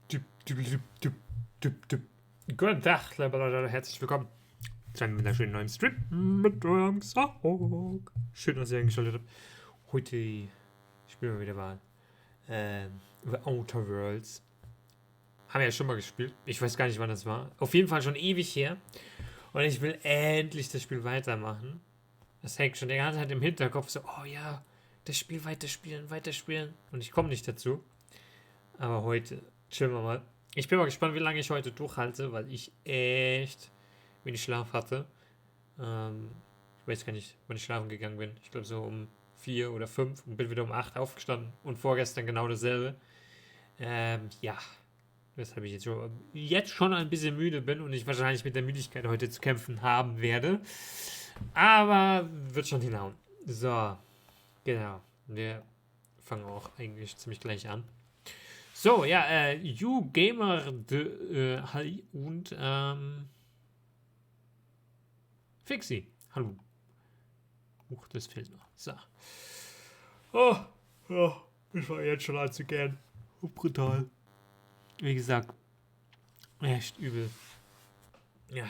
Guten Tag, liebe Leute, herzlich willkommen zu einem wunderschönen neuen Stream mit eurem Xaroc. Schön, dass ihr eingeschaltet habt. Heute spielen wir wieder mal The Outer Worlds. Haben wir ja schon mal gespielt. Ich weiß gar nicht, wann das war. Auf jeden Fall schon ewig her. Und ich will endlich das Spiel weitermachen. Das hängt schon die ganze Zeit im Hinterkopf so, oh ja, das Spiel weiterspielen. Und ich komme nicht dazu. Aber heute chillen wir mal. Ich bin mal gespannt, wie lange ich heute durchhalte, weil ich echt wenig Schlaf hatte. Ich weiß gar nicht, wann ich schlafen gegangen bin. Ich glaube so um 4 oder 5 und bin wieder um 8 aufgestanden. Und vorgestern genau dasselbe. Ja, weshalb ich jetzt schon ein bisschen müde bin und ich wahrscheinlich mit der Müdigkeit heute zu kämpfen haben werde. Aber wird schon hinhauen. So, genau. Wir fangen auch eigentlich ziemlich gleich an. So, ja, You Gamer und Fixi. Hallo. Das fehlt noch. So. Oh, ja, ich war jetzt schon allzu gern. Oh, brutal. Wie gesagt, echt übel. Ja.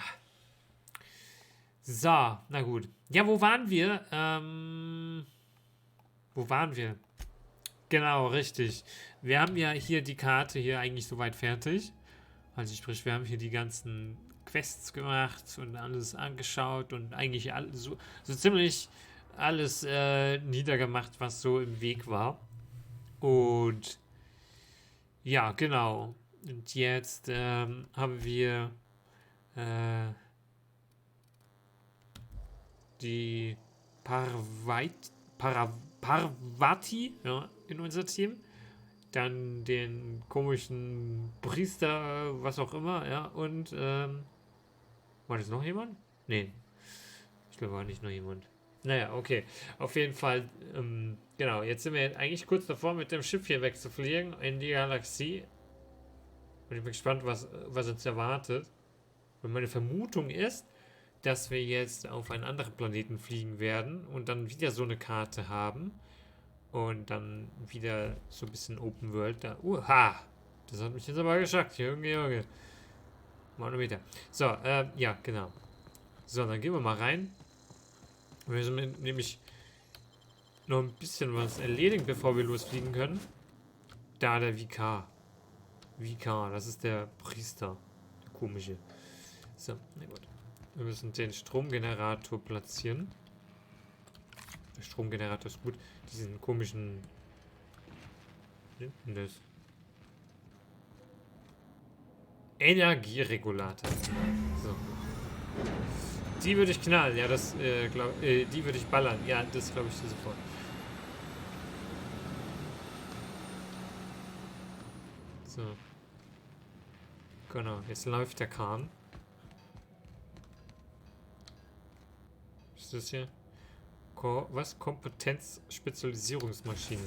So, na gut. Ja, wo waren wir? Wo waren wir? Genau, richtig. Wir haben ja hier die Karte hier eigentlich soweit fertig. Also sprich, wir haben hier die ganzen Quests gemacht und alles angeschaut und eigentlich so ziemlich alles niedergemacht, was so im Weg war. Und ja, genau. Und jetzt haben wir die Parvati, ja, in unser Team. Dann den komischen Priester, was auch immer, ja. Und, war das noch jemand? Nee. Ich glaube, war nicht noch jemand. Naja, okay. Auf jeden Fall, genau. Jetzt sind wir eigentlich kurz davor, mit dem Schiff hier wegzufliegen in die Galaxie. Und ich bin gespannt, was uns erwartet. Und meine Vermutung ist, dass wir jetzt auf einen anderen Planeten fliegen werden und dann wieder so eine Karte haben. Und dann wieder so ein bisschen Open World da. Das hat mich jetzt aber geschockt. Junge. Manometer. So, ja, genau. So, dann gehen wir mal rein. Wir müssen nämlich noch ein bisschen was erledigen, bevor wir losfliegen können. Da, der Vikar. Das ist der Priester. Der komische. So, na gut. Wir müssen den Stromgenerator platzieren. Der Stromgenerator ist gut. Diesen komischen... Das Energieregulator. So. Die würde ich knallen. Ja, das, die würde ich ballern. Ja, das glaube ich sofort. So. Genau, jetzt läuft der Kahn. Was ist das hier? Was? Kompetenz-Spezialisierungsmaschine.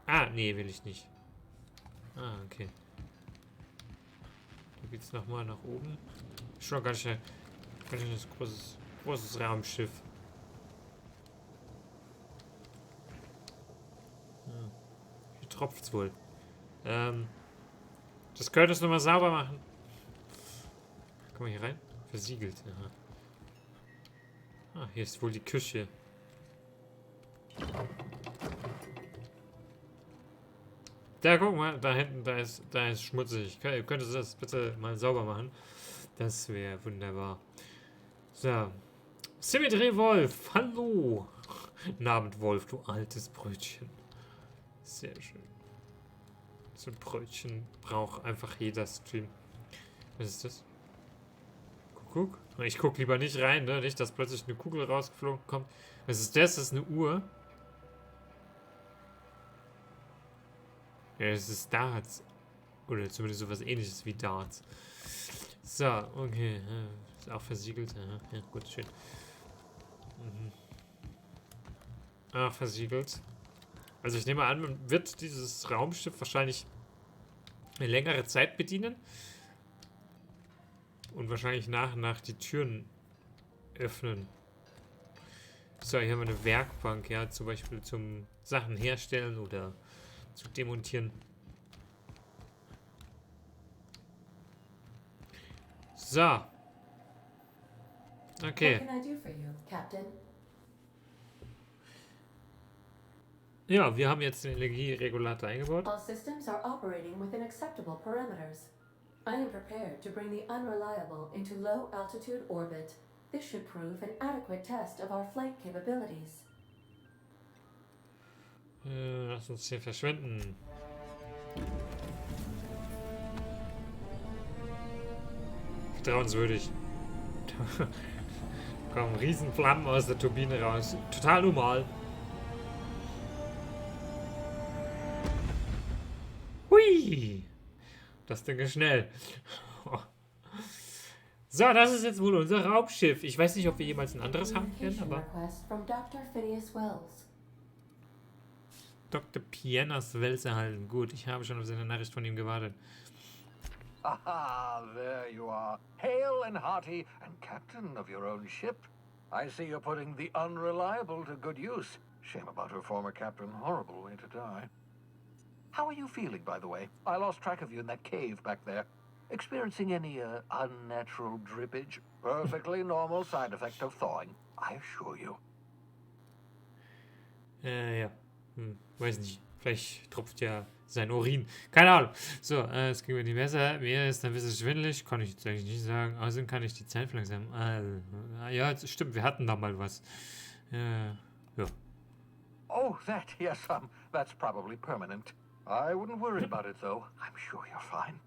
Ah, nee, will ich nicht. Ah, okay. Da geht's nochmal nach oben. Schon ganz schön das großes Raumschiff. Hier tropft's wohl. Das könntest du nochmal sauber machen. Komm mal hier rein. Versiegelt. Aha. Ah, hier ist wohl die Küche. Da, guck mal, da hinten, da ist schmutzig. Könntest du das bitte mal sauber machen? Das wäre wunderbar. So. Symmetrie Wolf, hallo. Guten Abend, Wolf, du altes Brötchen. Sehr schön. So ein Brötchen braucht einfach jeder Stream. Was ist das? Guck. Ich guck lieber nicht rein, ne? Nicht, dass plötzlich eine Kugel rausgeflogen kommt. Was ist das? Das ist eine Uhr. Ja, das ist Darts. Oder zumindest sowas ähnliches wie Darts. So, okay. Ist auch versiegelt. Ja, gut, schön. Ach, versiegelt. Also ich nehme an, man wird dieses Raumschiff wahrscheinlich eine längere Zeit bedienen. Und wahrscheinlich nach und nach die Türen öffnen. So, hier haben wir eine Werkbank, ja, zum Beispiel zum Sachen herstellen oder zu demontieren. So. Okay. What can I do for you, Captain? Ja, wir haben jetzt den Energieregulator eingebaut. All systems are operating within acceptable parameters. I am prepared to bring the unreliable into low altitude orbit. This should prove an adequate test of our flight capabilities. Lass uns hier verschwinden. Vertrauenswürdig. Kommen Riesenflammen aus der Turbine raus. Total normal. Hui! Das Ding ist schnell. So, das ist jetzt wohl unser Raumschiff. Ich weiß nicht, ob wir jemals ein anderes haben werden, aber... Dr. Pianos Wells erhalten. Gut, ich habe schon auf seine Nachricht von ihm gewartet. Aha, there you are. Hail and hearty and captain of your own ship. I see you're putting the unreliable to good use. Shame about her former captain. Horrible way to die. How are you feeling, by the way? I lost track of you in that cave back there. Experiencing any unnatural drippage? Perfectly normal side effect of thawing, I assure you. Ja. Weiß nicht. Vielleicht tropft ja sein Urin. Keine Ahnung. So, es ging mir nicht besser. Mir ist ein bisschen schwindelig. Kann ich jetzt eigentlich nicht sagen. Außerdem kann ich die Zeit verlangsamen. Ja, stimmt. Wir hatten da mal was. Ja. Oh, yes, that's probably permanent. I wouldn't worry about it, though. I'm sure you're fine.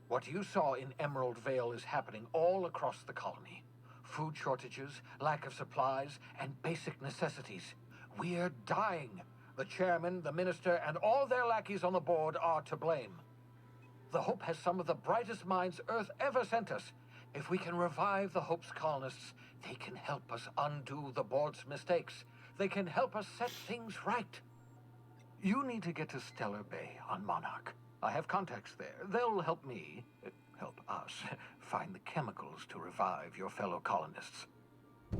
What you saw in Emerald Vale is happening all across the colony. Food shortages, lack of supplies, and basic necessities. We're dying. The chairman, the minister, and all their lackeys on the board are to blame. The Hope has some of the brightest minds Earth ever sent us. If we can revive the Hope's colonists, they can help us undo the board's mistakes. They can help us set things right. You need to get to Stellar Bay on Monarch. I have contacts there. They'll help us, find the chemicals to revive your fellow colonists.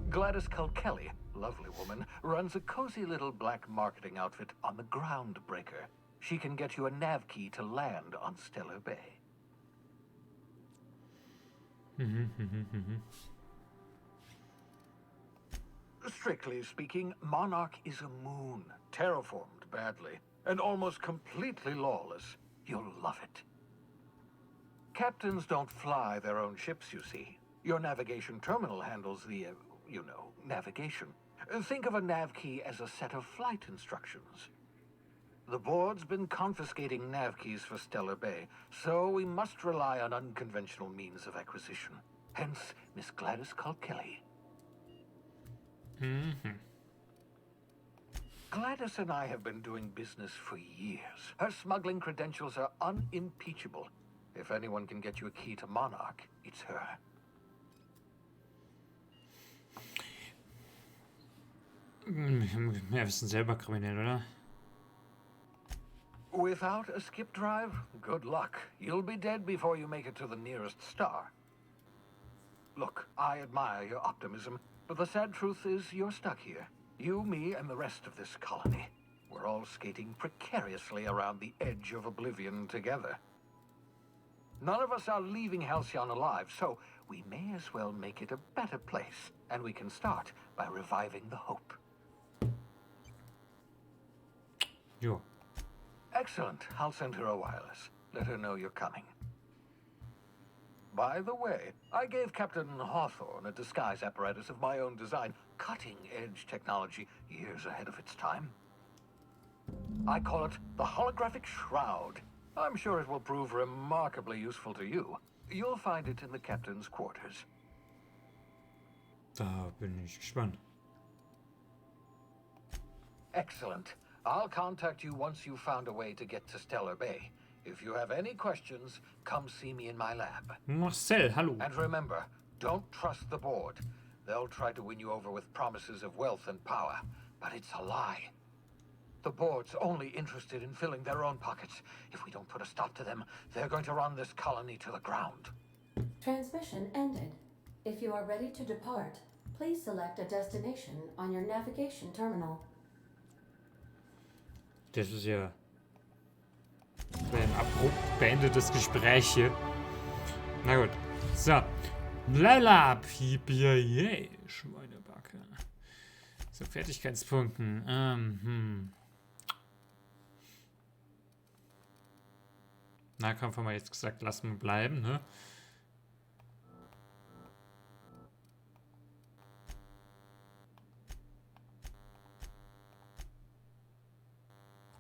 Gladys Kelly, lovely woman, runs a cozy little black marketing outfit on the Groundbreaker. She can get you a nav key to land on Stellar Bay. Strictly speaking, Monarch is a moon, terraformed badly, and almost completely lawless. You'll love it. Captains don't fly their own ships, you see. Your navigation terminal handles the, navigation. Think of a nav key as a set of flight instructions. The board's been confiscating nav keys for Stellar Bay, so we must rely on unconventional means of acquisition. Hence, Miss Gladys Kelly. Gladys and I have been doing business for years. Her smuggling credentials are unimpeachable. If anyone can get you a key to Monarch, it's her. Ja, wir sind selber kriminell, oder? Without a skip drive, good luck. You'll be dead before you make it to the nearest star. Look, I admire your optimism, but the sad truth is you're stuck here. You, me, and the rest of this colony. We're all skating precariously around the edge of oblivion together. None of us are leaving Halcyon alive, so we may as well make it a better place, and we can start by reviving the Hope. Jo. Excellent. I'll send her a wireless. Let her know you're coming. By the way, I gave Captain Hawthorne a disguise apparatus of my own design, cutting-edge technology, years ahead of its time. I call it the holographic shroud. I'm sure it will prove remarkably useful to you. You'll find it in the captain's quarters. Da bin ich gespannt. Excellent. I'll contact you once you've found a way to get to Stellar Bay. If you have any questions, come see me in my lab. Marcel, hallo. And remember, don't trust the board. They'll try to win you over with promises of wealth and power, but it's a lie. The board's only interested in filling their own pockets. If we don't put a stop to them, they're going to run this colony to the ground. Transmission ended. If you are ready to depart, please select a destination on your navigation terminal. Das ist ja ein abrupt beendetes Gespräch hier. Na gut. So. Lala, pipier, Schweinebacke. So, Fertigkeitspunkten. Nahkampf haben wir jetzt gesagt, lassen wir bleiben, ne?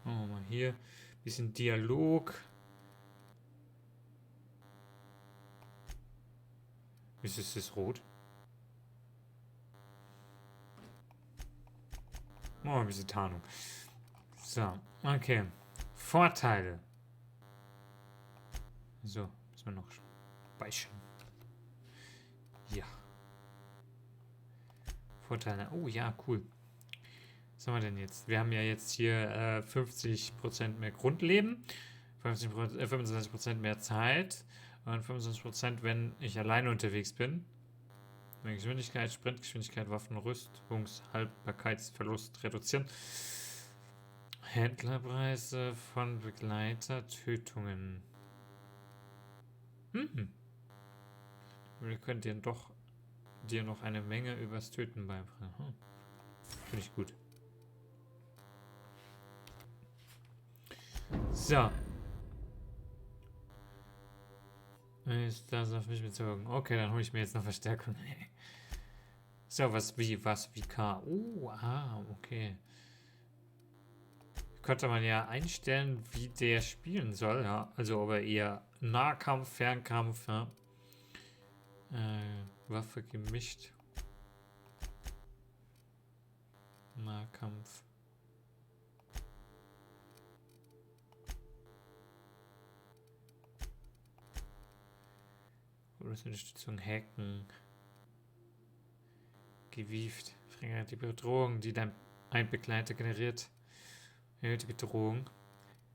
Oh, mal hier. Bisschen Dialog. Wieso ist das rot? Oh, ein bisschen Tarnung. So, okay. Vorteile. So, müssen wir noch speichern. Ja. Vorteile. Oh ja, cool. Was haben wir denn jetzt? Wir haben ja jetzt hier 50% mehr Grundleben, 25% mehr Zeit und 25%, wenn ich alleine unterwegs bin. Mehr Geschwindigkeit, Sprintgeschwindigkeit, Waffen, Rüstungshaltbarkeitsverlust reduzieren. Händlerpreise von Begleiter-Tötungen. Wir können dir noch eine Menge übers Töten beibringen. Finde ich gut. So. Ist das auf mich bezogen? Okay, dann hole ich mir jetzt noch Verstärkung. So, was wie K. Oh, okay. Könnte man ja einstellen, wie der spielen soll, ja. Also ob er eher Nahkampf, Fernkampf, ja. Waffe gemischt. Nahkampf. Unterstützung hacken. Gewieft. Verringert die Bedrohung, die dann ein Begleiter generiert. Erhöht die Bedrohung.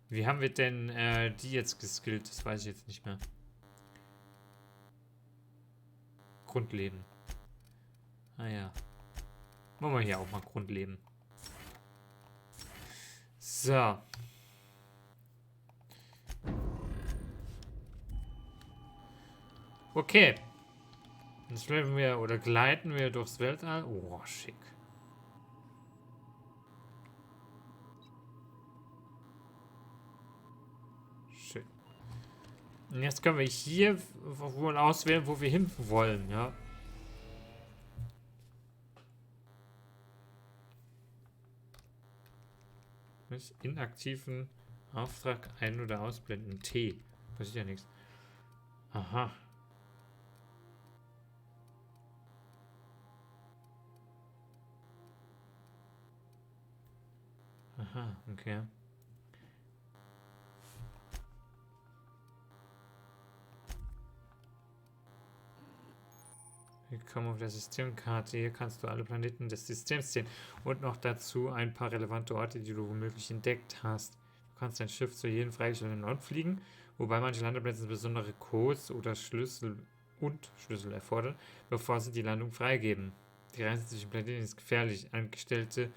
Wie haben wir denn die jetzt geskillt? Das weiß ich jetzt nicht mehr. Grundleben. Ah ja. Machen wir hier auch mal Grundleben. So. Okay. Jetzt schwimmen wir oder gleiten wir durchs Weltall. Oh, schick. Schön. Und jetzt können wir hier wohl auswählen, wo wir hin wollen, ja. Inaktiven Auftrag ein- oder ausblenden. T. Passiert ja nichts. Aha. Aha, okay. Willkommen auf der Systemkarte. Hier kannst du alle Planeten des Systems sehen und noch dazu ein paar relevante Orte, die du womöglich entdeckt hast. Du kannst dein Schiff zu jedem freigestellten Ort fliegen, wobei manche Landeplätze besondere Codes oder Schlüssel erfordern, bevor sie die Landung freigeben. Die Reise zwischen Planeten ist gefährlich. Angestellten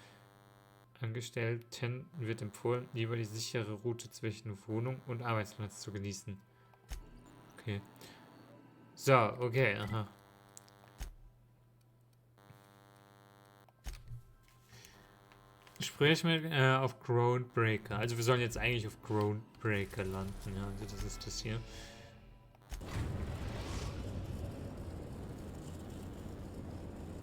wird empfohlen, lieber die sichere Route zwischen Wohnung und Arbeitsplatz zu genießen. Okay. So, okay, aha. Sprich mit auf Groundbreaker. Also wir sollen jetzt eigentlich auf Groundbreaker landen. Ja, also das ist das hier.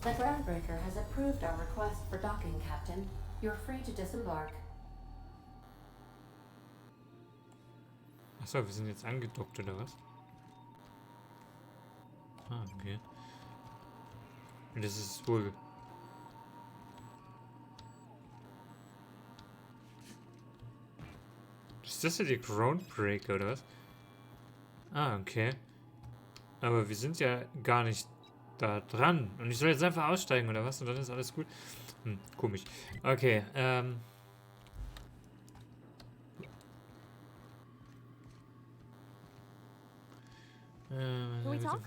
The groundbreaker has approved our request for docking, Captain. You're free to disembark. Achso, wir sind jetzt angedockt, oder was? Ah, okay. Und das ist wohl... Ist das ja die Groundbreaker, oder was? Ah, okay. Aber wir sind ja gar nicht da dran. Und ich soll jetzt einfach aussteigen, oder was? Und dann ist alles gut. Komisch. Okay, we talk?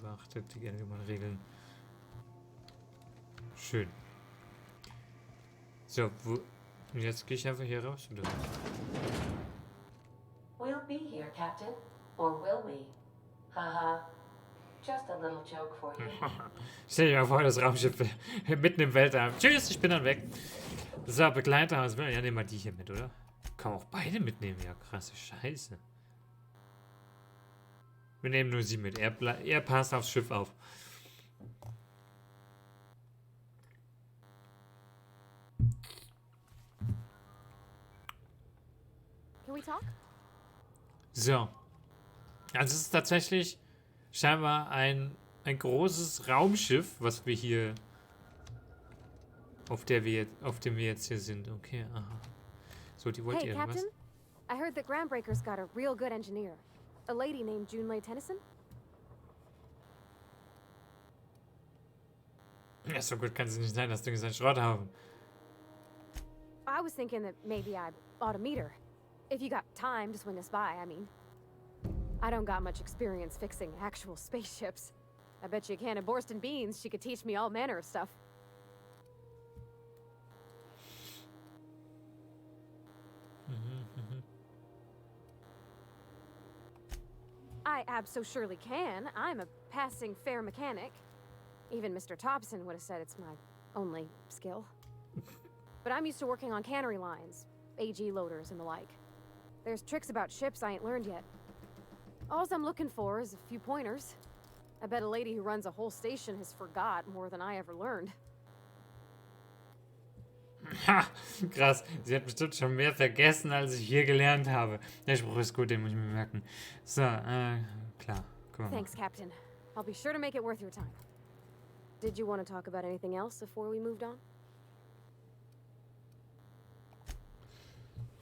beachtet die allgemeinen Regeln. Schön. So, jetzt gehe ich einfach hier raus, oder was? We'll be here, Captain. Or will we? Haha. Just a little joke for you. Stell dir mal vor, das Raumschiff mitten im Weltall. Tschüss, ich bin dann weg. So, Begleiter. Ja, nehmen wir die hier mit, oder? Kann man auch beide mitnehmen. Ja, krasse Scheiße. Wir nehmen nur sie mit. Er passt aufs Schiff auf. Can we talk? So. Also es ist tatsächlich scheinbar ein großes Raumschiff, was wir hier auf dem wir jetzt hier sind. Okay, aha. So, die wollte Hey, irgendwas. Captain. I heard that Groundbreaker's got a real good engineer. A lady named Junlei Tennyson. Ja, so gut kann es nicht sein, das Ding ist ein Schrotthaufen. I was thinking that maybe I ought to meet her. If you got time to swing us by, I mean. I don't got much experience fixing actual spaceships. I bet you a can of Borston beans she could teach me all manner of stuff. I abso-surely can. I'm a passing fair mechanic. Even Mr. Thompson would have said it's my only skill. But I'm used to working on cannery lines, AG loaders and the like. There's tricks about ships I ain't learned yet. All I'm looking for is a few pointers. I bet a lady who runs a whole station has forgot more than I ever learned. Ha, krass. Sie hat bestimmt schon mehr vergessen, als ich hier gelernt habe. Der Spruch ist gut, den muss ich mir merken. So, klar. Guck mal. Thanks, Captain. I'll be sure to make it worth your time. Did you want to talk about anything else before we moved on?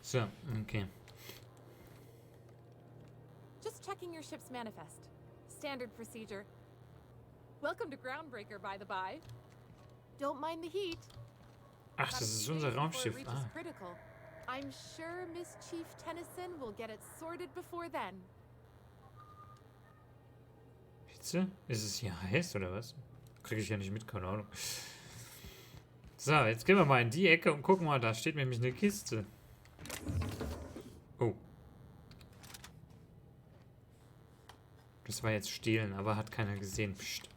So, okay. Just checking your ship's manifest. Standard procedure. Welcome to Groundbreaker, by the by. Don't mind the heat. Ach, das ist unser Raumschiff. Ah. Critical. I'm sure Miss Chief Tennyson will get it sorted before then. Hitze? Ist es hier heiß oder was? Kriege ich ja nicht mit, keine Ahnung. So, jetzt gehen wir mal in die Ecke und gucken mal, da steht nämlich eine Kiste. Oh. Das war jetzt stehlen, aber hat keiner gesehen. Psst.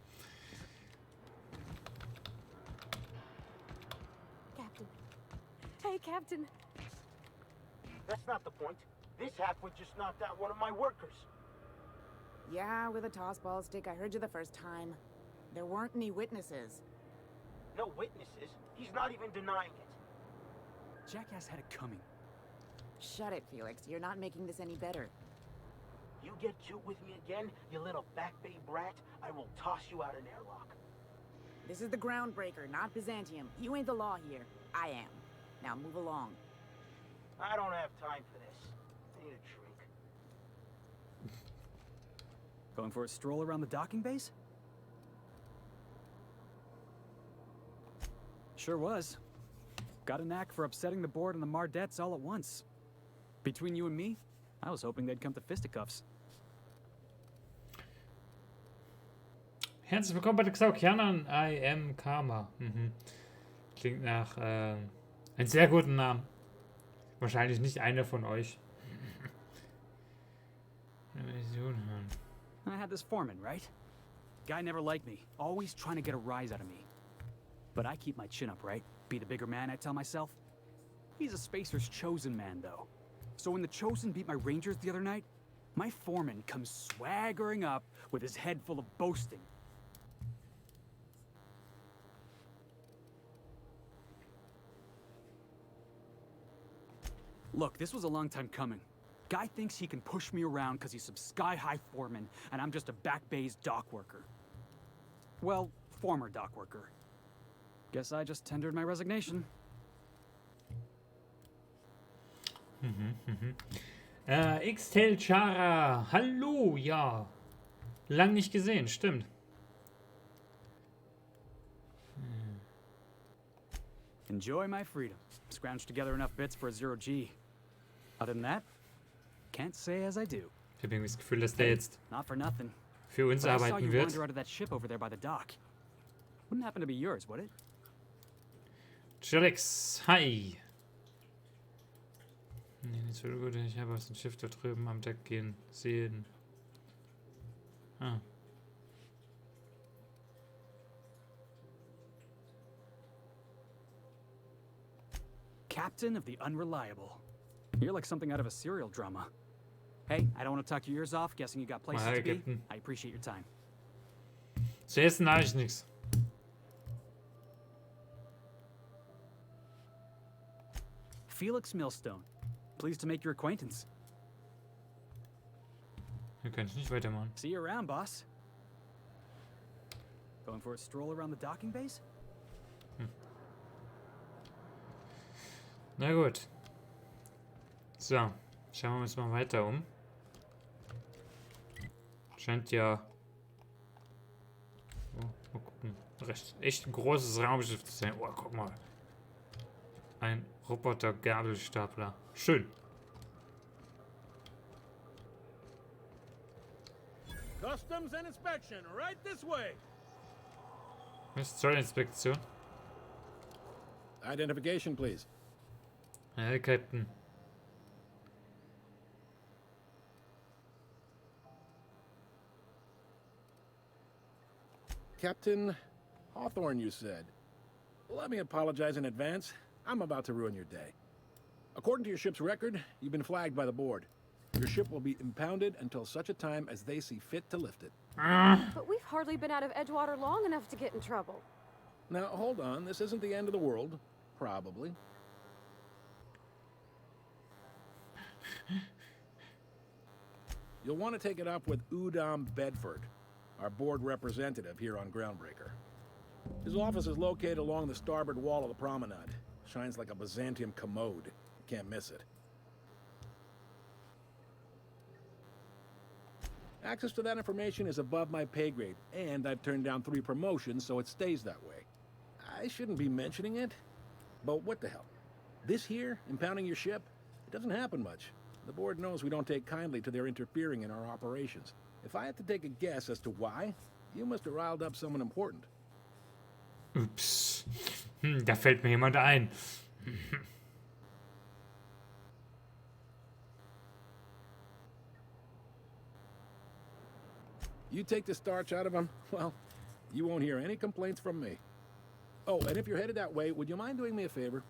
Captain. Hey, Captain. That's not the point. This halfwit just knocked out one of my workers. Yeah, with a tossball stick. I heard you the first time. There weren't any witnesses. No witnesses. He's not even denying it. Jackass had it coming. Shut it, Felix. You're not making this any better. You get cute with me again, you little back bay brat, I will toss you out an airlock. This is the Groundbreaker, not Byzantium. You ain't the law here. I am. Now move along. I don't have time for this. I need a drink. Going for a stroll around the docking base? Sure was. Got a knack for upsetting the board and the Mardettes all at once. Between you and me, I was hoping they'd come to fisticuffs. Herzlich willkommen bei der Xaroc. I am Karma. Mhm. Klingt nach einen sehr guten Namen. Wahrscheinlich nicht einer von euch. I had this foreman, right? Guy never liked me, always trying to get a rise out of me. But I keep my chin up, right? Be the bigger man, I tell myself. He's a Spacer's chosen man, though. So when the Chosen beat my Rangers the other night, my foreman comes swaggering up with his head full of boasting. Look, this was a long time coming. Guy thinks he can push me around because he's some sky-high foreman, and I'm just a back bay's dock worker. Well, former dock worker. Guess I just tendered my resignation. Xtel Chara. Hallo, ja. Lang nicht gesehen, stimmt. Enjoy my freedom. Scrounged together enough bits for a 0G. Other than that, can't say as I do. Ich habe irgendwie das Gefühl, dass der jetzt Not for nothing. für uns But I saw arbeiten you wird. wander out of that ship over there by the dock. Wouldn't happen to be yours, would it? Felix, hi. Nee, nicht so gut. Ich habe aus dem Schiff da drüben am Deck gehen sehen. Ah. Captain of the Unreliable. You're like something out of a serial drama. Hey, I don't want to talk your ears off, guessing you got places Hi, to be. Captain. I appreciate your time. Zu essen habe ich nichts. Felix Millstone. Pleased to make your acquaintance. Hier kann ich nicht weitermachen. See you around, boss. Going for a stroll around the docking bays? Na gut. So, schauen wir uns mal weiter um. Scheint ja... Oh, mal gucken. Echt ein großes Raumschiff zu sein. Oh, guck mal. Ein Roboter-Gabelstapler. Schön. Customs and inspection, right this way. Was? Zollinspektion? Identification, please. Ja, Captain. Captain Hawthorne, you said. Let me apologize in advance. I'm about to ruin your day. According to your ship's record, you've been flagged by the board. Your ship will be impounded until such a time as they see fit to lift it. But we've hardly been out of Edgewater long enough to get in trouble. Now, hold on. This isn't the end of the world. Probably. You'll want to take it up with Udom Bedford, our board representative here on Groundbreaker. His office is located along the starboard wall of the promenade. Shines like a Byzantium commode. Can't miss it. Access to that information is above my pay grade, and I've turned down 3 promotions, so it stays that way. I shouldn't be mentioning it, but what the hell? This here, impounding your ship, it doesn't happen much. The board knows we don't take kindly to their interfering in our operations. If I had to take a guess as to why, you must have riled up someone important. Ups. Da fällt mir jemand ein. You take the starch out of them, well, you won't hear any complaints from me. Oh, and if you're headed that way, would you mind doing me a favor?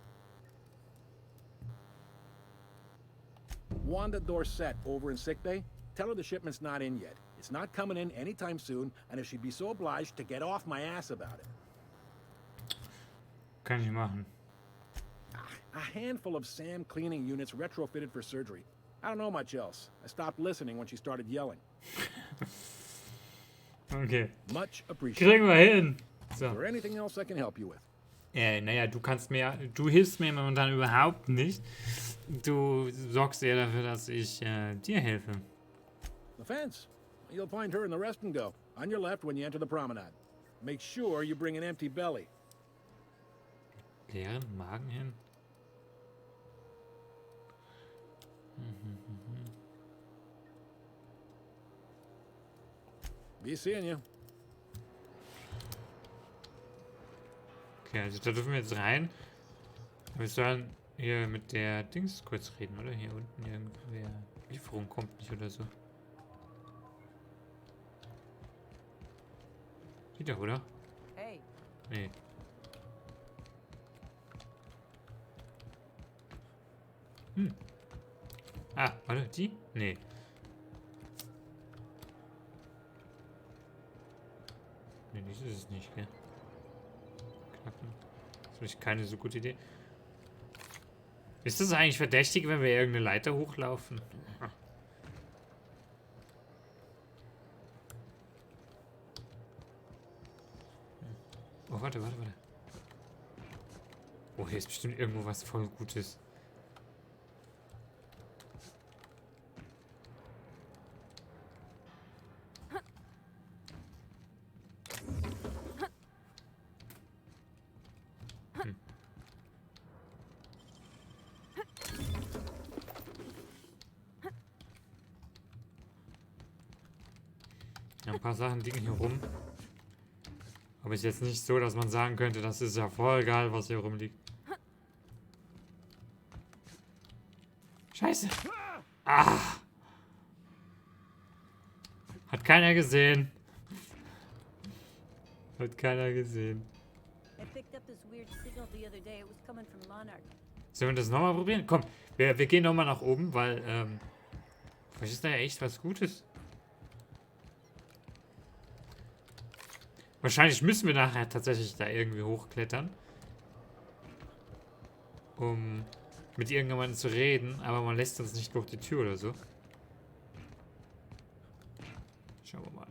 Wanda Dorset over in sickbay, tell her the shipment's not in yet. It's not coming in anytime soon, and if she'd be so obliged to get off my ass about it. Kann ich machen. A handful of SAM cleaning units retrofitted for surgery. I don't know much else. I stopped listening when she started yelling. Okay. Much appreciated. Kriegen wir hin. So. Is there anything else I can help you with? Naja, du hilfst mir momentan überhaupt nicht. Du sorgst eher dafür, dass ich dir helfe. The fence. You'll find her in the rest and go. On your left when you enter the promenade. Make sure you bring an empty belly. Leeren Magen hin. Be seeing you. Okay, also da dürfen wir jetzt rein. Wir sollen hier mit der Dings kurz reden, oder? Hier unten irgendwer. Lieferung kommt nicht oder so. Die da, oder? Hey. Nee. Ah, warte, die? Nee. Nee, das ist es nicht, gell? Knacken. Das ist vielleicht keine so gute Idee. Ist das eigentlich verdächtig, wenn wir irgendeine Leiter hochlaufen? Oh, warte. Oh, hier ist bestimmt irgendwo was voll Gutes. Ja, ein paar Sachen liegen hier rum. Aber ist jetzt nicht so, dass man sagen könnte, das ist ja voll geil, was hier rumliegt. Scheiße. Ah. Hat keiner gesehen. Hat keiner gesehen. I picked up this weird signal the other day. It was coming from Monarch. Sollen wir das nochmal probieren? Komm, wir gehen nochmal nach oben, weil, vielleicht ist da ja echt was Gutes. Wahrscheinlich müssen wir nachher tatsächlich da irgendwie hochklettern. Um mit irgendjemandem zu reden, aber man lässt uns nicht durch die Tür oder so. Schauen wir mal.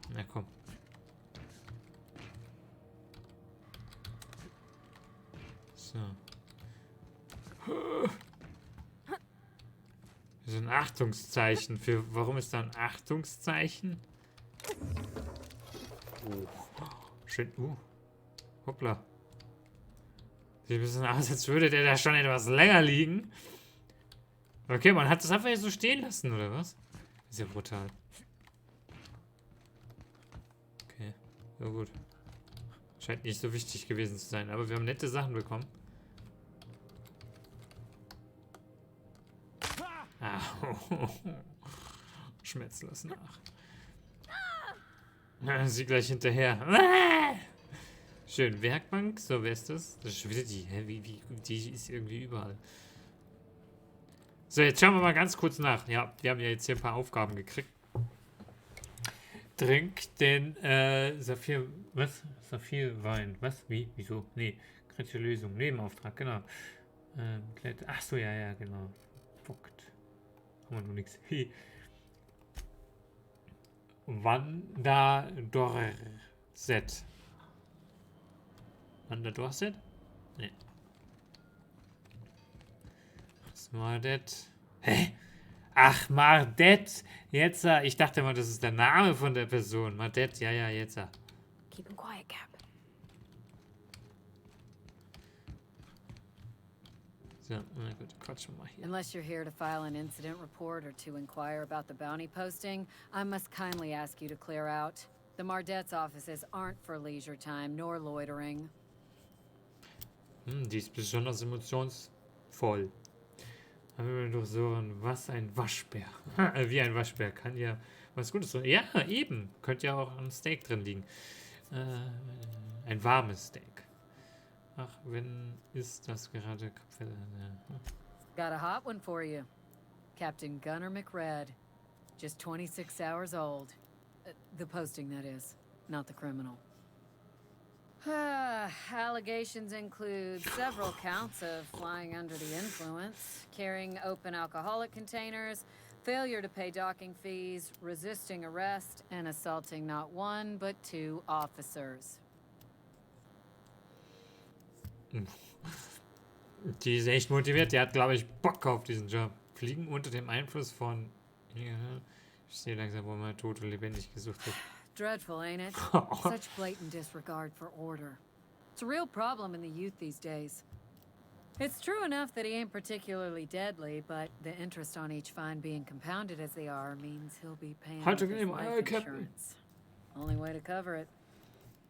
Na komm. So. So ein Achtungszeichen. Warum ist da ein Achtungszeichen? Oh. Schön. Hoppla. Sieht ein bisschen aus, als würde der da schon etwas länger liegen. Okay, man hat das einfach jetzt so stehen lassen, oder was? Ist ja brutal. Okay. Ja gut. Scheint nicht so wichtig gewesen zu sein, aber wir haben nette Sachen bekommen. Au. Schmerz lassen nach. Sie gleich hinterher. Schön, Werkbank. So, wer ist das? Das ist schon wieder die. Hä? Die ist irgendwie überall. So, jetzt schauen wir mal ganz kurz nach. Ja, wir haben ja jetzt hier ein paar Aufgaben gekriegt. Trink den Saphir. Was? Saphirwein. Was? Wie? Wieso? Nee. Kritische Lösung. Nebenauftrag, genau. Ach so, ja, genau. Fuckt. Haben wir nur nichts. Wanderdorset. Wanderdorset? Nee. Was war das? Hä? Ach, Mardet. Jetzt, ich dachte mal, das ist der Name von der Person. Mardet, ja, jetzt. Keep him quiet, Cap. So, na gut, quatschen wir mal hier. Unless you're here to file an incident report or to inquire about the bounty posting, I must kindly ask you to clear out. The Mardet's offices aren't for leisure time nor loitering. Die ist besonders emotionsvoll. Haben wir doch so was ein Waschbär. Wie ein Waschbär kann ja was Gutes drin. Ja, eben. Könnte ja auch ein Steak drin liegen. Ein warmes Steak. Ach, wenn ist das gerade... Got a hot one for you. Captain Gunner McRed. Just 26 hours old. The posting, that is. Not the criminal. Allegations include several counts of flying under the influence, carrying open alcoholic containers, failure to pay docking fees, resisting arrest, and assaulting not one but two officers. Die ist echt motiviert. Die hat, glaube ich, Bock auf diesen Job. Fliegen unter dem Einfluss von... Ich sehe langsam, wo man tot und lebendig gesucht wird. Dreadful, ain't it? Such blatant disregard for order. It's a real problem in the youth these days. It's true enough that he ain't particularly deadly, but the interest on each fine being compounded as they are means he'll be paying off his life insurance. Only way to cover it.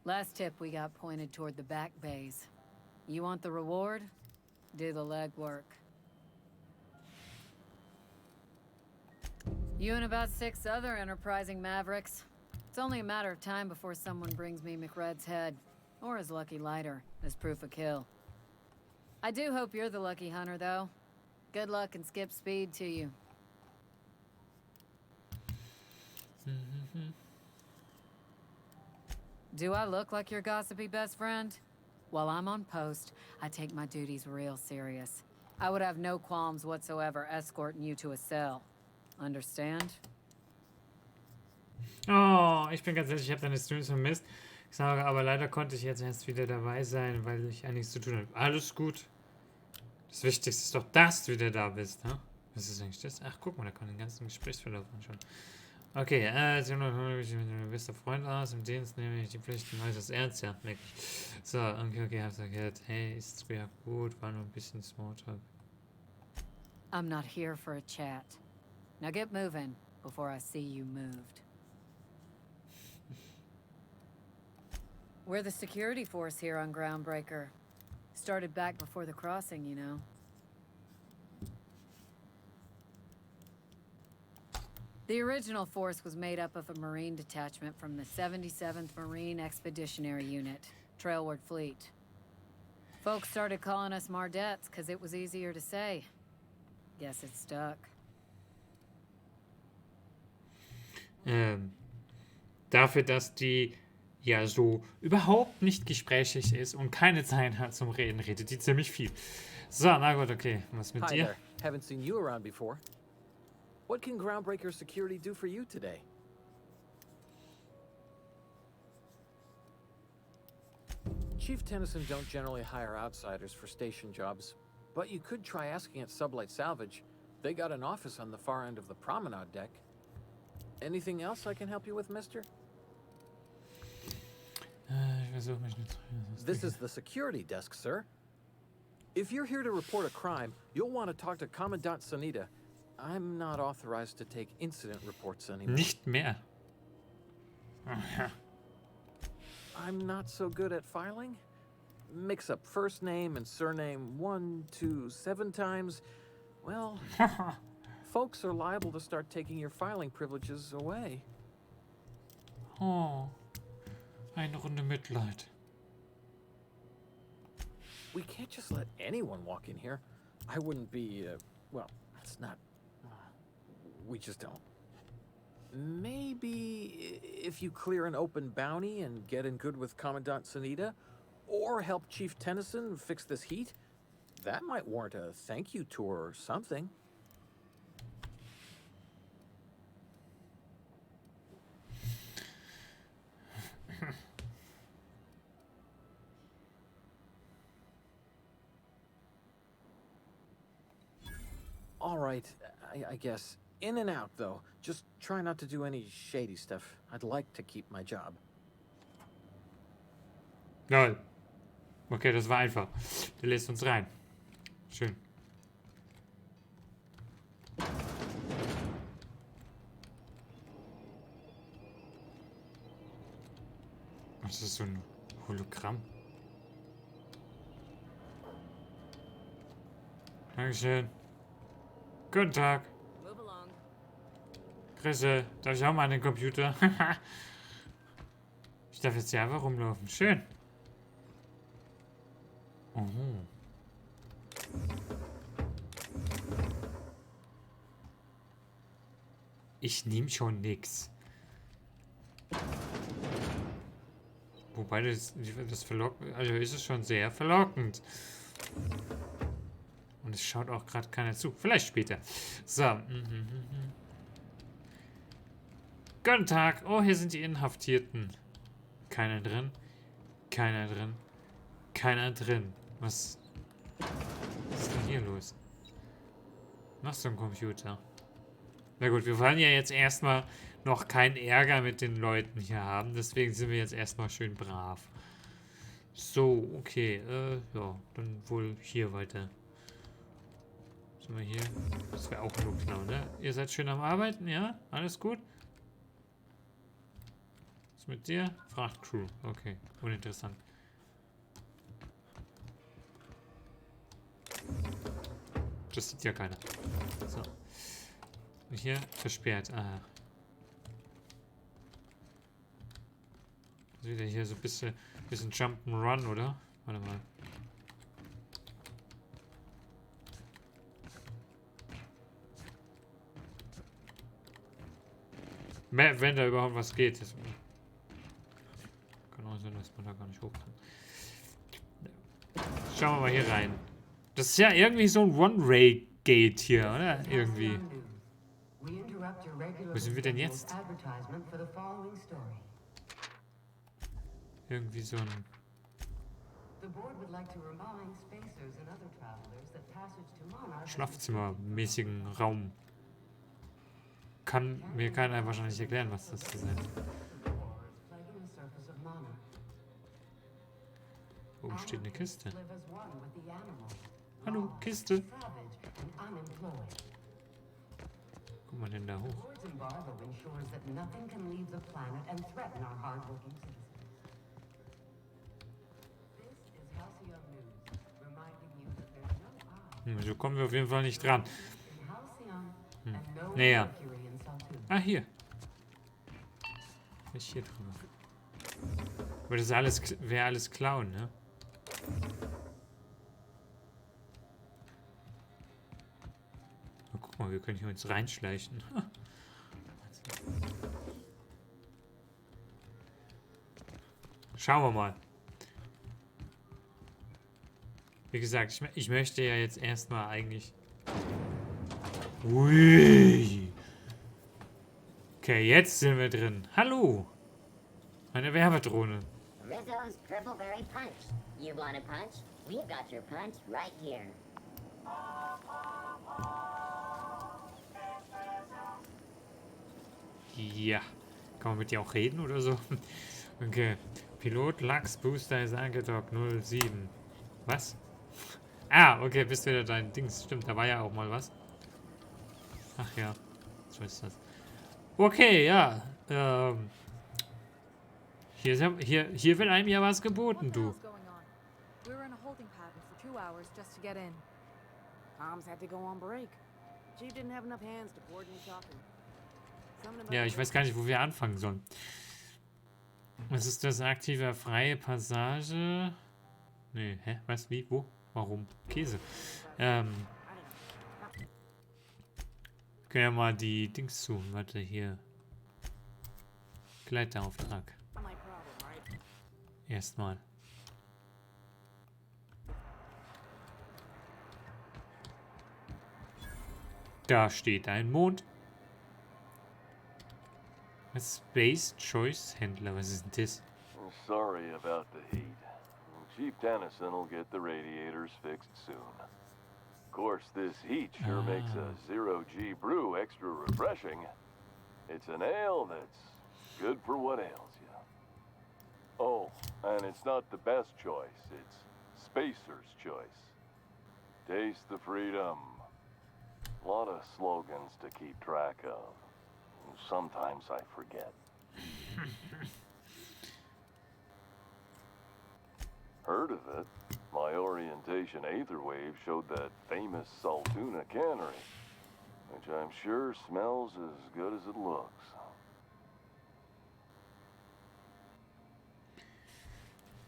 Last tip we got pointed toward the back bays. You want the reward? Do the legwork. You and about 6 other enterprising mavericks. It's only a matter of time before someone brings me McRed's head, or his lucky lighter, as proof of kill. I do hope you're the lucky hunter, though. Good luck and skip speed to you. Do I look like your gossipy best friend? While I'm on post, I take my duties real serious. I would have no qualms whatsoever escorting you to a cell. Understand? Oh, ich bin ganz ehrlich, ich habe deine Streams vermisst. Ich sage, aber leider konnte ich jetzt erst wieder dabei sein, weil ich einiges zu tun habe. Alles gut. Das Wichtigste ist doch, dass du wieder da bist, ne? Was ist eigentlich das? Ach, guck mal, da kann den ganzen Gesprächsverlauf anschauen. Okay, Sie haben mein bester Freund aus. Im Dienst nehme ich die Pflichten äußerst ernst, ja, merke ich. So, okay, hab's erklärt. Hey, ist früher gut, war nur ein bisschen Smalltalk. I'm not here for a chat. Now get moving before I see you moved. We're the security force here on Groundbreaker. Started back before the crossing, you know. The original force was made up of a Marine detachment from the 77th Marine Expeditionary Unit, Trailward Fleet. Folks started calling us Mardettes because it was easier to say. Guess it stuck. Dafür, dass die ja so überhaupt nicht gesprächig ist und keine Zeit hat zum Reden, redet die ziemlich viel. So, na gut, okay. Was mit Hi dir? there. Haven't seen you around before. What can Groundbreaker Security do for you today? Chief Tennyson don't generally hire outsiders for station jobs, but you could try asking at Sublight Salvage. They got an office on the far end of the promenade deck. Anything else I can help you with, mister? This is the security desk, sir. If you're here to report a crime, you'll want to talk to Commandant Sanita. I'm not authorized to take incident reports anymore. Nicht mehr. I'm not so good at filing. Mix up first name and surname 1, 2, 7 times. Well, folks are liable to start taking your filing privileges away. Oh, eine Runde Mitleid. We can't just let anyone walk in here. I wouldn't be, well, it's not... we just don't. Maybe if you clear an open bounty and get in good with Commandant Sanita, or help Chief Tennyson fix this heat, that might warrant a thank you tour or something. All right, I guess. In and out, though. Just try not to do any shady stuff. I'd like to keep my job. Lol. Okay, das war einfach. Der lässt uns rein. Schön. Was ist so ein Hologramm? Dankeschön. Guten Tag. Grüße, darf ich auch mal an den Computer? Ich darf jetzt hier einfach rumlaufen. Schön. Oh. Ich nehme schon nix. Wobei das verlockend, also ist es schon sehr verlockend. Und es schaut auch gerade keiner zu. Vielleicht später. So. Guten Tag. Oh, hier sind die Inhaftierten. Keiner drin. Keiner drin. Keiner drin. Was ist denn hier los? Noch so ein Computer. Na gut, wir wollen ja jetzt erstmal noch keinen Ärger mit den Leuten hier haben. Deswegen sind wir jetzt erstmal schön brav. So, okay. Ja, dann wohl hier weiter. Sind wir hier? Das wäre auch nur klar, ne? Ihr seid schön am Arbeiten, ja? Alles gut? Was mit dir? Frachtcrew. Okay, uninteressant. Das sieht ja keiner. So. Und hier versperrt. Ah. Das ist wieder hier so ein bisschen Jump'n'Run, oder? Warte mal. Wenn da überhaupt was geht. Das kann auch sein, dass man da gar nicht hoch kann. Schauen wir mal hier rein. Das ist ja irgendwie so ein One-Ray-Gate hier, oder? Irgendwie. Wo sind wir denn jetzt? Irgendwie so ein... Schlafzimmermäßigen Raum. Kann mir keiner wahrscheinlich erklären, was das ist. Oben steht eine Kiste. Hallo, Kiste. Guck mal denn da hoch. So kommen wir auf jeden Fall nicht dran. Näher. Ah, hier. Was ist hier drüber? Aber das wäre alles klauen, ne? Oh, guck mal, wir können hier uns reinschleichen. Schauen wir mal. Wie gesagt, ich möchte ja jetzt erstmal eigentlich... Ui. Okay, jetzt sind wir drin. Hallo. Eine Werbedrohne. Rizzo's Purpleberry Punch. You want a punch? We've got your punch right here. Ja. Kann man mit dir auch reden oder so? Okay. Pilot Lachs Booster ist angedockt 07. Was? Ah, okay, bist wieder dein Dings. Stimmt, da war ja auch mal was. Ach ja. So ist das. Okay, ja. Hier wird einem ja was geboten, du. We were in a holding pattern for 2 hours just to get in. Tom's had to go on break. Chief didn't have enough hands to coordinate talking. Ja, ich weiß gar nicht, wo wir anfangen sollen. Was ist das aktive freie Passage? Nee, hä? Was? Wie? Wo? Warum? Käse. Können ja mal die Dings suchen. Warte, hier. Gleiterauftrag. Erstmal. Da steht ein Mond. Space Choice Händler, was ist denn das? Sorry about the heat. Chief Tennyson will get the radiators fixed soon. Of course, this heat sure makes a 0G brew extra refreshing. It's an ale that's good for what ails you. Oh, and it's not the best choice. It's Spacer's choice. Taste the freedom. A lot of slogans to keep track of. Sometimes I forget. Heard of it? My orientation aether wave showed that famous Saltuna cannery, which I'm sure smells as good as it looks.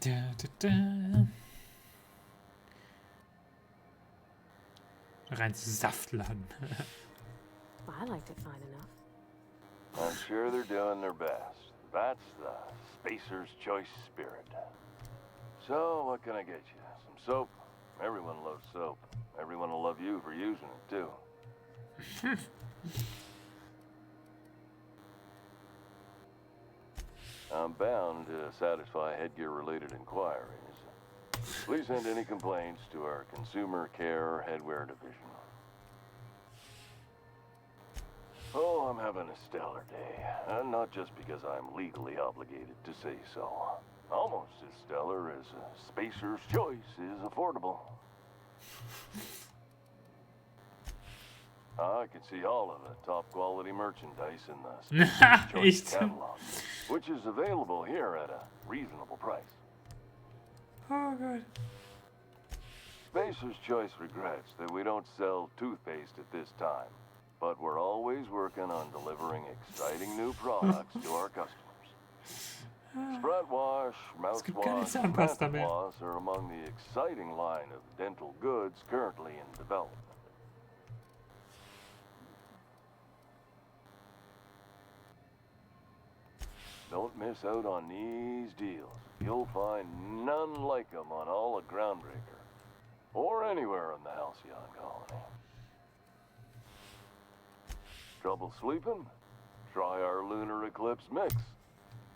Da, da, da. Rein Saftladen. I liked it fine enough. I'm sure they're doing their best. That's the Spacer's Choice spirit. So, what can I get you? Some soap? Everyone loves soap. Everyone will love you for using it, too. I'm bound to satisfy headgear-related inquiries. Please send any complaints to our Consumer Care Headwear Division. Oh, I'm having a stellar day. And not just because I'm legally obligated to say so. Almost as stellar as a Spacer's Choice is affordable. I can see all of the top quality merchandise in the Spacer's Choice catalog, which is available here at a reasonable price. Oh, God. Spacer's Choice regrets that we don't sell toothpaste at this time, but we're always working on delivering exciting new products to our customers. Spread wash, mouthwash, and mouth floss are among the exciting line of dental goods currently in development. Don't miss out on these deals. You'll find none like them on all of Groundbreaker, or anywhere in the Halcyon colony. Trouble sleeping? Try our Lunar Eclipse Mix.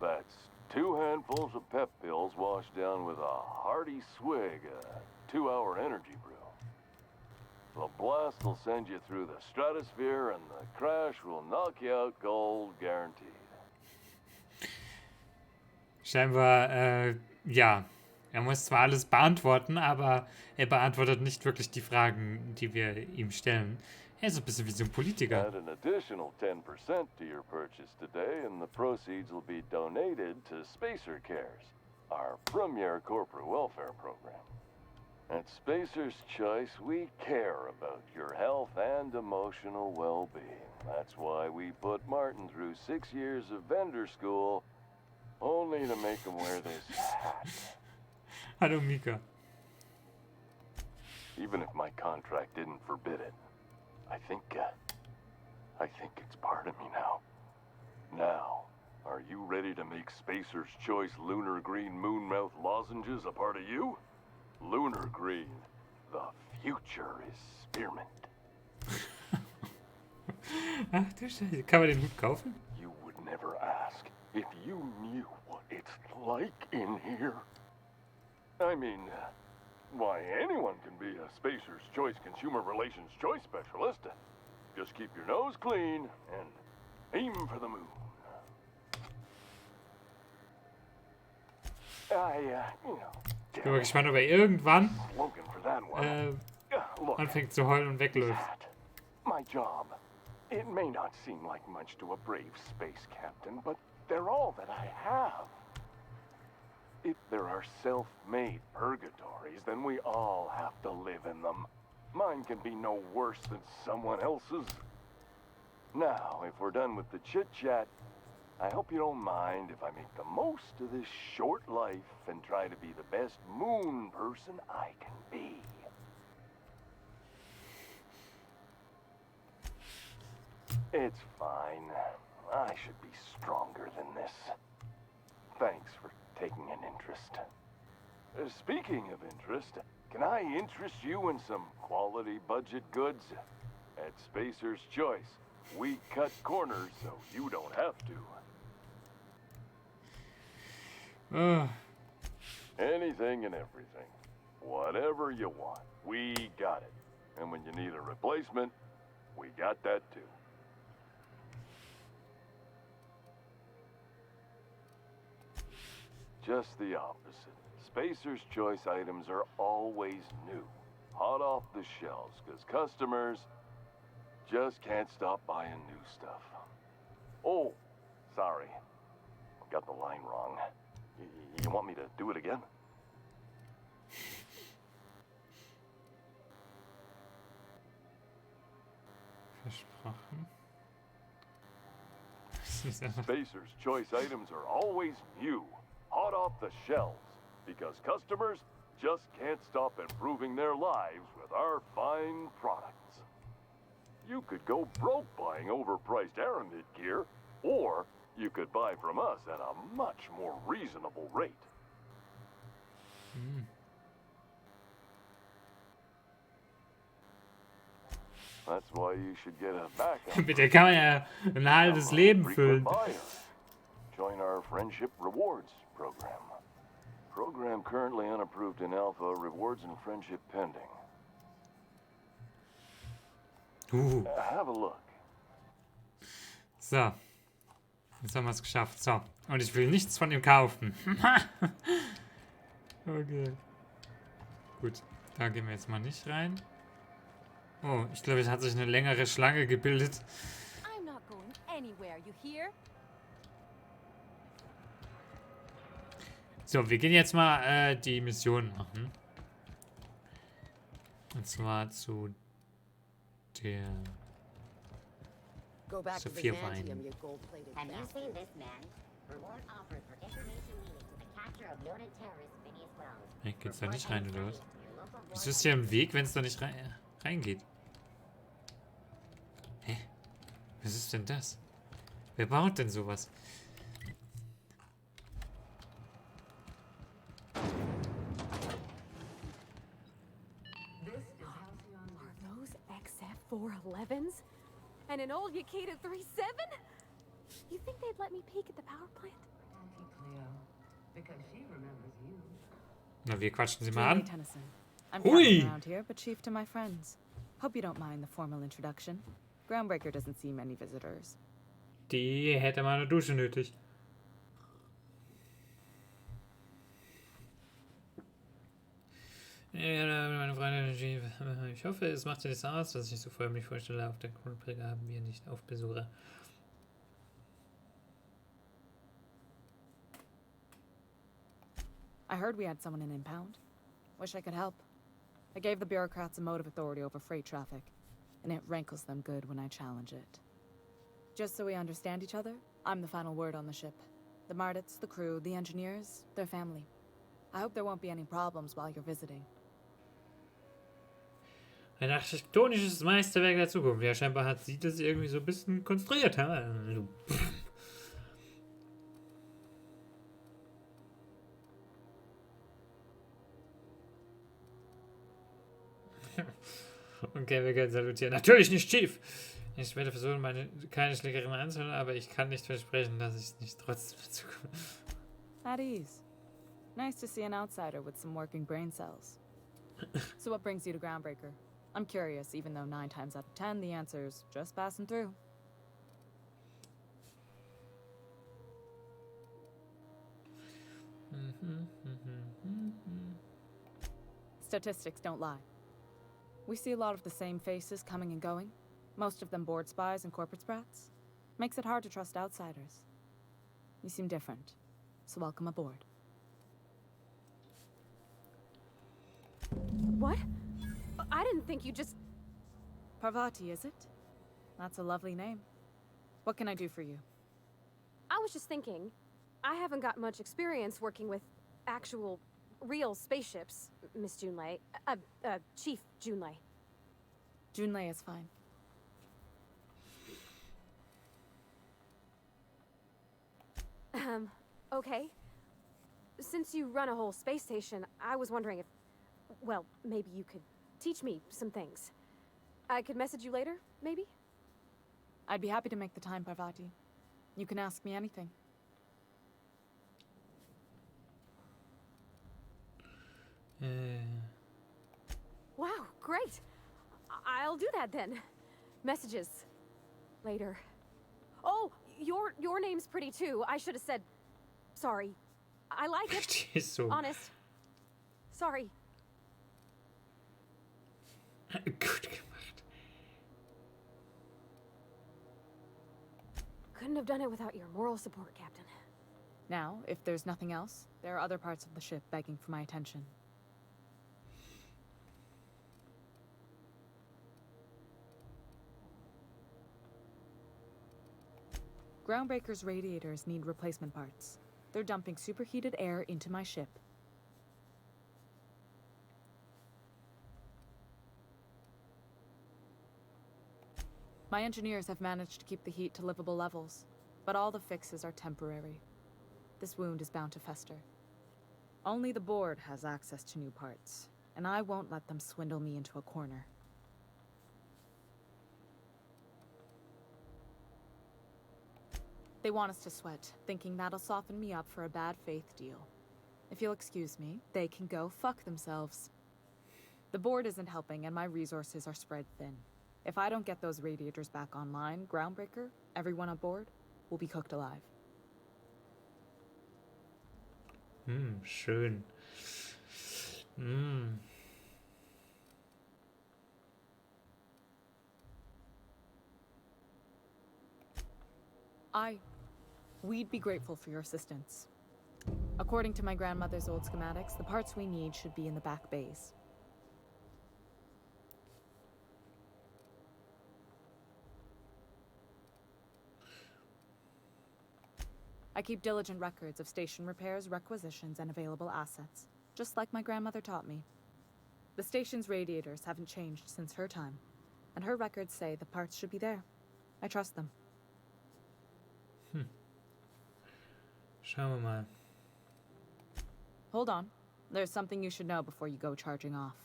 That's 2 handfuls of pep pills washed down with a hearty swig of 2-hour energy brew. The blast will send you through the stratosphere and the crash will knock you out cold, guaranteed. Scheinbar, ja. Er muss zwar alles beantworten, aber er beantwortet nicht wirklich die Fragen, die wir ihm stellen. Er ist ein bisschen wie so ein Politiker. Add an additional 10% to your purchase today, and the proceeds will be donated to Spacer Cares, our premier corporate welfare program. At Spacer's Choice, we care about your health and emotional well-being. That's why we put Martin through 6 years of vendor school, only to make him wear this hat. Hallo Mika. Even if my contract didn't forbid it, I think it's part of me now. Now, are you ready to make Spacer's Choice Lunar Green Moonmouth lozenges a part of you? Lunar Green, the future is spearmint. Ach du Scheiße, kann man den Hut kaufen? You would never ask if you knew what it's like in here. I mean, why, anyone can be a Spacer's Choice Consumer Relations Choice Specialist. Just keep your nose clean and aim for the moon. Ich bin mal gespannt, ob er irgendwann anfängt zu heulen und wegläuft. My job. It may not seem like much to a brave space captain, but they're all that I have. If there are self-made purgatories, then we all have to live in them. Mine can be no worse than someone else's. Now, if we're done with the chit-chat, I hope you don't mind if I make the most of this short life and try to be the best moon person I can be. It's fine. I should be stronger than this. Thanks for taking an interest. Speaking of interest, can I interest you in some quality budget goods? At Spacer's Choice, we cut corners so you don't have to. Anything and everything. Whatever you want, we got it. And when you need a replacement, we got that too. Just the opposite. Spacer's Choice items are always new, hot off the shelves, because customers just can't stop buying new stuff. Oh, sorry. Got the line wrong. You want me to do it again? Versprochen. Spacer's Choice items are always new, hot off the shelves, because customers just can't stop improving their lives with our fine products. You could go broke buying overpriced Aramid gear, or you could buy from us at a much more reasonable rate. That's why you should get a backup. Mit der kann man ja ein halbes Leben füllen. Join our Friendship Rewards program. Program currently unapproved in Alpha. Rewards and friendship pending. Have a look. So. Jetzt haben wir es geschafft. So. Und ich will nichts von ihm kaufen. Okay. Gut. Da gehen wir jetzt mal nicht rein. Oh, ich glaube, es hat sich eine längere Schlange gebildet. I'm not going anywhere, you hear? So, wir gehen jetzt mal die Mission machen. Und zwar zu der Sophia Wein. Have you seen this man? Reward offered for information needed to the capture of noted terrorist Phineas Wells. Hey, geht's da nicht rein, oder was? Wieso ist hier im Weg, wenn es da nicht reingeht? Hä? Was ist denn das? Wer baut denn sowas? Are those XF411s? And an old Yakita 37? You think they'd let me peek at the power plant? Na, wir quatschen sie mal an. I'm Hui! around here, but chief to my friends. Hope you don't mind the formal introduction. Groundbreaker doesn't see many visitors. Die hätte mal eine Dusche nötig. Meine Freunde, ich hoffe, es macht dir nichts aus, dass ich so förmlich vorstelle. Auf der Groundbreaker haben wir nicht auf Besucher. I heard we had someone in impound. Wish I could help. I gave the bureaucrats a motive authority over freight traffic, and it rankles them good when I challenge it. Just so we understand each other, I'm the final word on the ship. The Mardits, the crew, the engineers, their family. I hope there won't be any problems while you're visiting. Ein architektonisches Meisterwerk der Zukunft. Ja, scheinbar hat sie das irgendwie so ein bisschen konstruiert. Ha? Okay, wir können salutieren. Natürlich nicht schief. Ich werde versuchen, keine Schlägerin anzuhören, aber ich kann nicht versprechen, dass ich nicht trotzdem dazu komme. At ease. Nice to see an outsider with some working brain cells. So what brings you to Groundbreaker? I'm curious, even though 9 times out of 10 the answer's just passing through. Statistics don't lie. We see a lot of the same faces coming and going, most of them board spies and corporate sprats. Makes it hard to trust outsiders. You seem different, so welcome aboard. What? I didn't think you just... Parvati, is it? That's a lovely name. What can I do for you? I was just thinking, I haven't got much experience working with actual, real spaceships, Miss Junlei. Chief Junlei. Junlei is fine. Okay. Since you run a whole space station, I was wondering if, well, maybe you could teach me some things. I could message you later, maybe? I'd be happy to make the time, Parvati. You can ask me anything. Wow, great. I'll do that then. Messages. Later. Oh, your name's pretty too. I should have said sorry. I like it. So. Honest. Sorry. Gut gemacht. Couldn't have done it without your moral support, Captain. Now, if there's nothing else, there are other parts of the ship begging for my attention. Groundbreaker's radiators need replacement parts. They're dumping superheated air into my ship. My engineers have managed to keep the heat to livable levels, but all the fixes are temporary. This wound is bound to fester. Only the board has access to new parts, and I won't let them swindle me into a corner. They want us to sweat, thinking that'll soften me up for a bad faith deal. If you'll excuse me, they can go fuck themselves. The board isn't helping, and my resources are spread thin. If I don't get those radiators back online, Groundbreaker, everyone aboard, will be cooked alive. Schön. We'd be grateful for your assistance. According to my grandmother's old schematics, the parts we need should be in the back bays. I keep diligent records of station repairs, requisitions, and available assets, just like my grandmother taught me. The station's radiators haven't changed since her time, and her records say the parts should be there. I trust them. Schauen wir mal. Hold on. There's something you should know before you go charging off.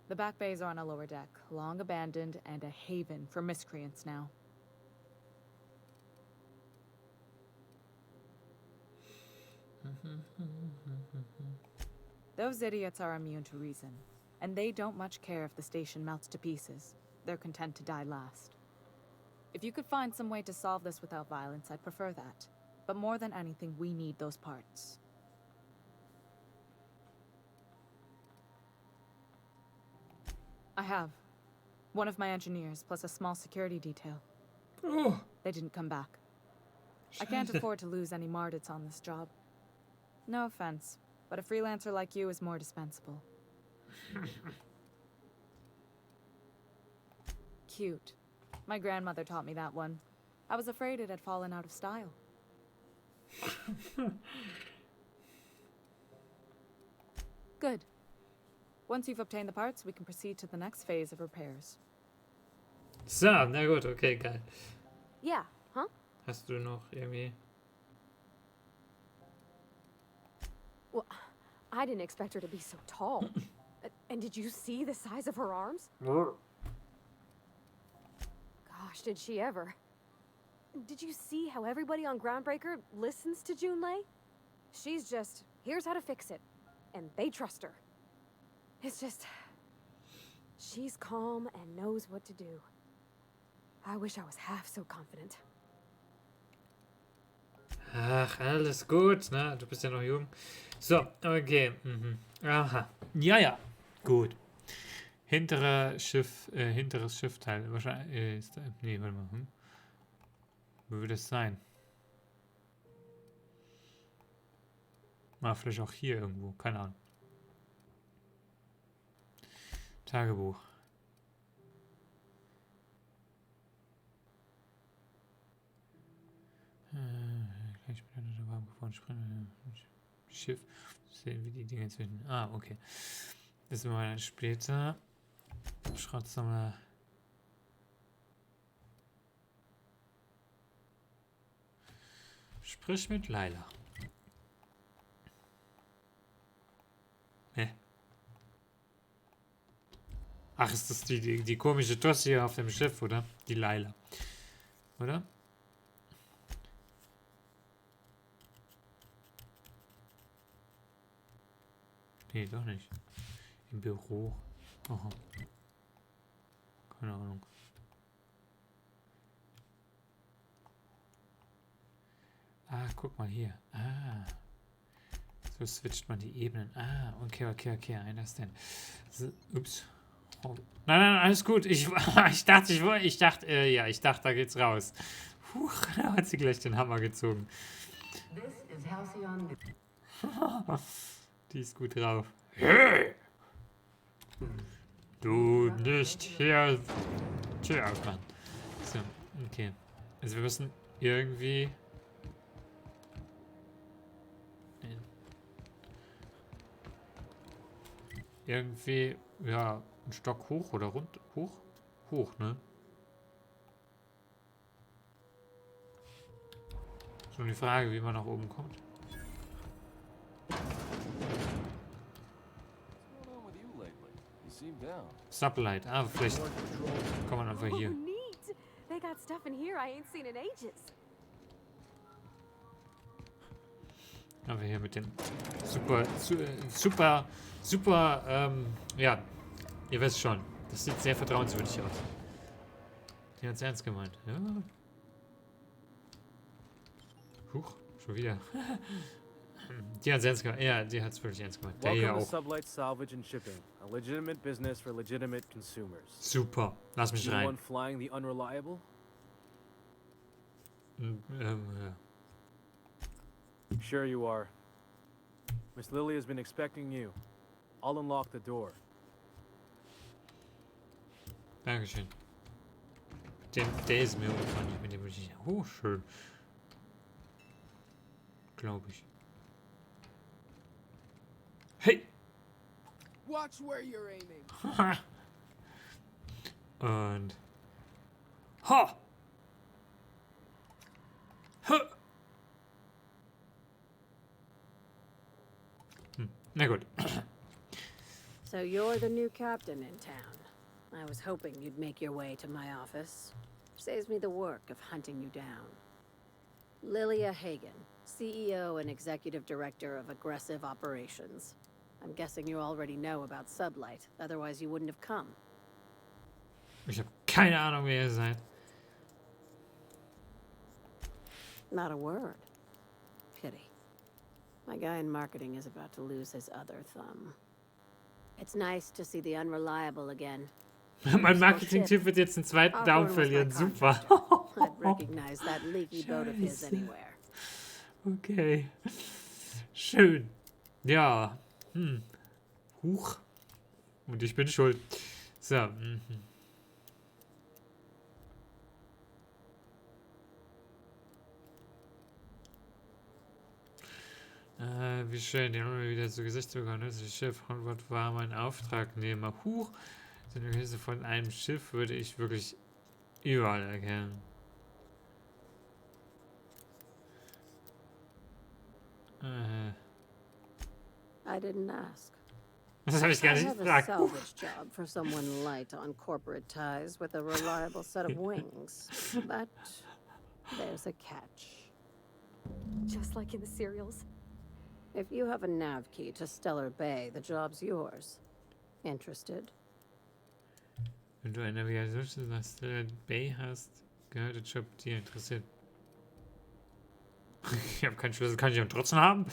The back bays are on a lower deck, long abandoned and a haven for miscreants now. Those idiots are immune to reason, and they don't much care if the station melts to pieces. They're content to die last. If you could find some way to solve this without violence, I'd prefer that. But more than anything, we need those parts. I have. One of my engineers, plus a small security detail. Oh. They didn't come back. I can't afford to lose any Mardits on this job. No offense, but a freelancer like you is more dispensable. Cute. My grandmother taught me that one. I was afraid it had fallen out of style. Good. Once you've obtained the parts, we can proceed to the next phase of repairs. So, na gut, okay, geil. Yeah, huh? Hast du noch irgendwie... Well, I didn't expect her to be so tall. And did you see the size of her arms? Gosh, did she ever. Did you see how everybody on Groundbreaker listens to Junlei? She's just, here's how to fix it. And they trust her. It's just, she's calm and knows what to do. I wish I was half so confident. Ach, alles gut, ne? Du bist ja noch jung. So, okay. Mhm. Aha. Ja, ja. Gut. Hinteres Schiffteil. Wahrscheinlich ist nee, warte mal. Wo würde es sein? Vielleicht auch hier irgendwo. Keine Ahnung. Tagebuch. Schiff. Sehen wir die Dinge zwischen. Ah, okay. Das machen wir dann später. Schrottsammler. Sprich mit Laila. Ach, ist das die komische Tussi hier auf dem Schiff, oder? Die Laila. Oder? Nee, doch nicht. Im Büro. Aha. Keine Ahnung. Ah, guck mal hier. Ah. So switcht man die Ebenen. Ah, okay. I understand. So, ups. Oh. Nein, alles gut. Ich dachte, da geht's raus. Huch, da hat sie gleich den Hammer gezogen. Die ist gut drauf. Hey! Du nicht hier. Tja, Mann. So, okay. Also wir müssen irgendwie... Irgendwie, ja, ein Stock hoch oder rund, hoch? Hoch, ne? Schon die Frage, wie man nach oben kommt. Sublight, vielleicht kommt man einfach hier. Neat. They got stuff in here I ain't seen in ages. Aber hier mit dem super, ja, ihr wisst schon, das sieht sehr vertrauenswürdig aus. Die hat's ernst gemeint, ja. Huch, schon wieder. Die hat's ernst gemeint, ja, die hat's wirklich ernst gemeint. Der hier auch. Sublight Salvage and Shipping, a legitimate business for legitimate consumers. Super, lass mich rein. One flying the unreliable? Ja. Sure you are. Miss Lily has been expecting you. I'll unlock the door. Dankeschön. Der ist mir unfreundlich, mit dem würde ich... Oh, schön. Glaube ich. Hey! Watch where you're aiming. Und... Ha! Ha! Na gut. So you're the new captain in town. I was hoping you'd make your way to my office. Saves me the work of hunting you down. Lilia Hagen, CEO and Executive Director of Aggressive Operations. I'm guessing you already know about Sublight, otherwise you wouldn't have come. Ich habe keine Ahnung, wer ihr seid. Not a word. Pity. My guy in marketing is about to lose his other thumb. It's nice to see the unreliable again. Mein Marketing-Typ wird jetzt den zweiten Daumen verlieren. Super. I'd recognize that leaky boat of his anywhere. Okay. Schön. Ja. Huch. Und ich bin schuld. So. Wie schön, den haben wir wieder zu Gesicht zu bekommen. Das Schiff Frankfurt war mein Auftragnehmer. Huch, so eine Größe von einem Schiff würde ich wirklich überall erkennen. I didn't ask. Das habe ich gar nicht I have a gefragt. salvage job for someone light on corporate ties with a reliable set of wings. But there's a catch. Just like in the serials. If you have a nav key to Stellar Bay, the job's yours. Interested? Wenn du eine Navigation nach Stellar Bay hast, gehört der Job dir interessiert. Ich habe keinen Schlüssel, kann ich ihn trotzdem haben?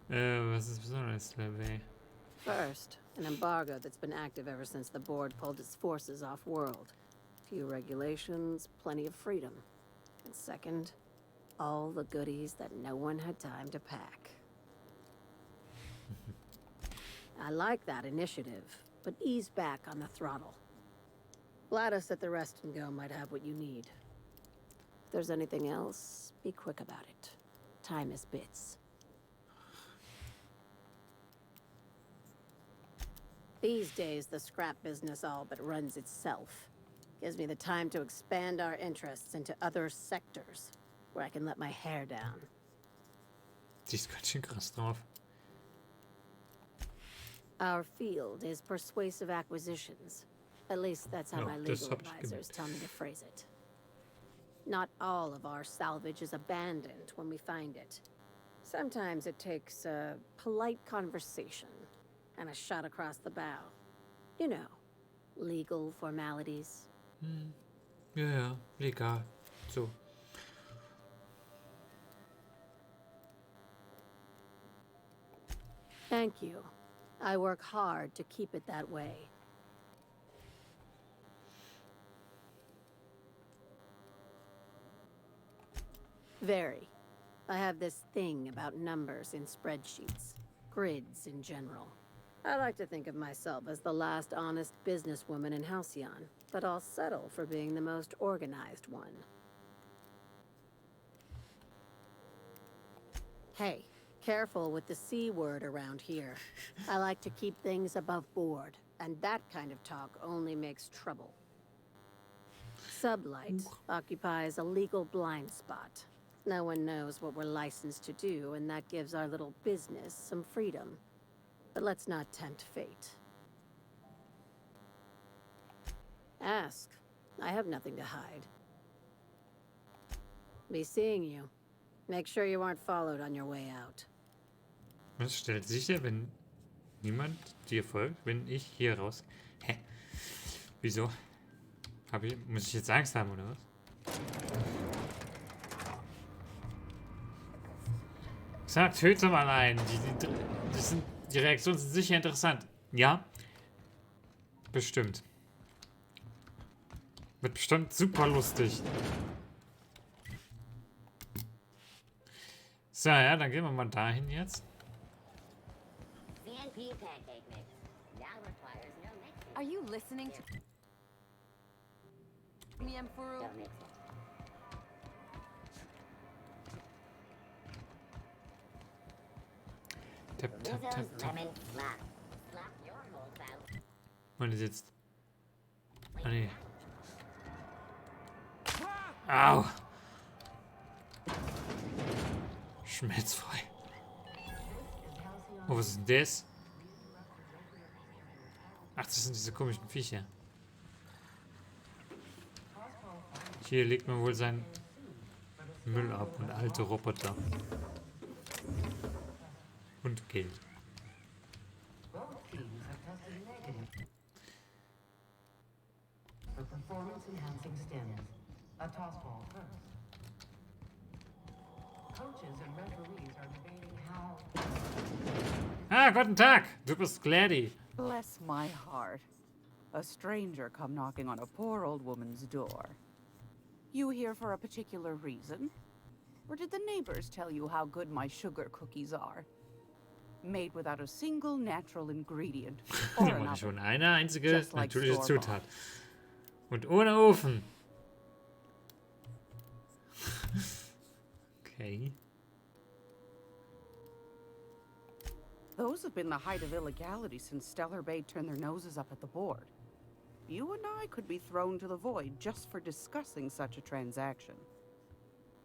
Was ist besonders Stellar Bay? First, an embargo that's been active ever since the board pulled its forces off-world. Few regulations, plenty of freedom. And second, all the goodies that no one had time to pack. I like that initiative, but ease back on the throttle. Gladys at the Rest and Go might have what you need. If there's anything else, be quick about it. Time is bits. These days, the scrap business all but runs itself. Gives me the time to expand our interests into other sectors, where I can let my hair down. Die ist ganz schön krass drauf. Our field is persuasive acquisitions. At least that's how Ja, my das legal hab ich advisors gemerkt. tell me to phrase it. Not all of our salvage is abandoned when we find it. Sometimes it takes a polite conversation and a shot across the bow. You know, legal formalities. Ja, legal. So. Thank you. I work hard to keep it that way. Very. I have this thing about numbers in spreadsheets. Grids in general. I like to think of myself as the last honest businesswoman in Halcyon, but I'll settle for being the most organized one. Hey, careful with the C word around here. I like to keep things above board, and that kind of talk only makes trouble. Sublight occupies a legal blind spot. No one knows what we're licensed to do, and that gives our little business some freedom. But let's not tempt fate. Ask. I have nothing to hide. Be seeing you. Make sure you aren't followed on your way out. Was stellt sicher, wenn niemand dir folgt, wenn ich hier raus... Hä? Wieso? Muss ich jetzt Angst haben, oder was? Sag, töte mal einen. Die Reaktionen sind sicher interessant. Ja? Bestimmt. Wird bestimmt super lustig. So, ja, dann gehen wir mal dahin jetzt. CNP pancake mix. Now requires no mixing. Are you listening to me, Emfuru? Don't mix it. Tap, tap, tap, Rizzo's tap. lemon slap. Slap your whole mouth. Und ist jetzt... Ah, nee. Au! Schmerzfrei. Oh, was ist denn das? Ach, das sind diese komischen Viecher. Hier legt man wohl seinen Müll ab und alte Roboter. Und Geld. For performance-enhancing stims, a tossball first. Coaches and referees are debating how... Ah, guten Tag! Du bist Gladys. Bless my heart. A stranger come knocking on a poor old woman's door. You here for a particular reason? Or did the neighbors tell you how good my sugar cookies are? made without a single natural ingredient. Or Da an war schon oven, eine einzige just like natürliche store-bought. Zutat. Und ohne Ofen. Okay. Those have been the height of illegality since Stellar Bay turned their noses up at the board. You and I could be thrown to the void just for discussing such a transaction.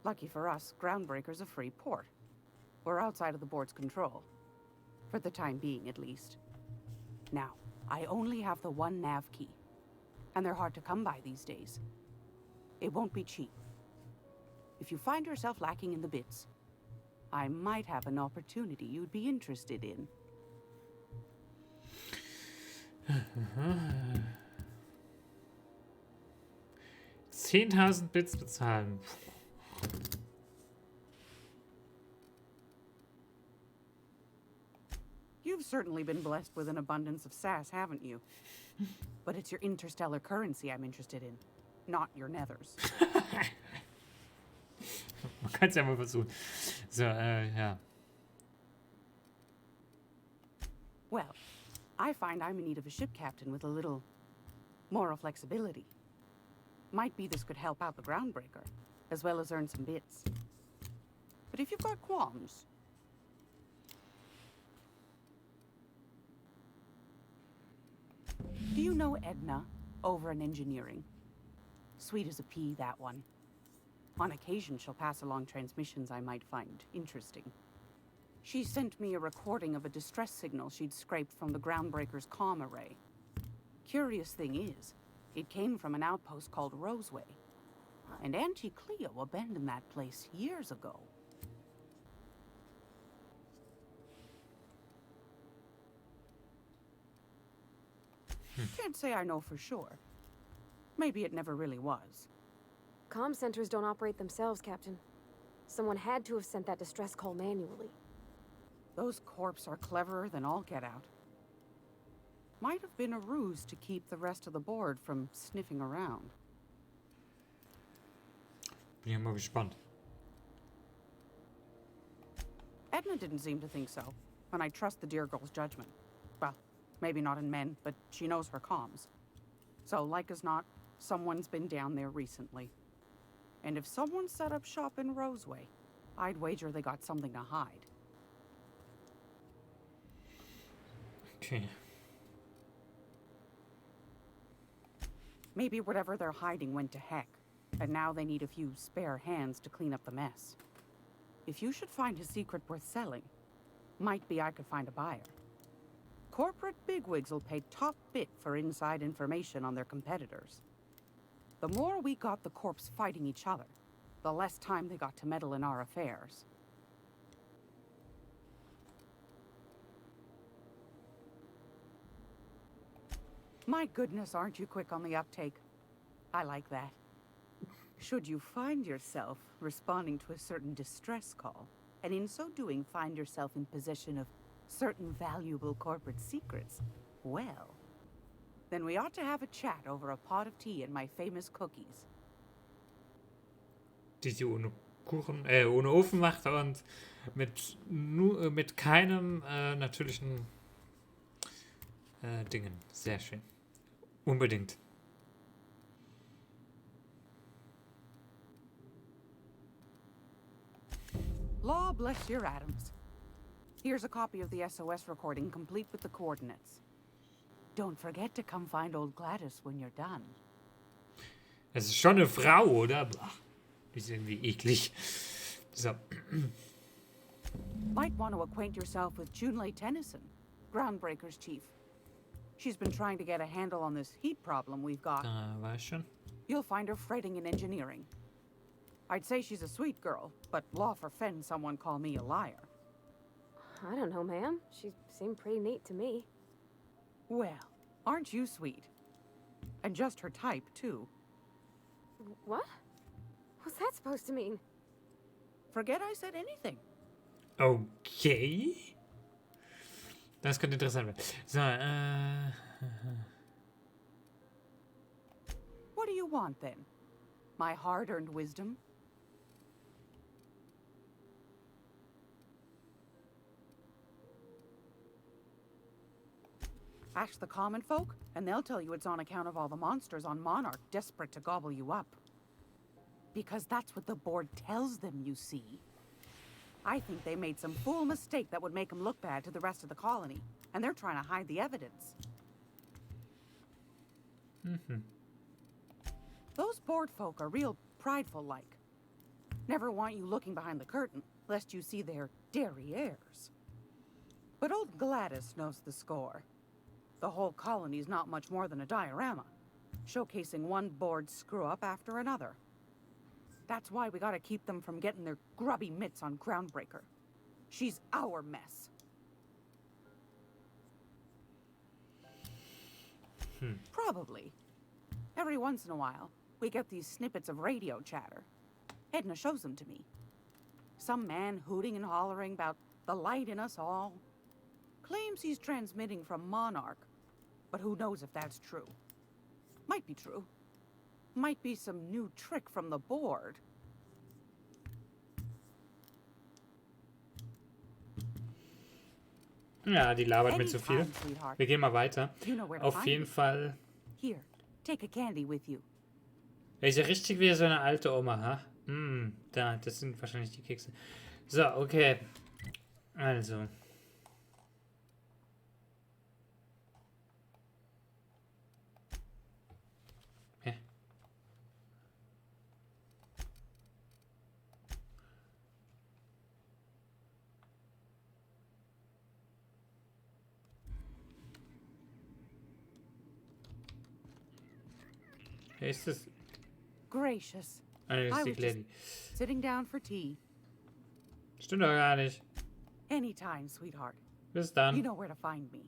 Lucky for us, Groundbreaker's a free port. We're outside of the board's control. For the time being, at least. Now, I only have the one nav key. And they're hard to come by these days. It won't be cheap. If you find yourself lacking in the bits, I might have an opportunity you'd be interested in. 10.000 Bits bezahlen. You've certainly been blessed with an abundance of sass, haven't you? But it's your interstellar currency I'm interested in, not your nethers. Man kann es ja mal versuchen. So, ja. Well, I find I'm in need of a ship captain with a little moral flexibility. Might be this could help out the Groundbreaker, as well as earn some bits. But if you've got qualms... Do you know Edna, over in engineering? Sweet as a pea, that one. On occasion, she'll pass along transmissions I might find interesting. She sent me a recording of a distress signal she'd scraped from the Groundbreaker's comm array. Curious thing is, it came from an outpost called Roseway. And Auntie Cleo abandoned that place years ago. Can't say I know for sure. Maybe it never really was. Comm centers don't operate themselves, Captain. Someone had to have sent that distress call manually. Those corps are cleverer than all get out. Might have been a ruse to keep the rest of the board from sniffing around. Bin ja mal gespannt. Edna didn't seem to think so, and I trust the dear girl's judgment. Well, maybe not in men, but she knows her comms. So, like as not, someone's been down there recently. And if someone set up shop in Roseway, I'd wager they got something to hide. Okay. Maybe whatever they're hiding went to heck, and now they need a few spare hands to clean up the mess. If you should find a secret worth selling, might be I could find a buyer. Corporate bigwigs will pay top bit for inside information on their competitors. The more we got the corps fighting each other, the less time they got to meddle in our affairs. My goodness, aren't you quick on the uptake? I like that. Should you find yourself responding to a certain distress call, and in so doing find yourself in possession of certain valuable corporate secrets, well, then we ought to have a chat over a pot of tea and my famous cookies. Die sie ohne Kuchen, ohne Ofen macht und mit keinem natürlichen Dingen. Sehr schön. Unbedingt. Law bless your atoms. Here's a copy of the SOS recording, complete with the coordinates. Don't forget to come find old Gladys when you're done. Es ist schon eine Frau, oder? Die ist irgendwie eklig. So. Might want to acquaint yourself with Junlei Tennyson, Groundbreaker's chief. She's been trying to get a handle on this heat problem we've got. Weiß schon. You'll find her fretting in engineering. I'd say she's a sweet girl, but law forfend someone call me a liar. I don't know, ma'am. She seemed pretty neat to me. Well, aren't you sweet? And just her type, too. What? What's that supposed to mean? Forget I said anything. Okay. Das könnte interessant werden. So, What do you want, then? My hard-earned wisdom? Ask the common folk, and they'll tell you it's on account of all the monsters on Monarch desperate to gobble you up. Because that's what the board tells them, you see. I think they made some fool mistake that would make them look bad to the rest of the colony, and they're trying to hide the evidence. Those board folk are real prideful-like. Never want you looking behind the curtain, lest you see their derrieres. But old Gladys knows the score. The whole colony's not much more than a diorama, showcasing one board screw-up after another. That's why we gotta keep them from getting their grubby mitts on Groundbreaker. She's our mess. Probably. Every once in a while, we get these snippets of radio chatter. Edna shows them to me. Some man hooting and hollering about the light in us all. Claims he's transmitting from Monarch, but who knows if that's true. Might be true. Might be some new trick from the board. Ja, die labert mir zu viel. Wir gehen mal weiter. Auf jeden Fall. Here, take a candy with you. Ist ja richtig wie so eine alte Oma, ha? Da, das sind wahrscheinlich die Kekse. So, okay. Also. Hä? Wer ist das? Gracious. Das ist I die was Lady. just sitting down for tea. Stimmt doch gar nicht. Anytime, sweetheart. Bis dann. You know where to find me.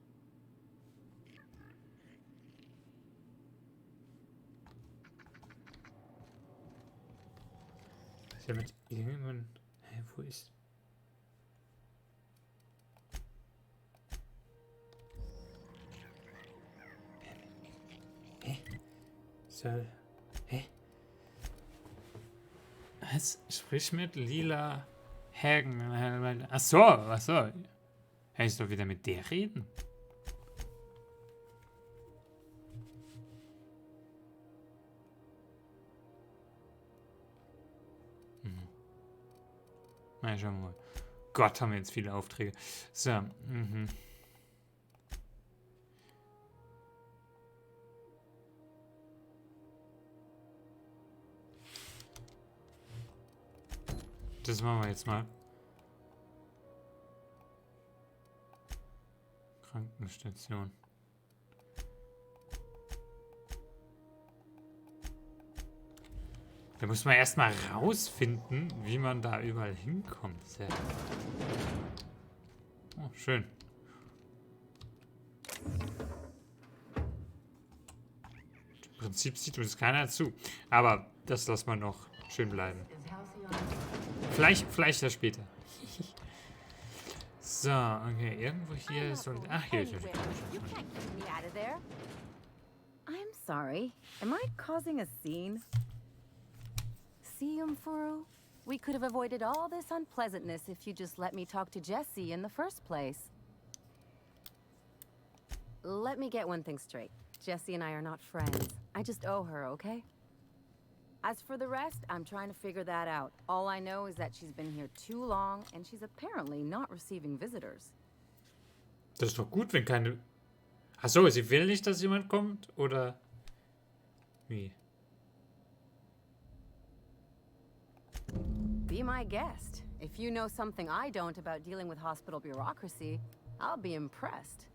Ist ja mit irgendwann. Hä, wo ist. Hä? Soll. Hä? Was? Sprich mit Lila Hagen. Ach so, ach so. Hey, ich soll wieder mit der reden. Na, schauen wir mal. Gott, haben wir jetzt viele Aufträge. So, Das machen wir jetzt mal. Krankenstation. Da muss man erstmal rausfinden, wie man da überall hinkommt. Sehr. Oh, schön. Im Prinzip sieht uns keiner zu. Aber das lassen wir noch schön bleiben. Vielleicht ja später. So, okay, irgendwo hier soll... Ach, hier ist I'm sorry. Am I causing a scene? See, Umfuru? We could have avoided all this unpleasantness if you just let me talk to Jesse in the first place. Let me get one thing straight. Jesse and I are not friends. I just owe her, okay? As for the rest, I'm trying to figure that out. All I know is that she's been here too long, and she's apparently not receiving visitors. Das ist doch gut, wenn keine... Achso, sie will nicht, dass jemand kommt? Oder... Wie? Be my guest. If you know something I don't about dealing with hospital bureaucracy, I'll be impressed.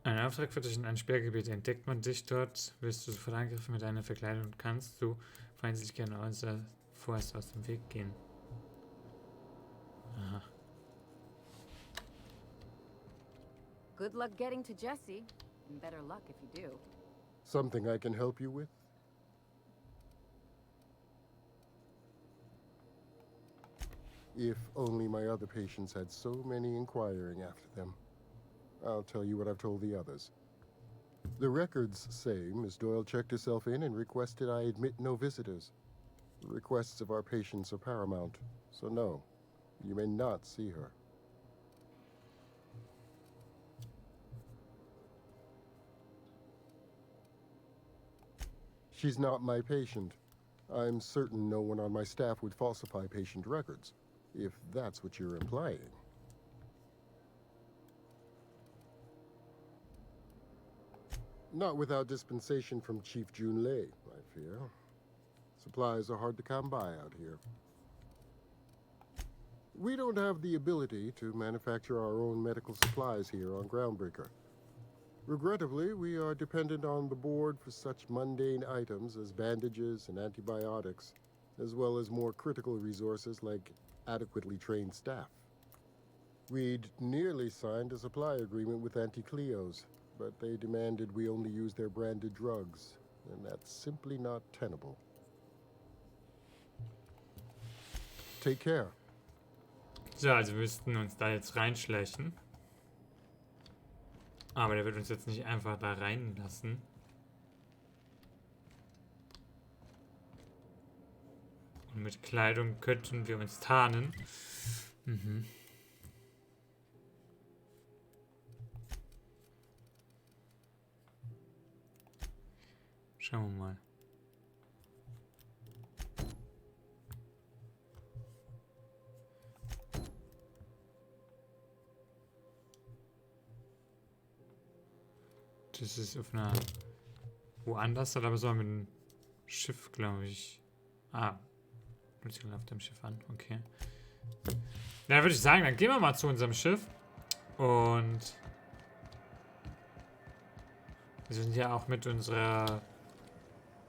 Ein Auftrag für dich in ein Sperrgebiet. Entdeckt man dich dort, wirst du sofort angegriffen mit einer Verkleidung und kannst du feindlich gerne vorerst aus dem Weg gehen. Aha. Good luck getting to Jesse, and better luck if you do. Something I can help you with? If only my other patients had so many inquiring after them. I'll tell you what I've told the others. The records say Miss Doyle checked herself in and requested I admit no visitors. The requests of our patients are paramount, so no, you may not see her. She's not my patient. I'm certain no one on my staff would falsify patient records, if that's what you're implying. Not without dispensation from Chief Junlei, I fear. Supplies are hard to come by out here. We don't have the ability to manufacture our own medical supplies here on Groundbreaker. Regrettably, we are dependent on the board for such mundane items as bandages and antibiotics, as well as more critical resources like adequately trained staff. We'd nearly signed a supply agreement with Anti-Cleos, but they demanded we only use their branded drugs, and that's simply not tenable. Take care. So, also wir müssten uns da jetzt reinschleichen. Aber der wird uns jetzt nicht einfach da reinlassen. Und mit Kleidung könnten wir uns tarnen. Mhm. Schauen wir mal. Das ist auf einer woanders, aber so mit dem Schiff, glaube ich. Ah, plötzlich läuft dem Schiff an, okay. Dann würde ich sagen, dann gehen wir mal zu unserem Schiff. Und wir sind ja auch mit unserer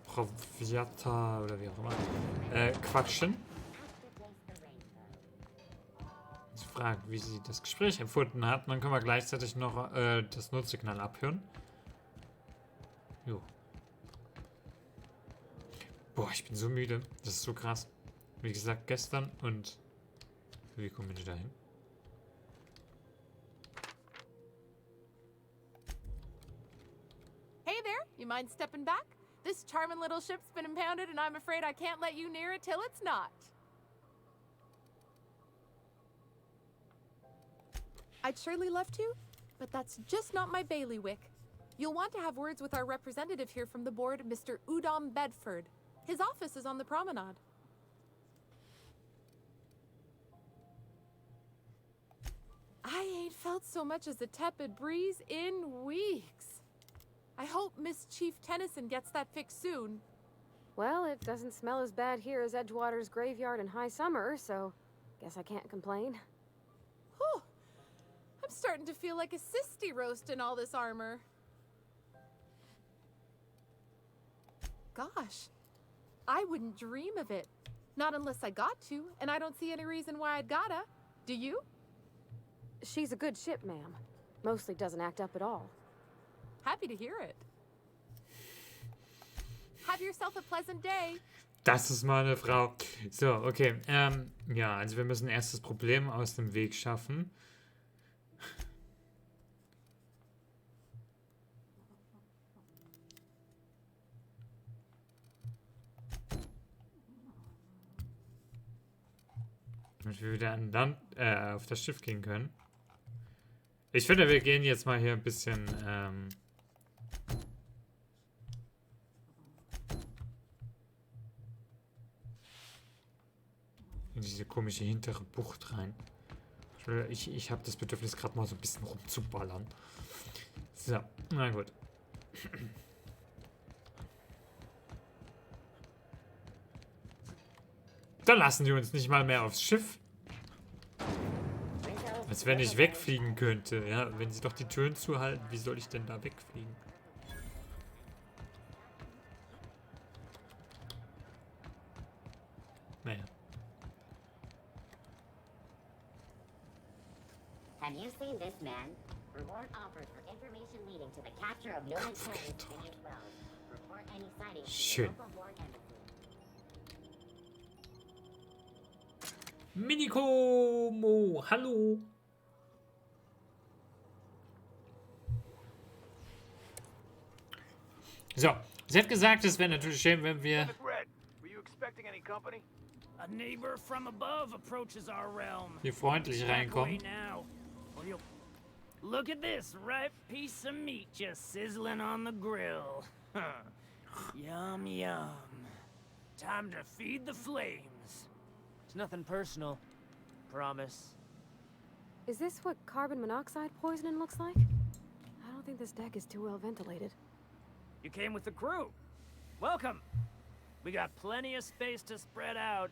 Frau Viata oder wie auch immer quatschen. Sie fragt, wie sie das Gespräch empfunden hat. Und dann können wir gleichzeitig noch das Nutzsignal abhören. Jo. Boah, ich bin so müde. Das ist so krass. Wie gesagt, gestern und... Wie kommen wir da hin? Hey there, you mind stepping back? This charming little ship's been impounded and I'm afraid I can't let you near it till it's not. I'd surely love to, but that's just not my bailiwick. You'll want to have words with our representative here from the board, Mr. Udom Bedford. His office is on the promenade. I ain't felt so much as a tepid breeze in weeks. I hope Miss Chief Tennyson gets that fixed soon. Well, it doesn't smell as bad here as Edgewater's graveyard in high summer, so guess I can't complain. Whew. I'm starting to feel like a sisty roast in all this armor. Gosh, I wouldn't dream of it. Not unless I got to, and I don't see any reason why I'd gotta. Do you? She's a good ship, ma'am. Mostly doesn't act up at all. Happy to hear it. Have yourself a pleasant day. Das ist meine Frau. So, okay. Ja, also wir müssen erst das Problem aus dem Weg schaffen. Damit wir wieder an Land, auf das Schiff gehen können. Ich finde, wir gehen jetzt mal hier ein bisschen in diese komische hintere Bucht rein. Ich habe das Bedürfnis, gerade mal so ein bisschen rumzuballern. So, na gut. Dann lassen die uns nicht mal mehr aufs Schiff. Als wenn ich wegfliegen könnte. Ja, wenn sie doch die Türen zuhalten, wie soll ich denn da wegfliegen? Naja. Have you seen this man? Reward offered for information leading to the capture of known terrorists in his road. Report any sightings to the local board embassy. Minikomo, hallo. So, sie hat gesagt, es wäre natürlich schön, wenn wir... A neighbor from above approaches our realm. hier freundlich reinkommen. Look at this ripe piece of meat just sizzling on the grill. Yum, yum. Time to feed the flames. It's nothing personal. Promise. Is this what carbon monoxide poisoning looks like? I don't think this deck is too well ventilated. You came with the crew. Welcome. We got plenty of space to spread out,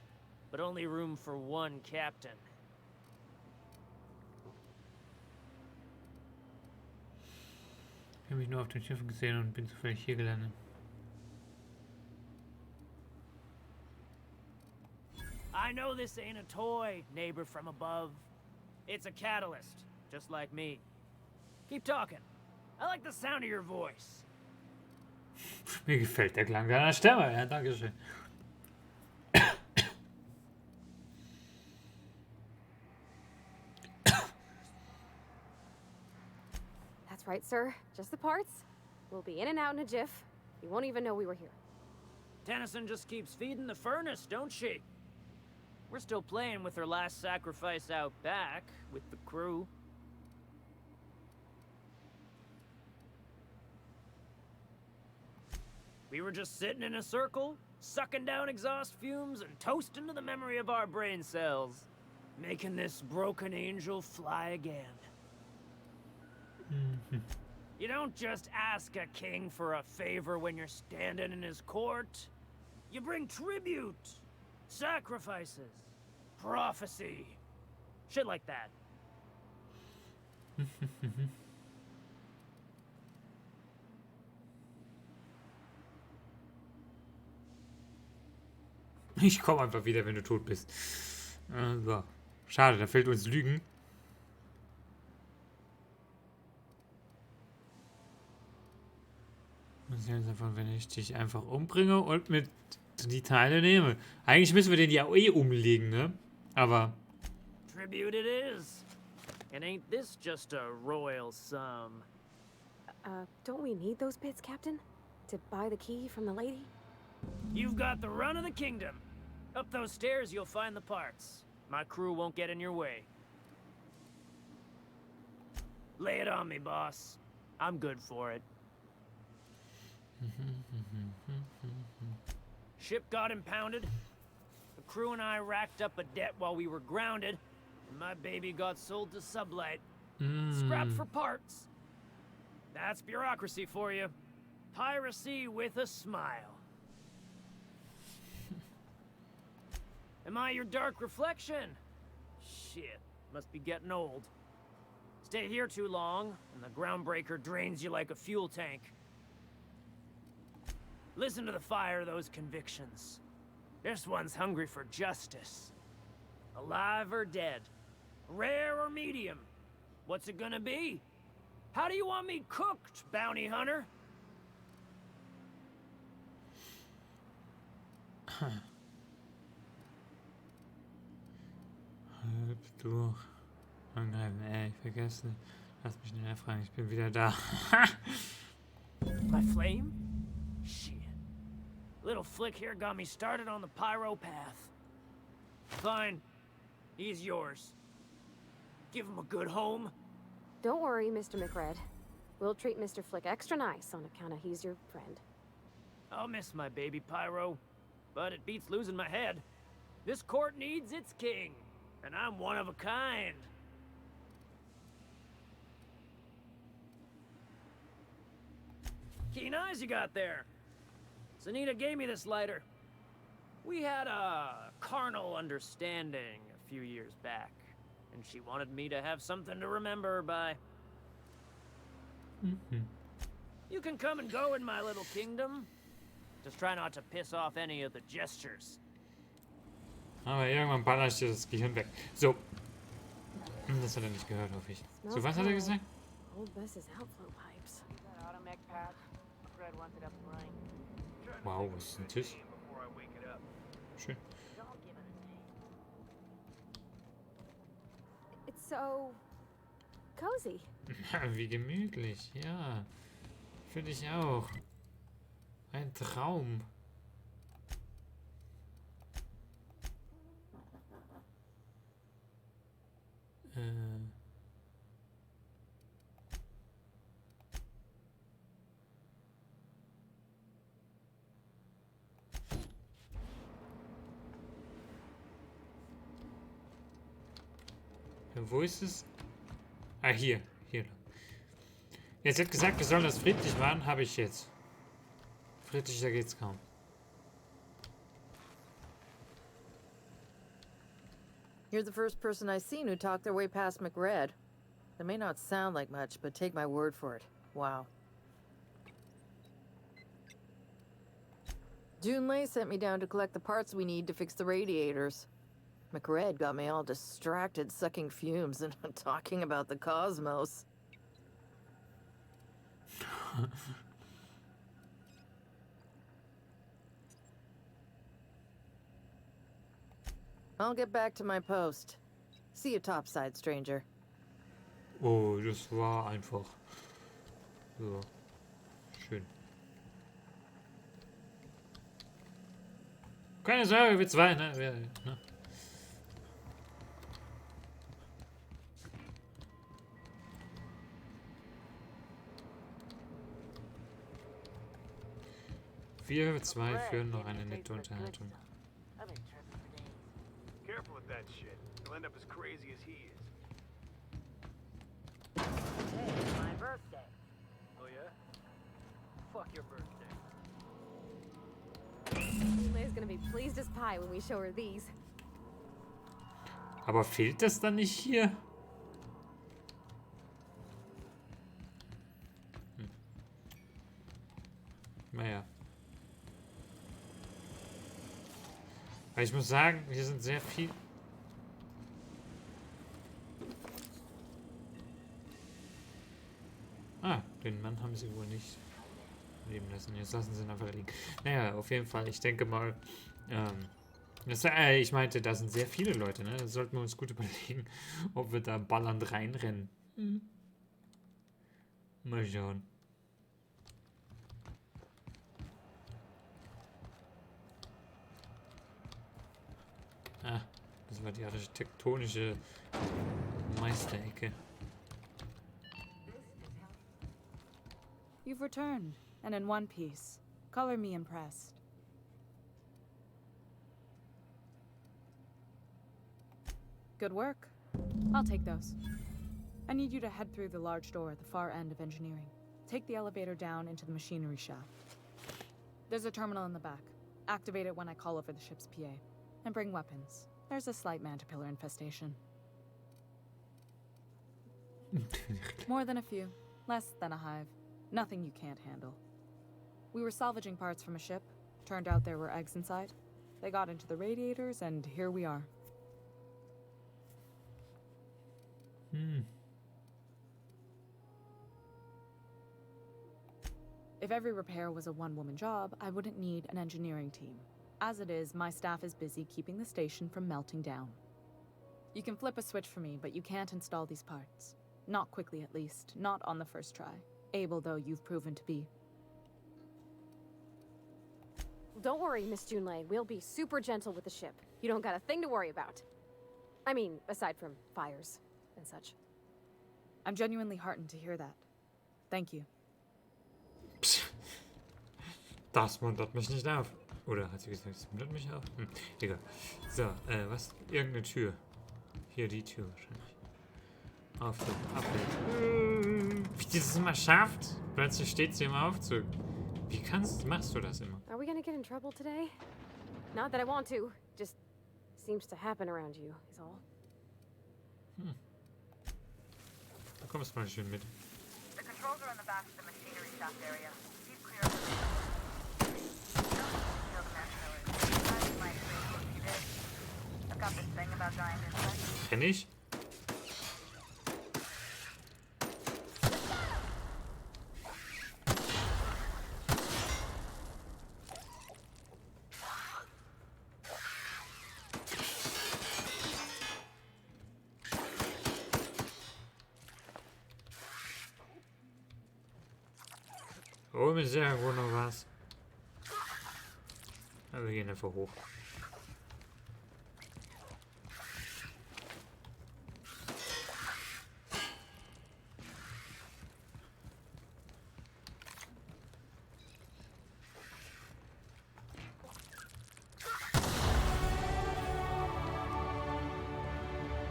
but only room for one captain. Ich habe mich nur auf den Schiffen gesehen und bin zufällig hier gelandet. I know this ain't a toy, neighbor from above. It's a catalyst, just like me. Keep talking. I like the sound of your voice. Mir gefällt der Klang deiner Stimme. Ja, danke schön. That's right, sir. Just the parts. We'll be in and out in a jiff. You won't even know we were here. Tennyson just keeps feeding the furnace, don't she? We're still playing with her last sacrifice out back, with the crew. We were just sitting in a circle, sucking down exhaust fumes and toasting to the memory of our brain cells, making this broken angel fly again. You don't just ask a king for a favor when you're standing in his court. You bring tribute, sacrifices, prophecy, shit like that. Ich komme einfach wieder, wenn du tot bist. So. Schade, da fehlt uns Lügen. Was ist davon, wenn ich dich einfach umbringe und mit die Teile nehme? Eigentlich müssen wir den ja eh umlegen, ne? Aber... Tribute it is. And ain't this just a royal sum? Don't we need those bits, Captain? To buy the key from the lady? You've got the run of the kingdom. Up those stairs, you'll find the parts. My crew won't get in your way. Lay it on me, boss. I'm good for it. Ship got impounded. The crew and I racked up a debt while we were grounded, and my baby got sold to Sublight. Scrapped for parts. That's bureaucracy for you. Piracy with a smile. Am I your dark reflection? Shit, must be getting old. Stay here too long, and the groundbreaker drains you like a fuel tank. Listen to the fire of those convictions. This one's hungry for justice. Alive or dead? Rare or medium? What's it gonna be? How do you want me cooked, bounty hunter? Halb durch. Angreifen, ich vergesse. Lass mich nicht mehr fragen, ich bin wieder da. My flame? Shit. Little flick here got me started on the pyro path. Fine. He's yours. Give him a good home. Don't worry, Mr. McRed. We'll treat Mr. Flick extra nice on account of he's your friend. I'll miss my baby pyro, but it beats losing my head. This court needs its king, and I'm one of a kind. Keen eyes you got there. Sanita gave me this lighter. We had a carnal understanding a few years back, and she wanted me to have something to remember her by. You can come and go in my little kingdom. Just try not to piss off any of the gestures. Aber irgendwann baller ich dir das Gehirn weg. So. Das hat er nicht gehört, hoffe ich. So, was hat er gesagt? Old Bess's outflow pipes. Wow, was ist ein Tisch? Schön. It's so cozy. Wie gemütlich, ja. Finde ich auch. Ein Traum. Wo ist es? Ah, hier. Hier. Jetzt hat gesagt, wir sollen das friedlich machen, habe ich jetzt. Friedlicher geht's kaum. You're the first person I've seen who talked their way past McRed. That may not sound like much, but take my word for it. Wow. Junlei sent me down to collect the parts we need to fix the radiators. McRed got me all distracted sucking fumes and talking about the cosmos. I'll get back to my post. See you topside, stranger. Oh, das war einfach. So. Schön. Keine Sorge, wir zwei, ne? Ne? Wir zwei führen noch eine nette Unterhaltung. Careful with that shit. You'll end up as crazy as he is. Hey, it's my birthday. Oh yeah? Fuck your birthday. Liz gonna be pleased as pie when we show her these. Aber fehlt das dann nicht hier? Naja. Aber ich muss sagen, hier sind sehr viel... Ah, den Mann haben sie wohl nicht leben lassen. Jetzt lassen sie ihn einfach liegen. Naja, auf jeden Fall, ich denke mal... ich meinte, da sind sehr viele Leute, ne? Da sollten wir uns gut überlegen, ob wir da ballernd reinrennen. Mal schauen. Ah, das war die architektonische Meisterecke. You've returned, and in one piece. Color me impressed. Good work. I'll take those. I need you to head through the large door at the far end of engineering. Take the elevator down into the machinery shaft. There's a terminal in the back. Activate it when I call over the ship's PA. And bring weapons. There's a slight mantipillar infestation. More than a few. Less than a hive. Nothing you can't handle. We were salvaging parts from a ship. Turned out there were eggs inside. They got into the radiators, and here we are. If every repair was a one-woman job, I wouldn't need an engineering team. As it is, my staff is busy keeping the station from melting down. You can flip a switch for me, but you can't install these parts. Not quickly, at least. Not on the first try. Able, though, you've proven to be. Don't worry, Miss Junlei. We'll be super gentle with the ship. You don't got a thing to worry about. I mean, aside from fires and such. I'm genuinely heartened to hear that. Thank you. Das muntert mich nicht auf. Oder hat sie gesagt, das muntert mich auf? Egal. So, was? Irgendeine Tür. Hier die Tür wahrscheinlich. Aufzug, Abbild. Wie die das immer schafft? Plötzlich steht sie im Aufzug. Wie machst du das immer? Are we gonna get in trouble today? Not that I want to. Just seems to happen around you, is all. Da kommst du mal schön mit. The controls are in the back of the machinery shaft area. Keep clear of the... I've got this thing about giant insects. Kenn ich? Oben ist irgendwo noch was. Aber wir gehen einfach hoch.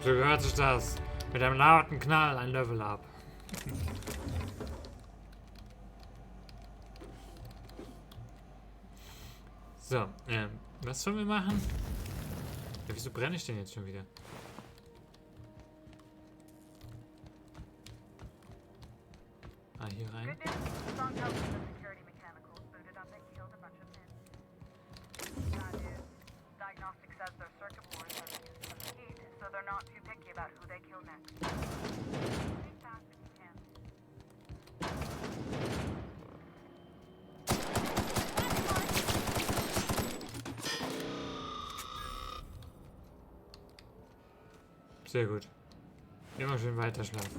So gehört sich das. Mit einem lauten Knall ein Level up. So, was sollen wir machen? Ja, wieso brenne ich denn jetzt schon wieder? Ah, hier rein. Sehr gut. Immer schön weiter schlafen.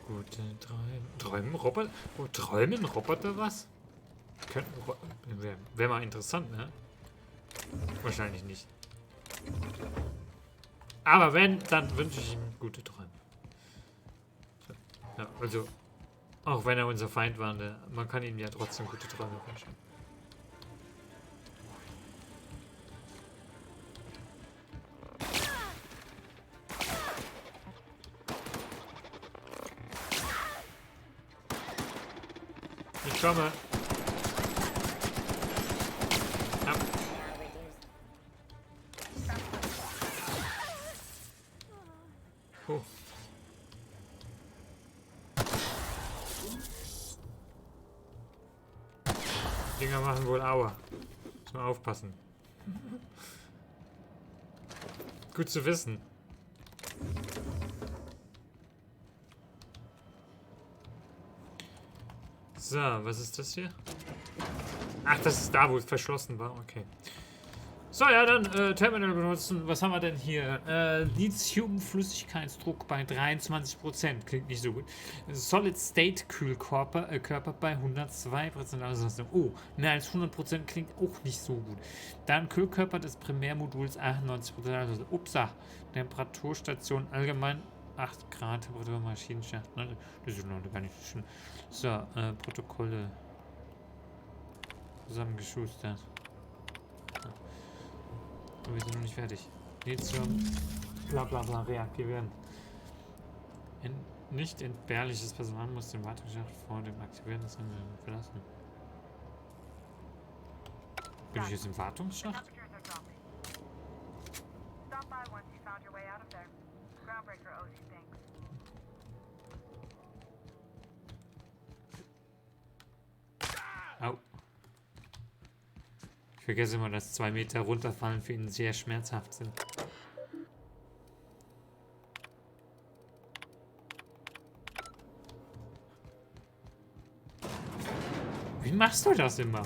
Gute Träumen Roboter? Oh, träumen Roboter was? Wäre mal interessant, ne? Wahrscheinlich nicht. Aber wenn, dann wünsche ich ihm gute Träume. Ja, also, auch wenn er unser Feind war, ne, man kann ihm ja trotzdem gute Träume wünschen. Ich komme. Oh. Dinger machen wohl Aua. Muss man aufpassen. Gut zu wissen. So, was ist das hier? Ach, das ist da, wo es verschlossen war. Okay. So, ja, dann Terminal benutzen. Was haben wir denn hier? Lithium-Flüssigkeitsdruck bei 23%. Klingt nicht so gut. Solid-State-Kühlkörper bei 102% Auslastung. Oh, mehr als 100% klingt auch nicht so gut. Dann Kühlkörper des Primärmoduls 98% Auslastung. Upsa. Temperaturstation allgemein 8 Grad. Temperatur Maschinenschacht. Ne? Das ist noch gar nicht so schön. So, Protokolle. Zusammengeschustert. Aber wir sind noch nicht fertig. Lithium, bla bla bla, reaktivieren. Nicht entbehrliches Personal muss den Wartungsschacht vor dem Aktivieren des Anwendungen verlassen. Bin ich jetzt im Wartungsschacht? Au. Ich vergesse immer, dass 2 Meter runterfallen für ihn sehr schmerzhaft sind. Wie machst du das immer?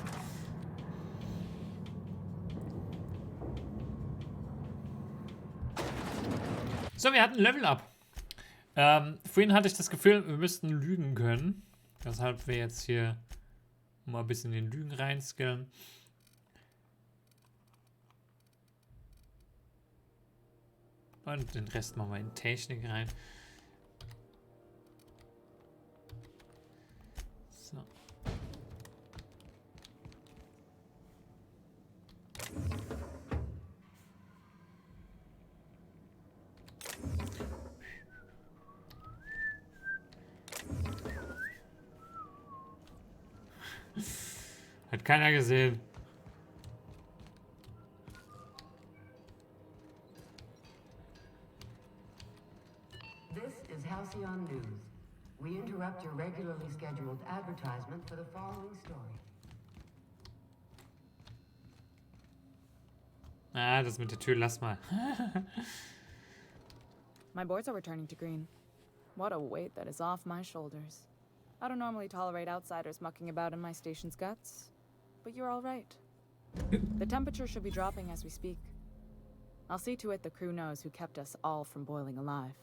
So, wir hatten Level Up. Vorhin hatte ich das Gefühl, wir müssten lügen können. Deshalb wir jetzt hier mal ein bisschen in den Lügen reinskillen. Und den Rest machen wir in Technik rein. So. Hat keiner gesehen. Halcyon News. We interrupt your regularly scheduled advertisement for the following story. Ah, das mit der Tür, lass mal. My boards are returning to green. What a weight that is off my shoulders. I don't normally tolerate outsiders mucking about in my station's guts, but you're all right. The temperature should be dropping as we speak. I'll see to it the crew knows who kept us all from boiling alive.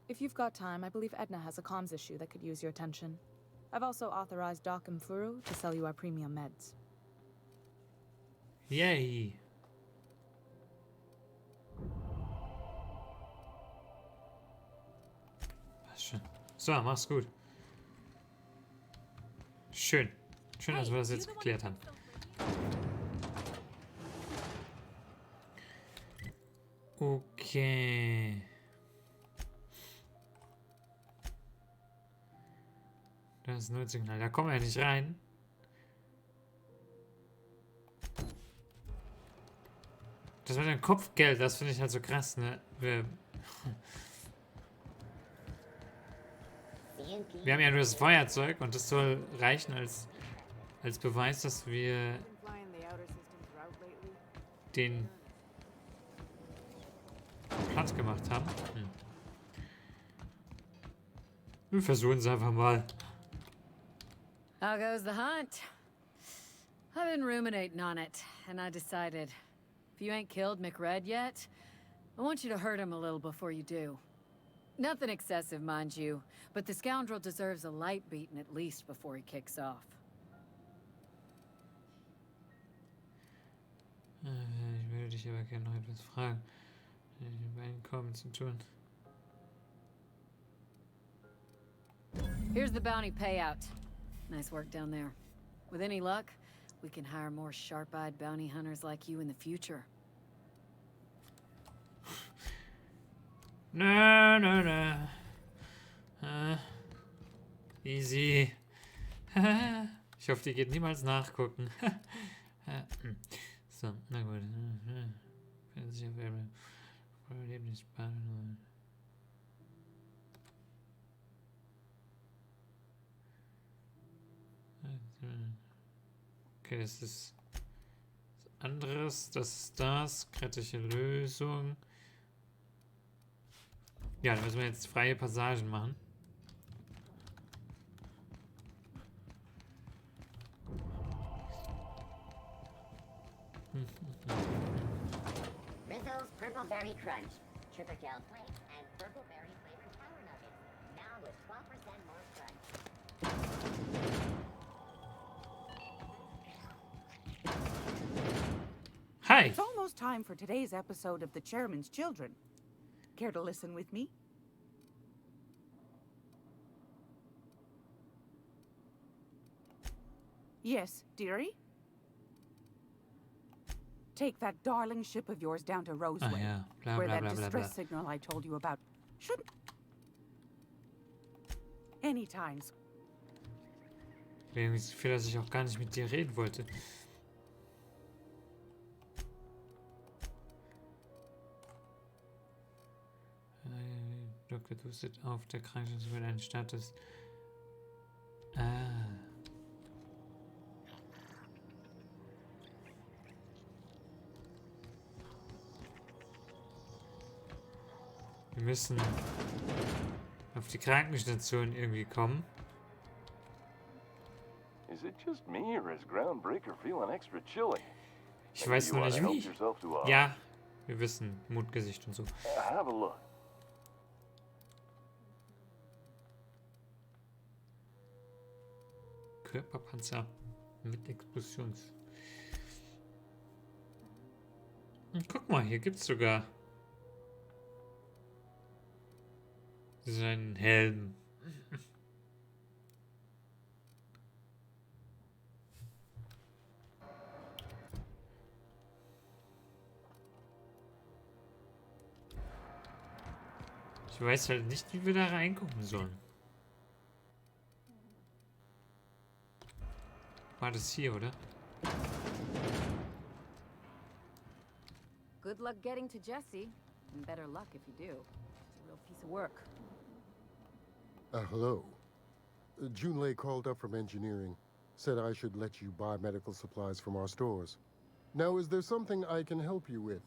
If you've got time, I believe Edna has a comms issue that could use your attention. I've also authorized Doc and Furu to sell you our premium meds. Yay. Passt schon. So, mach's gut. Schön. Schön, dass wir das jetzt geklärt haben. Okay. Das ist ein Notsignal. Da kommen wir ja nicht rein. Das mit dem Kopfgeld, das finde ich halt so krass, ne? Wir haben ja nur das Feuerzeug und das soll reichen als Beweis, dass wir den Platz gemacht haben. Wir versuchen es einfach mal. How goes the hunt? I've been ruminating on it, and I decided, if you ain't killed McRed yet, I want you to hurt him a little before you do. Nothing excessive, mind you, but the scoundrel deserves a light beating at least before he kicks off. Ich würde dich aber gerne noch etwas fragen. Mit Einkommen zu tun. Here's the bounty payout. Nice work down there. With any luck, we can hire more sharp-eyed bounty hunters like you in the future. No. Easy. Ich hoffe, die geht niemals nachgucken. So, na gut. Okay, das ist anderes. Das ist das. Kritische Lösung. Ja, dann müssen wir jetzt freie Passagen machen. Rizzo's Purple Berry Crunch, Triple Gel Flakes, and Purple Berry flavored Power Nuggets. Now with 12% more crunch. Hi! It's almost time for today's episode of The Chairman's Children. Care to listen with me? Yes, dearie? Take that darling ship of yours down to Roseway, yeah. Blah, where blah, that blah, blah, distress blah. signal I told you about should... Anytime. Ich habe irgendwie das Gefühl, dass ich auch gar nicht mit dir reden wollte. Doktor dustet auf der Krankenhaus über deinen Status. Ah. Wir müssen auf die Krankenstation irgendwie kommen. Is it just me or is Groundbreaker feeling extra chilly? Ich weiß noch nicht wie. Ja, wir wissen, Mundgesicht und so. Have a look. Körperpanzer mit Explosions. Und guck mal, hier gibt's sogar seinen Helm. Ich weiß halt nicht, wie wir da reinkommen sollen. War das hier, oder? Good luck getting to Jesse, and better luck if you do. It's a real piece of work. Hello. Junlei called up from engineering. Said I should let you buy medical supplies from our stores. Now, is there something I can help you with?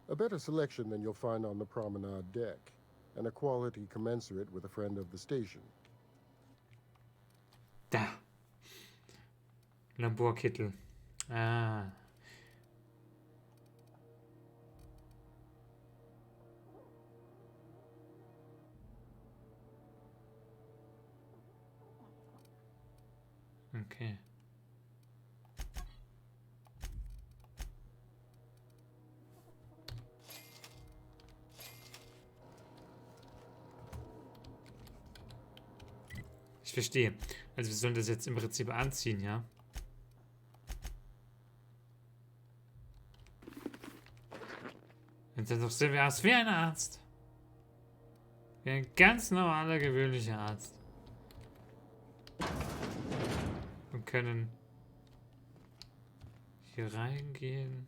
A better selection than you'll find on the promenade deck, and a quality commensurate with a friend of the station. Da. Laborkittel. Ah. Okay. Ich verstehe. Also wir sollen das jetzt im Prinzip anziehen, ja? Und dann sehen wir aus wie ein Arzt. Wie ein ganz normaler, gewöhnlicher Arzt. Und können hier reingehen.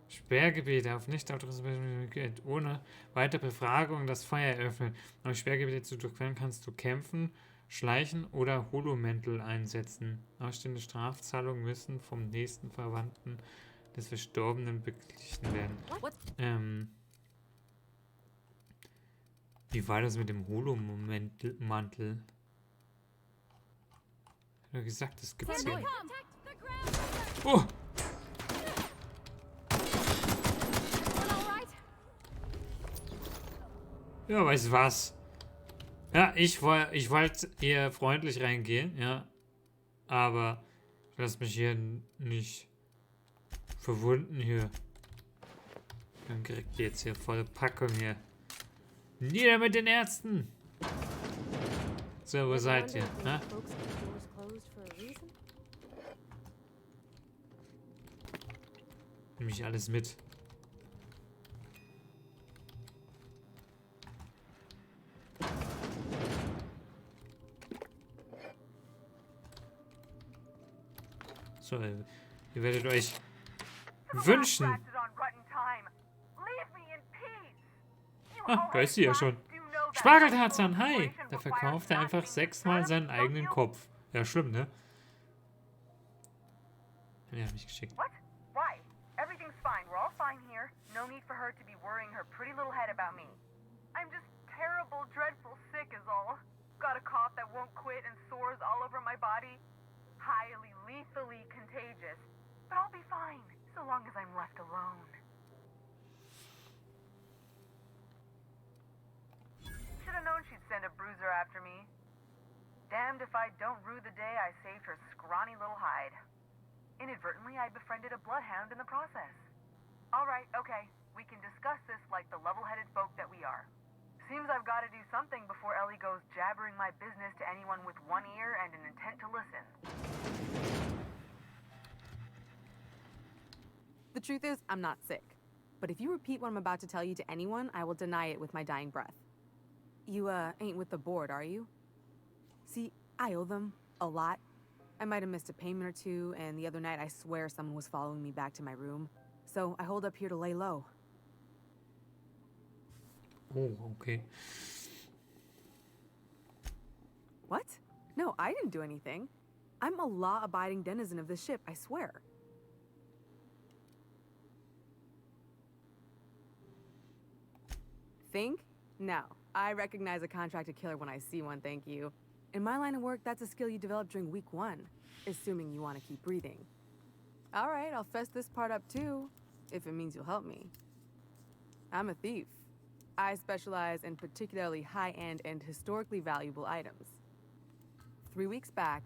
Sperrgebiet auf nicht autorisiertes ohne weitere Befragung das Feuer eröffnen. Um Sperrgebiete zu durchqueren, kannst du kämpfen, schleichen oder Holomäntel einsetzen. Ausstehende Strafzahlungen müssen vom nächsten Verwandten des Verstorbenen beglichen werden. Wie war das mit dem Holomantel? Ich habe gesagt, das gibt's hier. Oh! Ja, weißt du was? Ja, ich wollte eher freundlich reingehen, ja. Aber ich lasse mich hier nicht verwunden hier. Dann kriegt ihr jetzt hier volle Packung hier. Nieder mit den Ärzten! So, wo seid ihr? Ja? Nimm ich alles mit. So, ihr werdet euch wünschen. Ah, da ist sie ja schon. Spargeltarzan, hi! Da verkauft er einfach 6-mal seinen eigenen Kopf. Ja, schlimm, ne? Ja, hab ich geschickt. What? Why? Everything's fine. We're all fine here. No need for her to be worrying her pretty little head about me. I'm just terrible, dreadful sick is all. Got a cough that won't quit and sores all over my body. Highly, lethally contagious. But I'll be fine, so long as I'm left alone. Should've known she'd send a bruiser after me. Damned if I don't rue the day I saved her scrawny little hide. Inadvertently, I befriended a bloodhound in the process. Alright, okay. We can discuss this like the level-headed folk that we are. Seems I've got to do something before Ellie goes jabbering my business to anyone with one ear and an intent to listen. The truth is, I'm not sick. But if you repeat what I'm about to tell you to anyone, I will deny it with my dying breath. You, ain't with the board, are you? See, I owe them a lot. I might have missed a payment or two, and the other night I swear someone was following me back to my room. So I hold up here to lay low. Oh, okay. What? No, I didn't do anything. I'm a law-abiding denizen of this ship, I swear. Think? No. I recognize a contracted killer when I see one, thank you. In my line of work, that's a skill you develop during week 1, assuming you want to keep breathing. All right, I'll fess this part up too, if it means you'll help me. I'm a thief. I specialize in particularly high-end and historically valuable items. 3 weeks back,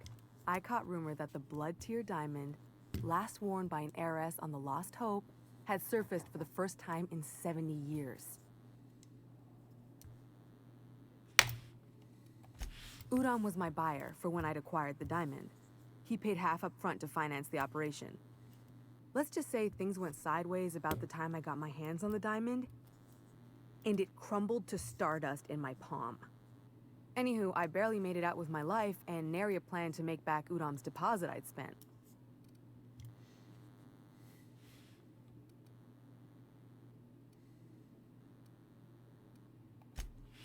I caught rumor that the blood-tier diamond, last worn by an heiress on the Lost Hope, had surfaced for the first time in 70 years. Udom was my buyer for when I'd acquired the diamond. He paid half up front to finance the operation. Let's just say things went sideways about the time I got my hands on the diamond, and it crumbled to stardust in my palm. Anywho, I barely made it out with my life, and nary a plan to make back Udom's deposit I'd spent.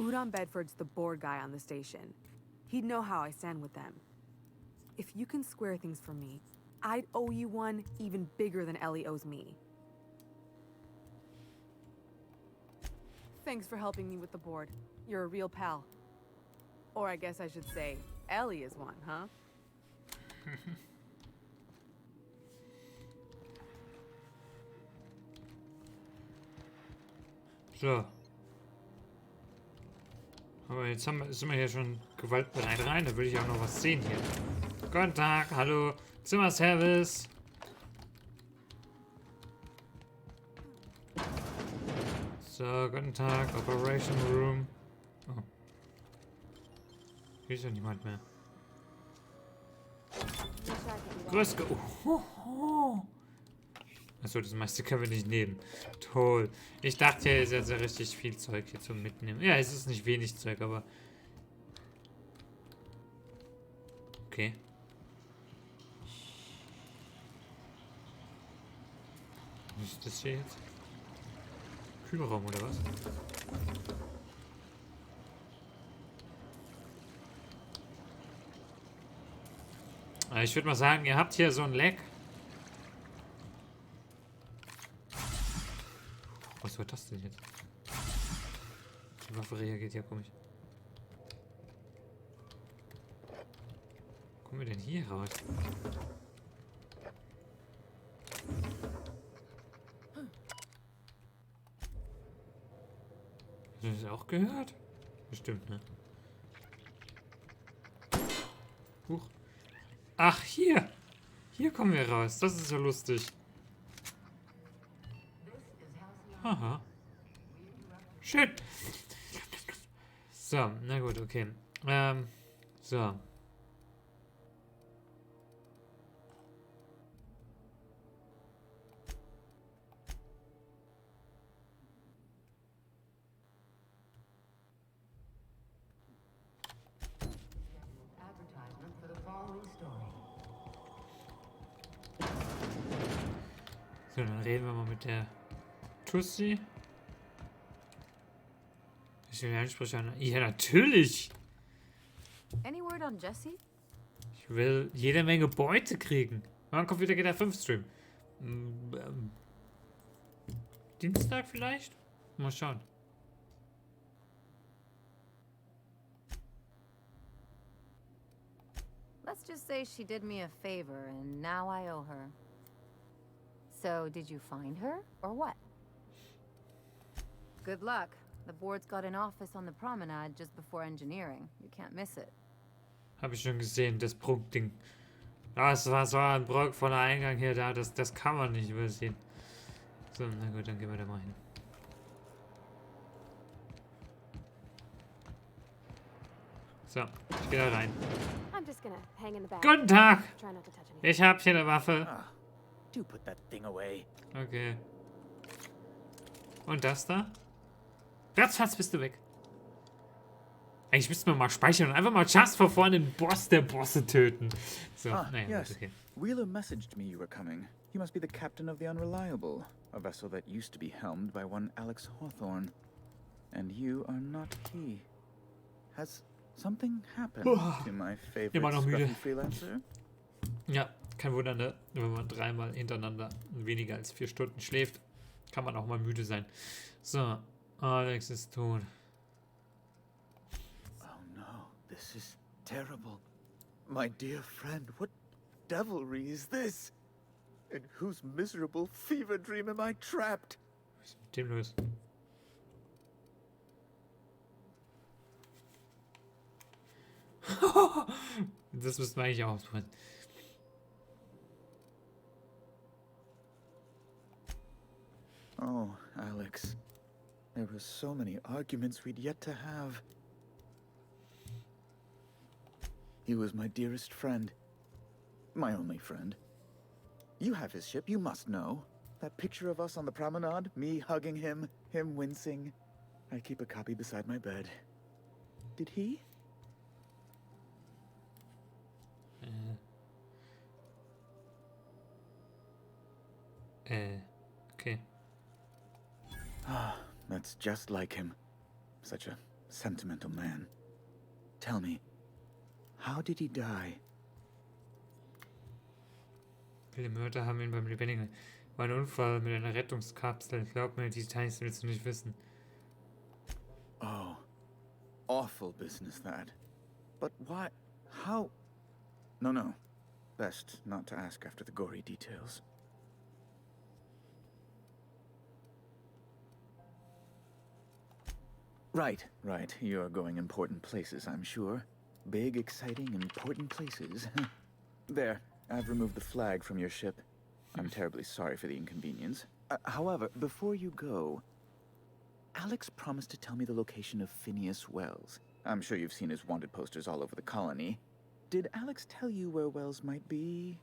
Udom Bedford's the board guy on the station. He'd know how I stand with them. If you can square things for me, I'd owe you one even bigger than Ellie owes me. Thanks for helping me with the board. You're a real pal. Or I guess I should say, Ellie is one, huh? So. Aber jetzt sind wir hier schon gewaltbereit rein. Da will ich auch noch was sehen hier. Guten Tag, hallo. Zimmerservice. So, guten Tag, Operation Room. Oh. Hier ist ja niemand mehr. Grüß Gott. Achso, das meiste können wir nicht nehmen. Toll. Ich dachte, hier ist jetzt ja richtig viel Zeug hier zum Mitnehmen. Ja, es ist nicht wenig Zeug, aber... Okay. Was ist das hier jetzt? Kühlraum oder was? Ich würde mal sagen, ihr habt hier so ein Leck. Was war das denn jetzt? Die Waffe reagiert ja komisch. Wo kommen wir denn hier raus? Hast du das auch gehört? Bestimmt, ne? Huch. Ach, hier! Hier kommen wir raus. Das ist so lustig. Aha. Schön. So, na gut, okay. So. Advertisement for the following story. So, dann reden wir mal mit der Tussi. Ich will Ansprüche an. Ja, natürlich. Any word on Jesse? Ich will jede Menge Beute kriegen. Wann kommt wieder GTA 5 Stream? Dienstag vielleicht? Mal schauen. Let's just say she did me a favor and now I owe her. So, did you find her or what? Good luck. The board's got an office on the promenade just before engineering. You can't miss it. Habe ich schon gesehen, das Prunkding. Das war ein Brock von der Eingang hier da. Das kann man nicht übersehen. So, na gut, dann gehen wir da mal hin. So, ich gehe da rein. I'm just gonna hang in the back. Guten Tag! Try not to touch anything. Ich hab hier eine Waffe. Do put that thing away. Okay. Und das da? Ratzfatz bist du weg. Eigentlich müssten wir mal speichern und einfach mal just for fun den Boss der Bosse töten. So, naja, yes. okay. Wheeler messaged me you were coming. You must be the captain of the Unreliable, a vessel that used to be helmed by one Alex Hawthorne. And you are not he. Has something happened to my favorite Immer noch müde. scruffy freelancer? Ja, kein Wunder, ne? Wenn man dreimal hintereinander weniger als 4 Stunden schläft, kann man auch mal müde sein. So, Alex ist tot. Oh no, this is terrible. My dear friend, what devilry is this? In whose miserable fever dream am I trapped? Was ist mit dem los? Das müssen wir eigentlich auch ausprobieren. Oh, Alex. There were so many arguments we'd yet to have. He was my dearest friend. My only friend. You have his ship, you must know. That picture of us on the promenade, me hugging him, him wincing. I keep a copy beside my bed. Did he? Okay. Ah, that's just like him. Such a sentimental man. Tell me, how did he die? Viele Mörder haben ihn beim Lebendigen. War ein Unfall mit einer Rettungskapsel. Glaub mir, die Details willst du nicht wissen. Oh, awful business that. But why? How? No. Best not to ask after the gory details. Right. You're going important places, I'm sure. Big, exciting, important places. There, I've removed the flag from your ship. I'm terribly sorry for the inconvenience. However, before you go, Alex promised to tell me the location of Phineas Wells. I'm sure you've seen his wanted posters all over the colony. Did Alex tell you where Wells might be?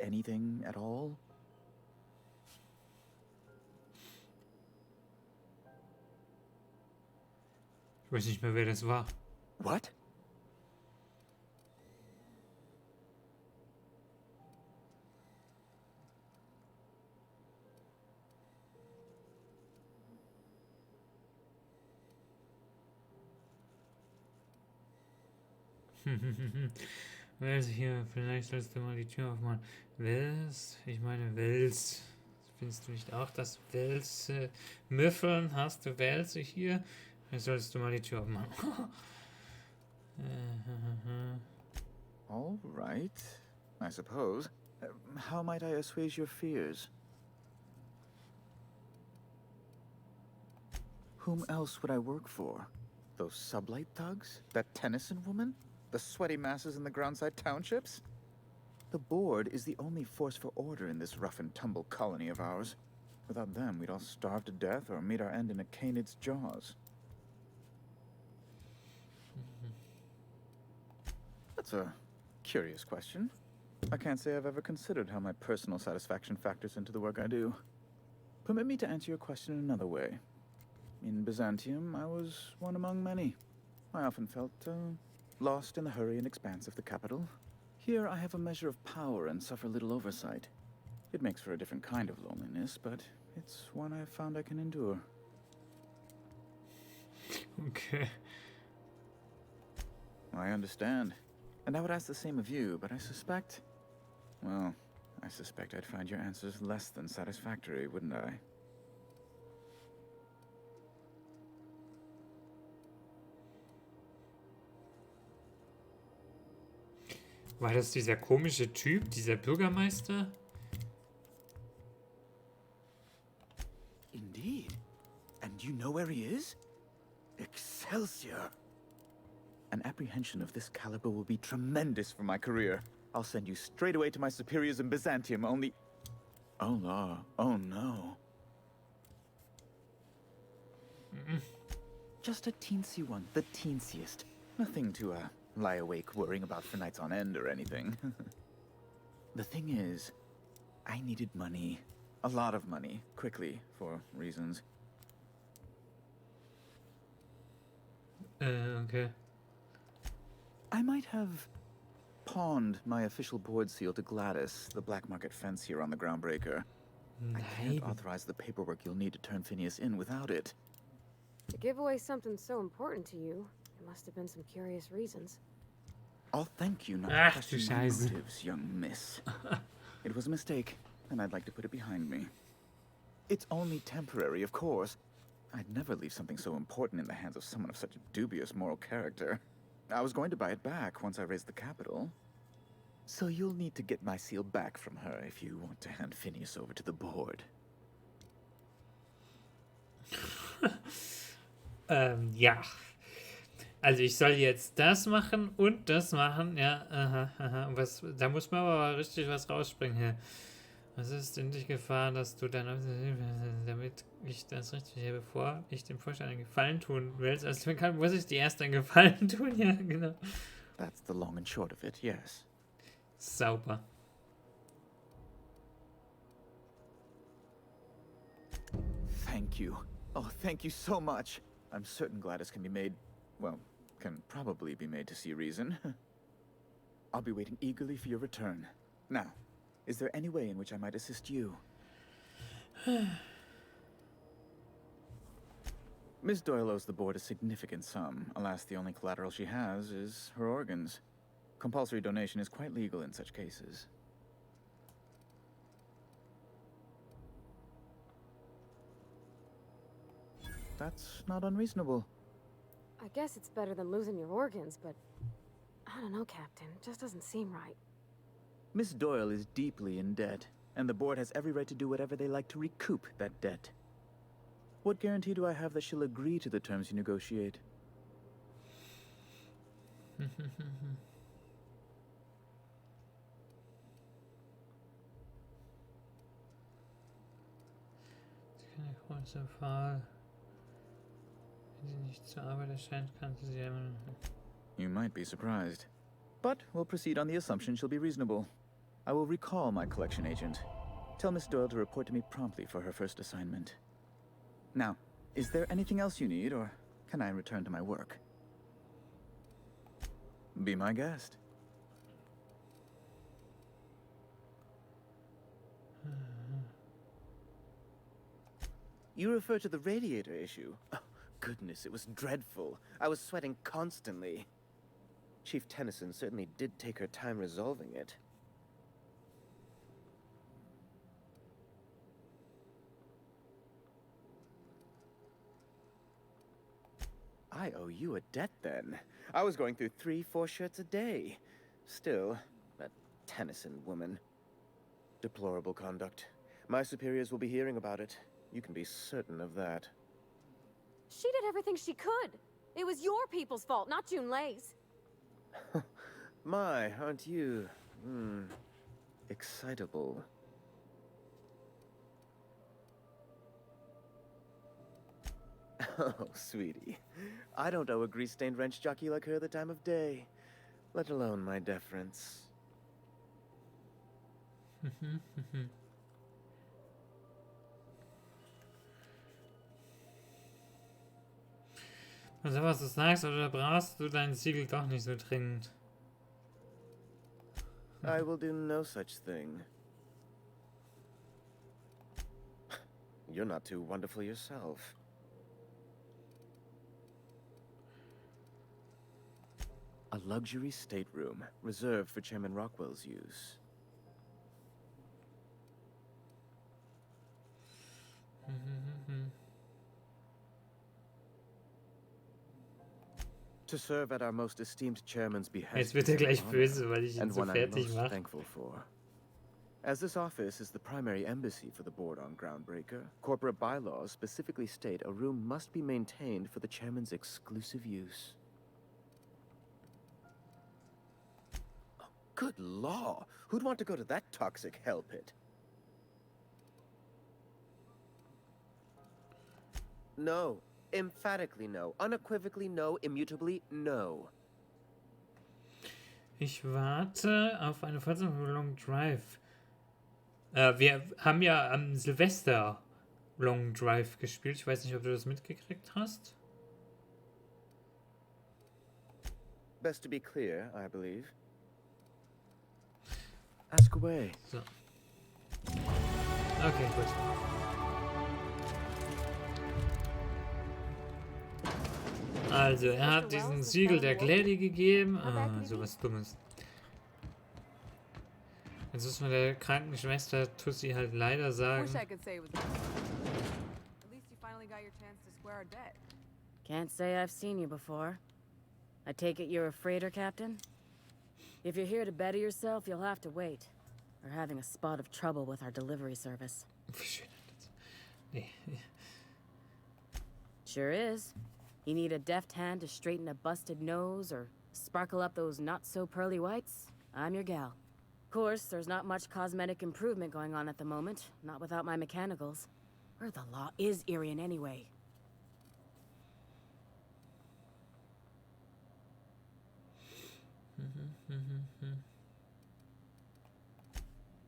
Anything at all? Ich weiß nicht mehr, wer das war. What? Wels, hier, vielleicht sollst du mal die Tür aufmachen. Wels, ich meine Wels. Findest du nicht auch das Wels? Müffeln, hast du Welse hier? Vielleicht solltest du mal die Tür aufmachen. All right, I suppose. How might I assuage your fears? Whom else would I work for? Those sublight thugs? That Tennyson woman? The sweaty masses in the groundside townships? The board is the only force for order in this rough and tumble colony of ours. Without them, we'd all starve to death or meet our end in a canid's jaws. That's a curious question. I can't say I've ever considered how my personal satisfaction factors into the work I do. Permit me to answer your question in another way. In Byzantium, I was one among many. I often felt lost in the hurry and expanse of the capital. Here, I have a measure of power and suffer little oversight. It makes for a different kind of loneliness, but it's one I've found I can endure. Okay. I understand. And I would ask the same of you, but I suspect... Well, I suspect I'd find your answers less than satisfactory, wouldn't I? War das dieser komische Typ, dieser Bürgermeister? Indeed. And you know where he is? Excelsior! An apprehension of this caliber will be tremendous for my career. I'll send you straight away to my superiors in Byzantium, only... Oh, no. Oh, no. Just a teensy one, the teensiest. Nothing to, lie awake worrying about for nights on end or anything. The thing is, I needed money. A lot of money, quickly, for reasons. Okay. I might have pawned my official board seal to Gladys, the black market fence here on the Groundbreaker. I can't authorize the paperwork you'll need to turn Phineas in without it. To give away something so important to you, there must have been some curious reasons. I'll thank you not to question my motives, young miss. It was a mistake, and I'd like to put it behind me. It's only temporary, of course. I'd never leave something so important in the hands of someone of such a dubious moral character. I was going to buy it back once I raised the capital. So you'll need to get my seal back from her if you want to hand Phineas over to the board. Ja. Also ich soll jetzt das machen und das machen. Ja, aha, aha. Was, da muss man aber richtig was rausspringen hier. Was ist in dich Gefahr, dass du dann, damit ich das richtig habe, bevor ich dem Vorstand einen Gefallen tun willst? Also muss ich dir erst einen Gefallen tun? Ja, genau. That's the long and short of it, yes. Sauber. Thank you. Oh, thank you so much. I'm certain Gladys can be made, well, can probably be made to see reason. I'll be waiting eagerly for your return. Now, is there any way in which I might assist you? Miss Doyle owes the board a significant sum. Alas, the only collateral she has is her organs. Compulsory donation is quite legal in such cases. That's not unreasonable. I guess it's better than losing your organs, but I don't know, Captain. It just doesn't seem right. Miss Doyle is deeply in debt, and the board has every right to do whatever they like to recoup that debt. What guarantee do I have that she'll agree to the terms you negotiate? Wenn sie nicht zur Arbeit erscheint, kannst du sie immer... You might be surprised. But we'll proceed on the assumption she'll be reasonable. I will recall my collection agent. Tell Miss Doyle to report to me promptly for her first assignment. Now, is there anything else you need, or can I return to my work? Be my guest. You refer to the radiator issue? Oh, goodness, it was dreadful. I was sweating constantly. Chief Tennyson certainly did take her time resolving it. I owe you a debt then. I was going through 3-4 shirts a day. Still, that Tennyson woman. Deplorable conduct. My superiors will be hearing about it. You can be certain of that. She did everything she could. It was your people's fault, not June Lay's. My, aren't you, excitable. Oh, sweetie. I don't owe a grease-stained wrench jockey like her the time of day, let alone my deference. Also was du sagst, oder brauchst du dein Siegel doch nicht so dringend? I will do no such thing. You're not too wonderful yourself. A luxury stateroom reserved for Chairman Rockwell's use. To serve at our most esteemed chairman's behest. Jetzt wird gleich böse, weil ich ihn so fertig mache. Thankful for. As this office is the primary embassy for the board on Groundbreaker, corporate bylaws specifically state a room must be maintained for the chairman's exclusive use. Oh, good law! Who'd want to go to that toxic hell pit? No. Emphatically no. Unequivocally no. Immutably no. Ich warte auf eine Fortsetzung von Long Drive. Wir haben ja am Silvester Long Drive gespielt. Ich weiß nicht, ob du das mitgekriegt hast. Best to be clear, I believe. Ask away. So. Okay, gut. Also, er hat diesen Siegel der Glady gegeben. Ah, sowas Dummes. Jetzt muss man der kranken Schwester Tussi halt leider sagen. Can't say I've seen you before. I take it you're a freighter captain? If you're here to better yourself, you'll have to wait. We're having a spot of trouble with our delivery service. Sure is. You need a deft hand to straighten a busted nose or sparkle up those not-so-pearly whites? I'm your gal. Of course, there's not much cosmetic improvement going on at the moment, not without my mechanicals. Where the law is Irian anyway?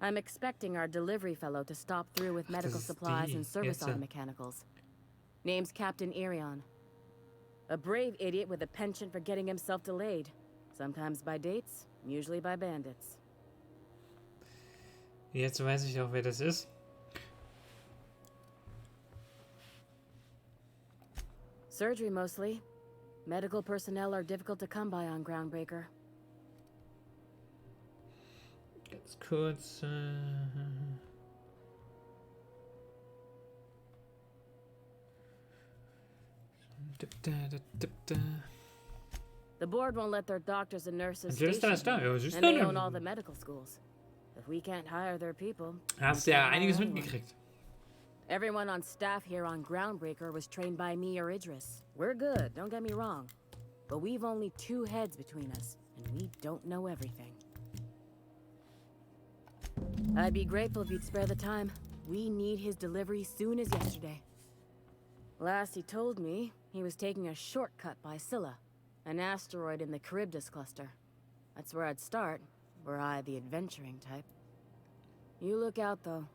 I'm expecting our delivery fellow to stop through with medical supplies and service on mechanicals. Name's Captain Irion. A brave idiot with a penchant for getting himself delayed. Sometimes by dates, usually by bandits. Jetzt weiß ich auch, wer das ist. Surgery mostly. Medical personnel are difficult to come by on Groundbreaker. Ganz kurz. The board won't let their doctors and nurses and they own all the medical schools. If we can't hire their people... Hast ja einiges mitgekriegt. Everyone on staff here on Groundbreaker was trained by me or Idris. We're good, don't get me wrong. But we've only 2 heads between us, and we don't know everything. I'd be grateful if you'd spare the time. We need his delivery soon as yesterday. Last he told me, He was taking a shortcut by Scylla, an asteroid in the Charybdis cluster. That's where I'd start, were I the adventuring type. You look out, though.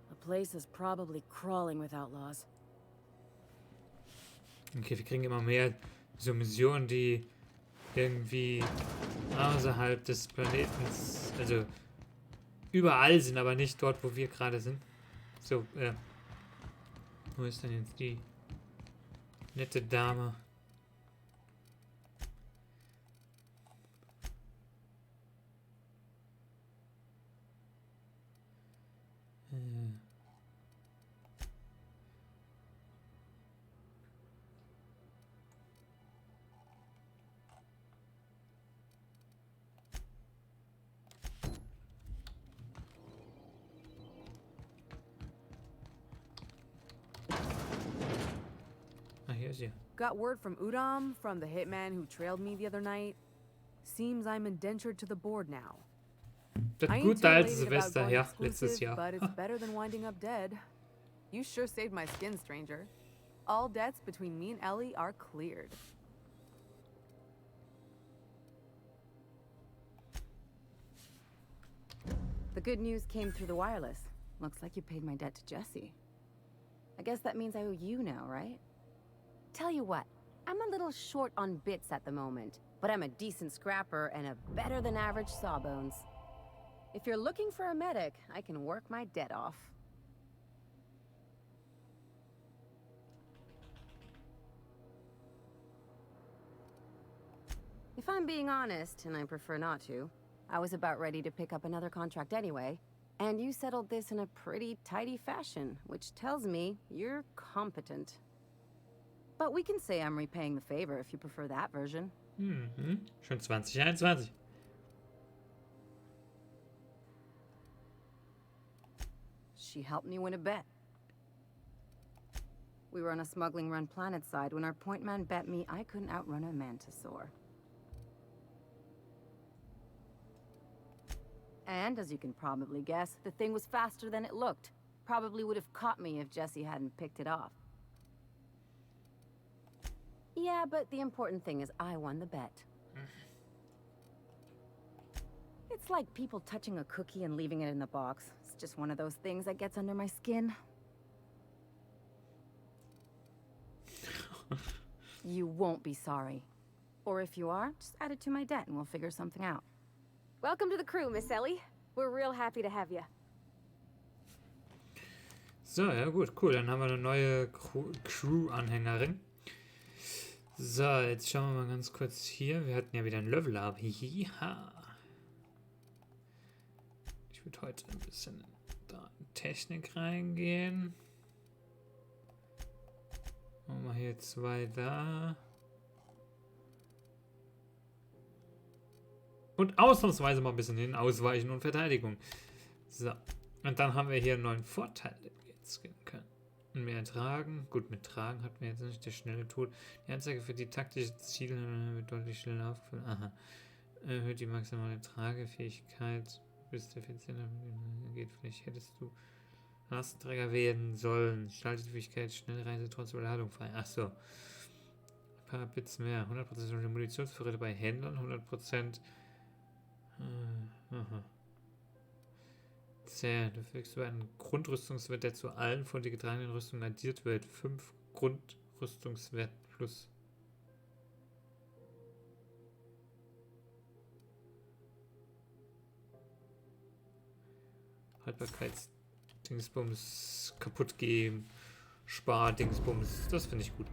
The place is probably crawling with outlaws. Okay, wir kriegen immer mehr so Missionen, die irgendwie außerhalb des Planetens, also überall sind, aber nicht dort, wo wir gerade sind. So, wo ist denn jetzt die nette Dame? Got word from Udom, from the hitman who trailed me the other night. Seems I'm indentured to the board now. Das I ain't gute too alte elated Silvester, about going ja, letztes exclusive, Jahr. but it's better than winding up dead. You sure saved my skin, stranger. All debts between me and Ellie are cleared. The good news came through the wireless. Looks like you paid my debt to Jesse. I guess that means I owe you now, right? Tell you what, I'm a little short on bits at the moment, but I'm a decent scrapper and a better than average sawbones. If you're looking for a medic, I can work my debt off. If I'm being honest, and I prefer not to, I was about ready to pick up another contract anyway, and you settled this in a pretty tidy fashion, which tells me you're competent. But we can say I'm repaying the favor if you prefer that version. Schon 2021. She helped me win a bet. We were on a smuggling run planet side when our point man bet me I couldn't outrun a mantisaur. And as you can probably guess, the thing was faster than it looked. Probably would have caught me if Jesse hadn't picked it off. Yeah, but the important thing is I won the bet. It's like people touching a cookie and leaving it in the box. It's just one of those things that gets under my skin. You won't be sorry. Or if you are, just add it to my debt and we'll figure something out. Welcome to the crew, Miss Ellie. We're real happy to have you. So, ja gut, cool. Dann haben wir eine neue Crew-Anhängerin. So, jetzt schauen wir mal ganz kurz hier. Wir hatten ja wieder ein Level-Up. Hihiha. Ich würde heute ein bisschen da in Technik reingehen. Machen wir hier 2 da. Und ausnahmsweise mal ein bisschen hin. Ausweichen und Verteidigung. So. Und dann haben wir hier einen neuen Vorteil, den wir jetzt gehen können. Mehr tragen. Gut, mit tragen hatten wir jetzt nicht. Der schnelle Tod. Die Anzeige für die taktische Ziele wird deutlich schneller aufgefüllt. Aha. Erhöht die maximale Tragefähigkeit. Bist effizienter. Geht vielleicht. Hättest du Lastenträger werden sollen. Schaltet die Fähigkeit Schnellreise trotz Überladung frei. Achso. Ein paar Bits mehr. 100% Munitionsvorräte bei Händlern. 100%. Aha. Sehr, du fügst über einen Grundrüstungswert, der zu allen von dir getragenen Rüstungen addiert wird. 5 Grundrüstungswert plus. Haltbarkeitsdingsbums kaputt gehen. Spar-Dingsbums. Das finde ich gut.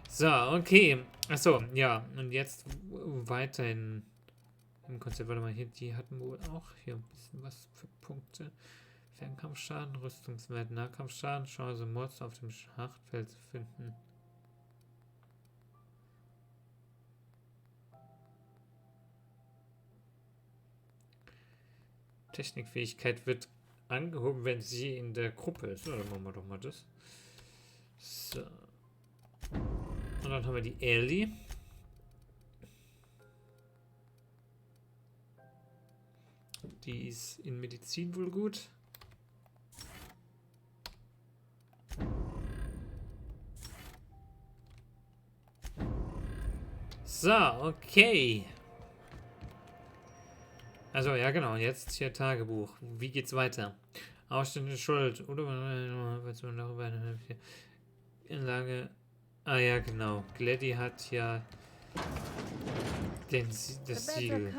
So, okay. Achso, ja. Und jetzt weiterhin im Konzept. Warte mal, hier, die hatten wohl auch hier ein bisschen was für Punkte. Fernkampfschaden, Rüstungswert, Nahkampfschaden, Chance, Mods auf dem Schlachtfeld zu finden. Technikfähigkeit wird angehoben, wenn sie in der Gruppe ist. Oder machen wir doch mal das. So. Und dann haben wir die Ellie. Die ist in Medizin wohl gut. So, okay. Also, ja genau, jetzt hier Tagebuch. Wie geht's weiter? Ausstände Schuld. Oder darüber in Lage. Ah ja, genau. Gladdy hat ja das Siegel.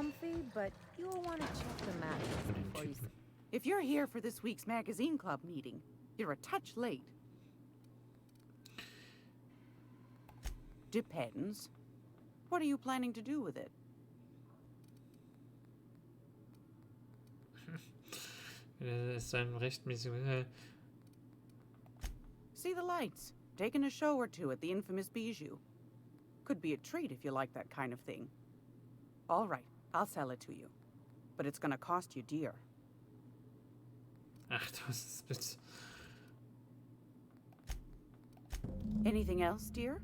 If you're here for this week's magazine club meeting, you're a touch late. Depends. What are you planning to do with it? Ist ein rechtmäßig. See the lights. Taking a show or two at the infamous Bijou. Could be a treat if you like that kind of thing. All right, I'll sell it to you. But it's gonna cost you dear. Ach, das ist bitte. Anything else, dear?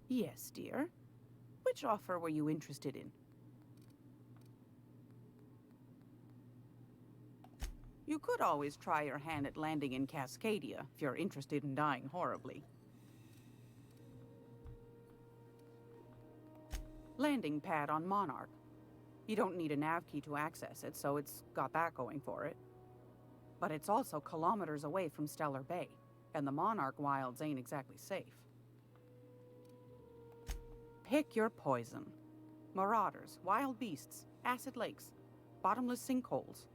Yes, dear. Which offer were you interested in? You could always try your hand at landing in Cascadia if you're interested in dying horribly. Landing pad on Monarch. You don't need a nav key to access it, so it's got that going for it. But it's also kilometers away from Stellar Bay, and the Monarch wilds ain't exactly safe. Pick your poison. Marauders, wild beasts, acid lakes, bottomless sinkholes.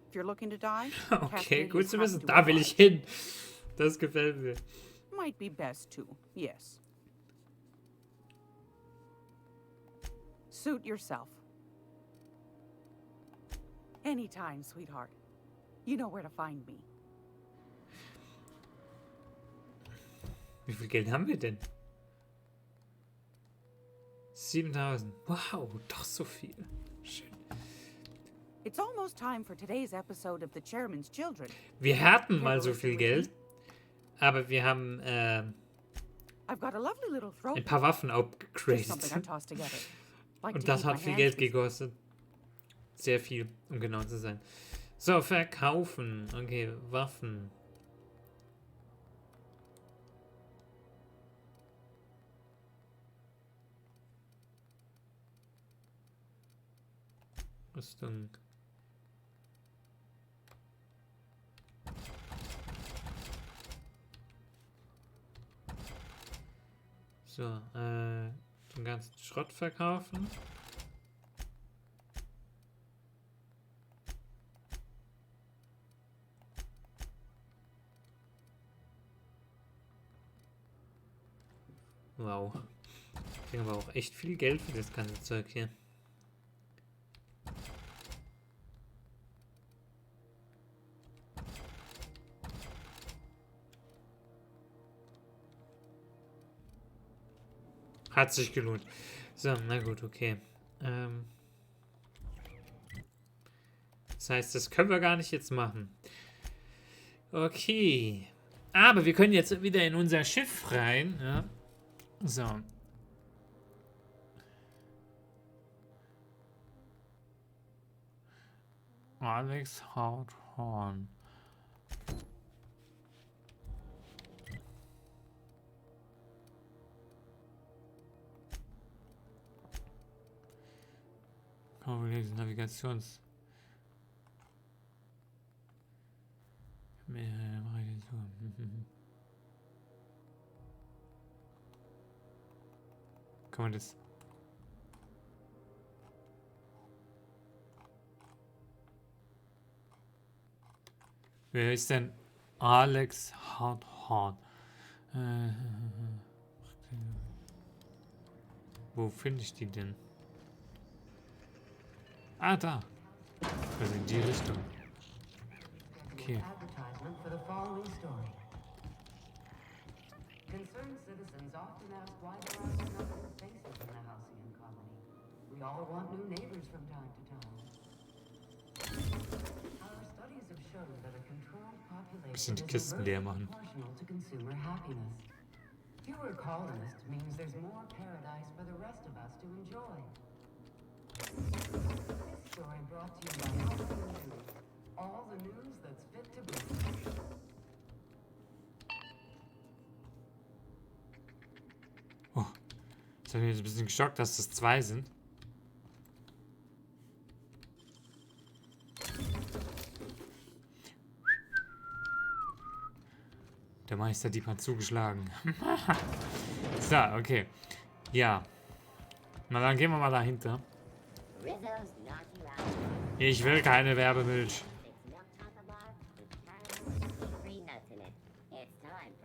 If you're looking to die, okay, gut zu wissen. Da will ich hin. Das gefällt mir. Might be best too, yes. Suit yourself. Anytime, sweetheart. You know where to find me. Wie viel Geld haben wir denn? 7.000. Wow, doch so viel. Schön. It's almost time for today's episode of The Chairman's Children. Wir hatten mal so viel Geld, aber wir haben I've got a lovely little throat. ein paar Waffen upgradet. Und das hat viel Geld gekostet. Sehr viel, um genau zu sein. So, verkaufen. Okay, Waffen. Rüstung. So, den ganzen Schrott verkaufen. Wow. Ich kriege aber auch echt viel Geld für das ganze Zeug hier. Hat sich gelohnt. So, na gut, okay. Das heißt, das können wir gar nicht jetzt machen. Okay. Aber wir können jetzt wieder in unser Schiff rein. Ja. So. Alex Hauthorn. Navigations. Kann man das? Wer ist denn Alex Hauthorn? Wo finde ich die denn? Ah, da. Also in die Richtung. Okay. Advertisement for the following story. Concerned citizens often ask why there are so many faces in the Halcyon colony. We all want new neighbors from time to time. Our studies have shown that a controlled population Bisschen die Kisten leer machen. proportional to consumer happiness. Fewer colonists means there's more paradise for the rest of us to enjoy. This story brought to you by Halcyon News. All the news that's fit to be. Das hat mich jetzt ein bisschen geschockt, dass das 2 sind. Der Meisterdieb hat zugeschlagen. So, okay. Ja. Na, dann gehen wir mal dahinter. Ich will keine Werbemilch.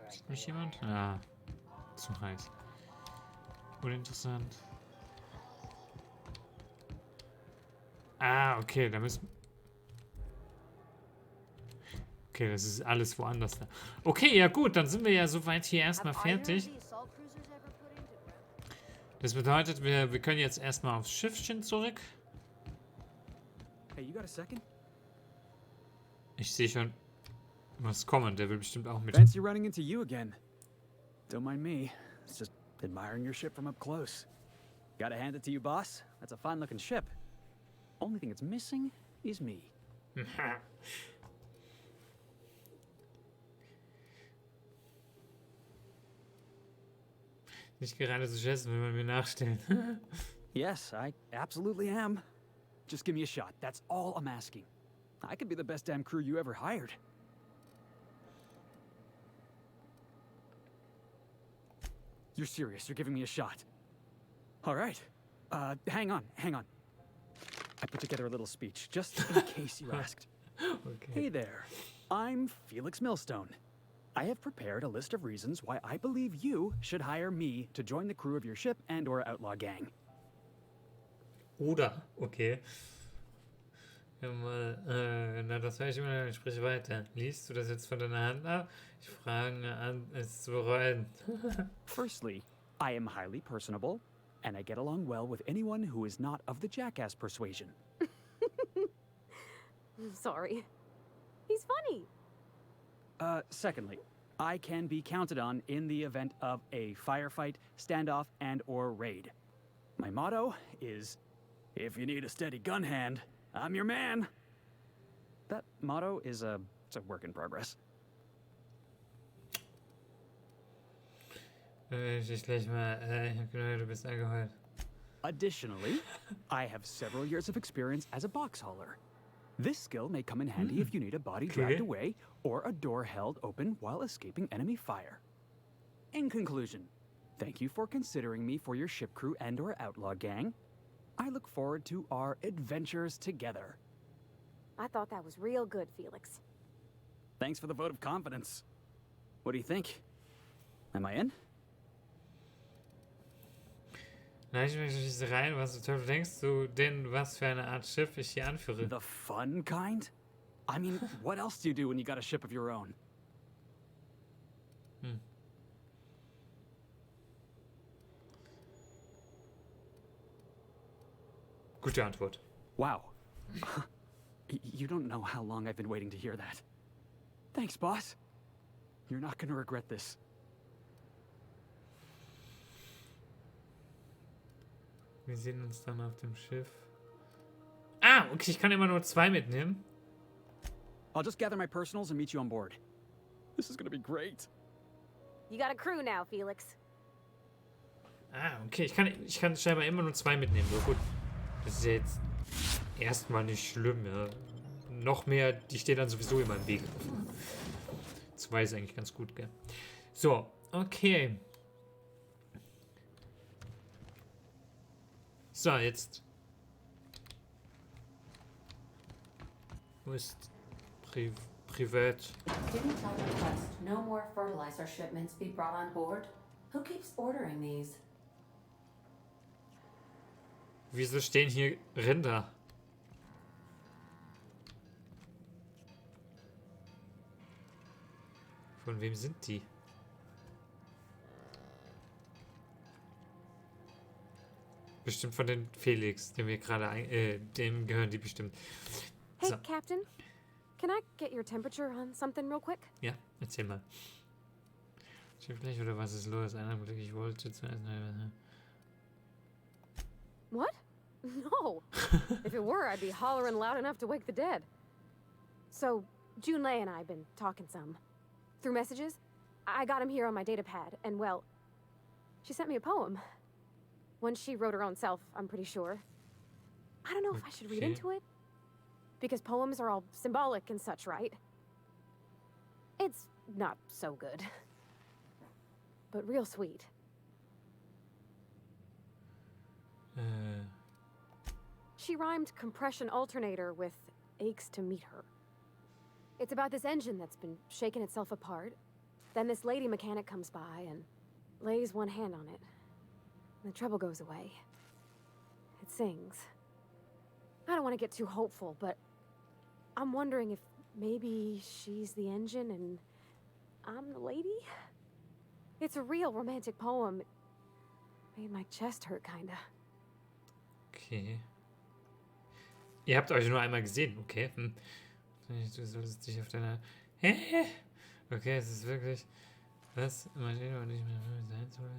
Sieht mich jemand? Ja. Zu heiß. Uninteressant. Ah, okay, da müssen... Okay, das ist alles woanders da. Okay, ja gut, dann sind wir ja soweit hier erstmal fertig. Das bedeutet, wir können jetzt erstmal aufs Schiffchen zurück. Hey, you got a second? Ich sehe schon, was kommen. Der will bestimmt auch mit. Fancy running into you again. Don't mind me. It's just admiring your ship from up close. Gotta hand it to you, boss. That's a fine-looking ship. Only thing it's missing is me. Nicht gerade zu schätzen, wenn man mir nachstellt. Yes, I absolutely am. Just give me a shot. That's all I'm asking. I could be the best damn crew you ever hired. You're serious. You're giving me a shot. All right. Hang on. I put together a little speech, just in case you asked. Okay. Hey there. I'm Felix Millstone. I have prepared a list of reasons why I believe you should hire me to join the crew of your ship and/or outlaw gang. Oder, okay. Ja, mal, na, das höre ich immer, ich spreche weiter. Liest du das jetzt von deiner Hand ab? Ich frage an, es zu bereuen. Firstly, I am highly personable, and I get along well with anyone who is not of the jackass persuasion. Sorry. He's funny. Secondly, I can be counted on in the event of a firefight, standoff, and/or raid. My motto is, if you need a steady gun hand, I'm your man. That motto is it's a work in progress. Ich gleich mal, ich hab gehört, du bist angeheult. Additionally, I have several years of experience as a box hauler. This skill may come in handy if you need a body dragged away or a door held open while escaping enemy fire. In conclusion, thank you for considering me for your ship crew and/or outlaw gang. I look forward to our adventures together. I thought that was real good, Felix. Thanks for the vote of confidence. What do you think? Am I in? Nein, ich möchte nicht rein, was du denkst du denn, was für eine Art Schiff ich hier anführe? The fun kind? I mean, what else do you do when you got a ship of your own? Gute Antwort. Wow. You don't know how long I've been waiting to hear that. Thanks, boss. You're not gonna regret this. Wir sehen uns dann auf dem Schiff. Ah, okay, ich kann immer nur 2 mitnehmen. I'll just gather my personals and meet you on board. This is gonna be great. You got a crew now, Felix. Ah, okay, ich kann scheinbar immer nur 2 mitnehmen. So gut. Das ist jetzt erstmal nicht schlimm, ja. Noch mehr, die stehen dann sowieso immer im Weg. 2 ist eigentlich ganz gut, gell? So, okay. So, jetzt. Wo ist Privat? Didn't tell the quest no more fertilizer shipments be brought on board? Who keeps ordering these? Wieso stehen hier Rinder? Von wem sind die? Bestimmt von den Felix, dem wir gerade dem gehören die bestimmt. Hey, So. Captain. Can I get your temperature on something real quick? Ja, erzähl mal. Schifflich oder was ist los? Einer Glück, ich wollte zu essen. What? No. If it were, I'd be hollering loud enough to wake the dead. So, Junlei and I have been talking some. Through messages, I got him here on my data pad, and well, she sent me a poem. One she wrote her own self, I'm pretty sure. I don't know if I should read Okay. into it. Because poems are all symbolic and such, right? It's not so good. But real sweet. She rhymed compression alternator with aches to meet her. It's about this engine that's been shaking itself apart. Then this lady mechanic comes by and lays one hand on it. And the trouble goes away. It sings. I don't want to get too hopeful, but I'm wondering if maybe she's the engine and I'm the lady? It's a real romantic poem. It made my chest hurt, kinda. Okay. Ihr habt euch nur einmal gesehen, okay. Du solltest dich auf deiner... Hä? Okay, es ist wirklich... Was? Imagine, nicht mehr sein soll.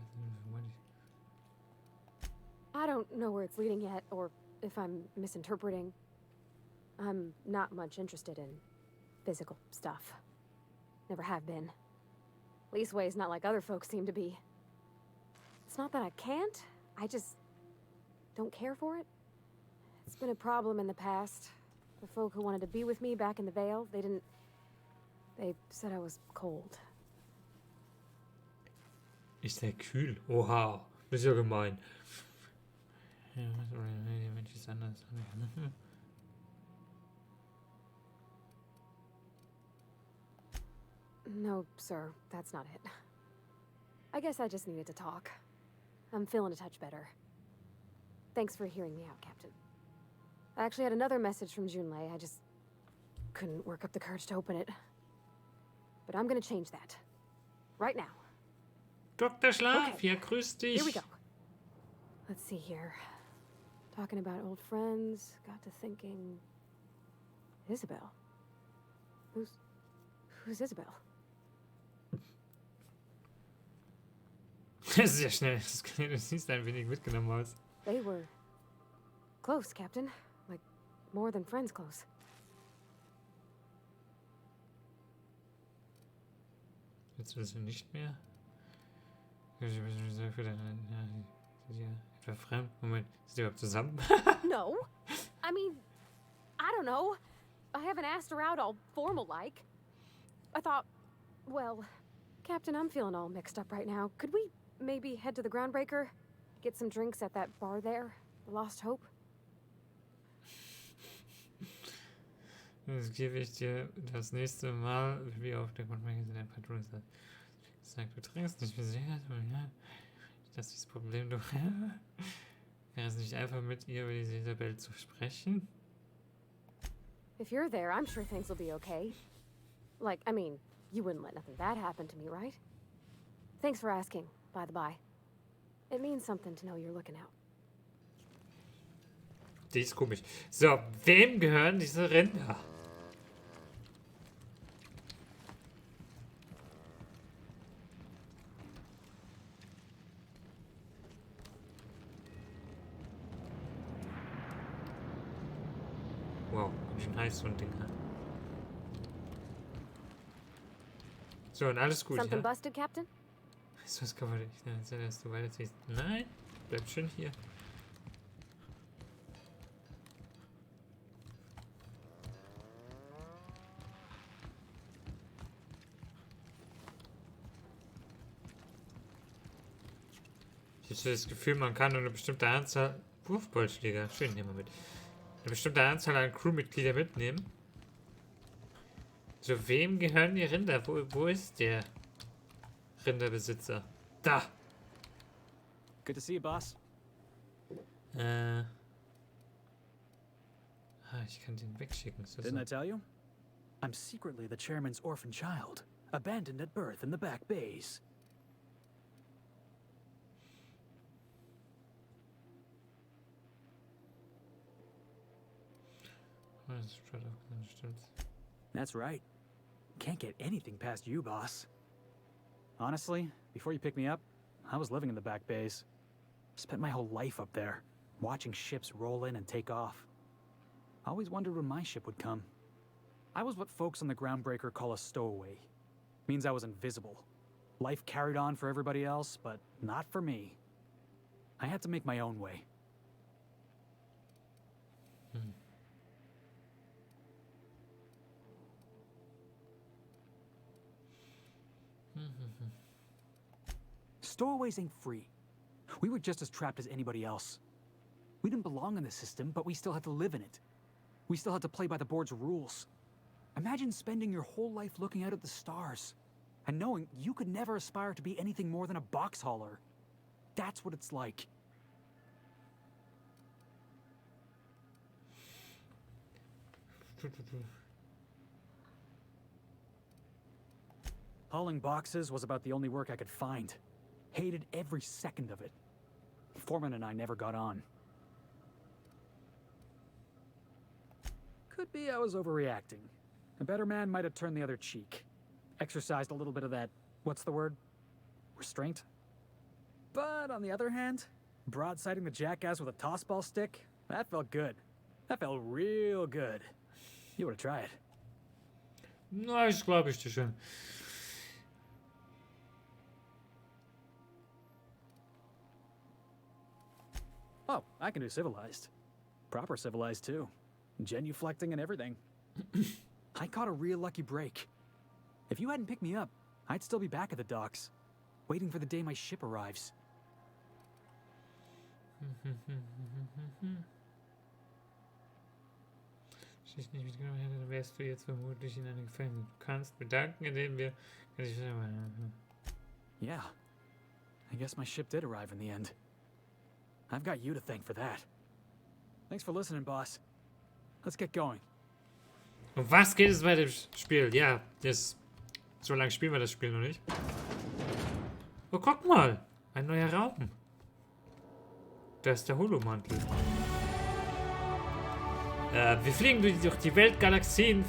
I don't know where it's leading yet, or if I'm misinterpreting. I'm not much interested in physical stuff. Never have been. Leastways not like other folks seem to be. It's not that I can't, I just don't care for it. It's been a problem in the past. The folk who wanted to be with me back in the Vale, they said I was cold. Ist der kühl? Oha, das ist ja gemein. Mensch ist anders. No, sir, that's not it. I guess I just needed to talk. I'm feeling a touch better. Thanks for hearing me out, Captain. I actually had another message from Junlei. I just couldn't work up the courage to open it. But I'm gonna change that. Right now. Dr. Schlaf, ja, grüß dich. Here we go. Let's see here. Talking about old friends, got to thinking... Isabel? Who's Isabel? Das ist ja schnell. Du siehst ein wenig mitgenommen aus. They were close, Captain. Like, more than friends close. Jetzt willst du nicht mehr? Etwa fremd? Moment, sind die überhaupt zusammen? No. I mean, I don't know. I haven't asked her out all formal-like. I thought, well, Captain, I'm feeling all mixed up right now. Could we maybe head to the Groundbreaker? Get some drinks at that bar there? The Lost Hope? Das gebe ich dir das nächste Mal, wie auf der Grundmenge in der Patrouille sagt. Sag, du trinkst nicht für sicher, dass dieses Problem du... Wäre es nicht einfach mit ihr über diese Isabel zu sprechen? If you're there, I'm sure things will be okay. Like, I mean, you wouldn't let nothing bad happen to me, right? Thanks for asking, by the by. It means something to know you're looking out. Die ist komisch. So, wem gehören diese Rinder? Wow, ganz schön heiß so ein Ding. So, und alles gut, Something ja? busted, Captain? Ist was kaputt? Ich dachte, dass du weiterziehst. Nein, bleib schön hier. Ich habe das Gefühl, man kann nur eine bestimmte Anzahl... Wurfballschläger, schön, nehmen wir mit. Eine bestimmte Anzahl an Crewmitglieder mitnehmen. Zu wem gehören die Rinder? Wo ist der Rinderbesitzer? Da! Good to see you, boss. Ich kann den wegschicken. Ist das Didn't so? I tell you? I'm secretly the chairman's orphan child, abandoned at birth in the back bays. That's right. Can't get anything past you, boss. Honestly, before you picked me up, I was living in the back bays. Spent my whole life up there, watching ships roll in and take off. Always wondered when my ship would come. I was what folks on the Groundbreaker call a stowaway. Means I was invisible. Life carried on for everybody else, but not for me. I had to make my own way. Stowaways ain't free. We were just as trapped as anybody else. We didn't belong in the system, but we still had to live in it. We still had to play by the board's rules. Imagine spending your whole life looking out at the stars and knowing you could never aspire to be anything more than a box hauler. That's what it's like. Hauling boxes was about the only work I could find. Hated every second of it. Foreman and I never got on. Could be I was overreacting. A better man might have turned the other cheek. Exercised a little bit of that, what's the word? Restraint? But on the other hand, broadsiding the jackass with a tossball stick, that felt good. That felt real good. You ought to try it. Na, ich glaube ich dir schon. Oh, I can do civilized. Proper civilized, too. Genuflecting and everything. I caught a real lucky break. If you hadn't picked me up, I'd still be back at the docks, waiting for the day my ship arrives. Ich nicht mitgenommen hätte, dann wärst du jetzt vermutlich in einem Gefängnis. Du kannst bedanken, indem wir... Yeah. I guess my ship did arrive in the end. I've got you to thank for that. Thanks for listening, boss. Let's get going. Um was geht es bei dem Spiel? Ja, so lange spielen wir das Spiel noch nicht. Oh, guck mal. Ein neuer Raum. Da ist der Holomantel. Wir fliegen durch die Weltgalaxien,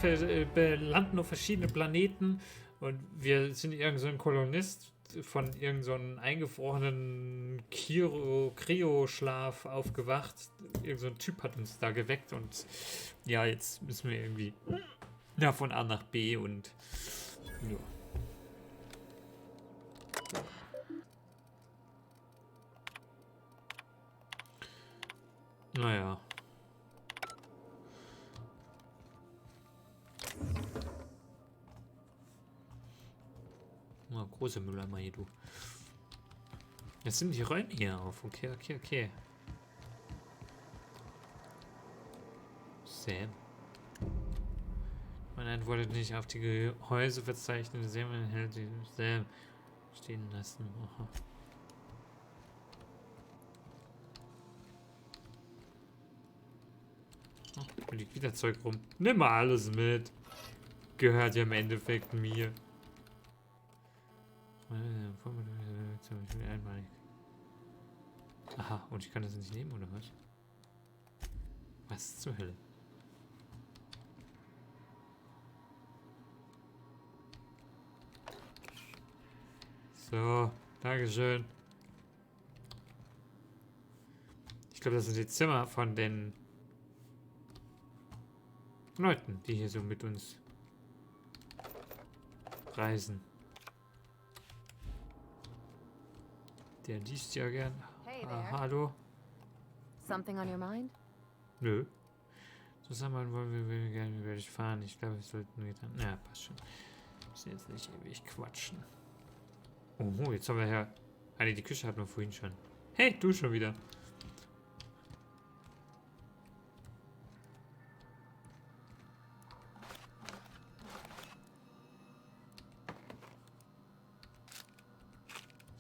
landen auf verschiedene Planeten und wir sind irgend so ein Kolonist von irgend so einem eingefrorenen Kryoschlaf aufgewacht. Irgend so ein Typ hat uns da geweckt und ja, jetzt müssen wir irgendwie von A nach B und ja. Naja. Oh, große Mülleimer hier, du. Jetzt sind die Räume hier auf. Okay. Sam. Man antwortet nicht auf die Gehäuse verzeichnete Sam enthält die Sam stehen lassen. Aha. Oh, da liegt wieder Zeug rum. Nimm mal alles mit. Gehört ja im Endeffekt mir. Aha, und ich kann das nicht nehmen, oder was? Was zur Hölle? So, Dankeschön. Ich glaube, das sind die Zimmer von den Leuten, die hier so mit uns reisen. Der liest ja gern. Hey there. Hallo? Something on your mind? Nö. Zusammen wollen wir gerne werde ich fahren. Ich glaube, wir sollten getan. Ja, passt schon. Müssen jetzt nicht ewig quatschen. Oh, jetzt haben wir ja. Die Küche hatten wir vorhin schon. Hey, du schon wieder.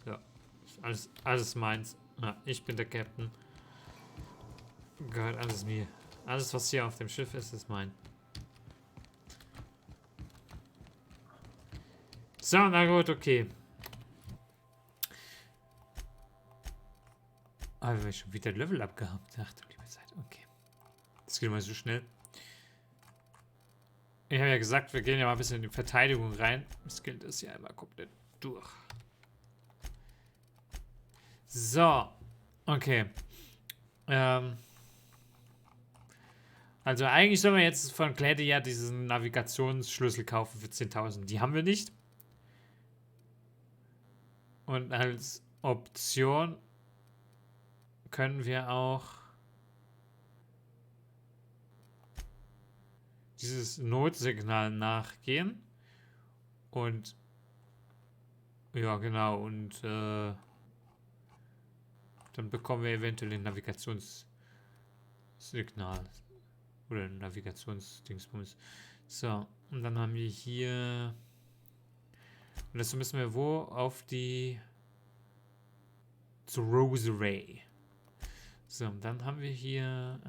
So. Alles meins. Ja, ich bin der Captain. Gehört alles mir. Alles, was hier auf dem Schiff ist, ist mein. So, na gut, okay. Aber wir haben schon wieder Level up gehabt. Ach du liebe Zeit, okay. Das geht mal so schnell. Ich habe ja gesagt, wir gehen ja mal ein bisschen in die Verteidigung rein. Das gilt das ja einmal komplett durch. So. Okay. Also eigentlich sollen wir jetzt von Kleine ja diesen Navigationsschlüssel kaufen für 10.000. Die haben wir nicht. Und als Option können wir auch dieses Notsignal nachgehen. Und ja, genau. Und dann bekommen wir eventuell ein Navigationssignal. Oder ein Navigationsdingsbums. So, und dann haben wir hier... Und dazu müssen wir wo? Auf die... Zur Rosary. So, und dann haben wir hier...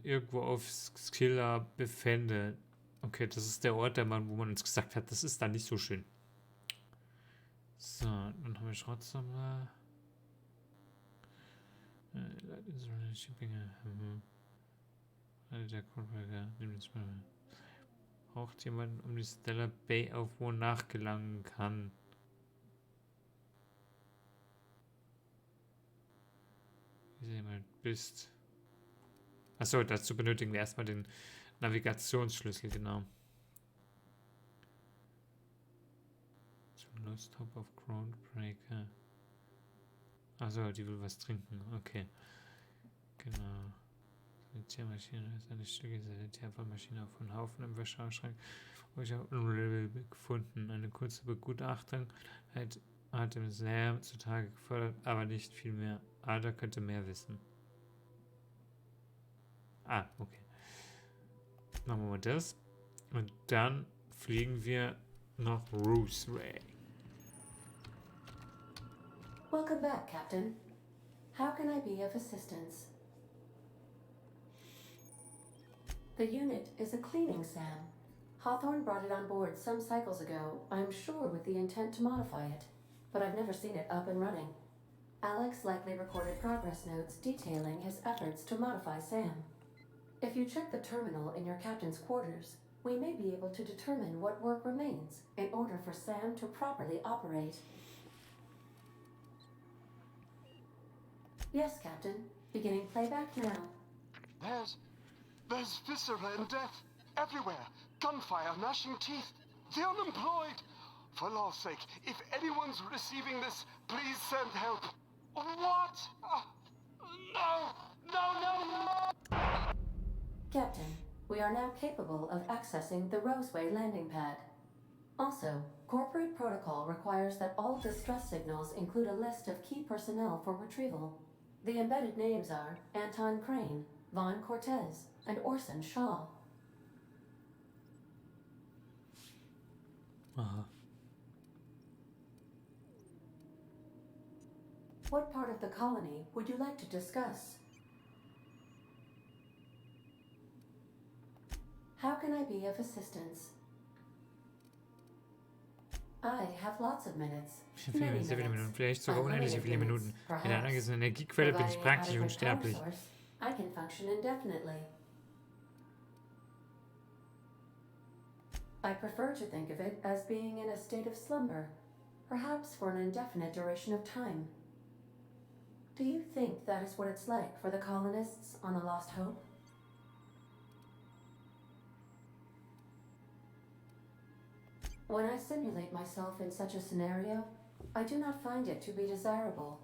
irgendwo auf Skiller befände. Okay, das ist der Ort, wo man uns gesagt hat, das ist da nicht so schön. So, dann haben wir Schrottsammler. Braucht jemand, um die Stellar Bay auf wo nachgelangen kann. Wie du jemand bist. Achso, dazu benötigen wir erstmal den Navigationsschlüssel, genau. Lost Hope of Groundbreaker. Achso, die will was trinken. Okay. Genau. Sanitärmaschine ist eine Stücke Sanitärmaschine auf einen Haufen im Wäscheschrank. Ich habe Unreliable gefunden. Eine kurze Begutachtung hat im Sam zutage gefördert, aber nicht viel mehr. Ada könnte mehr wissen. Ah, okay. Machen wir mal das. Und dann fliegen wir nach Rosary. Welcome back, Captain. How can I be of assistance? The unit is a cleaning SAM. Hawthorne brought it on board some cycles ago, I'm sure with the intent to modify it, but I've never seen it up and running. Alex likely recorded progress notes detailing his efforts to modify SAM. If you check the terminal in your captain's quarters, we may be able to determine what work remains in order for SAM to properly operate. Yes, Captain. Beginning playback now. There's viscera and death everywhere. Gunfire, gnashing teeth. The unemployed. For law's sake, if anyone's receiving this, please send help. What? No! Captain, we are now capable of accessing the Roseway landing pad. Also, corporate protocol requires that all distress signals include a list of key personnel for retrieval. The embedded names are Anton Crane, Vaughn Cortez, and Orson Schau. What part of the colony would you like to discuss? How can I be of assistance? I have lots of minutes. Sehr viele Minuten, vielleicht sogar unendlich viele Minuten. In einer angegebenen Energiequelle bin ich praktisch unsterblich. I can function indefinitely. I prefer to think of it as being in a state of slumber, perhaps for an indefinite duration of time. Do you think that is what it's like for the colonists on the Lost Hope? When I simulate myself in such a scenario, I do not find it to be desirable.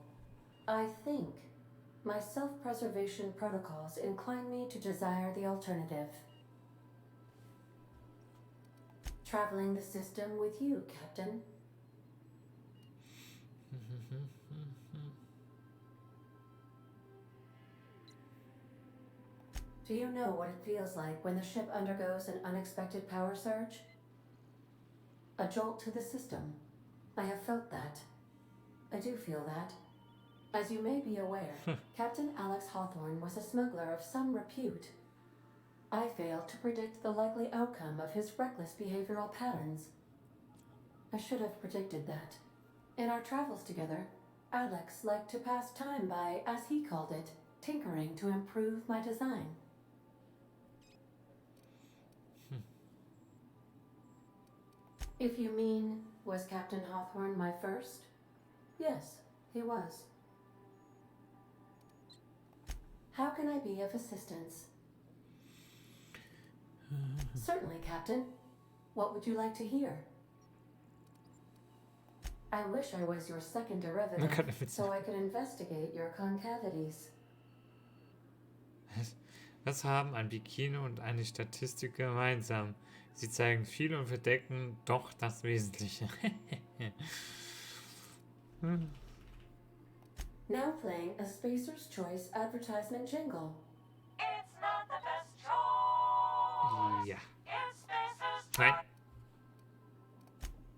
I think my self-preservation protocols incline me to desire the alternative. Traveling the system with you, Captain. Do you know what it feels like when the ship undergoes an unexpected power surge? A jolt to the system. I have felt that. I do feel that. As you may be aware, Captain Alex Hawthorne was a smuggler of some repute. I failed to predict the likely outcome of his reckless behavioral patterns. I should have predicted that. In our travels together, Alex liked to pass time by, as he called it, tinkering to improve my design. If you mean, was Captain Hawthorne my first? Yes, he was. How can I be of assistance? Certainly, Captain. What would you like to hear? I wish I was your second derivative, so I could investigate your concavities. Was haben ein Bikini und eine Statistik gemeinsam? Sie zeigen viel und verdecken doch das Wesentliche. Now playing a Spacer's Choice advertisement jingle. It's not the best choice. Ja. It's Spacer's Nein.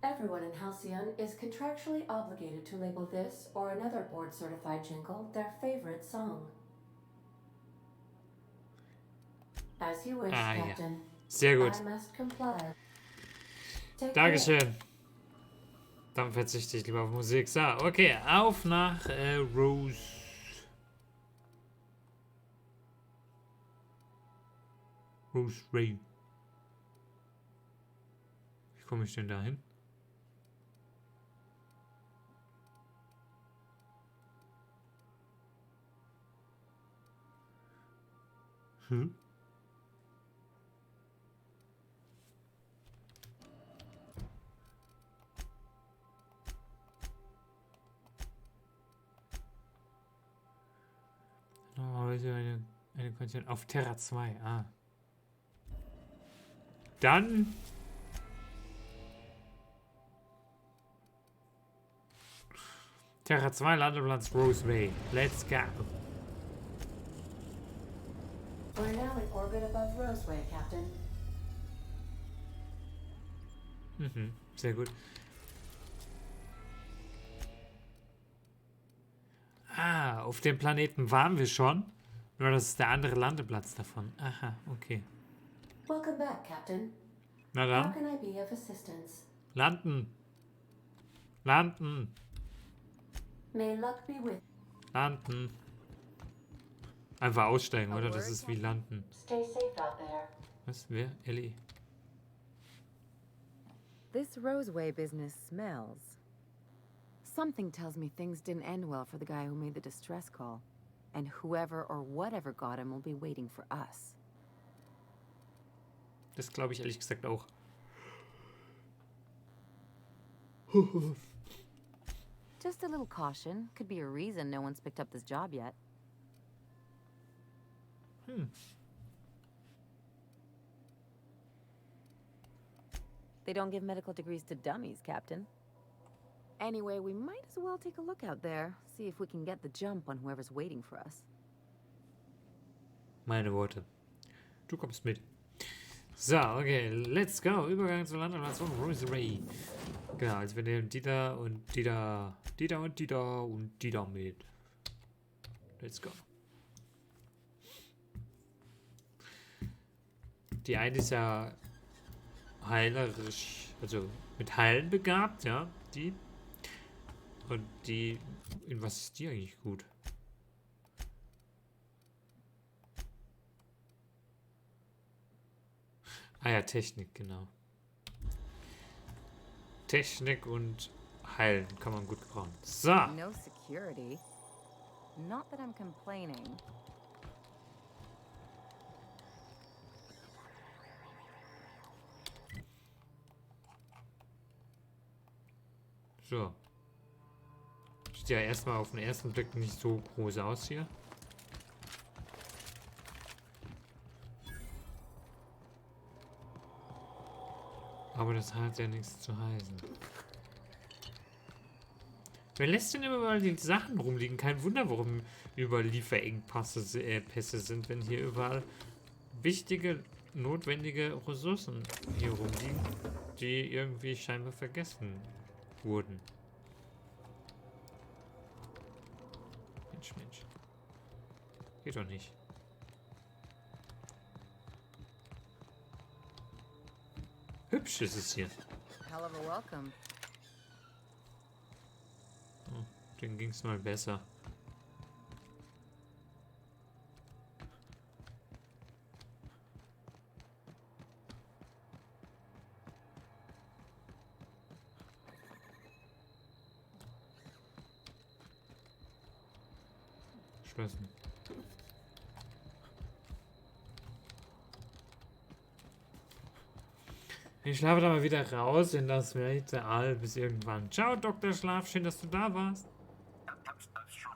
Everyone in Halcyon is contractually obligated to label this or another board-certified jingle their favorite song. As you wish, Captain. Ja. Sehr gut. I must comply. Dankeschön. Dann verzichte ich lieber auf Musik. So, okay, auf nach Rose. Rose Ray. Wie komme ich denn da hin? Hm? Eine Kondition auf Terra 2. Ah. Dann Terra 2 Landeplatz Roseway. Let's go. We're now in orbit above Roseway, Captain. Mhm, sehr gut. Ah, auf dem Planeten waren wir schon. Nur das ist der andere Landeplatz davon. Aha, okay. Welcome back, Captain. Na How dann. can I be of assistance? Landen. Landen. May luck be with. Landen. Einfach aussteigen, oder? Das ist wie landen. Stay safe out there. Was? Wer? Ellie. This Roseway business smells. Something tells me things didn't end well for the guy who made the distress call. And whoever or whatever got him will be waiting for us. Das glaube ich ehrlich gesagt auch. Just a little caution. Could be a reason no one's picked up this job yet. They don't give medical degrees to dummies, Captain. Anyway, we might as well take a look out there. See if we can get the jump on whoever's waiting for us. Meine Worte. Du kommst mit. So, okay, let's go. Übergang zur Landeplatz von Roseway. Genau, also wir nehmen Dieter und Dieter und Dieter mit. Let's go. Die eine ist ja heilerisch, also mit Heilen begabt, ja, die. Und die, in was ist die eigentlich gut? Ah ja, Technik, genau. Technik und Heilen kann man gut gebrauchen. So. No security. Not that I'm complaining. So. Sieht ja erstmal auf den ersten Blick nicht so groß aus hier. Aber das hat ja nichts zu heißen. Wer lässt denn überall die Sachen rumliegen? Kein Wunder, warum überall Lieferengpässe sind, wenn hier überall wichtige, notwendige Ressourcen hier rumliegen, die irgendwie scheinbar vergessen wurden. Mensch, Mensch. Geht doch nicht. Hübsch ist es hier. Hell of a welcome. Oh, den ging's mal besser. Geschlossen. Ich schlafe da mal wieder raus in das weite All bis irgendwann. Ciao, Dr. Schlaf, schön, dass du da warst. Obstruction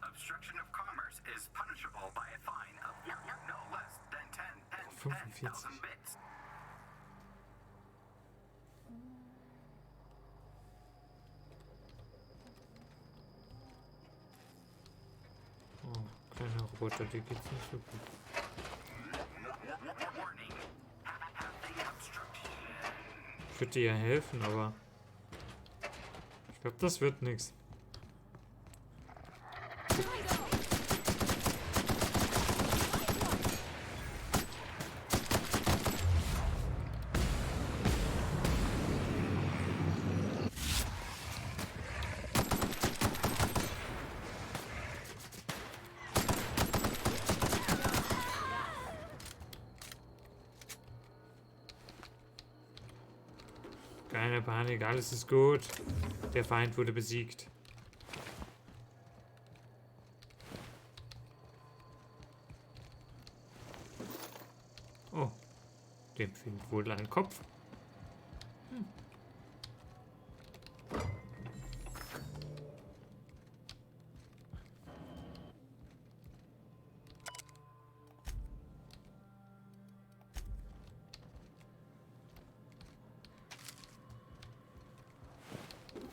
of commerce is punishable by a fine of no less than 45. bits. Oh, kleiner Roboter, dir geht's nicht so gut. Ich würde dir ja helfen, aber ich glaube, das wird nichts. Keine Panik, alles ist gut. Der Feind wurde besiegt. Oh, dem fehlt wohl ein Kopf.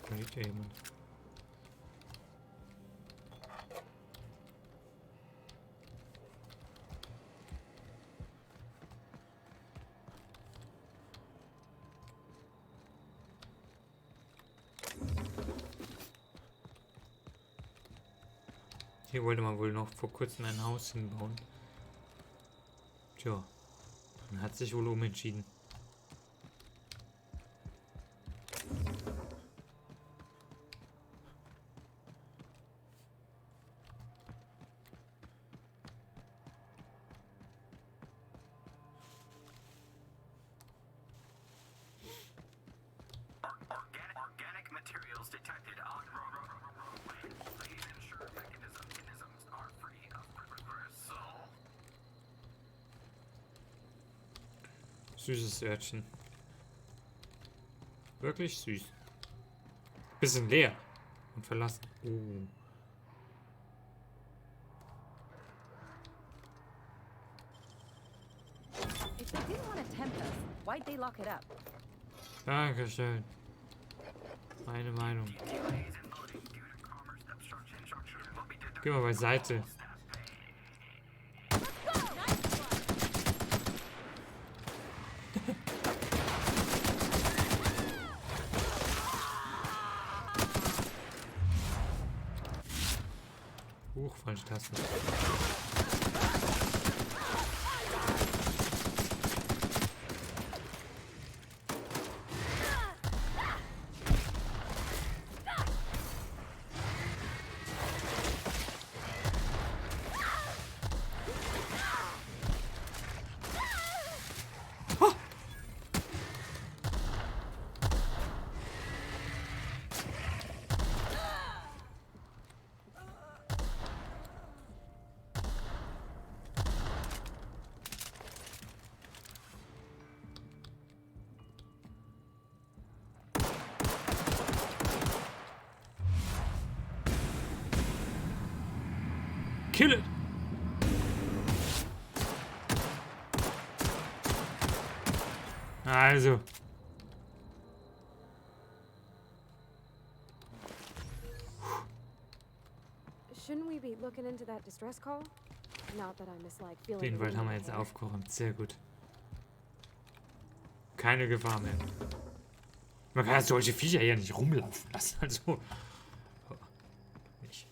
Da liegt ja jemand. Hier wollte man wohl noch vor kurzem ein Haus hinbauen. Tja, man hat sich wohl umentschieden. Organic materials detected on roadway. Please ensure mechanisms are free of bristle. Süßes Örtchen. Wirklich süß. Bisschen leer und verlassen. Oh. If they didn't want to tempt us, why'd they lock it up? Dankeschön. Meine Meinung. Geh mal beiseite. Huch, falsche Taste. Kill it! Also. Shouldn't we be looking into that distress call? Not that I mislike feeling. Den Wald haben wir jetzt aufgeräumt. Sehr gut. Keine Gefahr mehr. Man kann solche Viecher ja nicht rumlaufen lassen. Also. Nicht.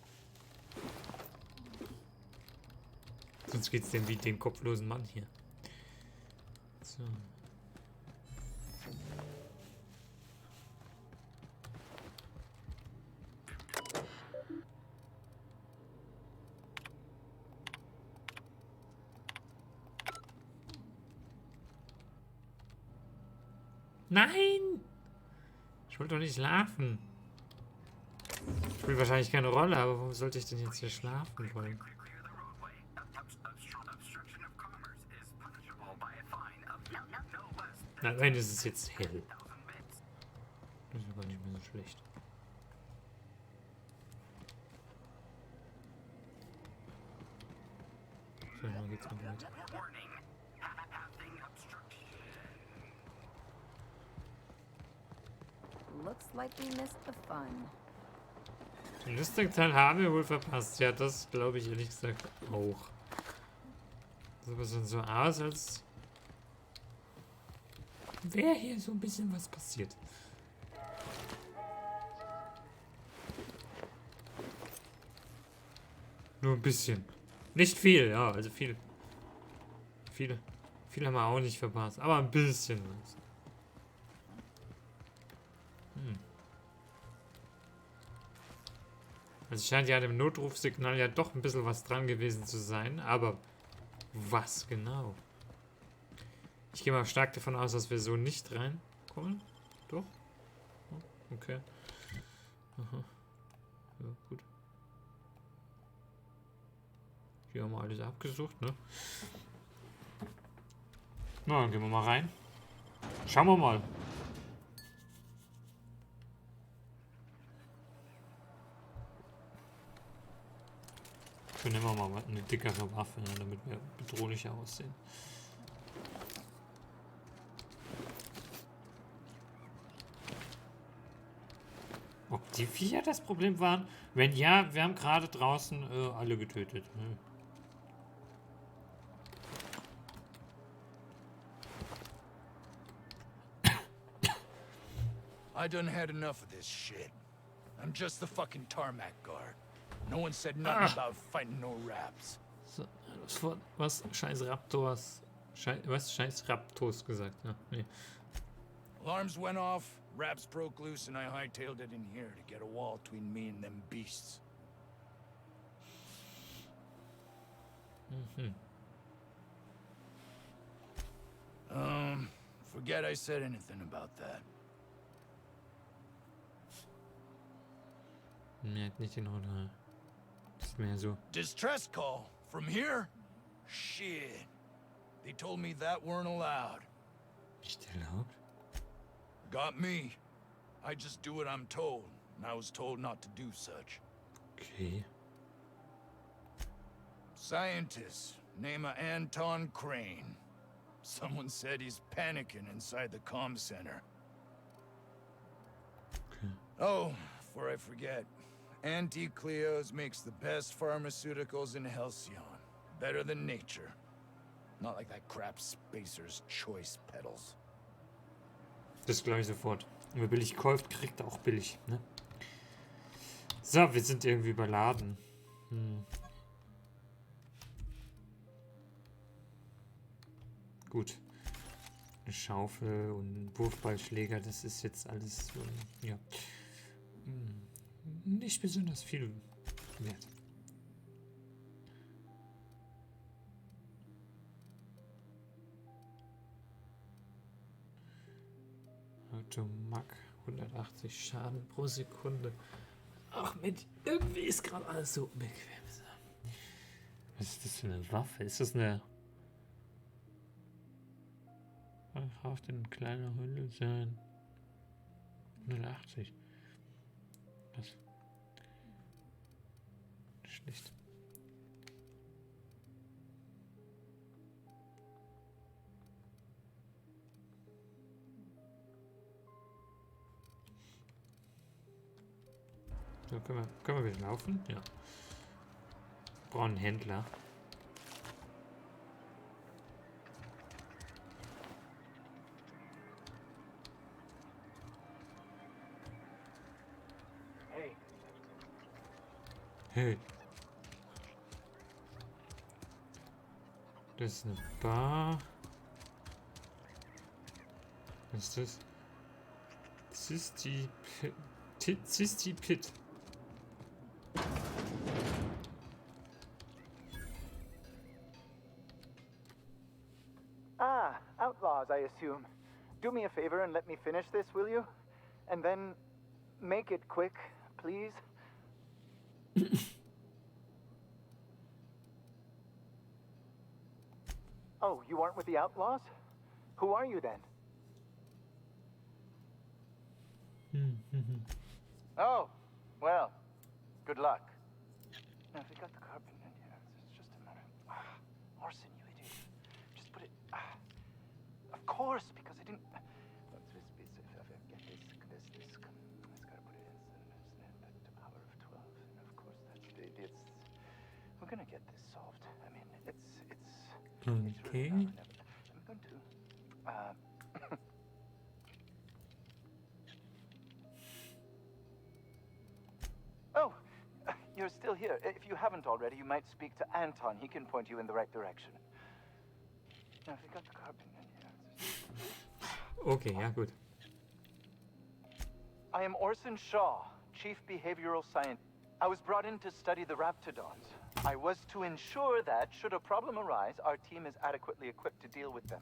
Sonst geht's dem wie dem kopflosen Mann hier. So. Nein! Ich wollte doch nicht schlafen. Spielt wahrscheinlich keine Rolle, aber warum sollte ich denn jetzt hier schlafen wollen? Obstruction of commerce is punishable by a fine of no less Na, nein, ist es jetzt hell. Das ist aber nicht mehr so schlecht. So, dann geht's mal weiter. Looks like we missed the fun. Den lustigen Teil haben wir wohl verpasst. Ja, das glaube ich ehrlich gesagt auch. Das sieht so aus, als wäre hier so ein bisschen was passiert. Nur ein bisschen. Nicht viel, ja, also viel. Viel haben wir auch nicht verpasst, aber ein bisschen was. Also scheint ja an dem Notrufsignal ja doch ein bisschen was dran gewesen zu sein, aber was genau? Ich gehe mal stark davon aus, dass wir so nicht reinkommen. Doch? Oh, okay. Aha. Ja, gut. Hier haben wir alles abgesucht, ne? Na, dann gehen wir mal rein. Schauen wir mal. Wir nehmen mal eine dickere Waffe, ne, damit wir bedrohlicher aussehen. Ob die Viecher das Problem waren? Wenn ja, wir haben gerade draußen alle getötet. Ne? I done had enough of this shit. I'm just the fucking tarmac guard. No one said nothing about fighting no raps. So, was? Scheiß Raptors. Scheiß Raptors gesagt. Ja, nee. Alarms went off, raps broke loose, and I hightailed it in here to get a wall between me and them beasts. Forget I said anything about that. Mir nicht in Ordnung. Das ist mehr so. Distress call from here? Shit. They told me that weren't allowed. Nicht erlaubt? Got me. I just do what I'm told, and I was told not to do such. Okay. Scientist, name of Anton Crane. Someone said he's panicking inside the comm center. Okay. Oh, before I forget, Anti-Cleos makes the best pharmaceuticals in Halcyon. Better than nature. Not like that crap Spacer's Choice Pedals. Das glaube ich sofort. Wer billig kauft, kriegt auch billig. Ne? So, wir sind irgendwie überladen. Gut. Eine Schaufel und ein Wurfballschläger, das ist jetzt alles ja, nicht besonders viel wert. Automack, 180 Schaden pro Sekunde. Ach Mensch, irgendwie ist gerade alles so unbequem. Was ist das für eine Waffe? Ist das eine... auf den kleinen Hülle sein. 180. Was? Schlecht. So, können wir wieder laufen? Ja. Brauchen einen Händler. Hey. Das ist eine Bar. Was ist das? Zisti Pit. Ah, outlaws, I assume. Do me a favor and let me finish this, will you? And then make it quick, please. Oh, you aren't with the outlaws? Who are you then? Oh, well, good luck. Now, if we got the carpet in here, it's just a matter. Orson, you idiot. Just put it. Of course, because I didn't. Get this. It's gotta put it in the power of 12. And of course, it's. We're gonna get this solved. I mean, it's Okay. really I'm going to. Oh, you're still here. If you haven't already, you might speak to Anton. He can point you in the right direction. Now, if we got the carpet in here. Okay, ja gut. I am Orson Shaw, Chief Behavioral Scientist. I was brought in to study the Raptidons. I was to ensure that, should a problem arise, our team is adequately equipped to deal with them.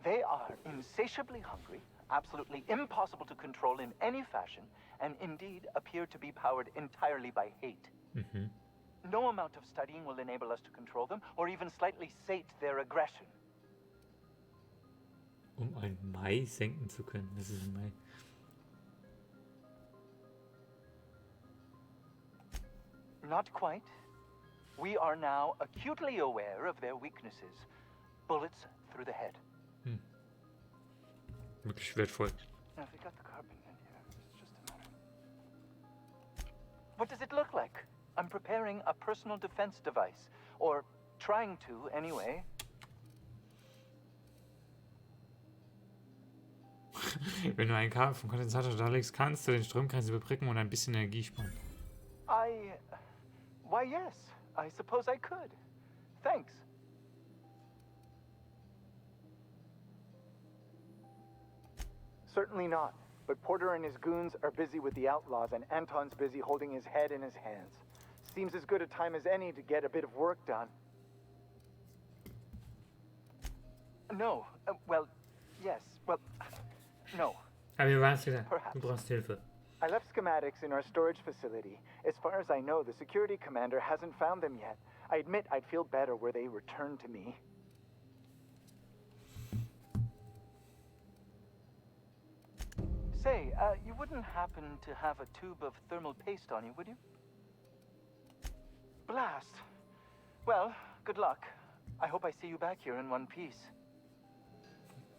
They are insatiably hungry, absolutely impossible to control in any fashion, and indeed appear to be powered entirely by hate. No amount of studying will enable us to control them, or even slightly sate their aggression. Ein Mai senken zu können. Das ist ein Mai. Not quite. We are now acutely aware of their weaknesses. Bullets through the head. Wirklich wertvoll. Now, if we got the carpet in here, it's just a matter. What does it look like? I'm preparing a personal defense device. Or trying to, anyway. Wenn du ein Kabel vom Kondensator da legst, kannst du den Stromkreis überbrücken und ein bisschen Energie sparen. Why, yes. I suppose I could. Thanks. Certainly not. But Porter and his goons are busy with the outlaws, and Anton's busy holding his head in his hands. Seems as good a time as any to get a bit of work done. No. Well, yes. Well, no. Aber wir waren es wieder. Du brauchst Hilfe. I left schematics in our storage facility. As far as I know, the security commander hasn't found them yet. I admit I'd feel better were they returned to me. Say, you wouldn't happen to have a tube of thermal paste on you, would you? Blast. Well, good luck. I hope I see you back here in one piece.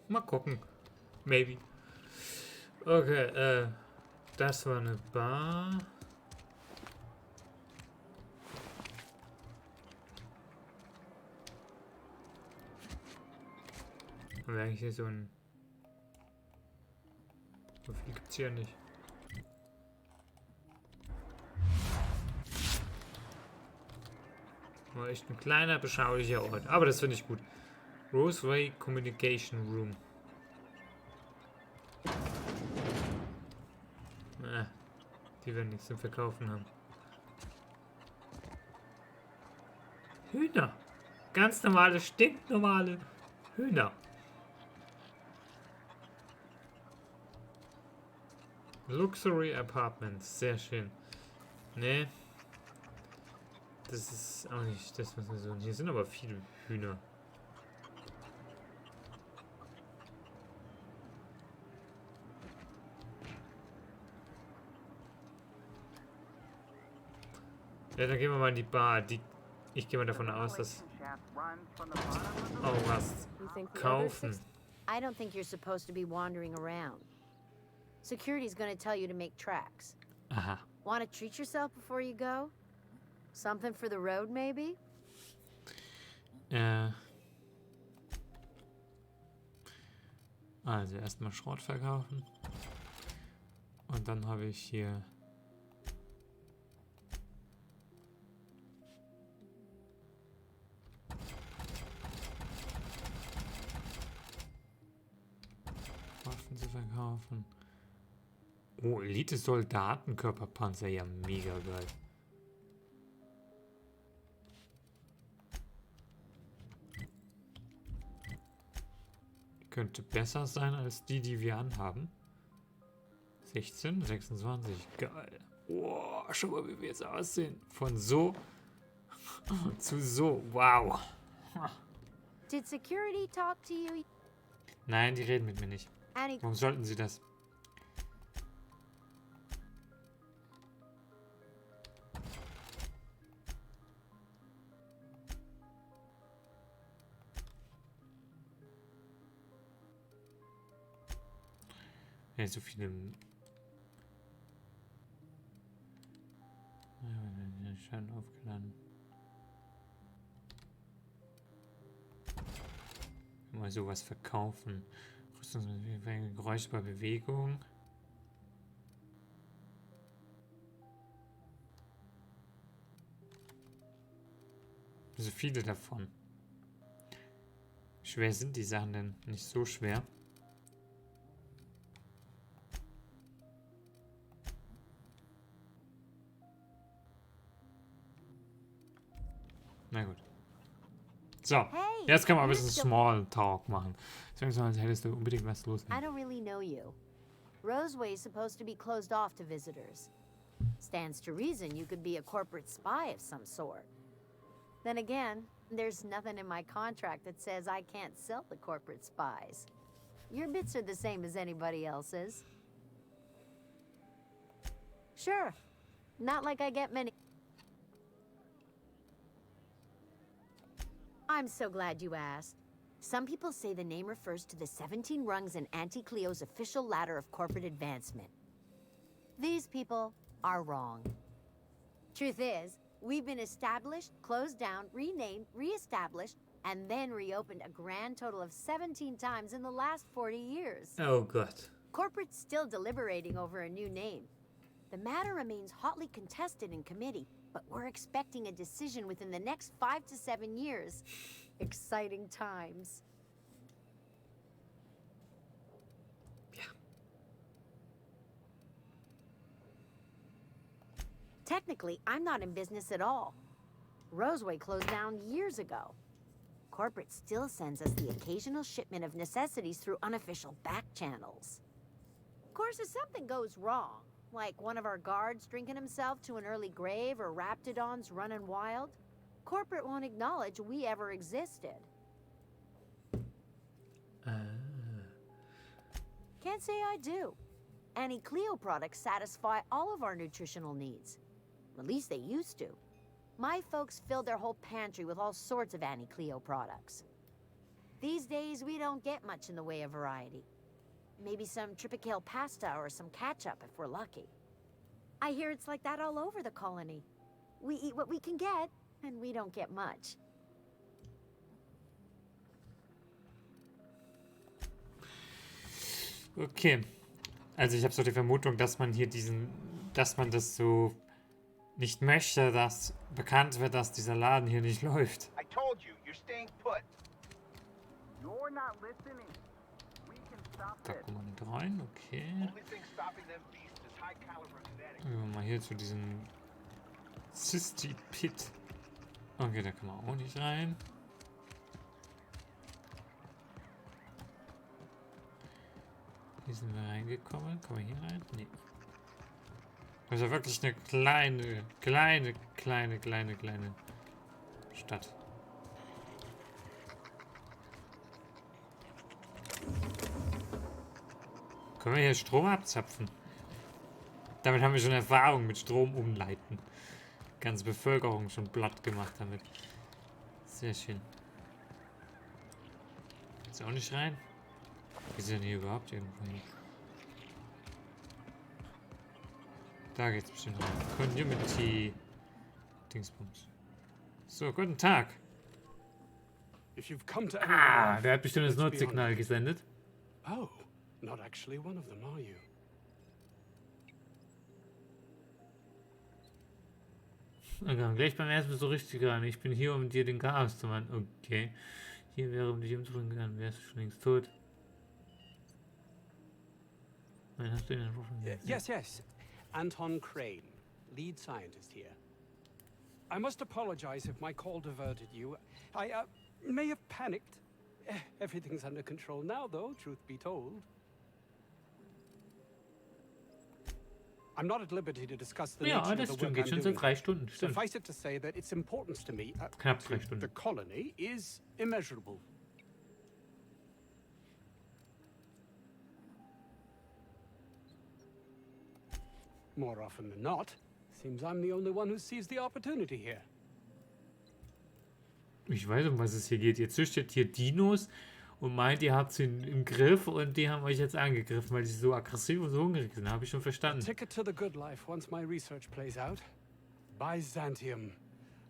Mal gucken. Maybe. Okay, das war eine Bar. Haben wir eigentlich hier so ein... So viel gibt's hier nicht. War echt ein kleiner, beschaulicher Ort. Aber das finde ich gut. Roseway Communication Room. Die werden nichts zum Verkaufen haben. Hühner. Ganz normale, stinknormale Hühner. Luxury Apartments. Sehr schön. Nee. Das ist auch nicht das, was wir suchen. Hier sind aber viele Hühner. Ja, dann gehen wir mal in die Bar. Ich gehe mal davon aus, dass... Oh, was? Kaufen. I don't think you're supposed to be wandering around. Security's gonna tell you to make tracks. Aha. Want to treat yourself before you go? Something for the road, maybe? Also erstmal Schrott verkaufen. Und dann habe ich hier... Waffen zu verkaufen. Oh, Elite-Soldatenkörperpanzer. Ja, mega geil. Könnte besser sein als die, die wir anhaben. 16, 26. Geil. Oh, schau mal, wie wir jetzt aussehen. Von so zu so. Wow. Did security talk to you? Nein, die reden mit mir nicht. Annie, Warum sollten sie das? Ja, so viele. Ja, Schein aufgeladen. Mal sowas verkaufen. Rüstungsmittel, Geräusche bei Bewegung. So viele davon. Schwer sind die Sachen denn? Nicht so schwer. Na gut. So, jetzt können wir ein bisschen Smalltalk machen. Deswegen als hättest du unbedingt was los. I don't really know you. Roseway is supposed to be closed off to visitors. Stands to reason you could be a corporate spy of some sort. Then again, there's nothing in my contract that says I can't sell the corporate spies. Your bits are the same as anybody else's. Sure. Not like I get many. I'm so glad you asked. Some people say the name refers to the 17 rungs in Auntie Cleo's official ladder of corporate advancement. These people are wrong. Truth is, we've been established, closed down, renamed, re-established, and then reopened a grand total of 17 times in the last 40 years. Oh, God. Corporate's still deliberating over a new name. The matter remains hotly contested in committee, but we're expecting a decision within the next 5 to 7 years. Exciting times. Yeah. Technically, I'm not in business at all. Roseway closed down years ago. Corporate still sends us the occasional shipment of necessities through unofficial back channels. Of course, if something goes wrong, like one of our guards drinking himself to an early grave or raptidons running wild, corporate won't acknowledge we ever existed. Can't say I do. Annie Cleo products satisfy all of our nutritional needs. At least they used to. My folks filled their whole pantry with all sorts of Annie Cleo products. These days, we don't get much in the way of variety. Maybe some tripicale pasta or some ketchup if we're lucky. I hear it's like that all over the colony. We eat what we can get, and we don't get much. Okay. Also ich habe so die Vermutung, dass man hier dass man das so nicht möchte, dass bekannt wird, dass dieser Laden hier nicht läuft. I told you, you're staying put. You're not listening. We can stop Da kommen wir nicht rein, okay. Only thing stopping them beasts is high caliber kinetic. Gehen wir mal hier zu diesem Cysty Pit. Okay, da kann man auch nicht rein. Hier sind wir reingekommen. Kommen wir hier rein? Nee. Das ist ja wirklich eine kleine Stadt. Können wir hier Strom abzapfen? Damit haben wir schon Erfahrung mit Strom umleiten. Ganze Bevölkerung schon platt gemacht damit. Sehr schön. Ist auch nicht rein? Wie sind denn hier überhaupt irgendwo hin? Da geht's bestimmt rein. Community Dingsbums. So, guten Tag. Der hat bestimmt das Notsignal gesendet. Oh, not actually one of them, are you? Okay, gleich beim ersten so richtig rein. Ich bin hier, um dir den Chaos zu machen. Okay. Hier wäre, um dich umzubringen, dann wärst du schon längst tot. Nein, hast du ihn angerufen? Yes, yes. Anton Crane, lead scientist here. I must apologize if my call diverted you. I may have panicked. Everything's under control now, though, truth be told. I'm not at liberty to discuss the nature of the work I'm doing. Geht schon 3 Stunden. Stimmt. Suffice it to say that its importance to me, Knapp 3 Stunden. the colony, is immeasurable. more often than not. Seems I'm the only one who sees the opportunity here. Ich weiß, um was es hier geht. Ihr züchtet hier Dinos und meint, ihr habt sie im Griff und die haben euch jetzt angegriffen, weil sie so aggressiv und so hungrig sind. Habe ich schon verstanden. Ticket to the good life once my research plays out. Byzantium.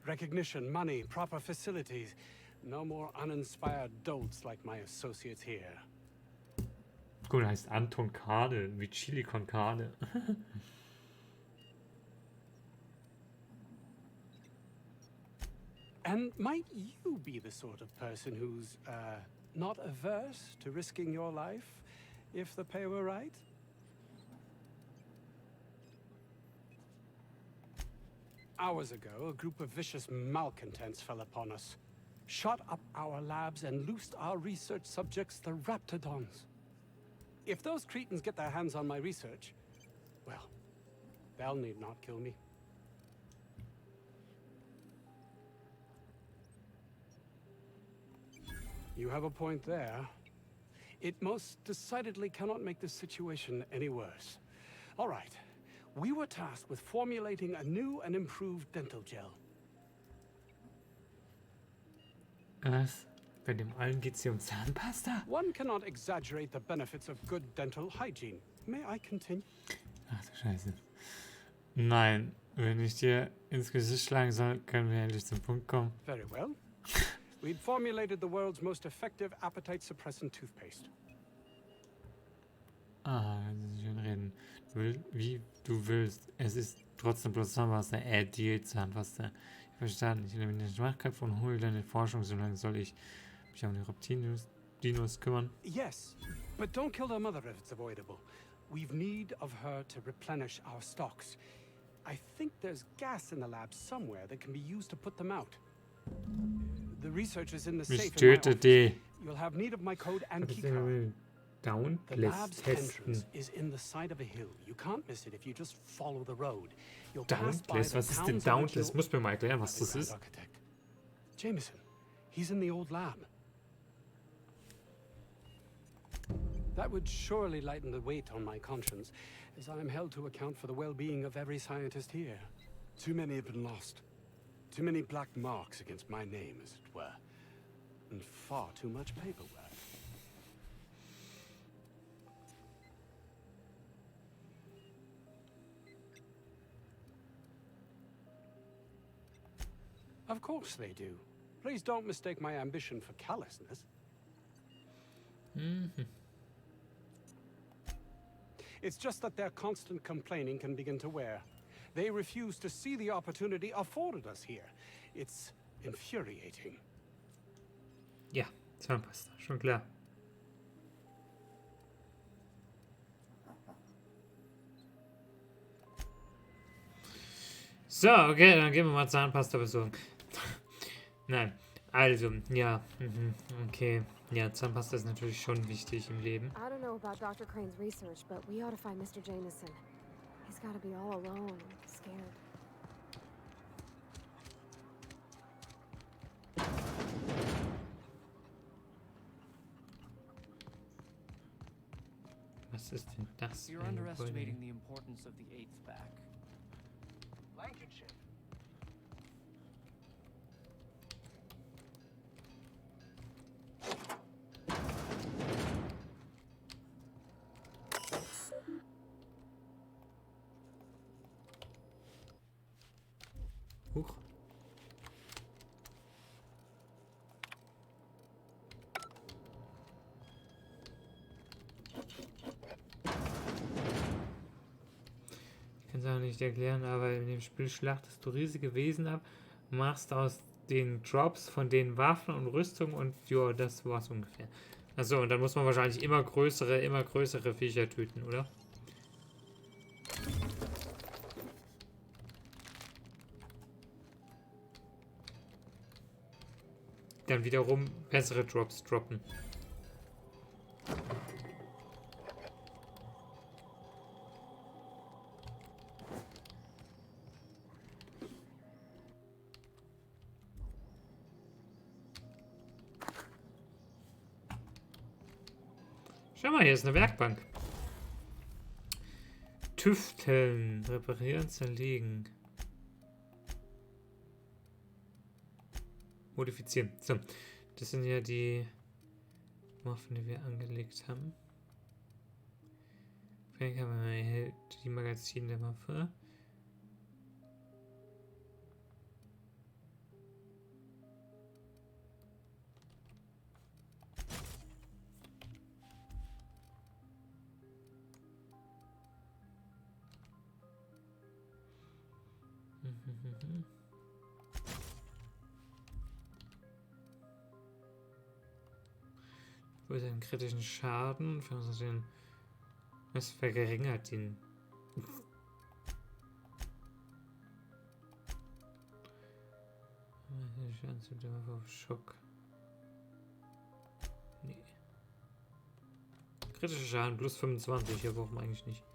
Recognition, money, proper facilities. No more uninspired dolts like my associates here. Gut, heißt Anton Kane, wie Chili con Carne. And might you be the sort of person who's, not averse to risking your life if the pay were right? Hours ago, a group of vicious malcontents fell upon us, shot up our labs and loosed our research subjects, the Raptidons. If those cretins get their hands on my research, well, they'll need not kill me. You have a point there. It most decidedly cannot make this situation any worse. All right. We were tasked with formulating a new and improved dental gel. Was? Bei dem allen geht es hier um Zahnpasta? One cannot exaggerate the benefits of good dental hygiene. May I continue? Ach du Scheiße. Nein, wenn ich dir ins Gesicht schlagen soll, können wir endlich zum Punkt kommen. Very well. We'd formulated the world's most effective appetite-suppressant toothpaste. Ah, das ist schön reden. Wie du willst. Es ist trotzdem bloß Zahnpasta. Zahnpasta. Ich verstanden. Ich nehme den Schwachköpfe und hole deine Forschung. So lange soll ich mich um die Reptilien-Dinos kümmern. Yes, but don't kill their mother if it's avoidable. We've need of her to replenish our stocks. I think there's gas in the lab somewhere that can be used to put them out. The research is in the safe in my office. You'll have need of my code and keycard. The lab's entrance is in the side of a hill. You can't miss it if you just follow the road. You'll pass by the was ist denn Dauntless? Muss mir mal erklären, was das ist. Jameson, he's in the old lab. That would surely lighten the weight on my conscience, as I am held to account for the well-being of every scientist here. Too many have been lost. Too many black marks against my name, as it were. And far too much paperwork. Of course they do. Please don't mistake my ambition for callousness. It's just that their constant complaining can begin to wear. They refuse to see the opportunity afforded us here. It's infuriating. Ja, Zahnpasta, schon klar. So, okay, dann gehen wir mal Zahnpasta besorgen. Nein, also, ja, okay. Ja, Zahnpasta ist natürlich schon wichtig im Leben. I don't know about Dr. Crane's research, but we ought to find Mr. Jameson. He's got to be all alone and scared. Was ist denn das? You're underestimating the importance of the eighth back. Blankenship. Huch. Ich kann es auch nicht erklären, aber in dem Spiel schlachtest du riesige Wesen ab, machst aus den Drops von den Waffen und Rüstungen und ja, das war's ungefähr. Achso, und dann muss man wahrscheinlich immer größere Viecher töten, oder? Dann wiederum bessere Drops droppen. Schau mal, hier ist eine Werkbank. Tüfteln, reparieren, zerlegen. Modifizieren. So, das sind ja die Waffen, die wir angelegt haben. Fernkamera erhält die Magazin der Waffe. Wo ist einen kritischen Schaden? Es verringert ihn. Schaden zu der Waffe auf Schock. Nee. Kritischer Schaden plus 25, hier brauchen wir eigentlich nicht.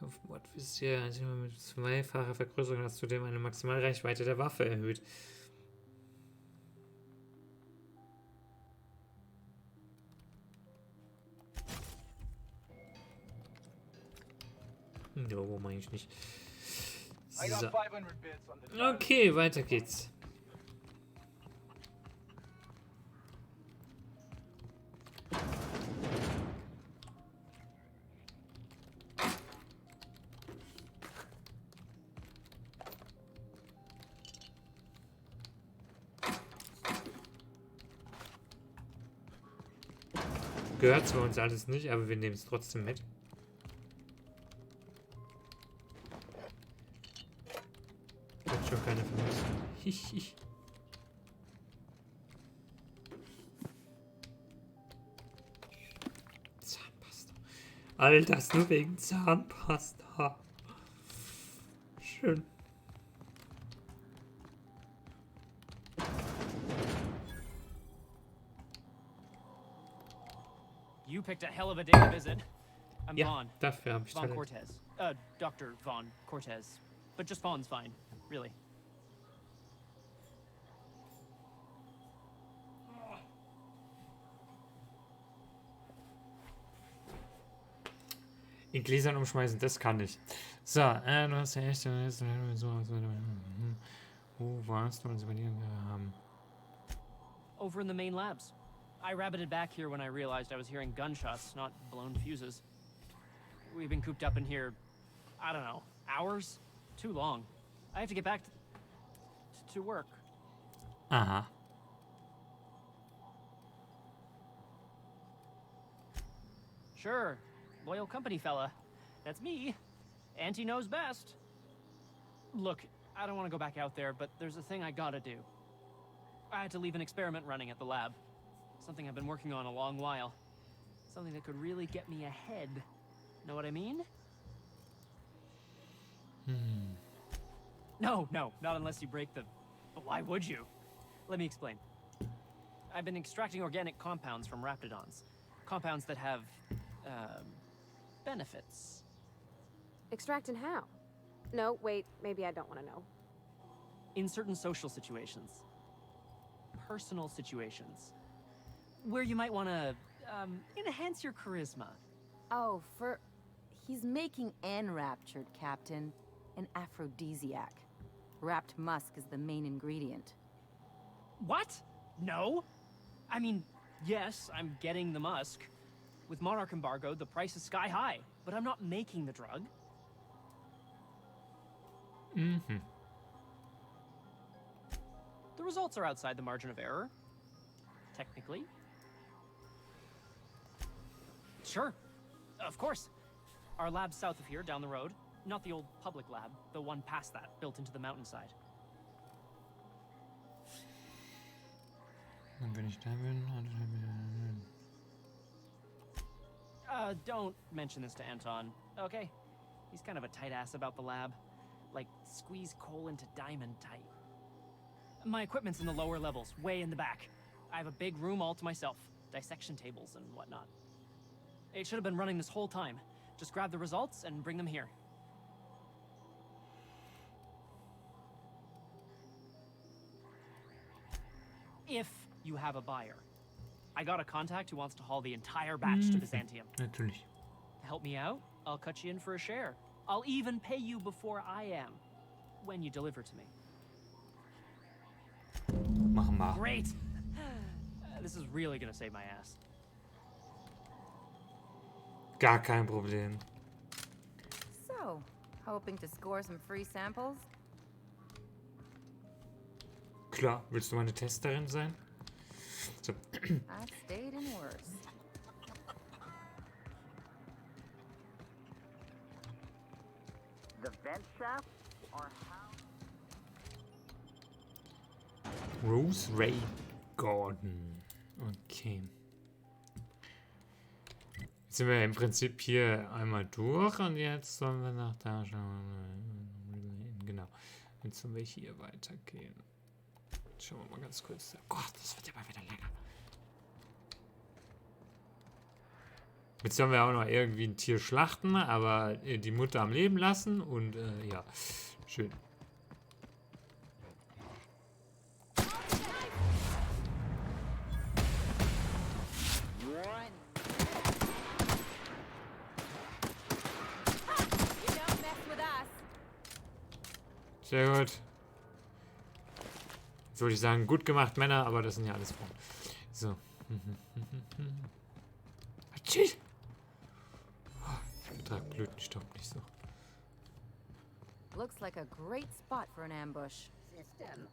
Auf Mordvisier mit zweifacher Vergrößerung hast zudem eine Maximalreichweite der Waffe erhöht. Jo, wo meine ich nicht. So. Okay, weiter geht's. Gehört zwar uns alles nicht, aber wir nehmen es trotzdem mit. Wird schon keiner vermissen. Hihi. Zahnpasta. All das nur wegen Zahnpasta. Schön. You picked a hell of a day to visit. I'm Ja, Vaughn. dafür habe ich Vaughn Talent. Cortez. Dr. Vaughn Cortez. But just Vaughn's fine, really. In Gläsern umschmeißen, das kann ich. So, du hast ja echt so. Wo warst du uns bei dir haben? Over in the main labs. I rabbited back here when I realized I was hearing gunshots, not blown fuses. We've been cooped up in here, I don't know, hours? Too long. I have to get back to work. Aha. Sure, loyal company fella. That's me. Auntie knows best. Look, I don't want to go back out there, but there's a thing I gotta do. I had to leave an experiment running at the lab. Something I've been working on a long while. Something that could really get me ahead. Know what I mean? No, not unless you break the... But why would you? Let me explain. I've been extracting organic compounds from raptidons. Compounds that have, benefits. Extracting how? No, wait, maybe I don't want to know. In certain social situations. Personal situations. Where you might want to, enhance your charisma. Oh, he's making enraptured, Captain. An aphrodisiac. Wrapped musk is the main ingredient. What? No? I mean, yes, I'm getting the musk. With Monarch embargo, the price is sky high, but I'm not making the drug. Mhm. The results are outside the margin of error. Technically. Sure. Of course. Our lab's south of here, down the road. Not the old public lab, the one past that, built into the mountainside. Wenn ich da bin, Don't mention this to Anton, okay? He's kind of a tight ass about the lab. Like, squeeze coal into diamond tight. My equipment's in the lower levels, way in the back. I have a big room all to myself, dissection tables and whatnot. It should have been running this whole time. Just grab the results and bring them here. If you have a buyer. I got a contact who wants to haul the entire batch to Byzantium. Natürlich. Help me out, I'll cut you in for a share. I'll even pay you before I am, when you deliver to me. Machen wir. Great! This is really gonna save my ass. Gar kein Problem. So, hoping to score some free samples? Klar, willst du meine Testerin sein? So. I've stayed in worse. The vent shaft or how? Rose Ray Gordon. Okay. Jetzt sind wir im Prinzip hier einmal durch und jetzt sollen wir nach da schauen. Genau. Jetzt sollen wir hier weitergehen. Schauen wir mal ganz kurz. Oh Gott, das wird ja mal wieder länger. Jetzt sollen wir auch noch irgendwie ein Tier schlachten, aber die Mutter am Leben lassen und ja, schön. Sehr gut. Jetzt würde ich sagen, gut gemacht, Männer, aber das sind ja alles Frauen. So. Tschüss. Ich vertrag Blütenstaub nicht so. Looks like a great spot for an ambush. System.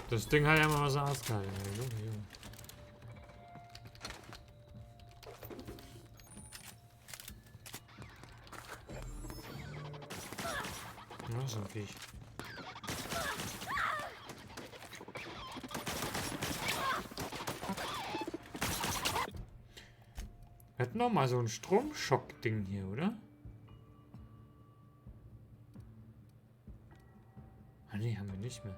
Das Ding hat ja mal was ausgehalten. Junge. Ja, so ein Viech. Wir hatten noch mal so ein Stromschock-Ding hier, oder? Ah, nee, haben wir nicht mehr.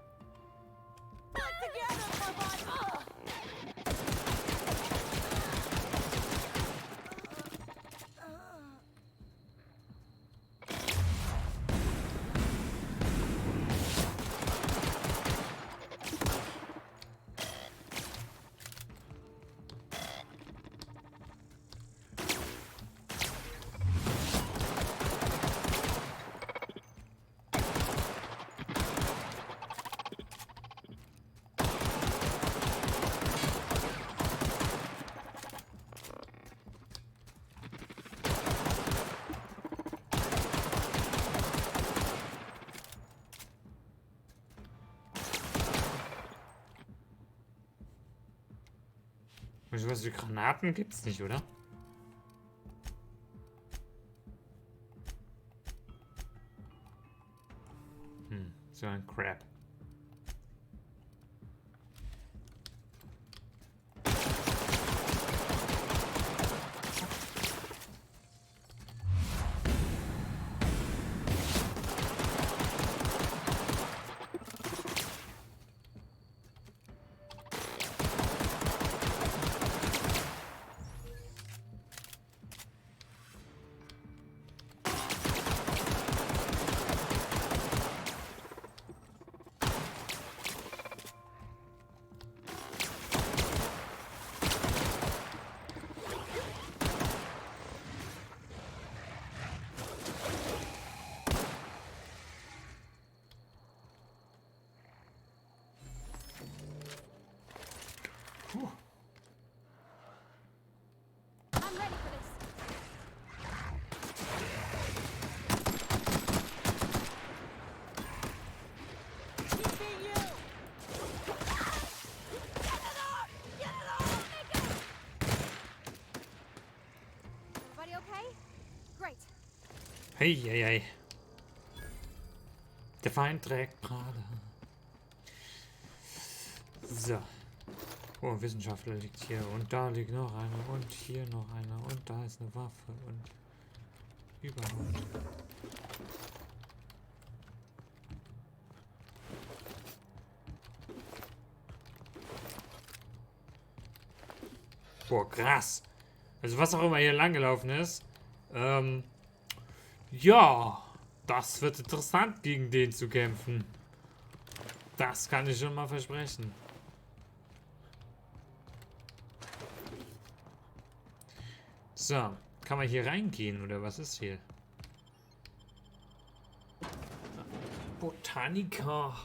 Was für Granaten gibt's nicht, oder? So ein Crap. Hey, hey, hey. Der Feind trägt Prade. So. Oh, Wissenschaftler liegt hier und da liegt noch einer und hier noch einer und da ist eine Waffe und überhaupt. Boah, krass. Also was auch immer hier lang gelaufen ist. Ja, das wird interessant, gegen den zu kämpfen. Das kann ich schon mal versprechen. So, kann man hier reingehen oder was ist hier? Botaniker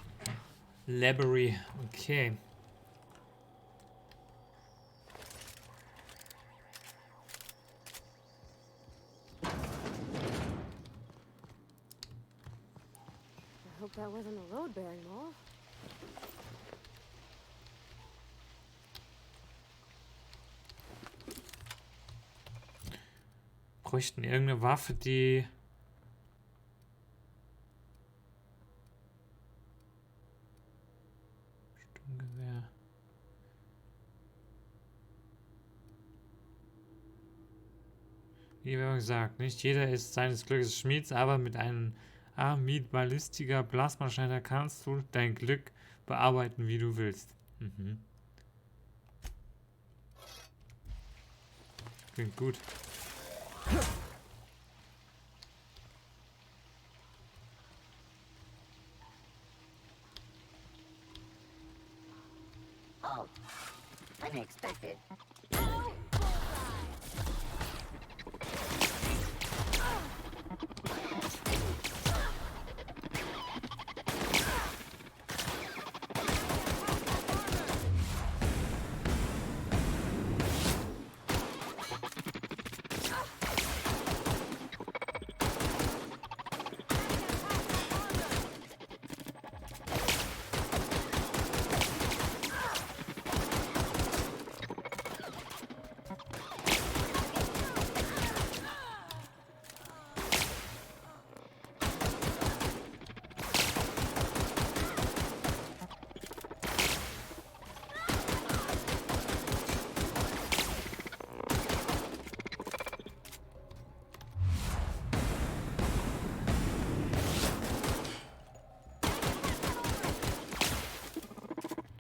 Library, okay. I hope that wasn't a load-bearing mole. Bräuchten irgendeine Waffe, die... Sturmgewehr. Wie wir gesagt, nicht jeder ist seines Glückes Schmieds, aber mit einem Ballistiker Plasmaschneider kannst du dein Glück bearbeiten, wie du willst. Mhm. Klingt gut. Oh, unexpected.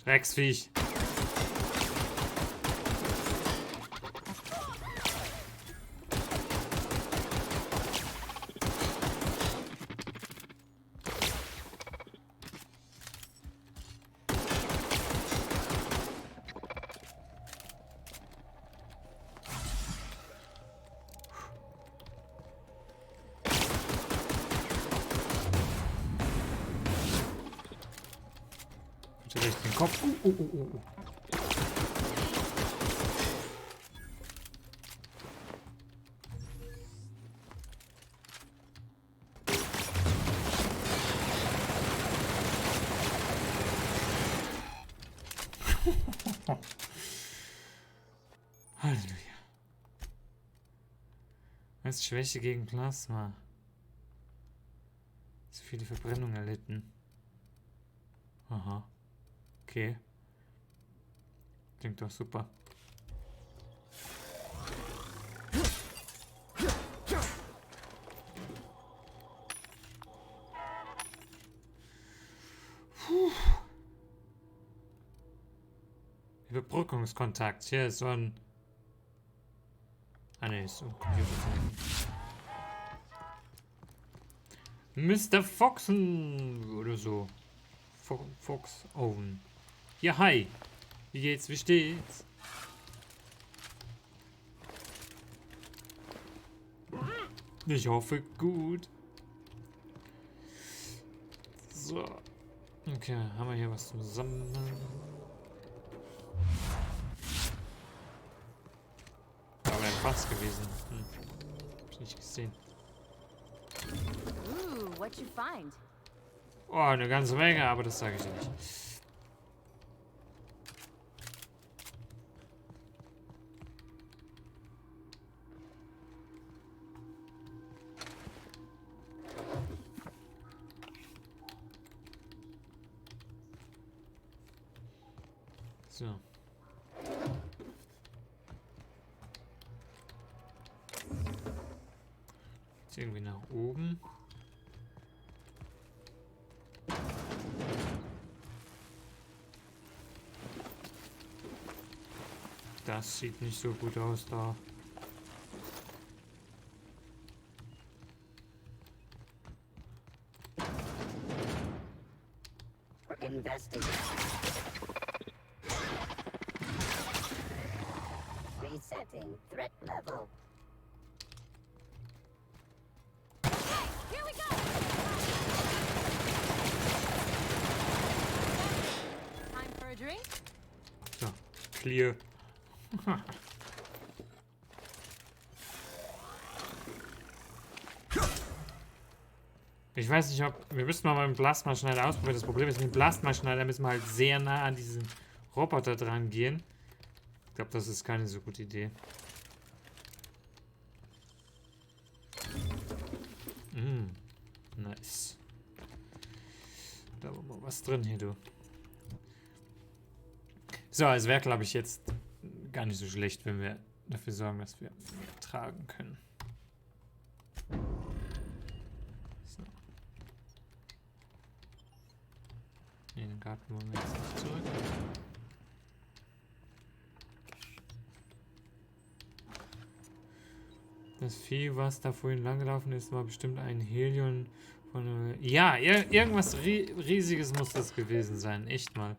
Drecksviech. Bitte den Kopf. Halleluja. Was ist Schwäche gegen Plasma? Zu viele Verbrennungen erlitten. Aha. Okay. Klingt doch super. Puh. Überbrückungskontakt. Hier ist so ein... Ah ne, ist so ein Computerzeichen. Mr. Foxen oder so. Fox Owen. Ja, hi. Wie geht's? Wie steht's? Ich hoffe gut. So. Okay, haben wir hier was zum Sammeln? Aber ein Fass gewesen. Hab ich nicht gesehen. Ooh, what you find? Oh, eine ganze Menge, aber das sage ich dir nicht. So. Jetzt irgendwie nach oben. Das sieht nicht so gut aus da. Investigate. Resetting threat level. Here we go! Time for a drink? So, clear. Ich weiß nicht, ob... Wir müssen mal mit dem Plasmaschneider ausprobieren. Das Problem ist, mit dem Plasmaschneider müssen wir halt sehr nah an diesen Roboter dran gehen. Ich glaube, das ist keine so gute Idee. Nice. Da war mal was drin hier, du. So, es wäre, glaube ich, jetzt gar nicht so schlecht, wenn wir dafür sorgen, dass wir mehr tragen können. So. Nee, den Garten wollen wir jetzt nicht zurück. Das Vieh, was da vorhin langgelaufen ist, war bestimmt ein Helion von... Ja, irgendwas Riesiges muss das gewesen sein. Echt mal.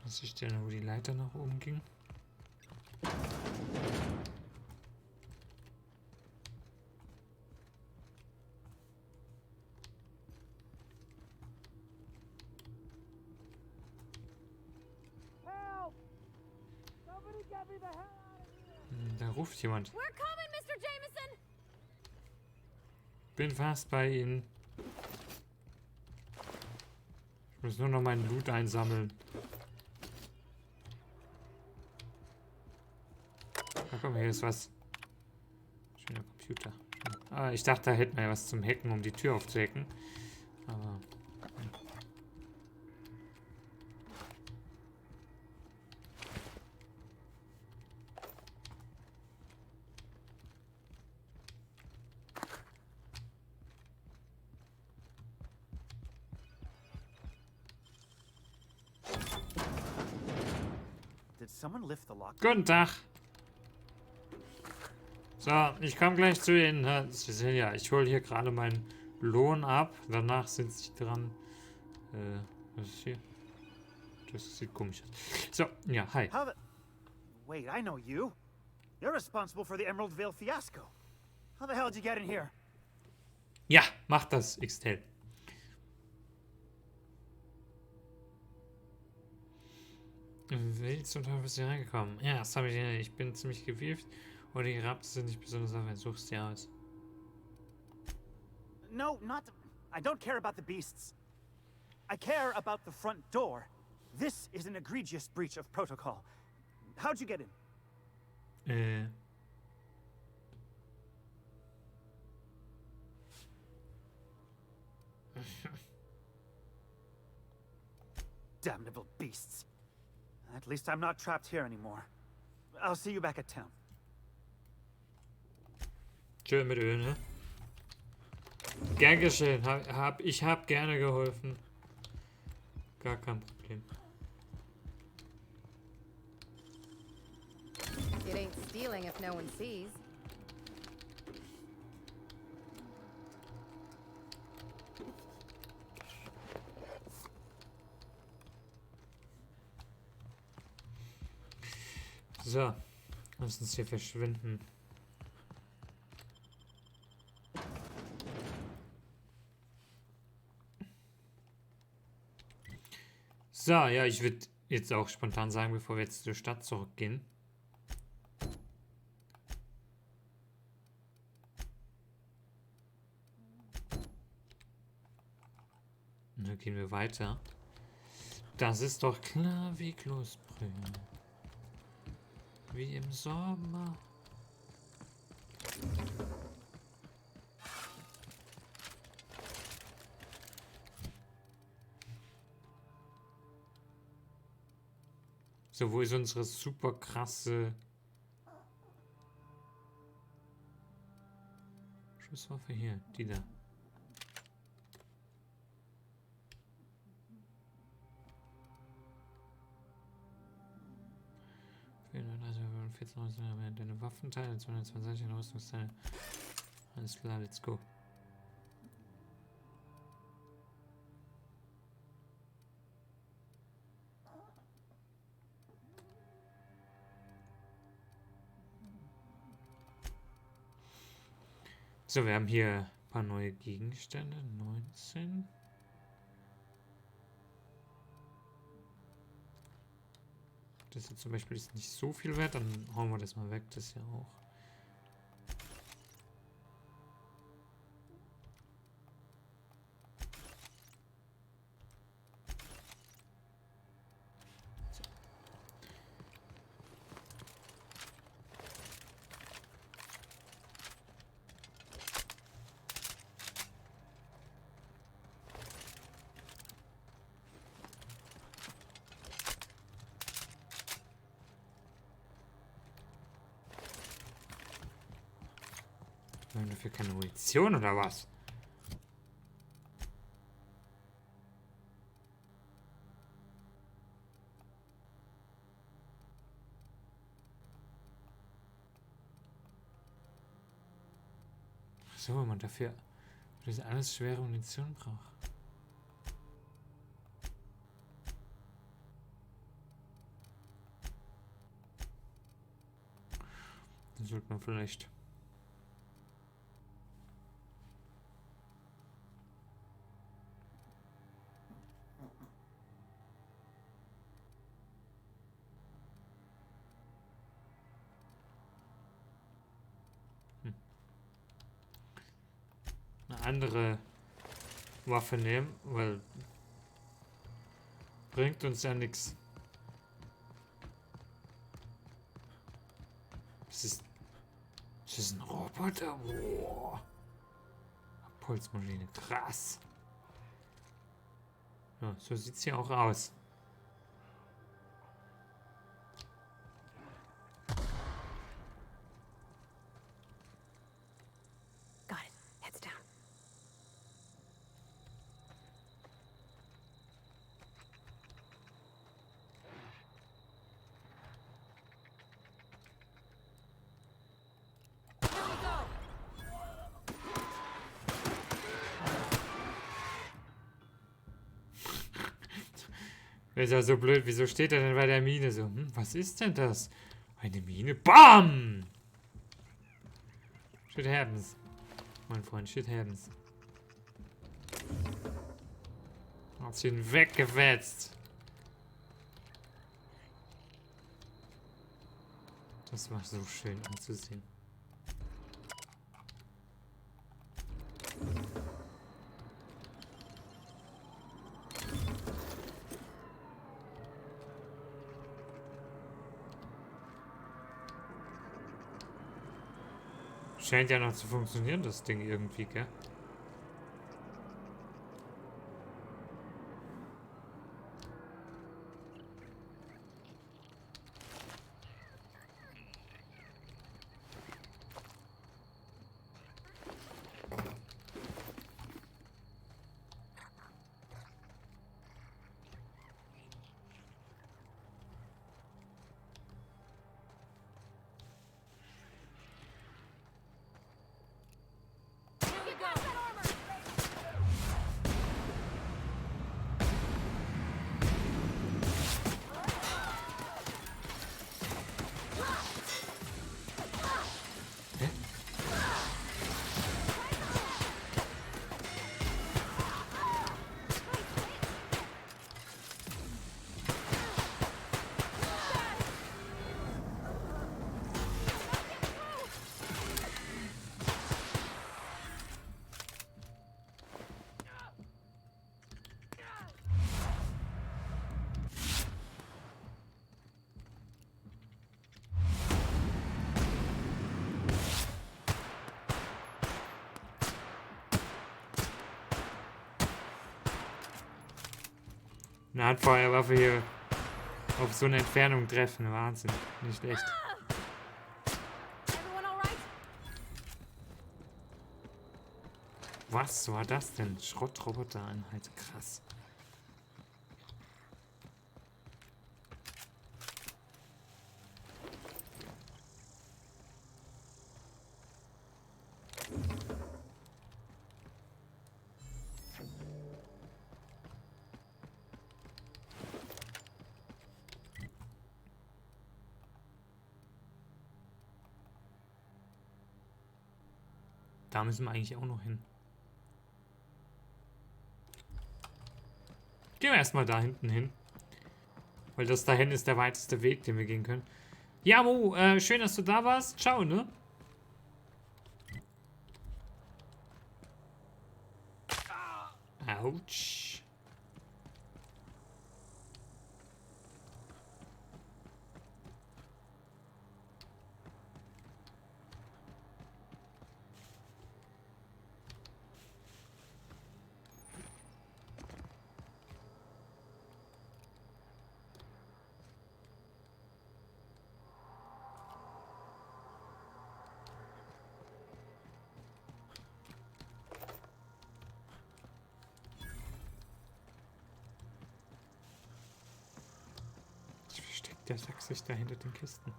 Muss ich stellen, wo die Leiter nach oben ging. Da ruft jemand. We're coming, Mr. Jameson! Bin fast bei Ihnen. Ich muss nur noch meinen Loot einsammeln. Na komm, hier ist was. Schöner Computer. Ah, ich dachte, da hätten wir ja was zum Hacken, um die Tür aufzuhacken. Aber... Did someone lift the lock? Guten Tag. So, ich komme gleich zu Ihnen, Herr Cecilia. Ich hole hier gerade meinen Lohn ab. Danach sind Sie dran. Was ist hier? Das sieht komisch aus. So, ja, hi. Wait, I know you. You're responsible for the Emerald Vale fiasco. How the hell did you get in here? Ja, mach das, Xtel. Wie zum Teufel bist du hier reingekommen? Ja, das habe ich nicht. Ich bin ziemlich gewieft. Oder die Raptor sind nicht besonders auf, wenn suchst sie aus. No, not... I don't care about the beasts. I care about the front door. This is an egregious breach of protocol. How'd you get in? Damnable beasts. At least I'm not trapped here anymore. I'll see you back at town. Schön mit Öl, ne? Gern geschehen. Ich hab gerne geholfen. Gar kein Problem. It ain't stealing if no one sees. So, lass uns hier verschwinden. So, ja, ich würde jetzt auch spontan sagen, bevor wir jetzt zur Stadt zurückgehen. Und dann gehen wir weiter. Das ist doch klar wie Kloßbrühe. Wie im Sommer. So, wo ist unsere super krasse Schusswaffe hier? Die da. Deine Waffenteile, 220 Rüstungsteile. Alles klar, let's go. So, wir haben hier ein paar neue Gegenstände. 19. Das jetzt zum Beispiel ist nicht so viel wert, dann hauen wir das mal weg, das ja auch. Wir haben dafür keine Munition oder was? So, wenn man dafür das alles schwere Munition braucht. Dann sollte man vielleicht eine andere Waffe nehmen, weil bringt uns ja nichts. Das ist ein Roboter. Boah. Pulsmaschine, krass. Ja, so sieht's hier auch aus. Got it. Heads down. Ist ja so blöd. Wieso steht er denn bei der Mine so? Was ist denn das? Eine Mine? BAM! Shit happens. Mein Freund, shit happens. Hat sich ihn weggewetzt. Das war so schön anzusehen. Scheint ja noch zu funktionieren, das Ding irgendwie, gell? Eine Handfeuerwaffe hier auf so eine Entfernung treffen. Wahnsinn. Nicht echt. Was war das denn? Schrottrobotereinheit. Krass. Da müssen wir eigentlich auch noch hin. Gehen wir erstmal da hinten hin. Weil das dahin ist der weiteste Weg, den wir gehen können. Ja, Mo, schön, dass du da warst. Ciao, ne? Autsch. Der sagt sich da hinter den Kisten.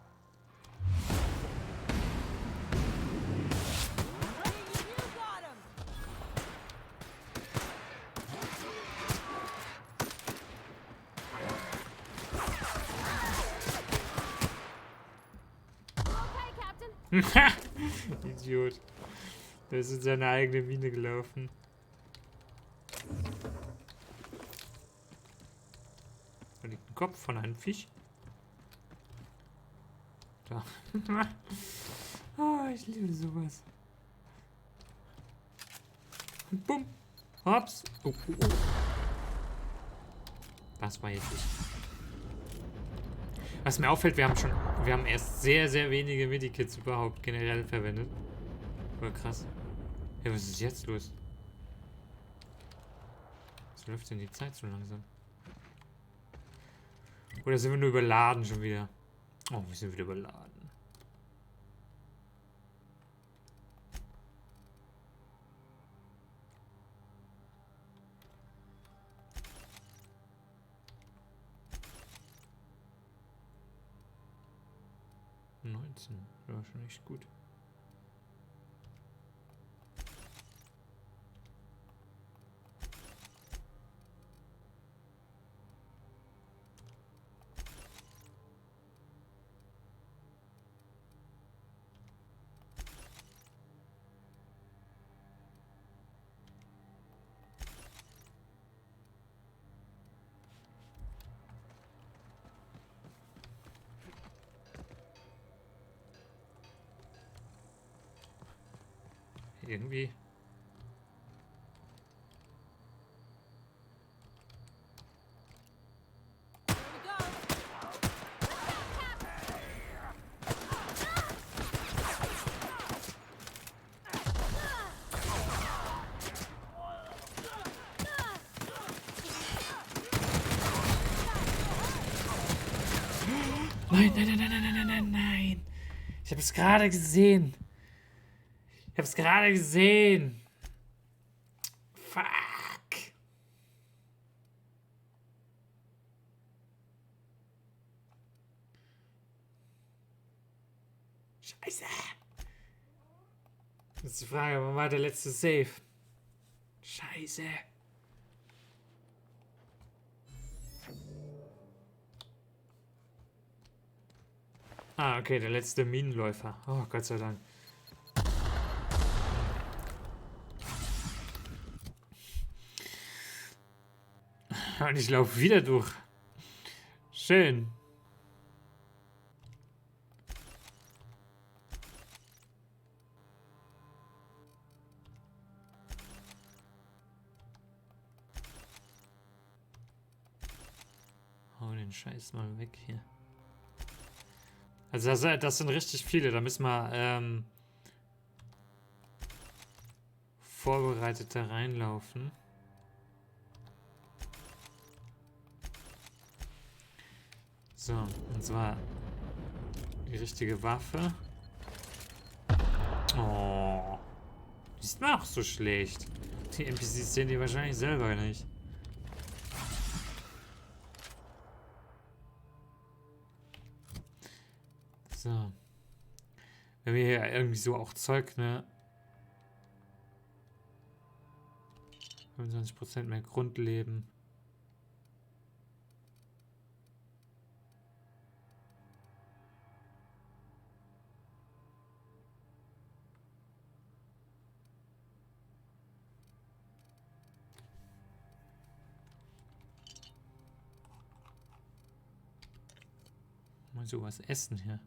Idiot. Der ist in seine eigene Mine gelaufen. Da liegt ein Kopf von einem Fisch. Da. Oh, ich liebe sowas. Und bumm. Hops. Oh, oh, oh. Das war jetzt nicht. Was mir auffällt, wir haben erst sehr, sehr wenige Medikits überhaupt generell verwendet. Voll krass. Ja, was ist jetzt los? Was läuft denn die Zeit so langsam? Oder sind wir nur überladen schon wieder? Oh, wir sind wieder überladen. Ja, schon echt gut. Irgendwie. Nein, nein, nein, nein, nein, nein, nein, nein. Ich habe es gerade gesehen. Ich hab's gerade gesehen. Fuck. Scheiße. Das ist die Frage, wann war der letzte Save? Scheiße. Ah, okay, der letzte Minenläufer. Oh, Gott sei Dank. Und ich laufe wieder durch. Schön. Hau den Scheiß mal weg hier. Also das sind richtig viele. Da müssen wir vorbereitet da reinlaufen. So, und zwar die richtige Waffe. Oh. Die ist mir auch so schlecht. Die NPCs sehen die wahrscheinlich selber nicht. So. Wenn wir hier irgendwie so auch Zeug, ne? 25% mehr Grundleben. Mal sowas essen hier.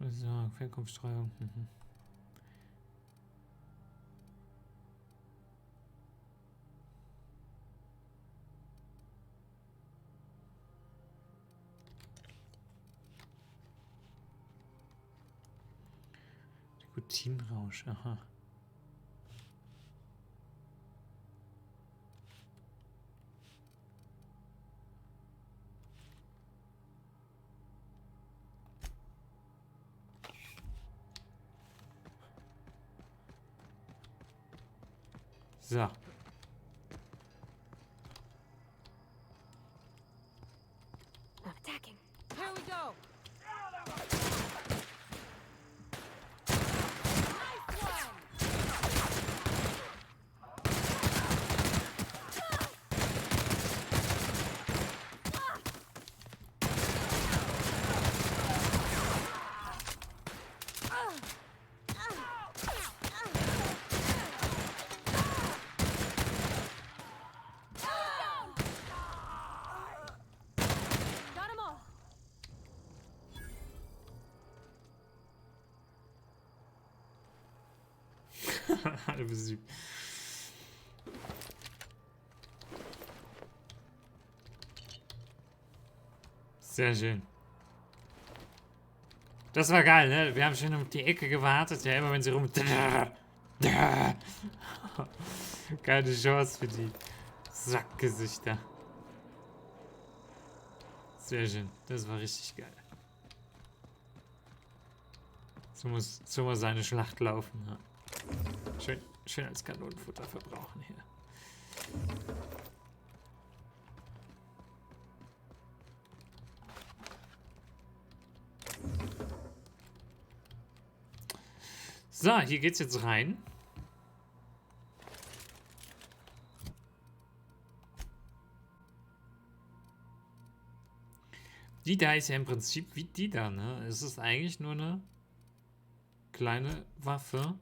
So, Verkaufssteuerung. Nikotinrausch, aha. So. I'm attacking. Here we go. Got 'em all. Alle besiegt. Sehr schön. Das war geil, ne? Wir haben schon um die Ecke gewartet. Ja, immer wenn sie rum... Keine Chance für die Sackgesichter. Sehr schön. Das war richtig geil. So muss seine Schlacht laufen. Ja. Schön als Kanonenfutter verbrauchen hier. So, hier geht's jetzt rein. Die da ist ja im Prinzip wie die da, ne? Es ist eigentlich nur eine kleine Waffe.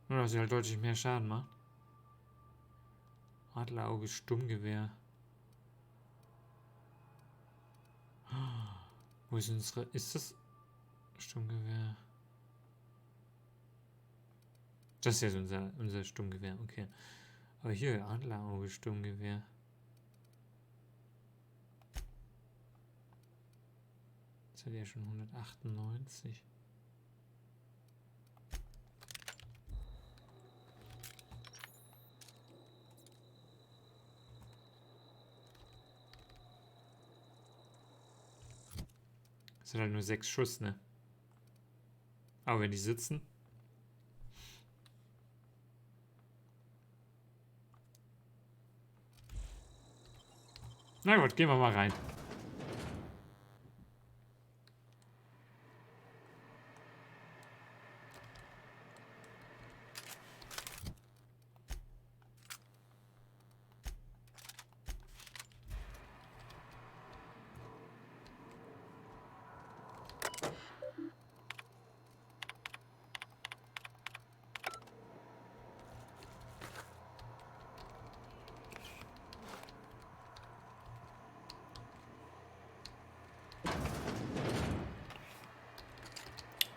Nur, dass sie halt deutlich mehr Schaden macht. Adlerauge, Stummgewehr. Wo ist unsere... Ist das... Stummgewehr? Das ist jetzt unser Stummgewehr, okay. Aber hier, Adlerauge, Stummgewehr. Das hat ja schon 198. Das sind halt nur 6 Schuss, ne? Aber wenn die sitzen... Na gut, gehen wir mal rein.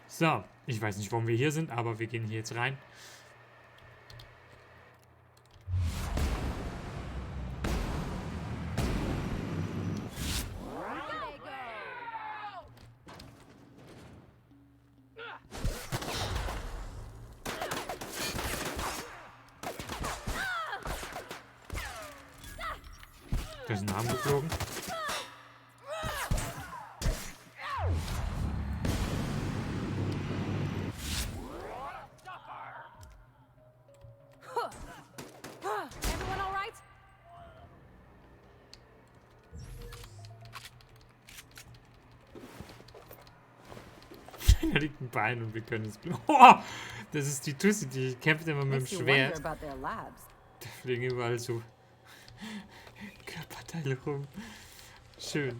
So, ich weiß nicht, warum wir hier sind, aber wir gehen hier jetzt rein. Da ist ein Arm geflogen. Everyone all right? Da liegt ein Bein und wir können es. Oh, das ist die Tussi, die kämpft immer mit dem Makes you Schwert. wonder about their labs. Da fliegen überall so Körperteile rum. Schön.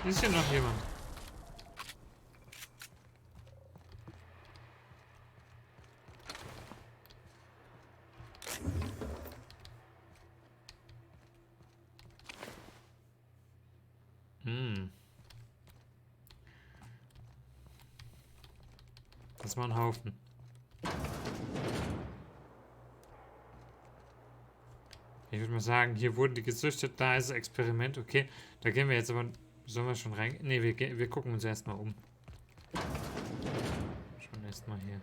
Ist hier noch jemand? Das war ein Haufen. Ich würde mal sagen, hier wurden die gezüchtet, da ist das Experiment, okay. Da gehen wir jetzt aber. Sollen wir schon rein? Ne, wir gucken uns erstmal um. Schon erstmal hier.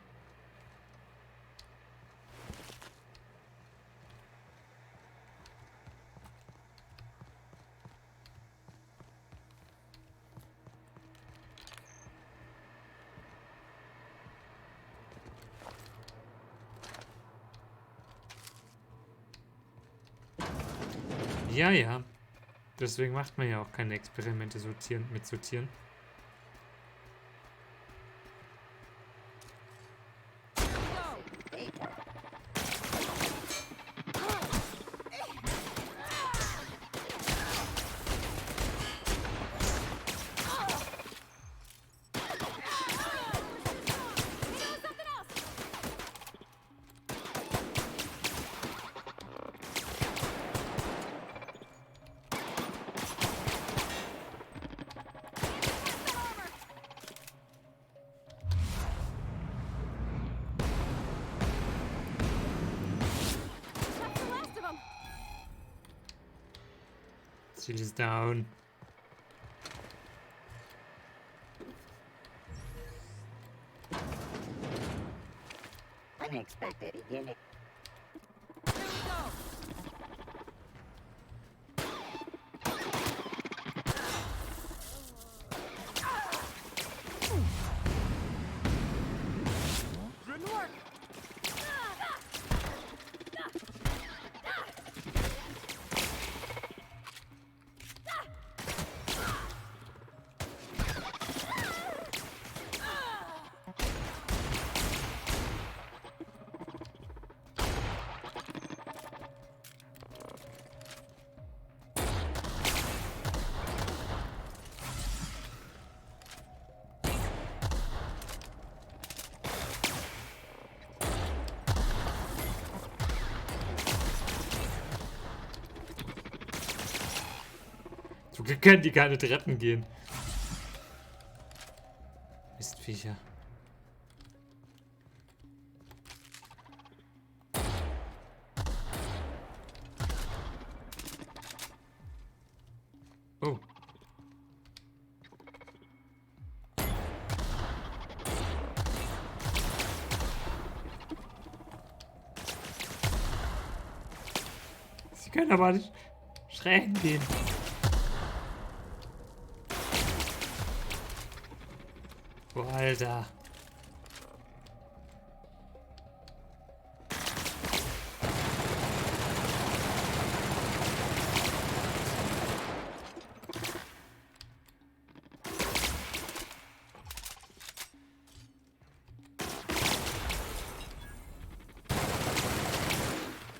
Ja, ja. Deswegen macht man ja auch keine Experimente mit Sortieren. Ziel ist down. Unexpected beginning. So können die gar nicht retten gehen. Mistviecher. Oh. Sie können aber nicht schräg gehen. Oh, Alter.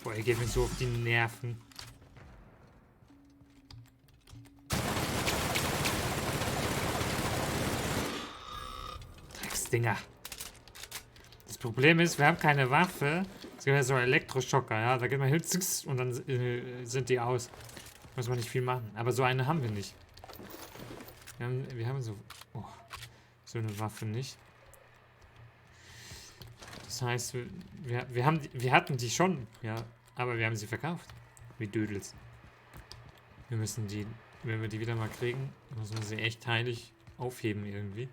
Boah, ihr geht mir so auf die Nerven. Dinger. Das Problem ist, wir haben keine Waffe. Es gibt ja so Elektroschocker, ja. Da geht man hin und dann sind die aus. Muss man nicht viel machen. Aber so eine haben wir nicht. Wir haben so. Oh, so eine Waffe nicht. Das heißt, wir hatten die schon, ja, aber wir haben sie verkauft. Wie Dödels. Wir müssen die, wenn wir die wieder mal kriegen, müssen wir sie echt heilig aufheben irgendwie.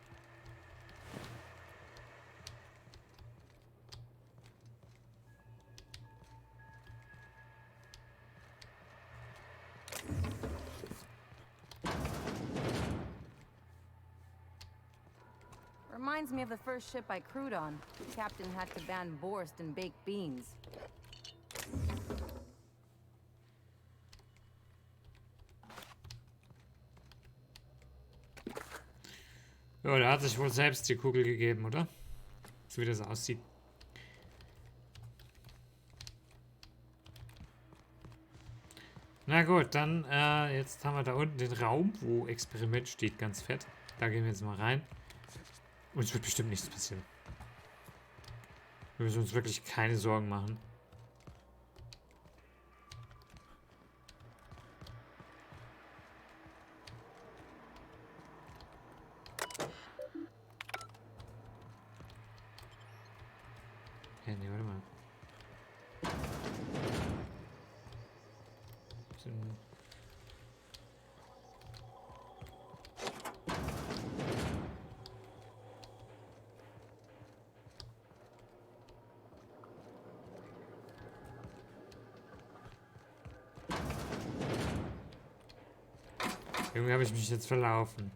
Reminds me of the first ship I crewed on. The captain had to ban borscht and baked beans. Ja, der hat sich wohl selbst die Kugel gegeben, oder? So wie das aussieht. Na gut, dann jetzt haben wir da unten den Raum, wo Experiment steht, ganz fett. Da gehen wir jetzt mal rein. Und es wird bestimmt nichts passieren. Wir müssen uns wirklich keine Sorgen machen. Ja, nee, warte mal. Irgendwie habe ich mich jetzt verlaufen.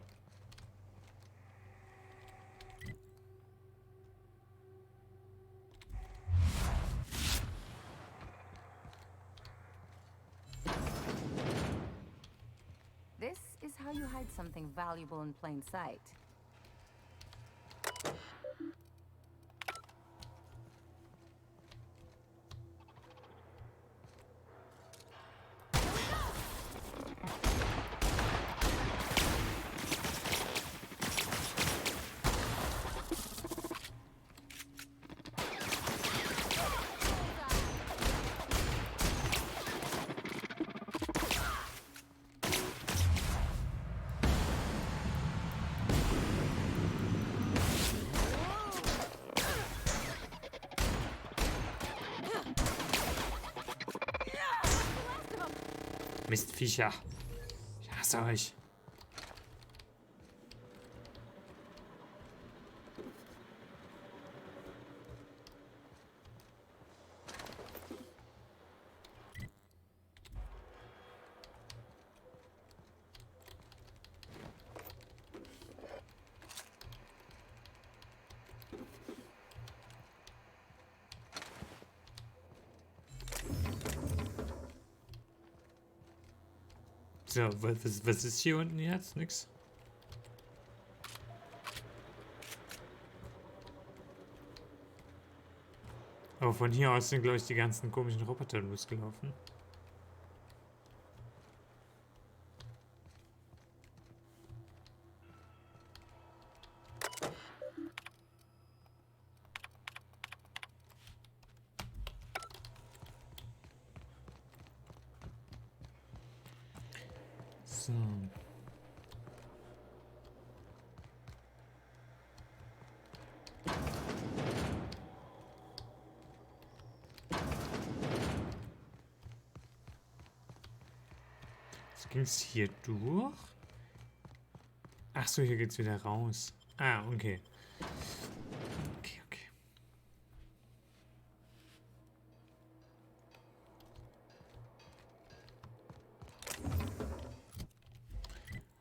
This is how you hide something valuable in plain sight. Mistviecher. Ich hasse euch. So, was ist hier unten jetzt? Nix. Aber von hier aus sind, glaube ich, die ganzen komischen Roboter losgelaufen. So. Jetzt ging es hier durch. Ach so, hier geht's wieder raus. Ah, okay. Okay.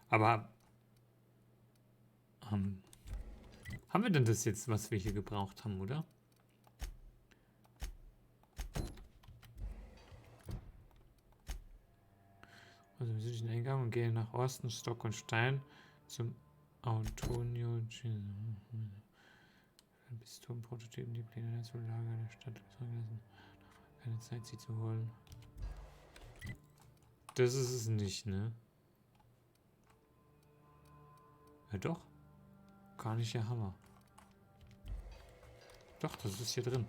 Aber haben wir denn das jetzt, was wir hier gebraucht haben, oder? Also wir sind in den Eingang und gehen nach Osten, Stock und Stein zum Antonio. Bistum-Prototypen, die Pläne dazu Lager der Stadt zurücklassen. Keine Zeit, sie zu holen. Das ist es nicht, ne? Ja doch. Gar nicht der Hammer. Doch, das ist hier drin.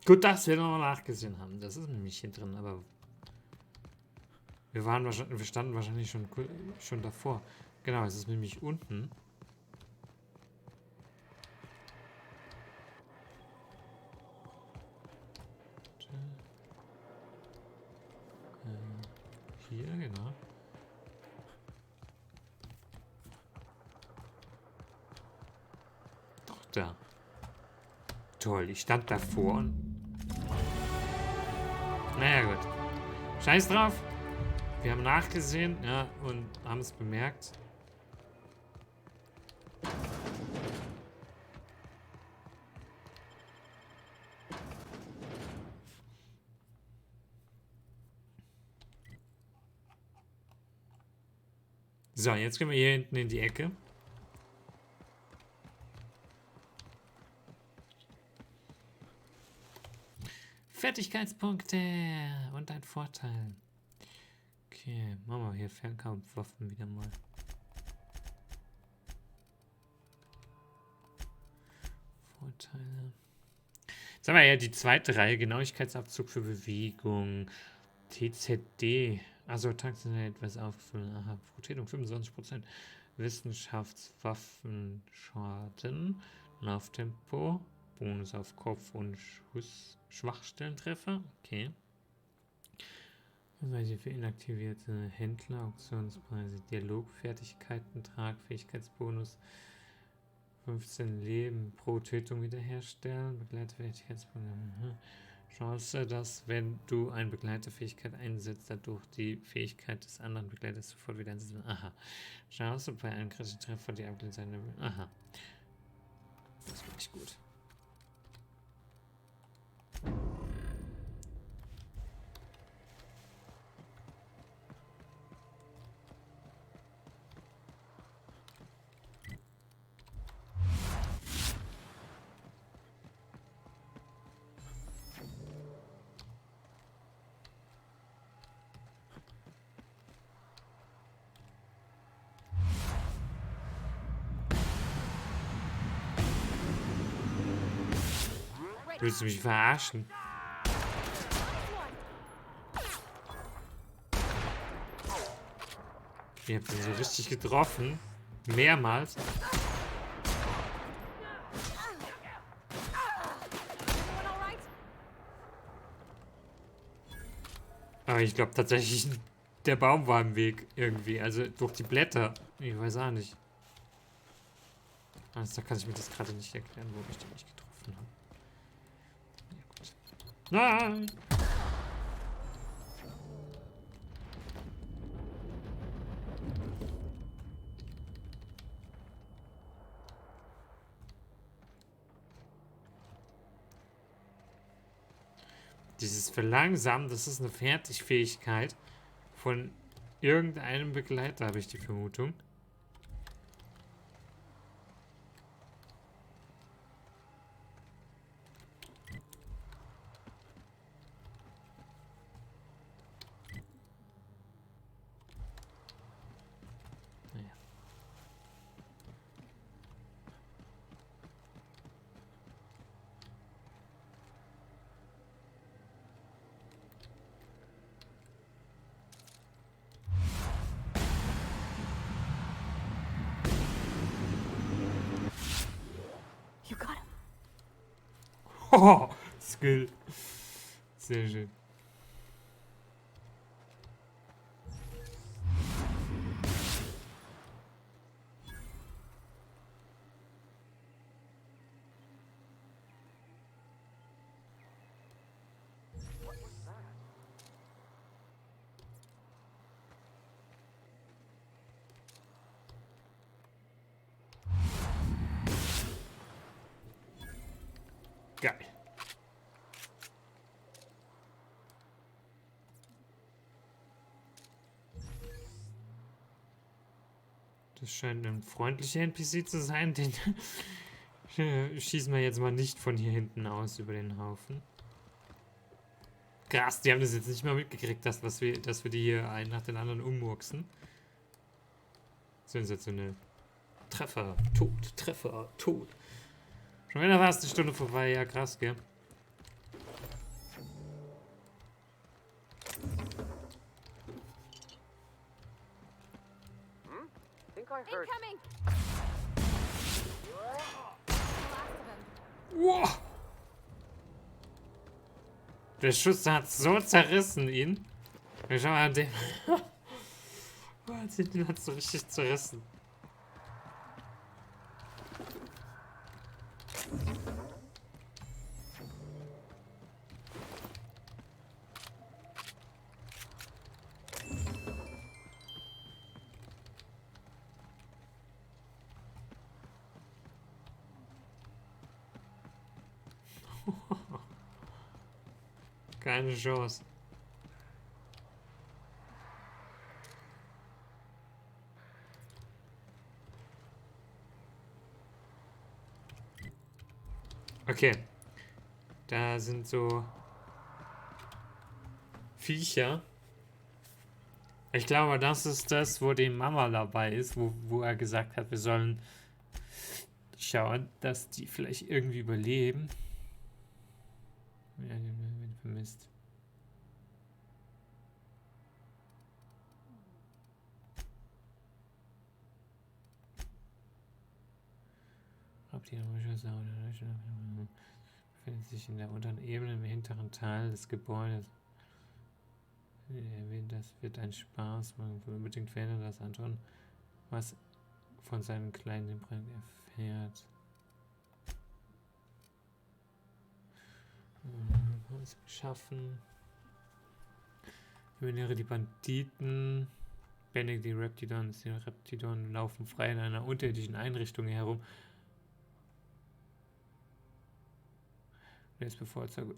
Gut, dass wir nochmal nachgesehen haben. Das ist nämlich hier drin, aber wir standen wahrscheinlich schon davor. Genau, es ist nämlich unten. da. Toll, ich stand davor und... Naja, gut. Scheiß drauf. Wir haben nachgesehen, ja, und haben es bemerkt. So, jetzt gehen wir hier hinten in die Ecke. Fertigkeitspunkte und ein Vorteil. Okay, machen wir hier Fernkampfwaffen wieder mal. Vorteile. Jetzt haben wir ja die zweite Reihe. Genauigkeitsabzug für Bewegung. TZD. Also taxionell etwas auffüllen. Aha, Rotation 25%. Wissenschaftswaffenschaden. Lauftempo. Bonus auf Kopf- und Schwachstellentreffer. Okay. Welche für inaktivierte Händler, Auktionspreise, Dialogfertigkeiten, Tragfähigkeitsbonus, 15 Leben pro Tötung wiederherstellen, Begleiterfähigkeitsbonus. Chance, dass, wenn du eine Begleiterfähigkeit einsetzt, dadurch die Fähigkeit des anderen Begleiters sofort wieder einsetzt. Aha. Chance bei einem kritischen Treffer, die abgelehnt sein. Aha. Das finde ich gut. Willst du mich verarschen? Ihr habt ihn so richtig getroffen. Mehrmals. Aber ich glaube tatsächlich, der Baum war im Weg irgendwie. Also durch die Blätter. Ich weiß auch nicht. Also, da kann ich mir das gerade nicht erklären, wo ich den nicht getroffen habe. Nein! Dieses Verlangsamen, das ist eine Fertigfähigkeit von irgendeinem Begleiter, habe ich die Vermutung. Oh, Skill. Sehr schön. Geil. Das scheint ein freundlicher NPC zu sein, den schießen wir jetzt mal nicht von hier hinten aus über den Haufen. Krass, die haben das jetzt nicht mal mitgekriegt, dass wir die hier einen nach den anderen ummurksen. Sensationell. Treffer, tot, Treffer, tot. Schon wieder war es eine Stunde vorbei, ja krass, gell? Incoming! Wow. Der Schuss hat so zerrissen ihn. Schau mal an dem. Den hat so richtig zerrissen. Keine Chance. Okay. Da sind so Viecher. Ich glaube, das ist das, wo die Mama dabei ist, wo er gesagt hat, wir sollen schauen, dass die vielleicht irgendwie überleben. Ja, den vermisst. Befindet sich in der unteren Ebene im hinteren Teil des Gebäudes. Das wird ein Spaß. Man will unbedingt verhindern, dass Anton was von seinem kleinen Imprint erfährt. Schaffen. Eliminiere die Banditen. Bändige die Reptidons. Die Reptidon laufen frei in einer unterirdischen Einrichtung herum. Jetzt bevorzugt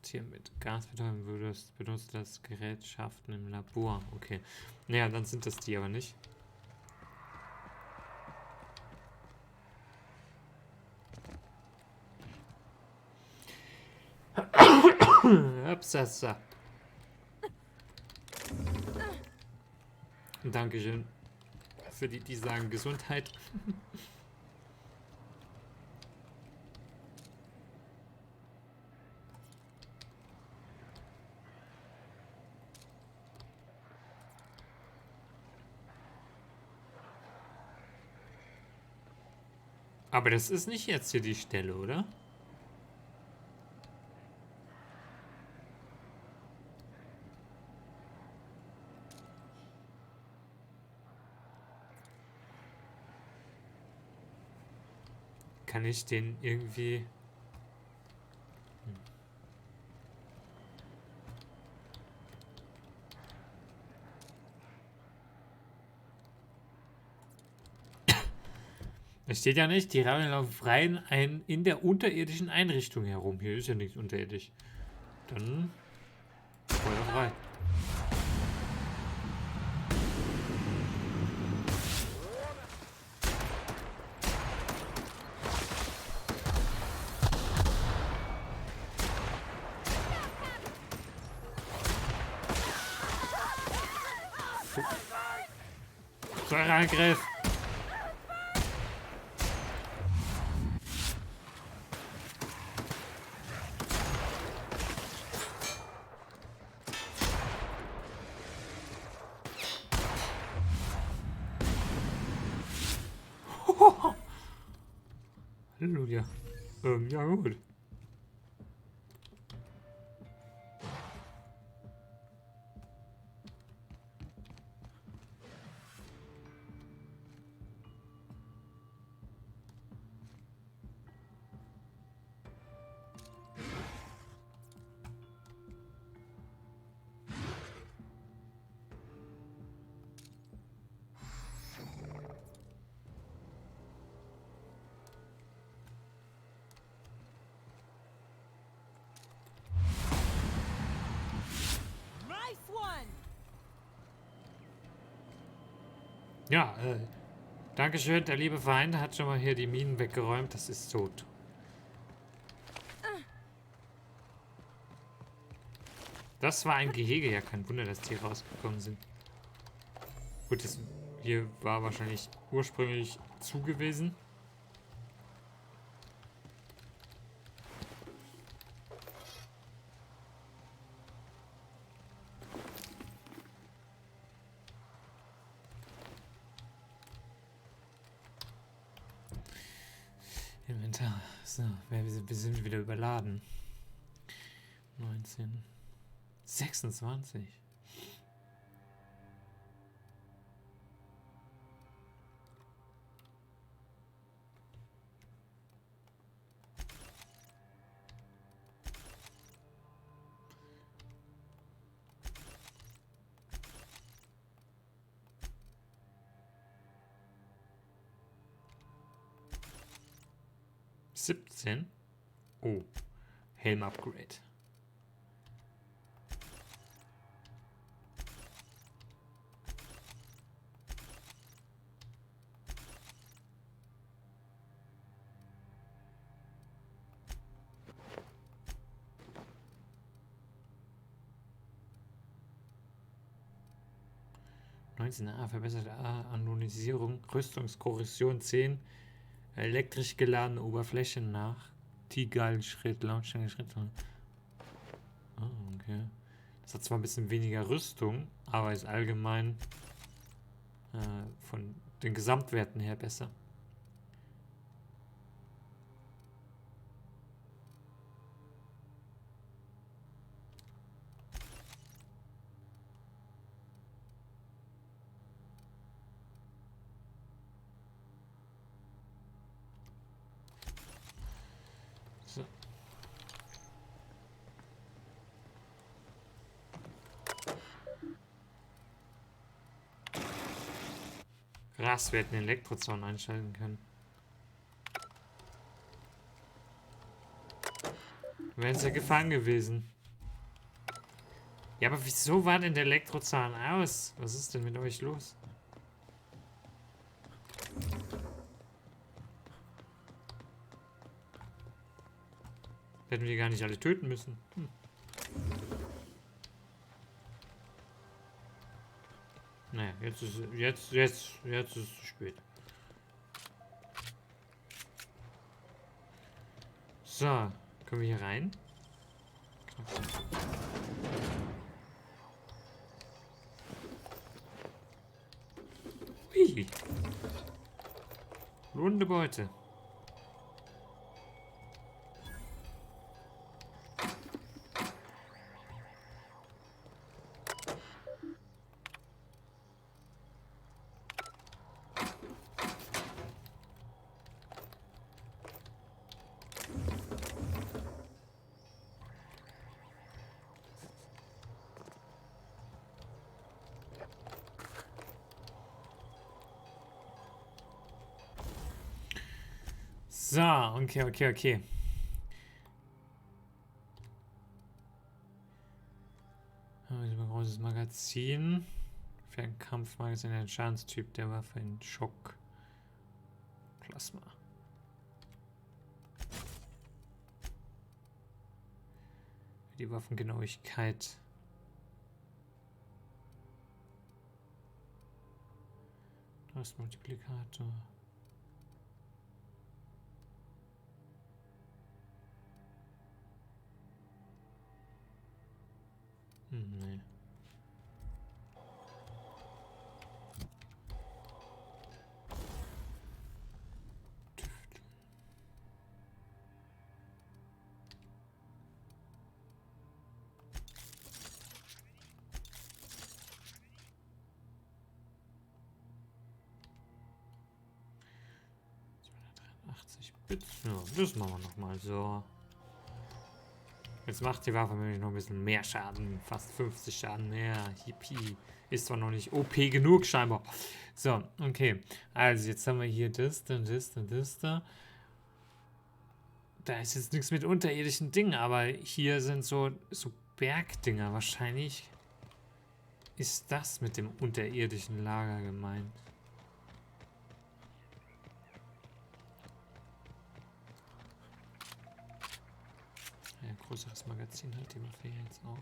hier mit Gasbetäubung würdest, benutzt das Gerätschaften im Labor. Okay. Naja, dann sind das die aber nicht. Absatz. Dankeschön. Für die, die sagen Gesundheit. Aber das ist nicht jetzt hier die Stelle, oder? Kann ich den irgendwie... Es steht ja nicht, die Rahmen laufen frei in der unterirdischen Einrichtung herum. Hier ist ja nichts unterirdisch. Dann Feuer frei. Feuerangriff! Halleluja. Ja gut. Ja, Dankeschön, der liebe Feind hat schon mal hier die Minen weggeräumt. Das ist tot. Das war ein Gehege. Ja, kein Wunder, dass die rausgekommen sind. Gut, das hier war wahrscheinlich ursprünglich zu gewesen. Inventar. So, wir sind wieder überladen. 19. 26. Oh, Helm-Upgrade. Verbesserte Anonymisierung, Rüstungskorrosion 10, elektrisch geladene Oberflächen nach, Tigal-Schritt, Lautstärke-Schritt. Ah, okay. Das hat zwar ein bisschen weniger Rüstung, aber ist allgemein von den Gesamtwerten her besser. So. Krass, wir hätten den Elektrozaun einschalten können. Wären sie ja gefangen gewesen. Ja, aber wieso war denn der Elektrozaun aus? Was ist denn mit euch los? Hätten wir die gar nicht alle töten müssen. Naja, jetzt ist es zu spät. So, können wir hier rein? Ui. Runde Beute. So, okay. Großes Magazin. Fernkampfmagazin, ein Schadenstyp der Waffe in Schock. Plasma. Die Waffengenauigkeit. Das Multiplikator. Nee. Bit. Ja, das machen wir nochmal so. Jetzt macht die Waffe nämlich noch ein bisschen mehr Schaden. Fast 50 Schaden mehr. Hippie. Ist zwar noch nicht OP genug scheinbar. So, okay. Also jetzt haben wir hier das, dann das, dann das da. Da ist jetzt nichts mit unterirdischen Dingen, aber hier sind so Bergdinger. Wahrscheinlich ist das mit dem unterirdischen Lager gemeint. Ja, größeres Magazin hat die Waffe jetzt auch.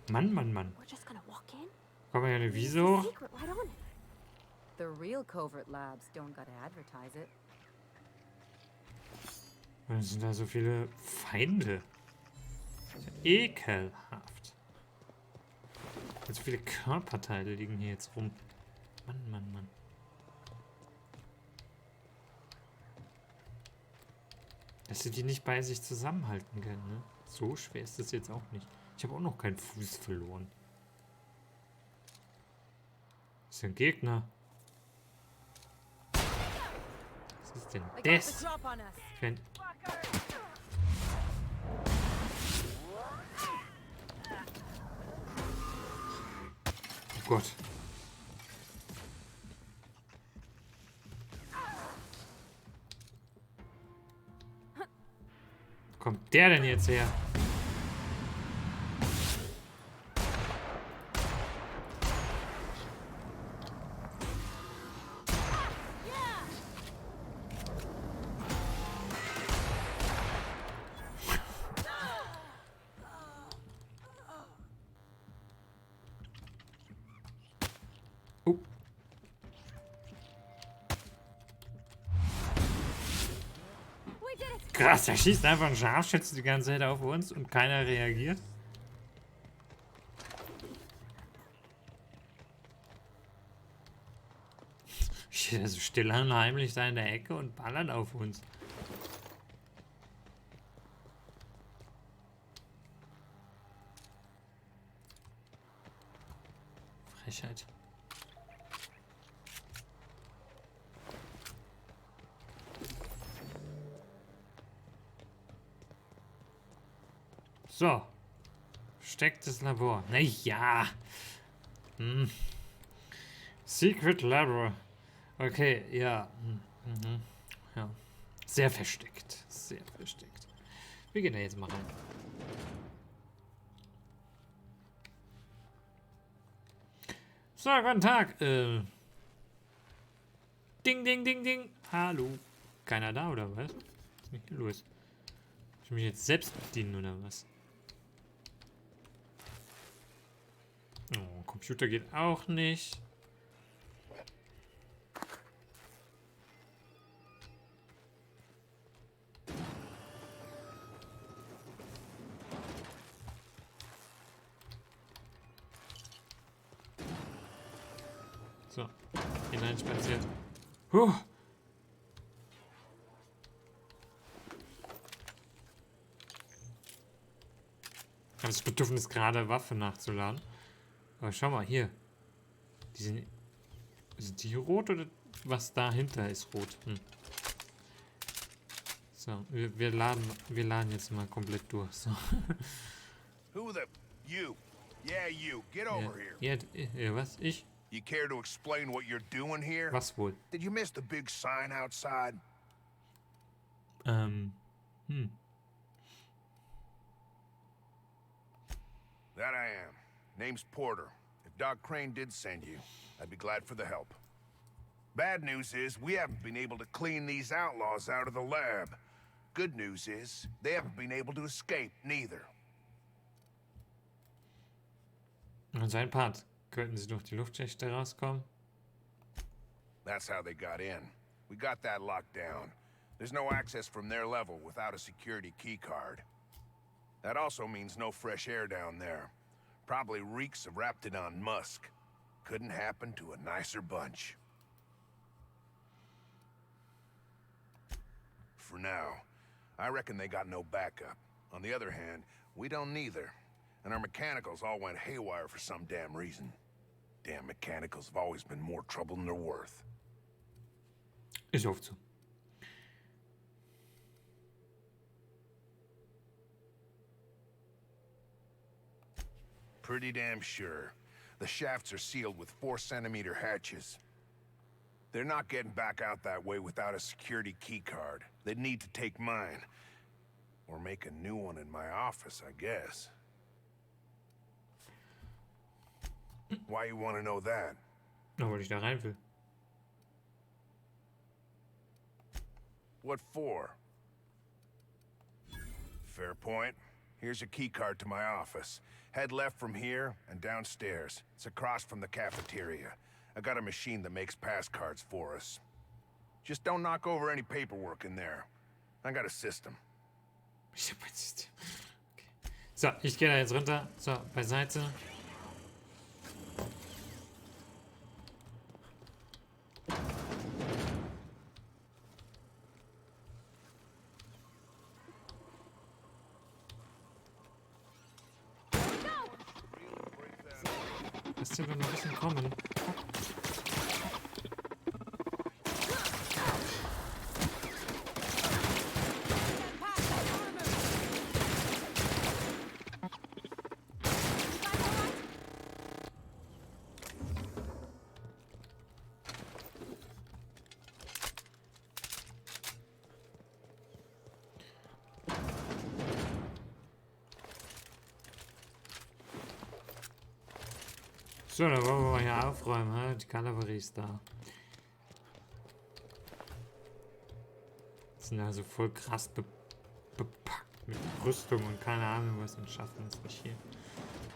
Mann. Komm mal ja eine Wieso? The real covert labs don't gotta advertise it. Warum sind da so viele Feinde? Das ist ja ekelhaft. So viele Körperteile liegen hier jetzt rum. Mann. Dass sie die nicht bei sich zusammenhalten können, ne? So schwer ist das jetzt auch nicht. Ich habe auch noch keinen Fuß verloren. Das ist ein Gegner. Was ist denn das? Wenn oh Gott. Wo kommt der denn jetzt her? Krass, da schießt einfach ein Scharfschütze die ganze Zeit auf uns und keiner reagiert. Steht also still und heimlich da in der Ecke und ballert auf uns. Frechheit. So. Verstecktes Labor. Na ja. Secret Labor. Okay, ja. Ja. Sehr versteckt. Sehr versteckt. Wir gehen da jetzt mal rein. So, guten Tag. Ding, ding, ding, ding. Hallo. Keiner da, oder was? Was ist denn hier los? Muss ich mich jetzt selbst bedienen, oder was? Oh, Computer geht auch nicht. So, hineinspaziert. Huh. Ich habe das Bedürfnis, gerade Waffe nachzuladen. Aber schau mal, hier. Sind die rot oder was dahinter ist rot? So, wir laden jetzt mal komplett durch. So. Who the... You. Yeah, you. Get over here. Ja, was? Ich? You care to explain what you're doing here? Was wohl? Did you miss the big sign outside? That I am. Name's Porter. If Doc Crane did send you, I'd be glad for the help. Bad news is, we haven't been able to clean these outlaws out of the lab. Good news is, they haven't been able to escape, neither. Und sein Part. Könnten sie durch die Luftschächte rauskommen? That's how they got in. We got that locked down. There's no access from their level without a security keycard. That also means no fresh air down there. Probably reeks of Raptidon musk. Couldn't happen to a nicer bunch. For now, I reckon they got no backup. On the other hand, we don't neither. And our mechanicals all went haywire for some damn reason. Damn mechanicals have always been more trouble than they're worth. Ist oft so. Pretty damn sure. The shafts are sealed with 4-centimeter hatches. They're not getting back out that way without a security keycard. They'd need to take mine. Or make a new one in my office, I guess. Why you want to know that? Na, weil ich da rein will. What for? Fair point. Here's a keycard to my office. Head left from here and downstairs. It's across from the cafeteria. I got a machine that makes pass cards for us. Just don't knock over any paperwork in there. I got a system. Ich hab ein System. Okay. So, ich gehe da jetzt runter. So, beiseite. Lass dir doch noch ein bisschen kommen. So, dann wollen wir mal hier aufräumen, ha? Die Kavallerie ist da. Sind also voll krass bepackt mit Rüstung und keine Ahnung was und schaffen es nicht hier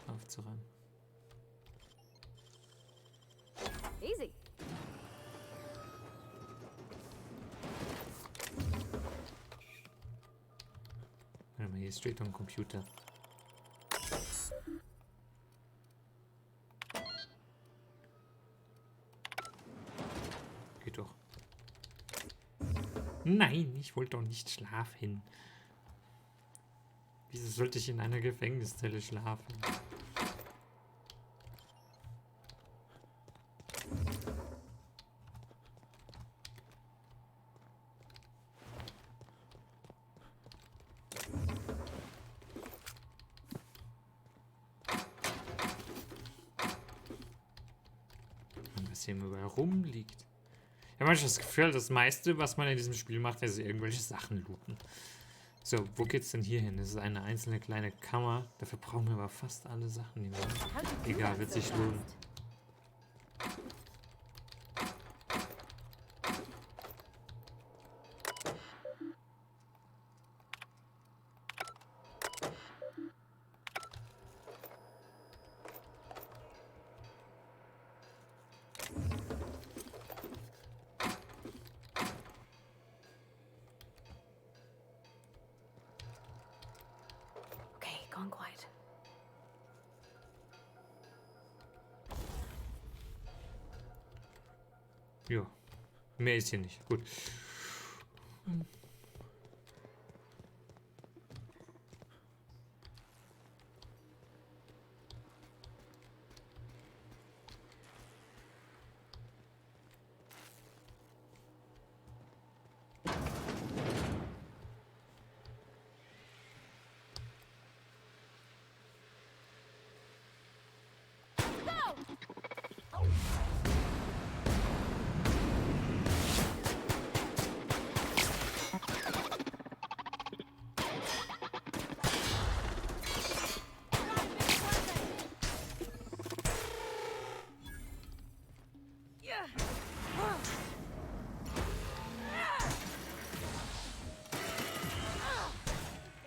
aufzuräumen. Easy. Warte mal, hier steht doch ein Computer. Geht doch. Nein, ich wollte doch nicht schlafen. Wieso sollte ich in einer Gefängniszelle schlafen? Was hier überall rumliegt. Ich habe manchmal das Gefühl, das meiste, was man in diesem Spiel macht, ist irgendwelche Sachen looten. So, wo geht's denn hier hin? Das ist eine einzelne kleine Kammer. Dafür brauchen wir aber fast alle Sachen, die wir... Egal, wird sich lohnen. Gone quiet. Ja, mehr ist hier nicht. Gut.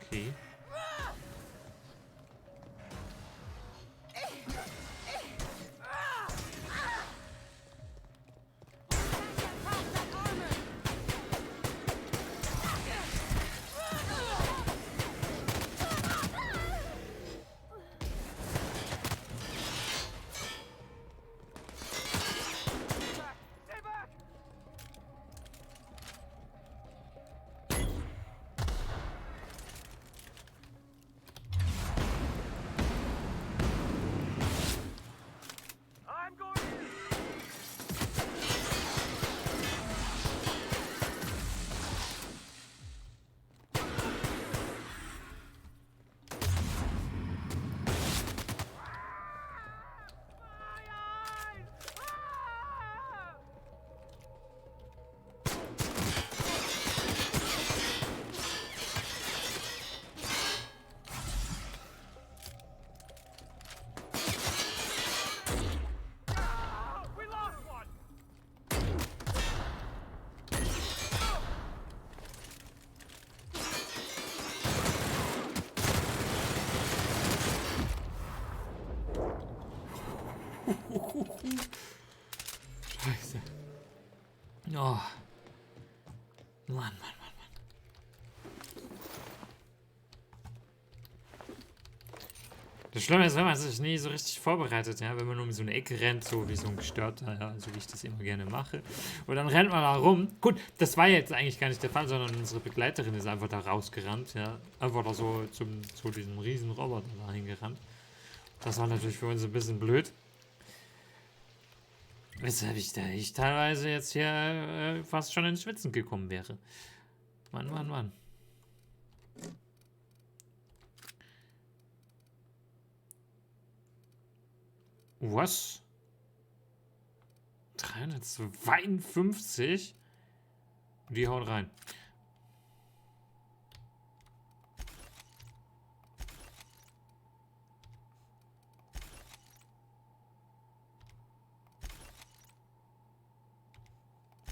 Okay. Scheiße. Oh. Mann. Das Schlimme ist, wenn man sich nie so richtig vorbereitet, ja, wenn man um so eine Ecke rennt, so wie so ein Gestörter, ja, so wie ich das immer gerne mache. Und dann rennt man da rum. Gut, das war jetzt eigentlich gar nicht der Fall, sondern unsere Begleiterin ist einfach da rausgerannt, ja. Einfach da so zu diesem riesen Roboter da hingerannt. Das war natürlich für uns ein bisschen blöd. Weshalb ich teilweise jetzt hier fast schon ins Schwitzen gekommen wäre. Mann, Mann, Mann. Was? 352? Die hauen rein.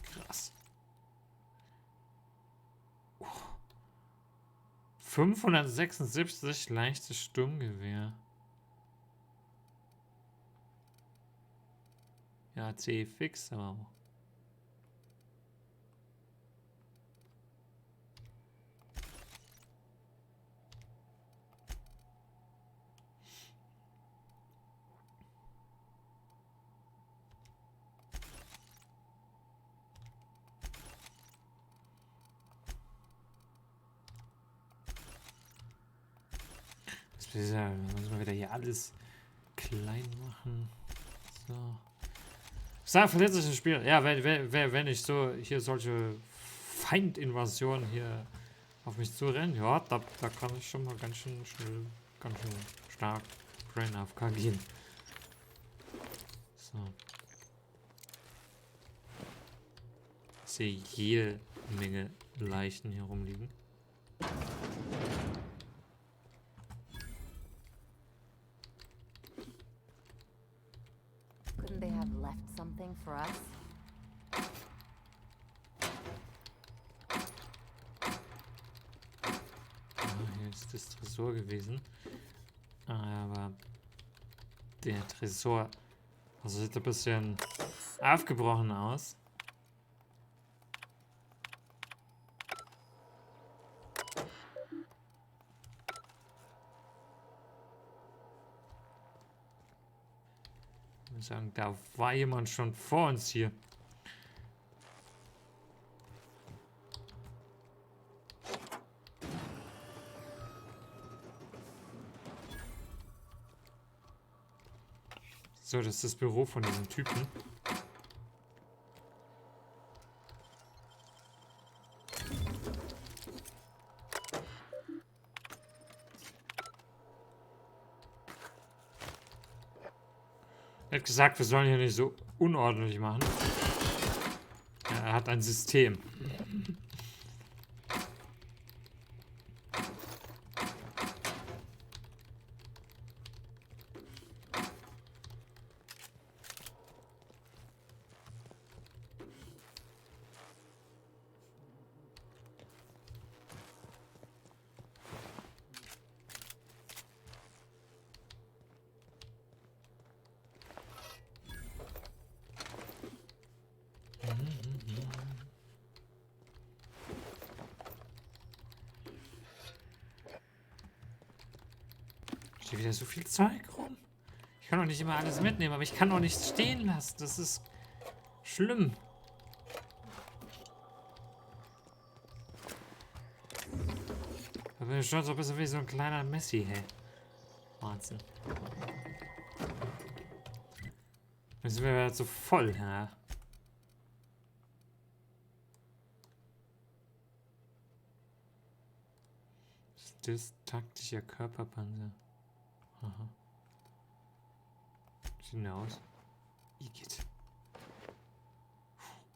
Krass. 576 leichtes Sturmgewehr. Ja, C fix, aber. Das ist ja, müssen wir wieder hier alles klein machen. So. Sag, verletzt sich ein Spiel. Ja, wenn ich so hier solche Feindinvasionen hier auf mich zurennen, ja, da kann ich schon mal ganz schön schnell, ganz schön stark rein AFK gehen. So. Ich sehe jede Menge Leichen hier rumliegen. Couldn't they have left something for us? Hier ist das Tresor gewesen. Aber der Tresor, also sieht ein bisschen aufgebrochen aus. Ich muss sagen, da war jemand schon vor uns hier. So, das ist das Büro von diesem Typen. Er hat gesagt, wir sollen hier nicht so unordentlich machen. Ja, er hat ein System. Steht wieder so viel Zeug rum. Ich kann doch nicht immer alles mitnehmen, aber ich kann doch nichts stehen lassen. Das ist schlimm. Da bin ich schon so ein bisschen wie so ein kleiner Messi, hey. Wahnsinn. Jetzt sind wir wieder so voll, ja. Das ist taktischer Körperpanzer. Aha. Sieht denn aus? Igitt.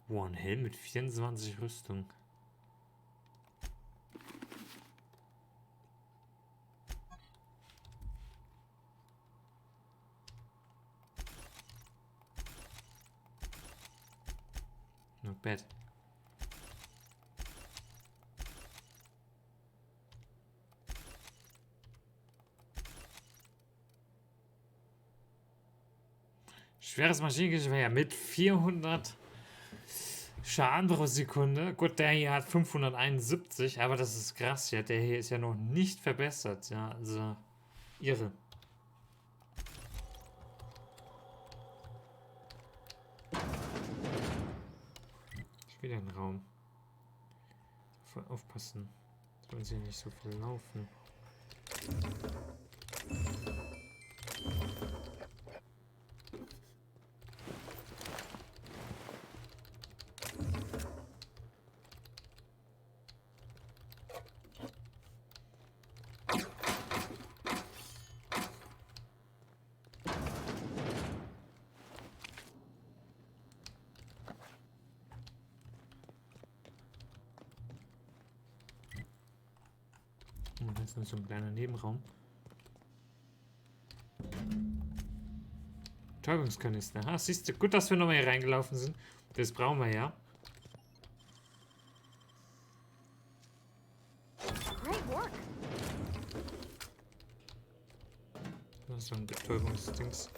Wow, ein Helm mit 24 Rüstung. Not bad. Schweres Maschinengewehr mit 400 Schaden pro Sekunde. Gut, der hier hat 571, aber das ist krass, ja. Der hier ist ja noch nicht verbessert, ja. Also, irre. Wieder ein Raum. Voll aufpassen. Sollen sie nicht so viel laufen. Das ist nur so ein kleiner Nebenraum. Betäubungskanister. Ah, siehst du, gut, dass wir nochmal hier reingelaufen sind. Das brauchen wir ja. Great work. Das ist so ein Betäubungsdings.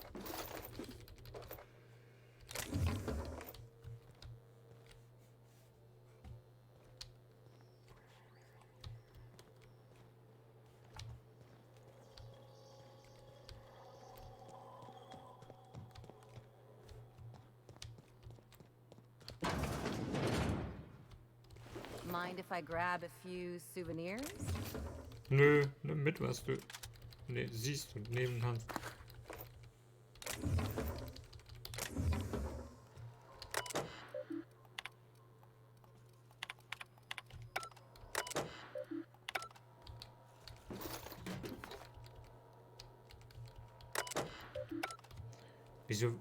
Mind if I grab a few souvenirs? Nö, nimm mit, was du siehst und nehmen kannst.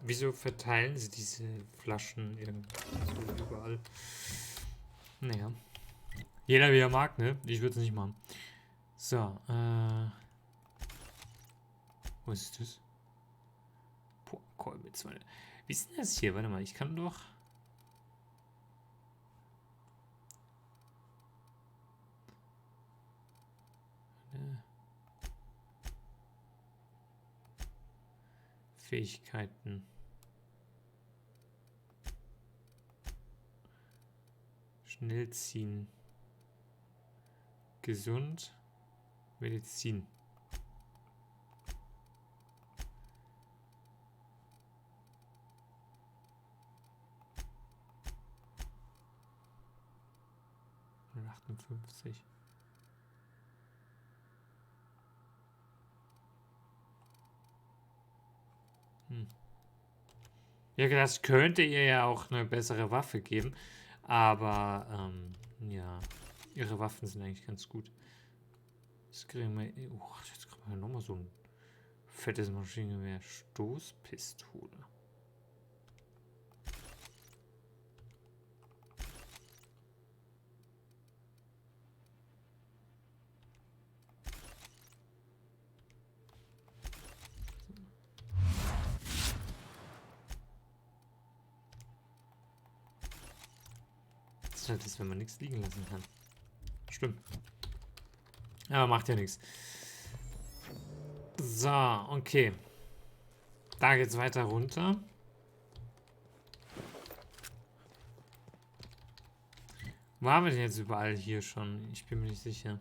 Wieso verteilen sie diese Flaschen irgendwo überall? Naja. Jeder wie er mag, ne? Ich würde es nicht machen. So, wo ist das? Boah, Kolbitz, Wie ist denn das hier? Warte mal, ich kann doch... Fähigkeiten. Schnell ziehen. Gesund. Medizin. Und 58. Ja, das könnte ihr ja auch eine bessere Waffe geben. Aber, ja. Ihre Waffen sind eigentlich ganz gut. Jetzt kriegen wir... Oh, jetzt kriegen wir nochmal so ein fettes Maschinengewehr. Stoßpistole. Das ist halt das, wenn man nichts liegen lassen kann. Stimmt. Aber macht ja nichts. So, okay. Da geht's weiter runter. Wo haben wir denn jetzt überall hier schon? Ich bin mir nicht sicher.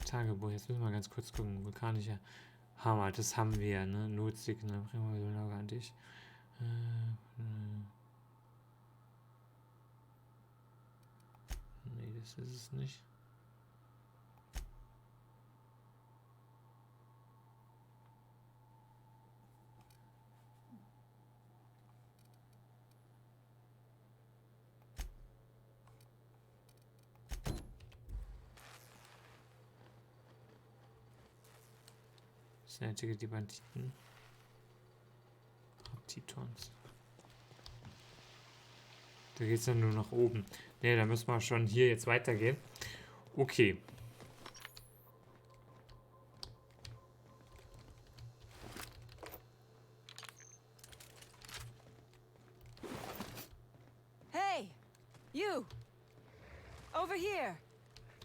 Tagebuch, jetzt müssen wir ganz kurz gucken. Vulkanischer Hammer, das haben wir, ne? Notsignal, bringen wir so an dich. Nee, das ist es nicht. Sentige die Banditen. Titons. Da geht es dann nur nach oben. Ne, da müssen wir schon hier jetzt weitergehen. Okay. Hey, you! Over here!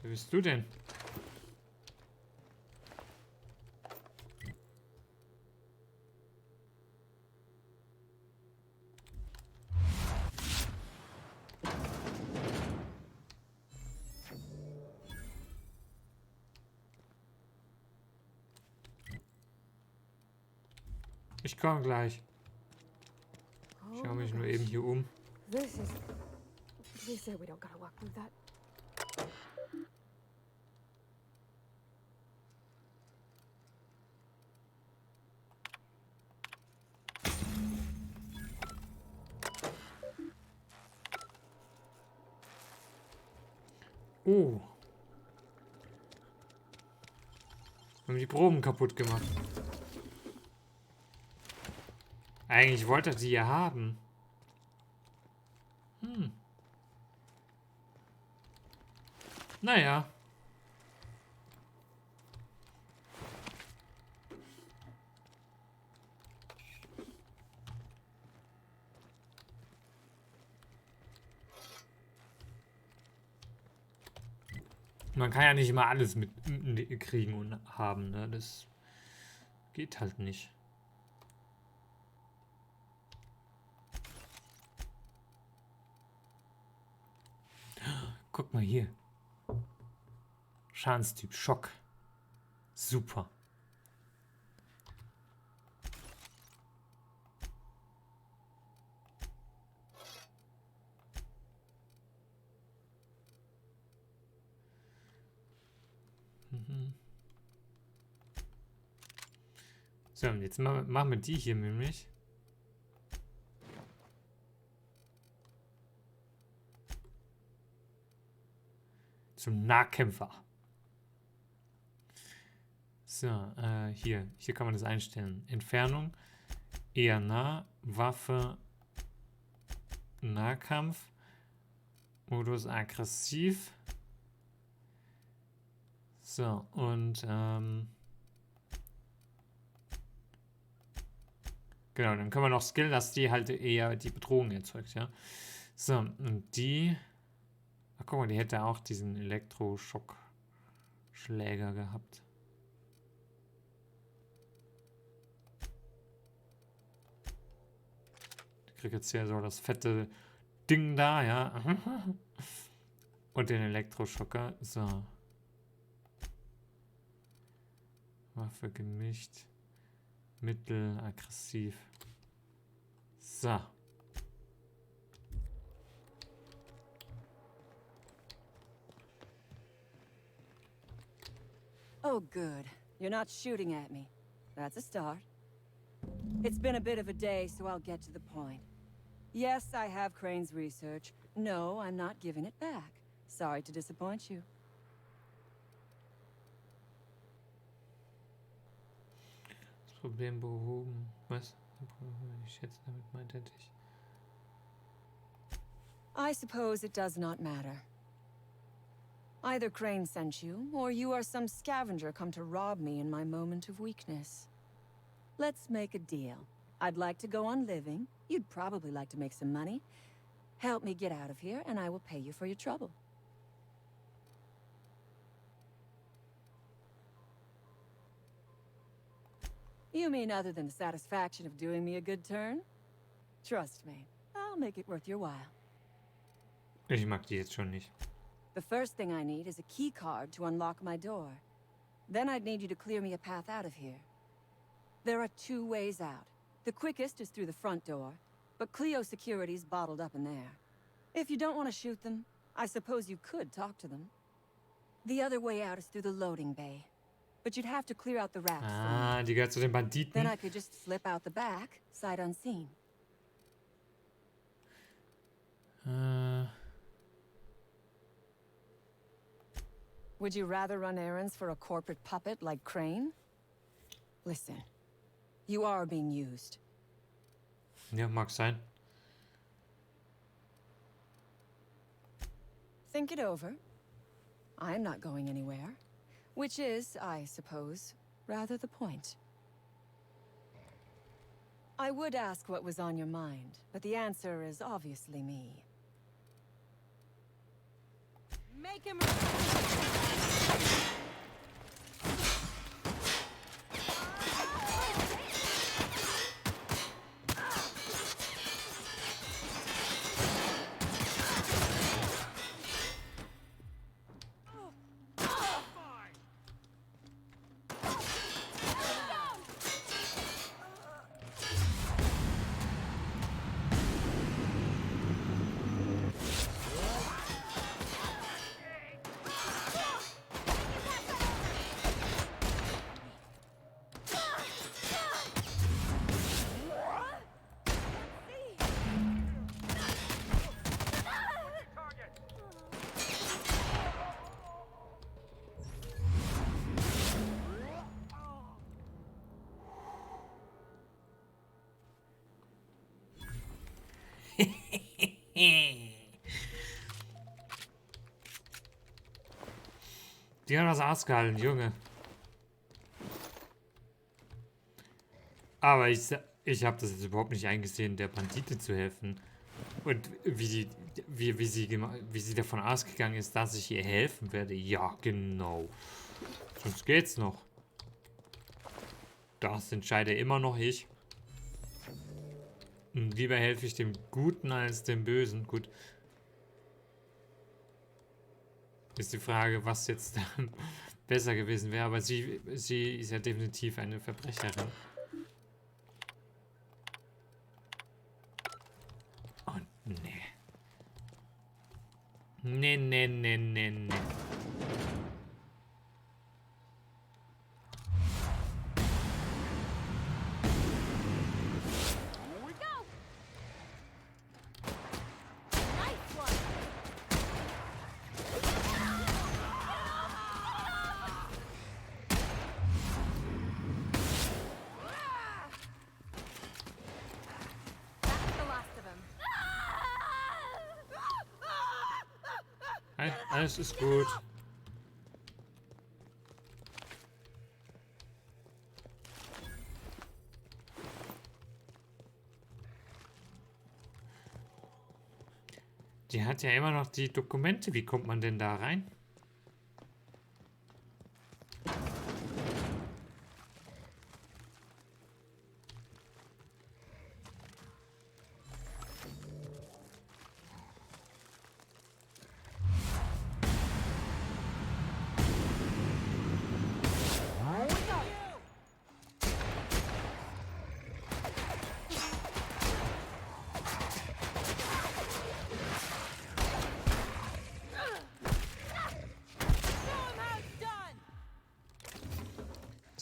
Wer bist du denn? Ich komme gleich. Ich schaue mich nur eben hier um. This is... Please say we don't gotta walk through that. Oh. Haben die Proben kaputt gemacht. Eigentlich wollte er die ja haben. Naja. Man kann ja nicht immer alles kriegen und haben, ne? Das geht halt nicht. Guck mal hier. Schadenstyp Schock. Super. So, und jetzt machen wir die hier nämlich. Zum Nahkämpfer. So, hier kann man das einstellen. Entfernung, eher nah, Waffe, Nahkampf, Modus aggressiv. So, und genau, dann können wir noch skillen, dass die halt eher die Bedrohung erzeugt, ja. So, und die. Ach, guck mal, die hätte auch diesen Elektroschockschläger gehabt. Ich krieg jetzt hier so das fette Ding da, ja. Und den Elektroschocker. So. Waffe gemischt. Mittel, aggressiv. So. Oh, good. You're not shooting at me. That's a start. It's been a bit of a day, so I'll get to the point. Yes, I have Crane's research. No, I'm not giving it back. Sorry to disappoint you. Problem behoben. Was? Ich schätze, damit meint er dich. I suppose it does not matter. Either Crane sent you, or you are some scavenger come to rob me in my moment of weakness. Let's make a deal. I'd like to go on living. You'd probably like to make some money. Help me get out of here, and I will pay you for your trouble. You mean other than the satisfaction of doing me a good turn? Trust me, I'll make it worth your while. Ich mag die jetzt schon nicht. The first thing I need is a key card to unlock my door. Then I'd need you to clear me a path out of here. There are 2 ways out. The quickest is through the front door, but Cleo Security's bottled up in there. If you don't want to shoot them, I suppose you could talk to them. The other way out is through the loading bay. But you'd have to clear out the rafts. Ah, die gehört zu den Banditen. Then I could just slip out the back, sight unseen. Would you rather run errands for a corporate puppet like Crane? Listen, you are being used. Ja, mag sein. Think it over. I'm not going anywhere. Which is, I suppose, rather the point. I would ask what was on your mind, but the answer is obviously me. Make him... Die haben das ausgehalten, Junge. Aber ich habe das jetzt überhaupt nicht eingesehen, der Bandite zu helfen. Und wie sie davon ausgegangen ist, dass ich ihr helfen werde. Ja, genau. Sonst geht's noch. Das entscheide immer noch ich. Und lieber helfe ich dem Guten als dem Bösen. Gut. Ist die Frage, was jetzt dann besser gewesen wäre. Aber sie ist ja definitiv eine Verbrecherin. Und nee. Nee. Alles ist gut. Die hat ja immer noch die Dokumente. Wie kommt man denn da rein?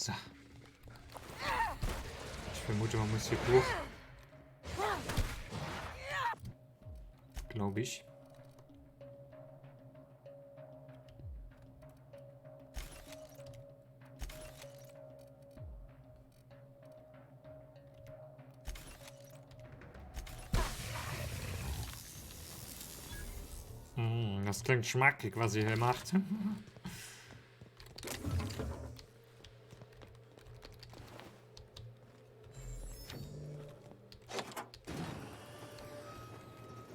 So. Ich vermute, man muss hier hoch. Glaube ich. Das klingt schmackig, was ihr hier macht.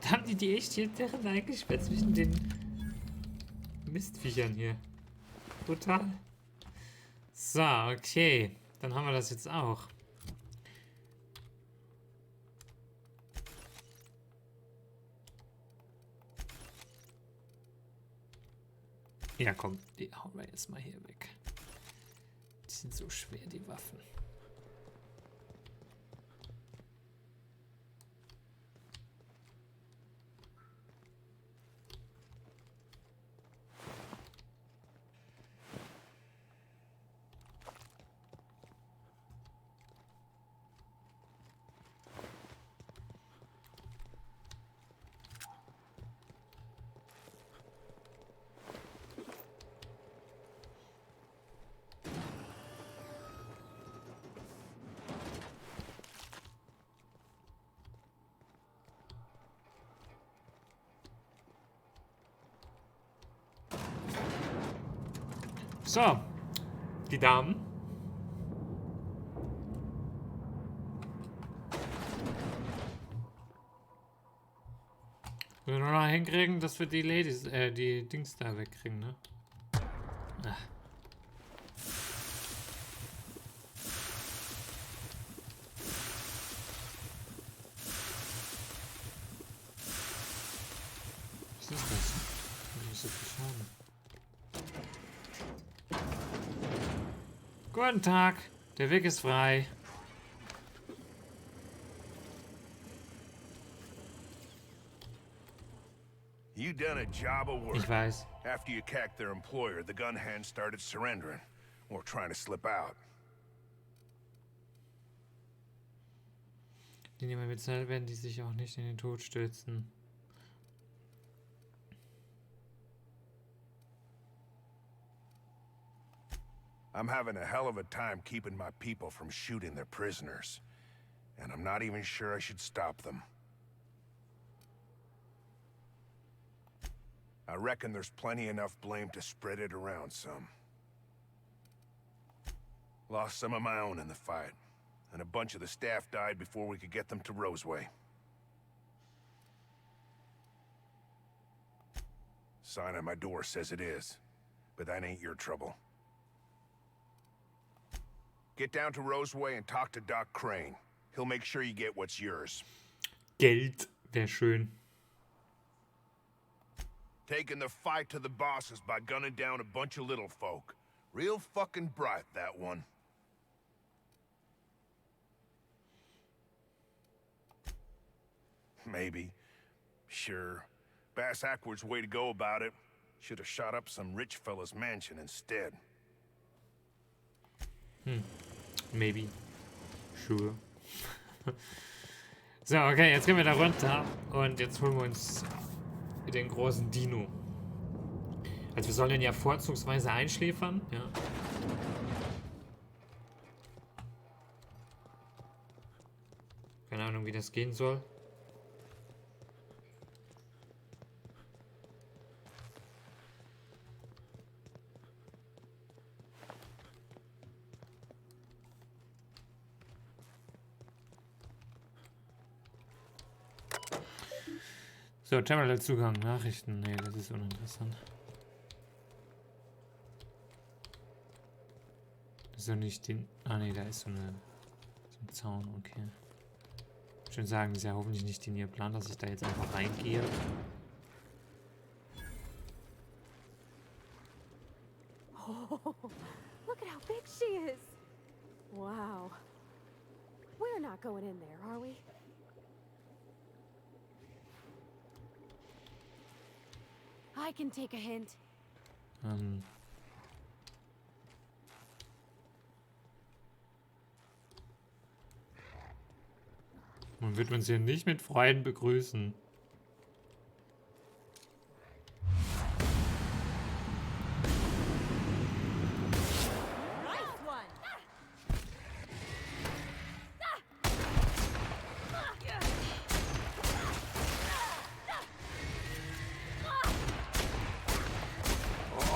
Haben die echt hier drin eingesperrt zwischen den Mistviechern hier? Total. So, okay. Dann haben wir das jetzt auch. Ja, komm, die hauen wir jetzt mal hier weg. Die sind so schwer, die Waffen. So, die Damen. Wir nur noch hinkriegen, dass wir die Ladies, die Dings da wegkriegen, ne? Ach. Was ist das? Was ist so viel Schaden? Guten Tag, der Weg ist frei. You done a job of work. Ich weiß. After you cacked their employer, the gun hands started surrendering, or trying to slip out. Die nicht mehr bezahlt werden, die sich auch nicht in den Tod stürzen. I'm having a hell of a time keeping my people from shooting their prisoners. And I'm not even sure I should stop them. I reckon there's plenty enough blame to spread it around some. Lost some of my own in the fight, and a bunch of the staff died before we could get them to Roseway. Sign on my door says it is, but that ain't your trouble. Get down to Roseway and talk to Doc Crane. He'll make sure you get what's yours. Geld wäre schön. Taking the fight to the bosses by gunning down a bunch of little folk. Real fucking bright, that one. Maybe. Sure. Bass Ackwards' way to go about it. Should have shot up some rich fella's mansion instead. Maybe. Sure. So, okay, jetzt gehen wir da runter und jetzt holen wir uns den großen Dino. Also wir sollen ihn ja vorzugsweise einschläfern, ja. Keine Ahnung, wie das gehen soll. So, Terminal-Zugang, Nachrichten. Nee, das ist uninteressant. Das ist doch nicht den... Ah, nee, da ist so ein Zaun, okay. Ich würde sagen, das ist ja hoffentlich nicht in ihr Plan, dass ich da jetzt einfach reingehe. Oh, look at how big she is. Wow. We're not going in there, are we? I can take a hint. Man wird uns hier nicht mit Freuden begrüßen.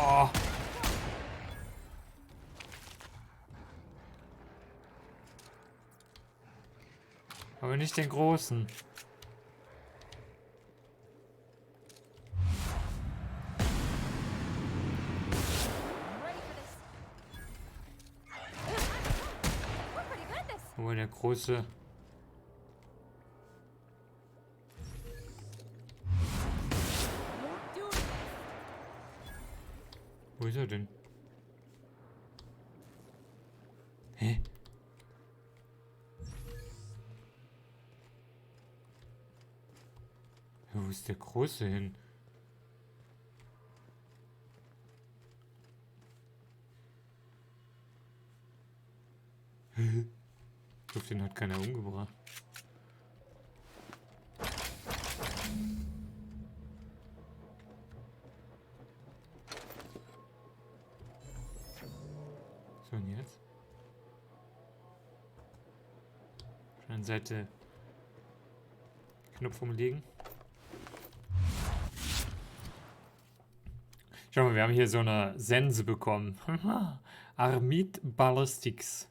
Oh. Aber nicht den großen. Oh, der große. Wo ist er denn? Hä? Ja, wo ist der Große hin? Ich glaube, den hat keiner umgebracht. So, und jetzt? Auf der anderen Seite Knopf umlegen. Schau mal, wir haben hier so eine Sense bekommen. Armid Ballistics.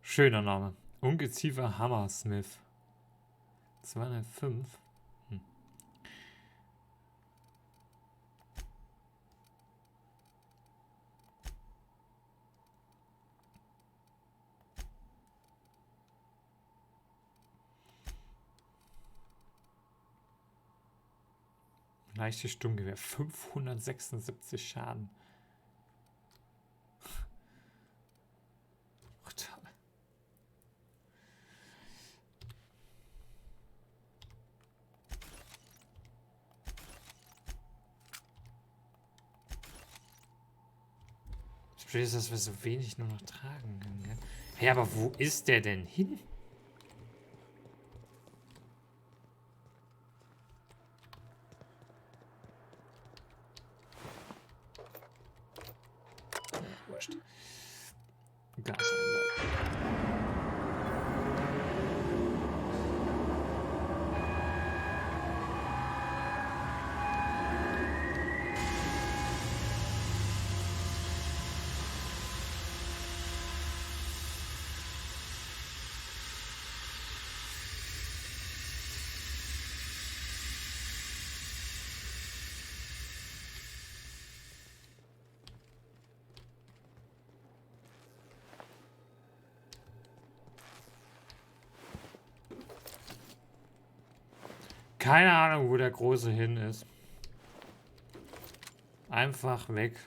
Schöner Name. Ungeziefer Hammersmith. 205. Leichtes Sturmgewehr. 576 Schaden. Brutal. Ich verstehe, dass wir so wenig nur noch tragen können. Gell? Hey, aber wo ist der denn hin? Wurscht. Gas einleiten. Keine Ahnung, wo der Große hin ist. Einfach weg.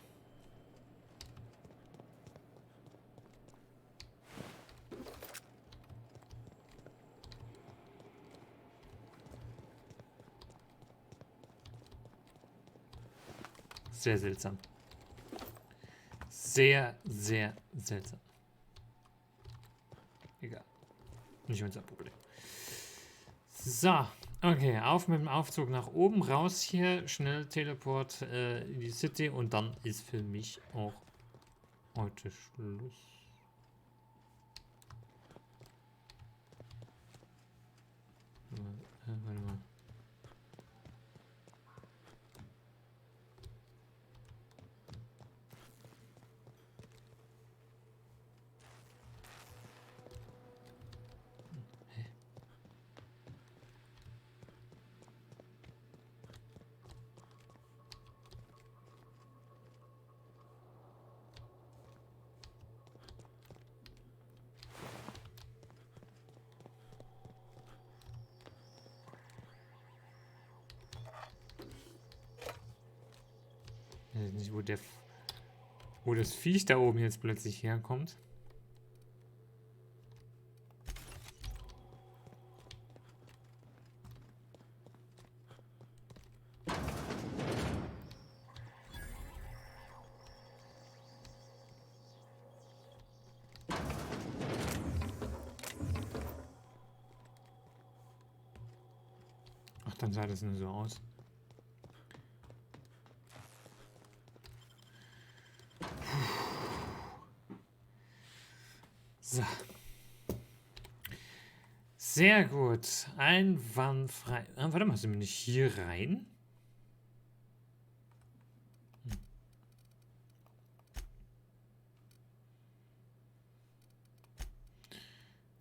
Sehr seltsam. Sehr, sehr seltsam. Egal. Nicht unser Problem. So. Okay, auf mit dem Aufzug nach oben, raus hier, schnell Teleport in die City und dann ist für mich auch heute Schluss. Warte mal. Ich weiß nicht, wo das Viech da oben jetzt plötzlich herkommt. Ach, dann sah das nur so aus. So. Sehr gut. Einwandfrei. Ah, warte mal, sind wir nicht hier rein?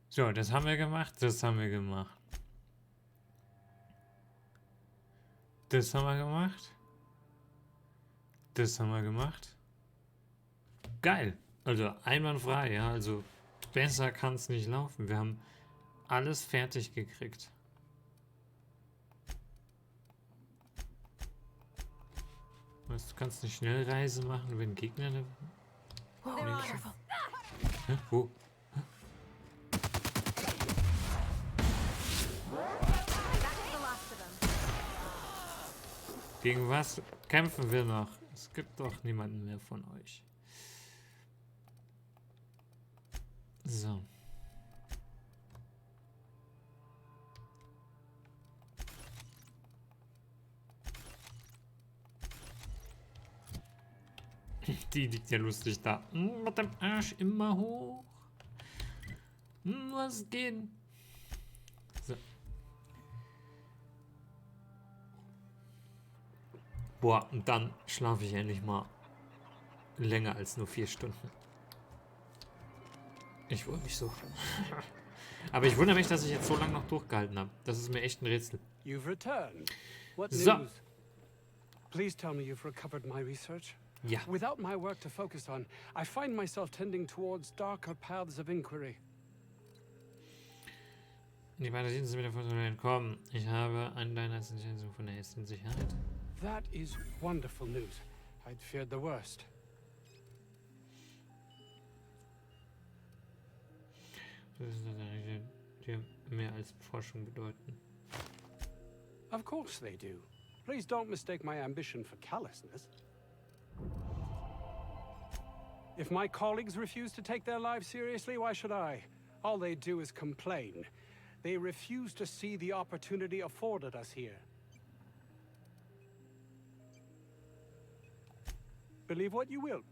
So, das haben wir gemacht. Das haben wir gemacht. Das haben wir gemacht. Das haben wir gemacht. Geil. Also einwandfrei, ja. Also besser kann es nicht laufen. Wir haben alles fertig gekriegt. Was, du kannst eine Schnellreise machen, wenn Gegner... Hä? Wo? Gegen was kämpfen wir noch? Es gibt doch niemanden mehr von euch. So. Die liegt ja lustig da. Mit dem Arsch immer hoch. Was geht? So. Boah, und dann schlafe ich endlich mal länger als nur 4 Stunden. Ich freue mich so. Aber ich wundere mich, dass ich jetzt so lange noch durchgehalten habe. Das ist mir echt ein Rätsel. You've returned. What So. news? Please tell me you've recovered my research. Ja. Without my work to focus on, I find myself tending towards darker paths of inquiry. Die beiden sind wieder von entkommen. Ich habe an deiner Essentialisierung von der ersten Sicherheit. That is wonderful news. I'd feared the worst. Das ist die mehr als Forschung bedeuten. Of course they do. Please don't mistake my ambition for callousness. If my colleagues refuse to take their lives seriously, why should I? All they do is complain. They refuse to see the opportunity afforded us here. Believe what you will,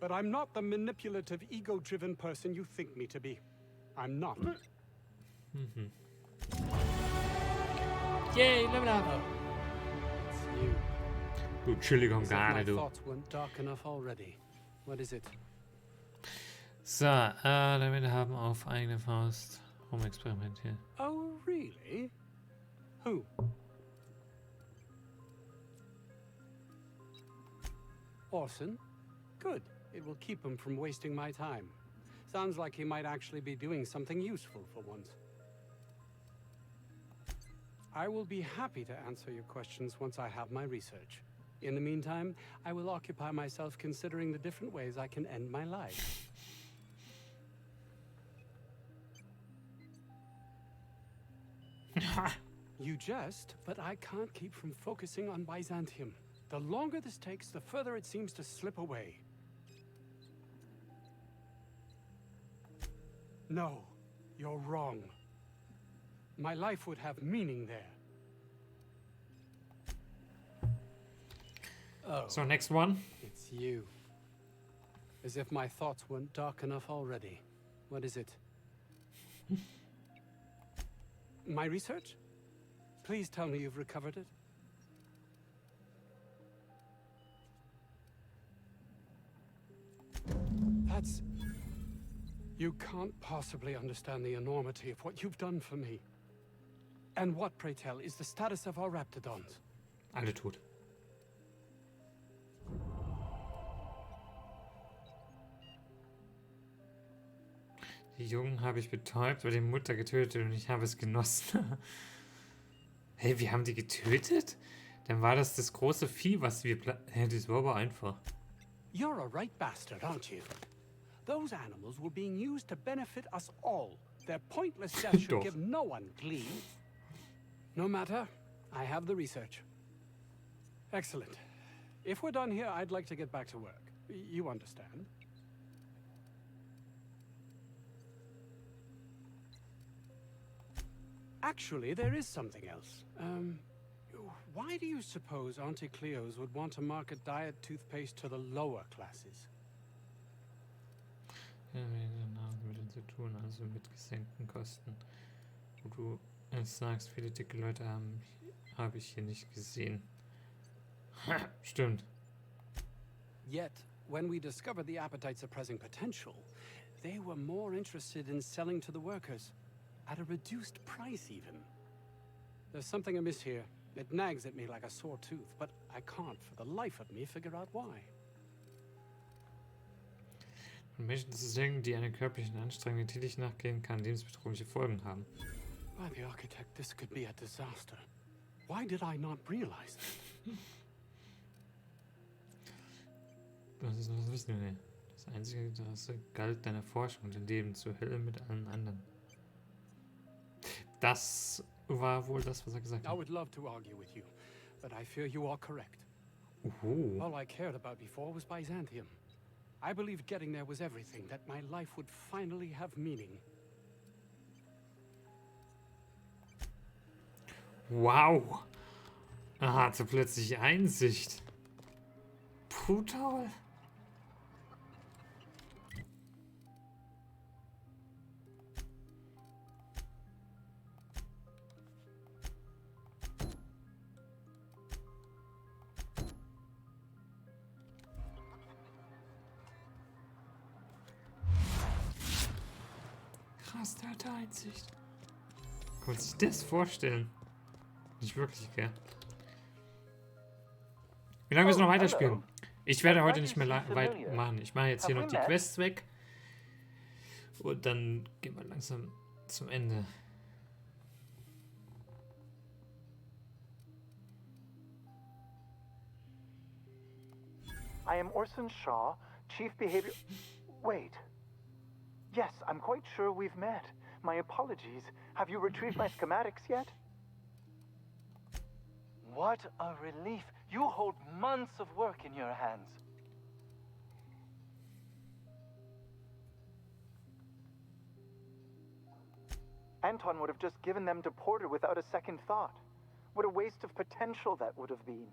but I'm not the manipulative, ego-driven person you think me to be. I'm not. Yay, level up! It's you. Du chilliger As if Garne, my du. thoughts weren't dark enough already. What is it? So, damit haben auf eigene Faust rumexperimentiert. Oh, really? Who? Orson? Good. It will keep him from wasting my time. Sounds like he might actually be doing something useful for once. I will be happy to answer your questions once I have my research. In the meantime, I will occupy myself considering the different ways I can end my life. You jest, but I can't keep from focusing on Byzantium. The longer this takes, the further it seems to slip away. No, you're wrong. My life would have meaning there. Oh. So next one. It's you. As if my thoughts weren't dark enough already. What is it? My research? Please tell me you've recovered it. That's... You can't possibly understand the enormity of what you've done for me. And what, pray tell, is the status of our Raptidons? Alle tot. Die Jungen habe ich betäubt, weil die Mutter getötet und ich habe es genossen. Hey, wir haben die getötet? Dann war das große Vieh, was wir... Hey, das war aber einfach. You're a right bastard, aren't you? Those animals were being used to benefit us all. Their pointless death should give no one glee. No matter, I have the research. Excellent. If we're done here, I'd like to get back to work. You understand? Actually, there is something else. Why do you suppose Auntie Cleo's would want to market diet toothpaste to the lower classes? Ja, mit denen zu tun, also mit gesenkten Kosten. Wo du es sagst, viele dicke Leute habe ich hier nicht gesehen. Stimmt. Yet, when we discovered the appetite suppressing potential, they were more interested in selling to the workers. At a reduced price, even. There's something amiss here. It nags at me like a sore tooth, but I can't for the life of me figure out why. Menschen zu senken, die einer körperlichen Anstrengung tätig nachgehen kann, lebensbedrohliche Folgen haben. By the architect, this could be a disaster. Why did I not realize that? Das wissen wir nicht. Das einzige Interesse galt deiner Forschung, dein Leben zu hellen mit allen anderen. Das war wohl das, was gesagt hat. I would love to argue with you, but I fear you are correct. All I cared about before was Byzantium. I believed getting there was everything, that my life would finally have meaning. Wow! Er hatte plötzlich Einsicht. Brutal. Krass, der hatte Einsicht. Kann man sich das vorstellen? Nicht wirklich, gell? Wie lange müssen wir noch weiterspielen? Ich werde heute nicht mehr weit machen. Ich mache jetzt hier noch die Quests weg. Und dann gehen wir langsam zum Ende. I am Orson Shaw, Chief Behavior... Wait. Yes, I'm quite sure we've met. My apologies. Have you retrieved my schematics yet? What a relief. You hold months of work in your hands. Anton would have just given them to Porter without a second thought. What a waste of potential that would have been.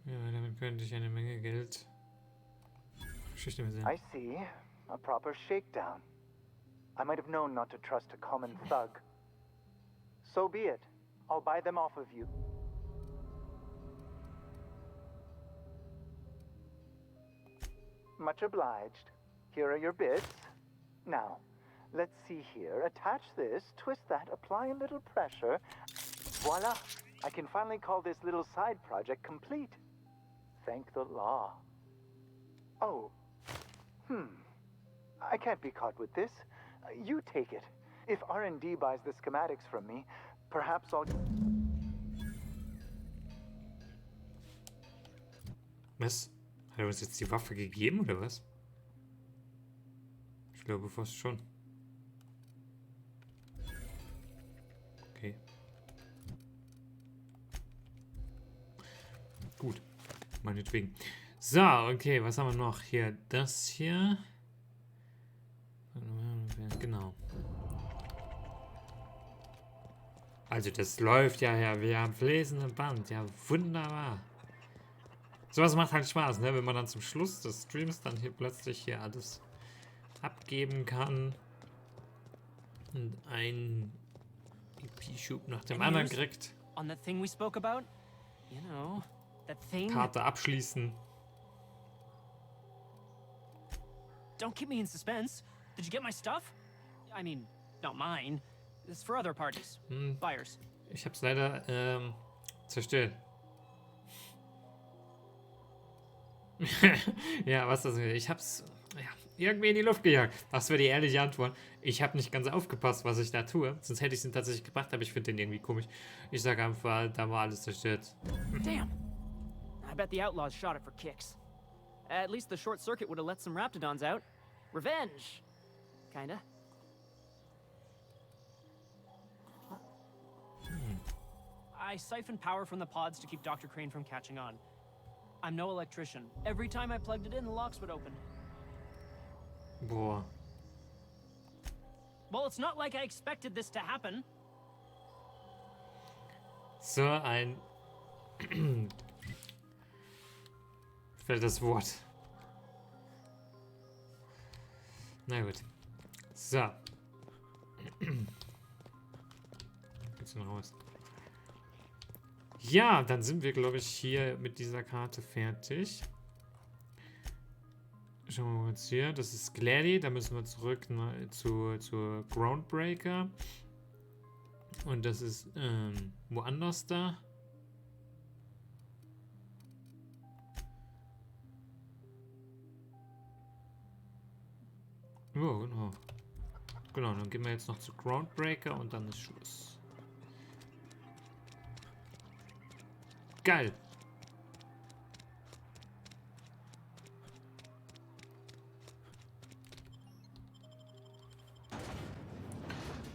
Ja, damit könnte ich eine Menge Geld... I see. A proper shakedown. I might have known not to trust a common thug. So be it. I'll buy them off of you. Much obliged. Here are your bits. Now, let's see here. Attach this, twist that, apply a little pressure. Voila! I can finally call this little side project complete. Thank the law. Oh. I can't be caught with this. You take it. If R&D buys the schematics from me, perhaps I'll... Was? Hat er uns jetzt die Waffe gegeben, oder was? Ich glaube fast schon. Okay. Gut. Meinetwegen. So, okay, was haben wir noch hier? Das hier. Genau. Also das läuft ja wie am fließenden Band. Ja, wunderbar. Sowas macht halt Spaß, ne? Wenn man dann zum Schluss des Streams dann hier plötzlich hier alles abgeben kann. Und einen EP-Schub nach dem anderen kriegt. On that thing we spoke about? You know, that thing. Karte abschließen. Don't keep me in suspense. Did you get my stuff? I mean, not mine. It's for other parties. Buyers. Ich hab's leider zerstört. Ja, was das ist. Ich hab's irgendwie in die Luft gejagt. Das wäre die ehrliche Antwort. Ich habe nicht ganz aufgepasst, was ich da tue. Sonst hätte ich es tatsächlich gebracht, aber ich finde den irgendwie komisch. Ich sage einfach, da war alles zerstört. Damn. I bet the outlaws shot it for kicks. At least the short circuit would have let some raptidons out. Revenge. Kinda. I siphoned power from the pods to keep Dr. Crane from catching on. I'm no electrician. Every time I plugged it in, the locks would open. Boah. Well, it's not like I expected this to happen. So ein... fällt das Wort. Na gut. So. Geht's denn raus? Ja, dann sind wir, glaube ich, hier mit dieser Karte fertig. Schauen wir mal jetzt hier. Das ist Glady. Da müssen wir zurück zur Groundbreaker. Und das ist woanders da. Oh, genau. Genau, dann gehen wir jetzt noch zu Groundbreaker und dann ist Schluss. Geil.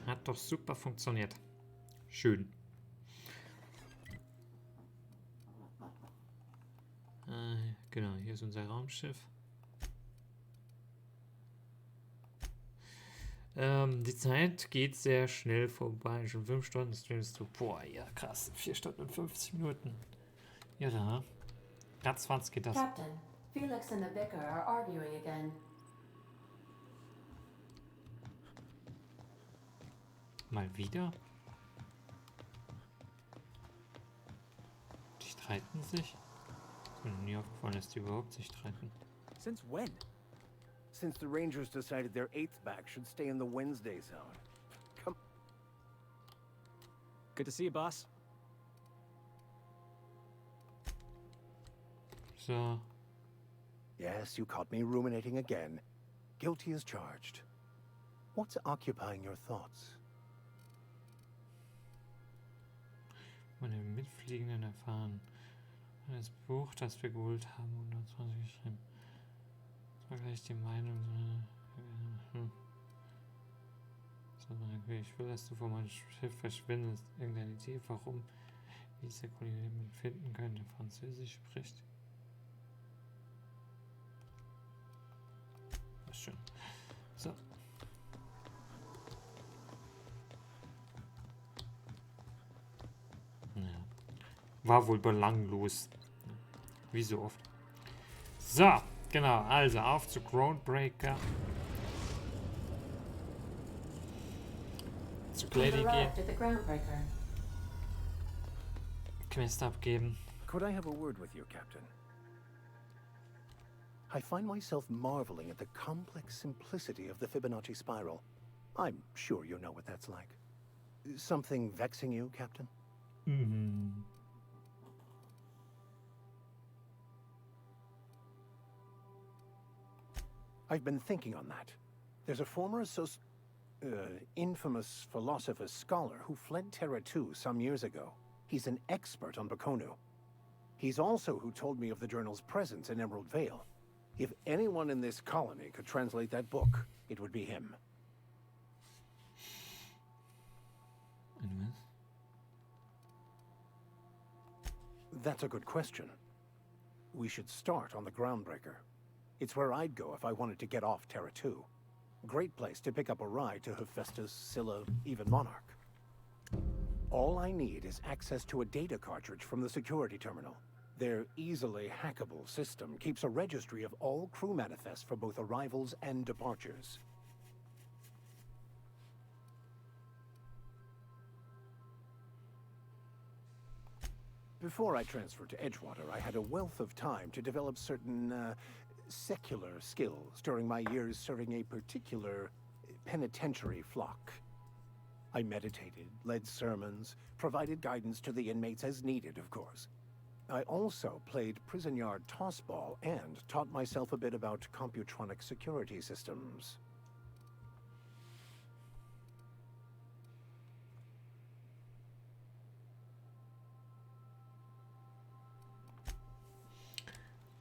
Hat doch super funktioniert. Schön. Genau, hier ist unser Raumschiff. Die Zeit geht sehr schnell vorbei. Schon 5 Stunden streamst du. Boah, ja krass. 4 Stunden und 50 Minuten. Ja, ratzfatz geht das. Captain, Felix and the Vicar are arguing again. Mal wieder? Die streiten sich? Ist mir noch nie aufgefallen, dass die überhaupt sich streiten. Since when? Since the Rangers decided their 8th back should stay in the Wednesday zone. Come. Good to see you, boss. So. Yes, you caught me ruminating again. Guilty as charged. What's occupying your thoughts? Meine Mitfliegenden erfahren. Das Buch, das wir geholt haben, 120 geschrieben. Das war gleich die Meinung. So, okay, ich will, dass du von meinem Schiff verschwindest. Irgendeine Idee, warum dieser Kollege jemanden finden könnte, der Französisch spricht. Das ist schön. So. Ja. War wohl belanglos. Wie so oft. So, genau. Also auf zu Groundbreaker. Zu Glady gehen. Quest abgeben. Could I have a word with you, Captain? I find myself marveling at the complex simplicity of the Fibonacci spiral. I'm sure you know what that's like. Something vexing you, Captain? Mhm. I've been thinking on that. There's a former infamous philosopher scholar who fled Terra 2 some years ago. He's an expert on Bekomme. He's also who told me of the journal's presence in Emerald Vale. If anyone in this colony could translate that book, it would be him. That's a good question. We should start on the Groundbreaker. It's where I'd go if I wanted to get off Terra 2. Great place to pick up a ride to Hephaestus, Scylla, even Monarch. All I need is access to a data cartridge from the security terminal. Their easily hackable system keeps a registry of all crew manifests for both arrivals and departures. Before I transferred to Edgewater, I had a wealth of time to develop certain, secular skills during my years serving a particular penitentiary flock. I meditated, led sermons, provided guidance to the inmates as needed, of course. I also played prison yard tossball and taught myself a bit about computronic security systems.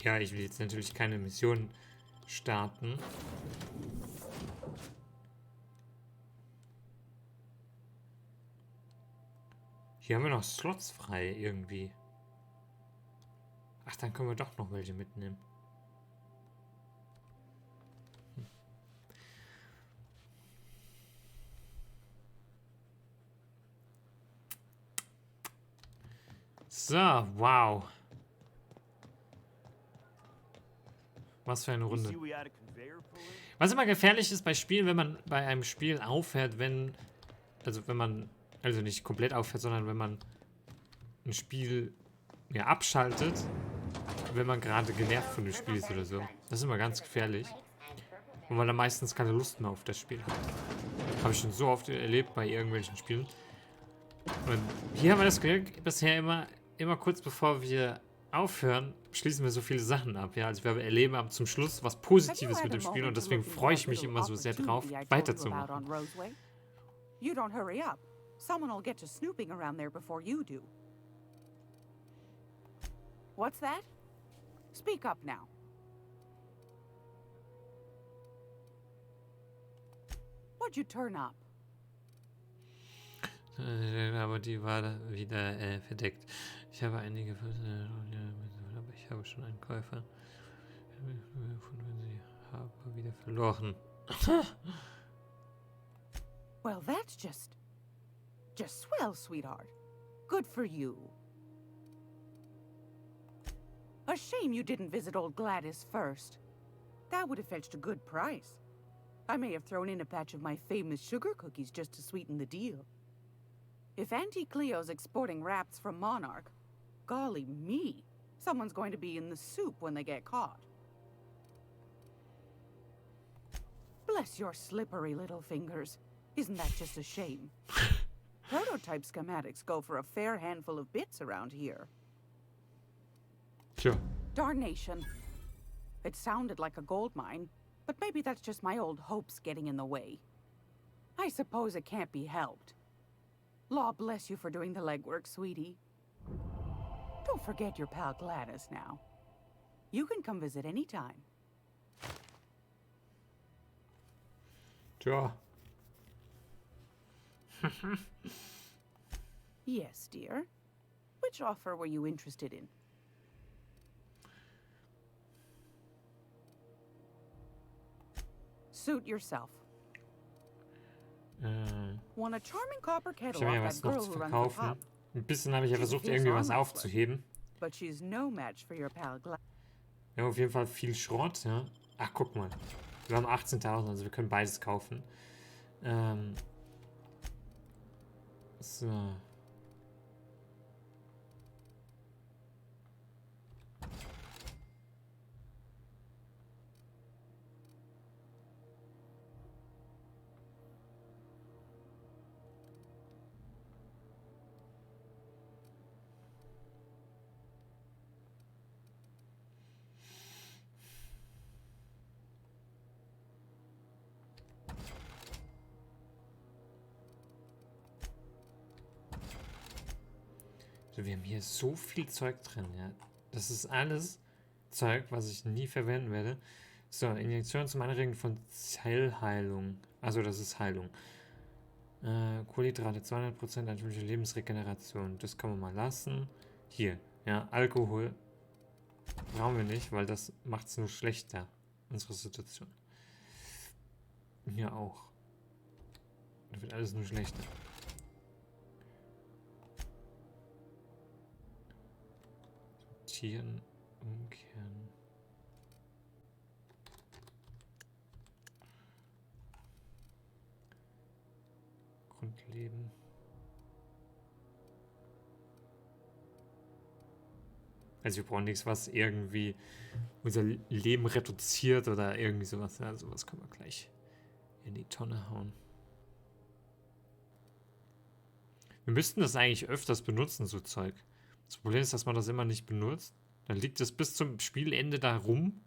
Ja, ich will jetzt natürlich keine Mission starten. Hier haben wir noch Slots frei irgendwie. Ach, dann können wir doch noch welche mitnehmen. So, wow. Was für eine Runde. Was immer gefährlich ist bei Spielen, wenn man bei einem Spiel aufhört, also nicht komplett aufhört, sondern wenn man ein Spiel abschaltet, wenn man gerade genervt von dem Spiel ist oder so. Das ist immer ganz gefährlich. Und man dann meistens keine Lust mehr auf das Spiel hat. Habe ich schon so oft erlebt bei irgendwelchen Spielen. Und hier haben wir das Glück, bisher immer kurz bevor wir aufhören, schließen wir so viele Sachen ab. Ja, also wir erleben zum Schluss was Positives mit dem Spiel und deswegen freue ich mich immer so sehr drauf, weiterzumachen. You don't hurry up. Someone will get to snooping around there before you do. What's that? Speak up now. What'd you turn up? Aber die war da wieder verdeckt. Ich habe einige, aber ich habe schon einen Käufer. Sie haben wieder verloren. Well, that's just swell, sweetheart. Good for you. A shame you didn't visit old Gladys first. That would have fetched a good price. I may have thrown in a batch of my famous sugar cookies just to sweeten the deal. If Auntie Cleo's exporting wraps from Monarch, golly me, someone's going to be in the soup when they get caught. Bless your slippery little fingers. Isn't that just a shame? Prototype schematics go for a fair handful of bits around here. Sure. Darnation. It sounded like a gold mine, but maybe that's just my old hopes getting in the way. I suppose it can't be helped. Law bless you for doing the legwork, sweetie. Don't forget your pal Gladys now. You can come visit anytime. Sure. Yes, dear. Which offer were you interested in? Suit yourself. Want a charming copper kettle Ich habe ja off was that noch girl zu who runs the verkaufen. pub. Ein bisschen habe ich ja She's versucht, a irgendwie fierce was arm aufzuheben. But she's no match for your pal Gladys. Wir haben auf jeden Fall viel Schrott, ja. Ach, guck mal. Wir haben 18.000, also wir können beides kaufen. So. Also wir haben hier so viel Zeug drin, ja. Das ist alles Zeug, was ich nie verwenden werde. So, Injektion zum Anregen von Zellheilung. Also das ist Heilung. Kohlenhydrate 200%, natürliche Lebensregeneration. Das kann man mal lassen. Hier, ja, Alkohol brauchen wir nicht, weil das macht es nur schlechter, unsere Situation. Hier auch. Da wird alles nur schlechter. Sortieren, umkehren. Grundleben. Also wir brauchen nichts, was irgendwie unser Leben reduziert oder irgendwie sowas. Ja, sowas können wir gleich in die Tonne hauen. Wir müssten das eigentlich öfters benutzen, so Zeug. Das Problem ist, dass man das immer nicht benutzt. Dann liegt es bis zum Spielende da rum.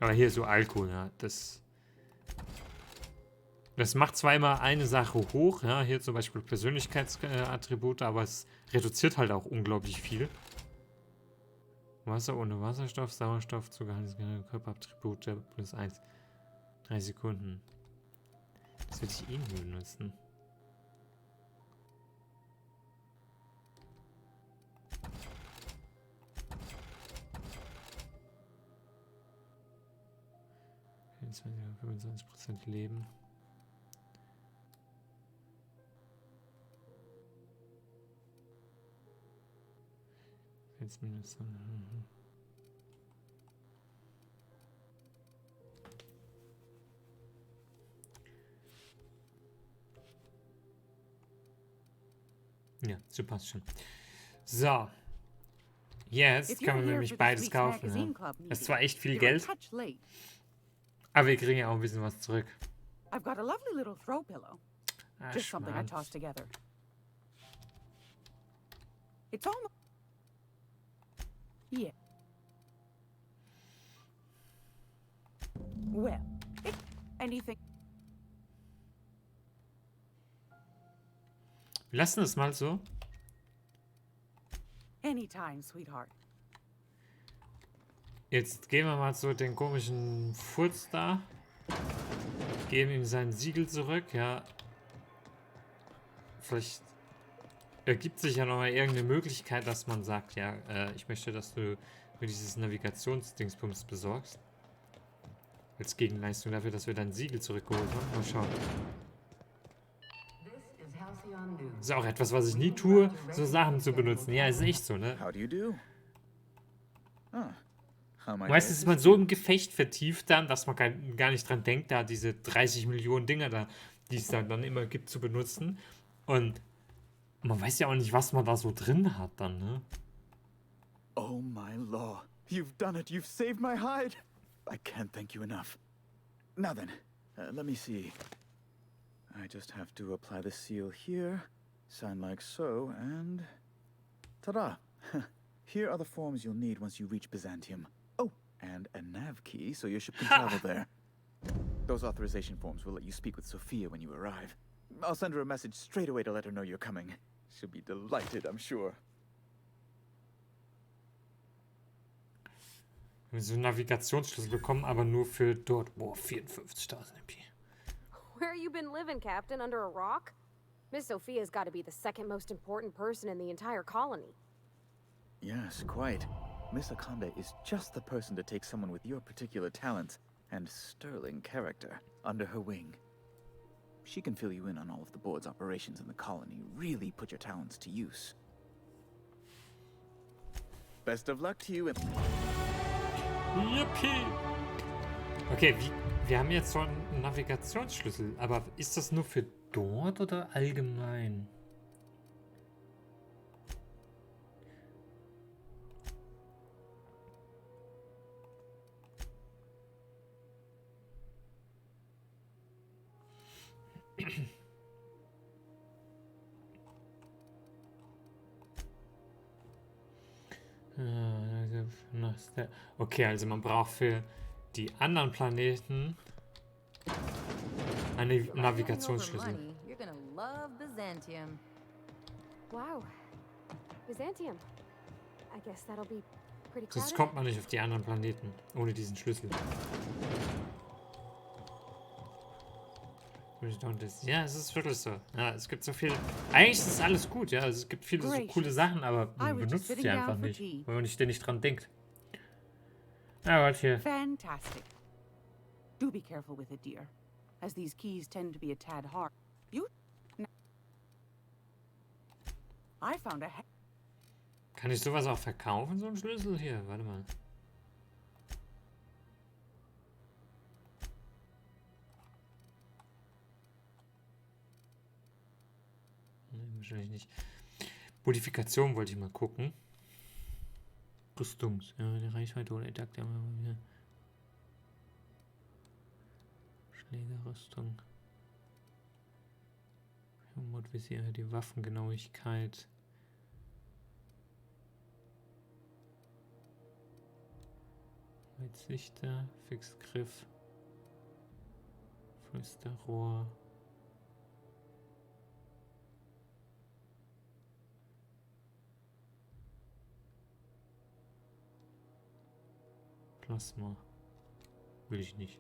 Aber hier so Alkohol, ja, das macht zwar immer eine Sache hoch, ja, hier zum Beispiel Persönlichkeitsattribute, aber es reduziert halt auch unglaublich viel. Wasser ohne Wasserstoff, Sauerstoff, zugehaltenes Körperattribute, plus 1. 3 Sekunden. Das würde ich eh nie benutzen. Jetzt 25% Leben. Jetzt minus. Ja, so passt schon. So. Jetzt können wir nämlich beides kaufen. Ja. Das ist zwar echt viel Geld, aber wir kriegen ja auch ein bisschen was zurück. I've got a lovely little throw pillow. Just something I tossed together. It's almost... Yeah. Well, anything... Wir lassen es mal so. Anytime, sweetheart. Jetzt geben wir mal so den komischen Furz da. Geben ihm sein Siegel zurück, ja. Vielleicht ergibt sich ja noch mal irgendeine Möglichkeit, dass man sagt, ja, ich möchte, dass du mir dieses Navigationsdingsbums besorgst. Als Gegenleistung dafür, dass wir dein Siegel zurückgeholt haben. Mal schauen. Das ist auch etwas, was ich nie tue, so Sachen zu benutzen. Ja, ist echt so, ne? Meistens ist man so im Gefecht vertieft dann, dass man gar nicht dran denkt, da diese 30 Millionen Dinger da, die es dann immer gibt, zu benutzen. Und man weiß ja auch nicht, was man da so drin hat dann, ne? Oh my law. You've done it. You've saved my hide. I can't thank you enough. Now then, let me see. I just have to apply the seal here, sign like so, and... ta-da! Here are the forms you'll need once you reach Byzantium. Oh, and a nav key so your ship can travel there. Those authorization forms will let you speak with Sophia when you arrive. I'll send her a message straight away to let her know you're coming. She'll be delighted, I'm sure. Wir haben so einen Navigationsschlüssel bekommen, aber nur für dort. Boah, 54.000 MP. Where you been living, Captain? Under a rock? Miss Sophia's got to be the second most important person in the entire colony. Yes, quite. Miss Akande is just the person to take someone with your particular talents and sterling character under her wing. She can fill you in on all of the board's operations in the colony, really put your talents to use. Best of luck to you and... Yippie! Okay, wir haben jetzt so einen Navigationsschlüssel, aber ist das nur für dort oder allgemein? Okay, also man braucht für die anderen Planeten einen Navigationsschlüssel. You're gonna love Byzantium. Wow. Byzantium. I guess that'll be pretty Sonst crowded. kommt man nicht auf die anderen Planeten ohne diesen Schlüssel. Ja, es ist wirklich so. Ja, es gibt so viel. Eigentlich ist es alles gut, ja. Es gibt viele so coole Sachen, aber man benutzt sie einfach nicht, weil man ständig dran denkt. Ja, warte hier. Fantastic. Do be careful with it, dear, as these keys tend to be a tad hard. I found a. Kann ich sowas auch verkaufen, so einen Schlüssel? Hier, warte mal. Nee, wahrscheinlich nicht. Modifikation wollte ich mal gucken. Rüstungs. Ja, die Reichweite oder Takt. Ja, Schlägerrüstung. Mordvisier, die Waffengenauigkeit. Weitsichter, Fixgriff, Flüsterrohr. Plasma. Will ich nicht.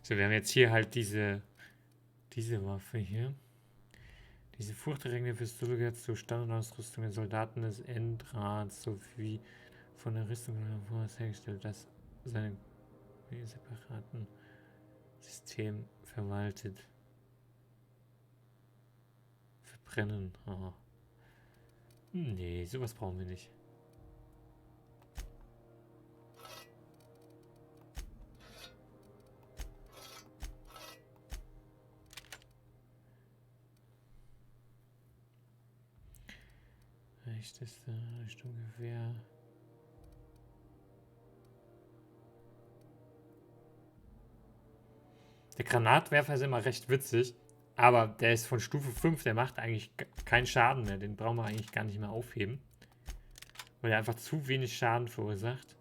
So, wir haben jetzt hier halt diese Waffe hier. Diese furchterregende Pistole gehört zur Standardausrüstung der Soldaten des Endrats sowie von der Rüstung voraus hergestellt, das seine separaten System verwaltet. Verbrennen. Oh. Nee, sowas brauchen wir nicht. Rechteste Sturmgewehr. Der Granatwerfer ist immer recht witzig, aber der ist von Stufe 5, der macht eigentlich keinen Schaden mehr. Den brauchen wir eigentlich gar nicht mehr aufheben, weil er einfach zu wenig Schaden verursacht.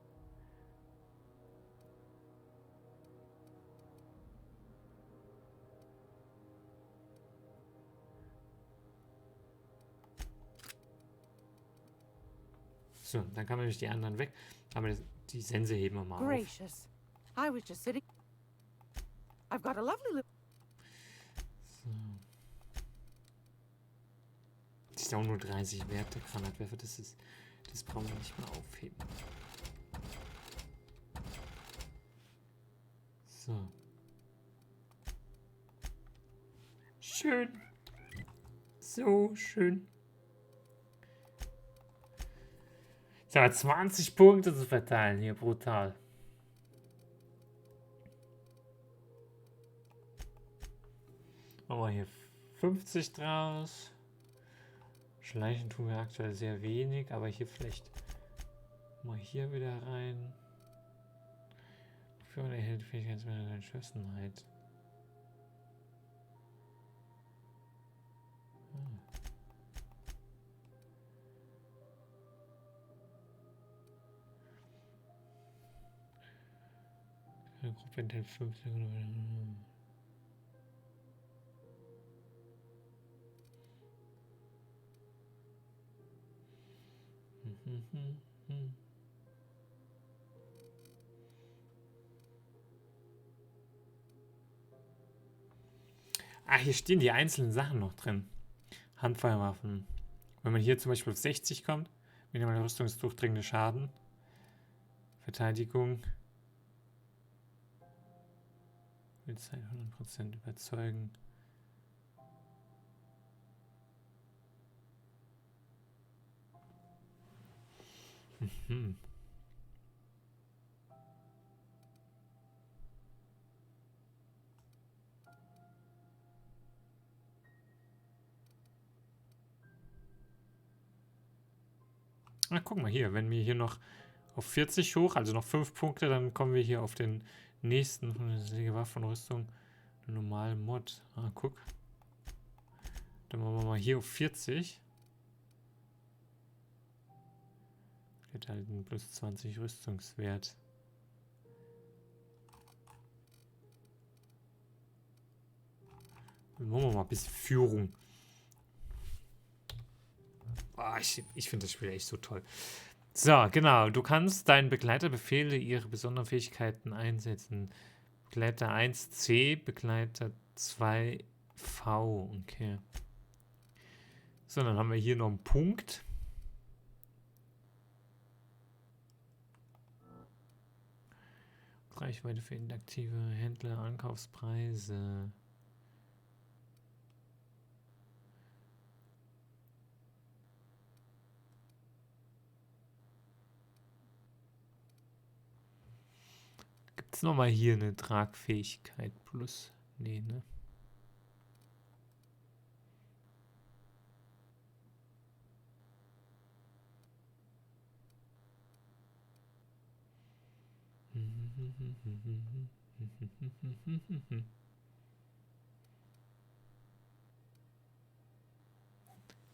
So, dann kann man nämlich die anderen weg. Aber die Sense heben wir mal auf. Gracious. I was just sitting. I've got a lovely little. So. Das ist auch nur 30 Wert, der Granatwerfer. Das brauchen wir nicht mehr aufheben. So. Schön. So schön. So, 20 Punkte zu verteilen hier, brutal. Machen wir hier 50 draus. Schleichen tun wir aktuell sehr wenig, aber hier vielleicht mal hier wieder rein. Für eine erhält Fähigkeit mit einer Entschlossenheit. Eine Gruppe enthält 5 Sekunden. Ah, hier stehen die einzelnen Sachen noch drin. Handfeuerwaffen. Wenn man hier zum Beispiel auf 60 kommt, minimal rüstungsdurchdringende Schaden, Verteidigung, Willzeit 100% überzeugen. Na, guck mal hier, wenn wir hier noch auf 40 hoch, also noch 5 Punkte, dann kommen wir hier auf den nächsten Waffenrüstung. Normalen Mod. Ah, guck. Dann machen wir mal hier auf 40. Wird halt ein plus 20 Rüstungswert. Dann machen wir mal ein bisschen Führung. Oh, ich finde das Spiel echt so toll. So, genau. Du kannst deinen Begleiterbefehle ihre besonderen Fähigkeiten einsetzen. Begleiter 1C, Begleiter 2V. Okay. So, dann haben wir hier noch einen Punkt. Reichweite für interaktive Händler, Ankaufspreise. Gibt es nochmal hier eine Tragfähigkeit plus? Nee, ne?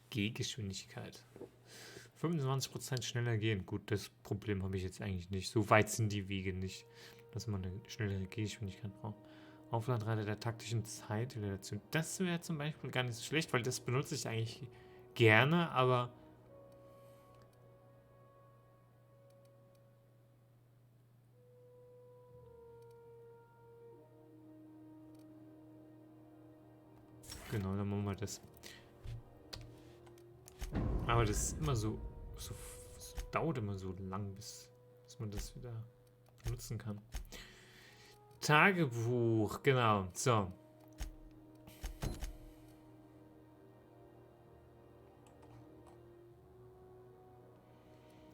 Gehgeschwindigkeit. 25% schneller gehen. Gut, das Problem habe ich jetzt eigentlich nicht. So weit sind die Wege nicht, dass man eine schnellere Gehgeschwindigkeit braucht. Aufladrate der taktischen Zeitrelation. Das wäre zum Beispiel gar nicht so schlecht, weil das benutze ich eigentlich gerne, aber genau, dann machen wir das. Aber das ist immer so dauert immer so lang, bis man das wieder benutzen kann. Tagebuch, genau. So.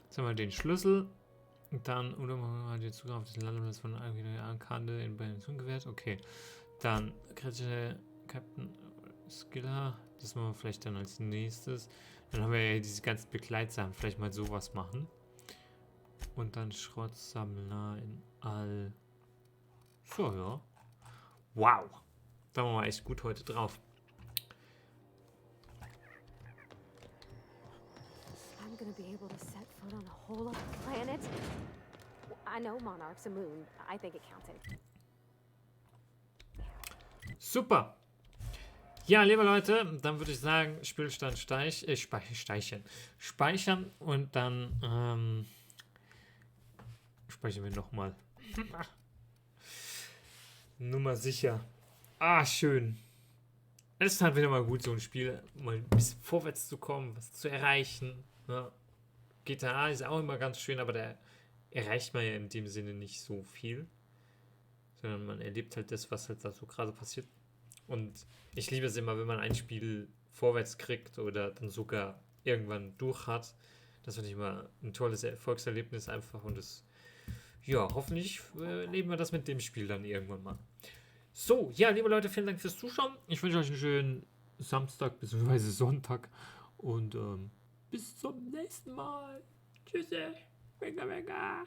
Jetzt haben wir den Schlüssel. Dann, oder machen wir den Zugriff auf das Landeplatz von einer Arkade in Beziehung gewährt. Okay. Dann kritische Captain Skiller. Das machen wir vielleicht dann als nächstes. Dann haben wir ja diese ganzen Begleitsachen. Vielleicht mal sowas machen. Und dann Schrottsammler in all. So, ja. Wow. Da waren wir echt gut heute drauf. I'm gonna be able to set foot on a whole other planet. I know Monarch's a moon. I think it counted. Super. Ja, liebe Leute, dann würde ich sagen, Spielstand speichern und dann speichern wir nochmal. Nummer sicher. Ah, schön. Es ist halt wieder mal gut, so ein Spiel mal ein bisschen vorwärts zu kommen, was zu erreichen. Ja. GTA ist auch immer ganz schön, aber da erreicht man ja in dem Sinne nicht so viel. Sondern man erlebt halt das, was halt da so gerade passiert. Und ich liebe es immer, wenn man ein Spiel vorwärts kriegt oder dann sogar irgendwann durch hat. Das finde ich immer ein tolles Erfolgserlebnis einfach. Und das, ja, hoffentlich erleben wir das mit dem Spiel dann irgendwann mal. So, ja, liebe Leute, vielen Dank fürs Zuschauen. Ich wünsche euch einen schönen Samstag bzw. Sonntag. Und bis zum nächsten Mal. Tschüssi. Venga, venga.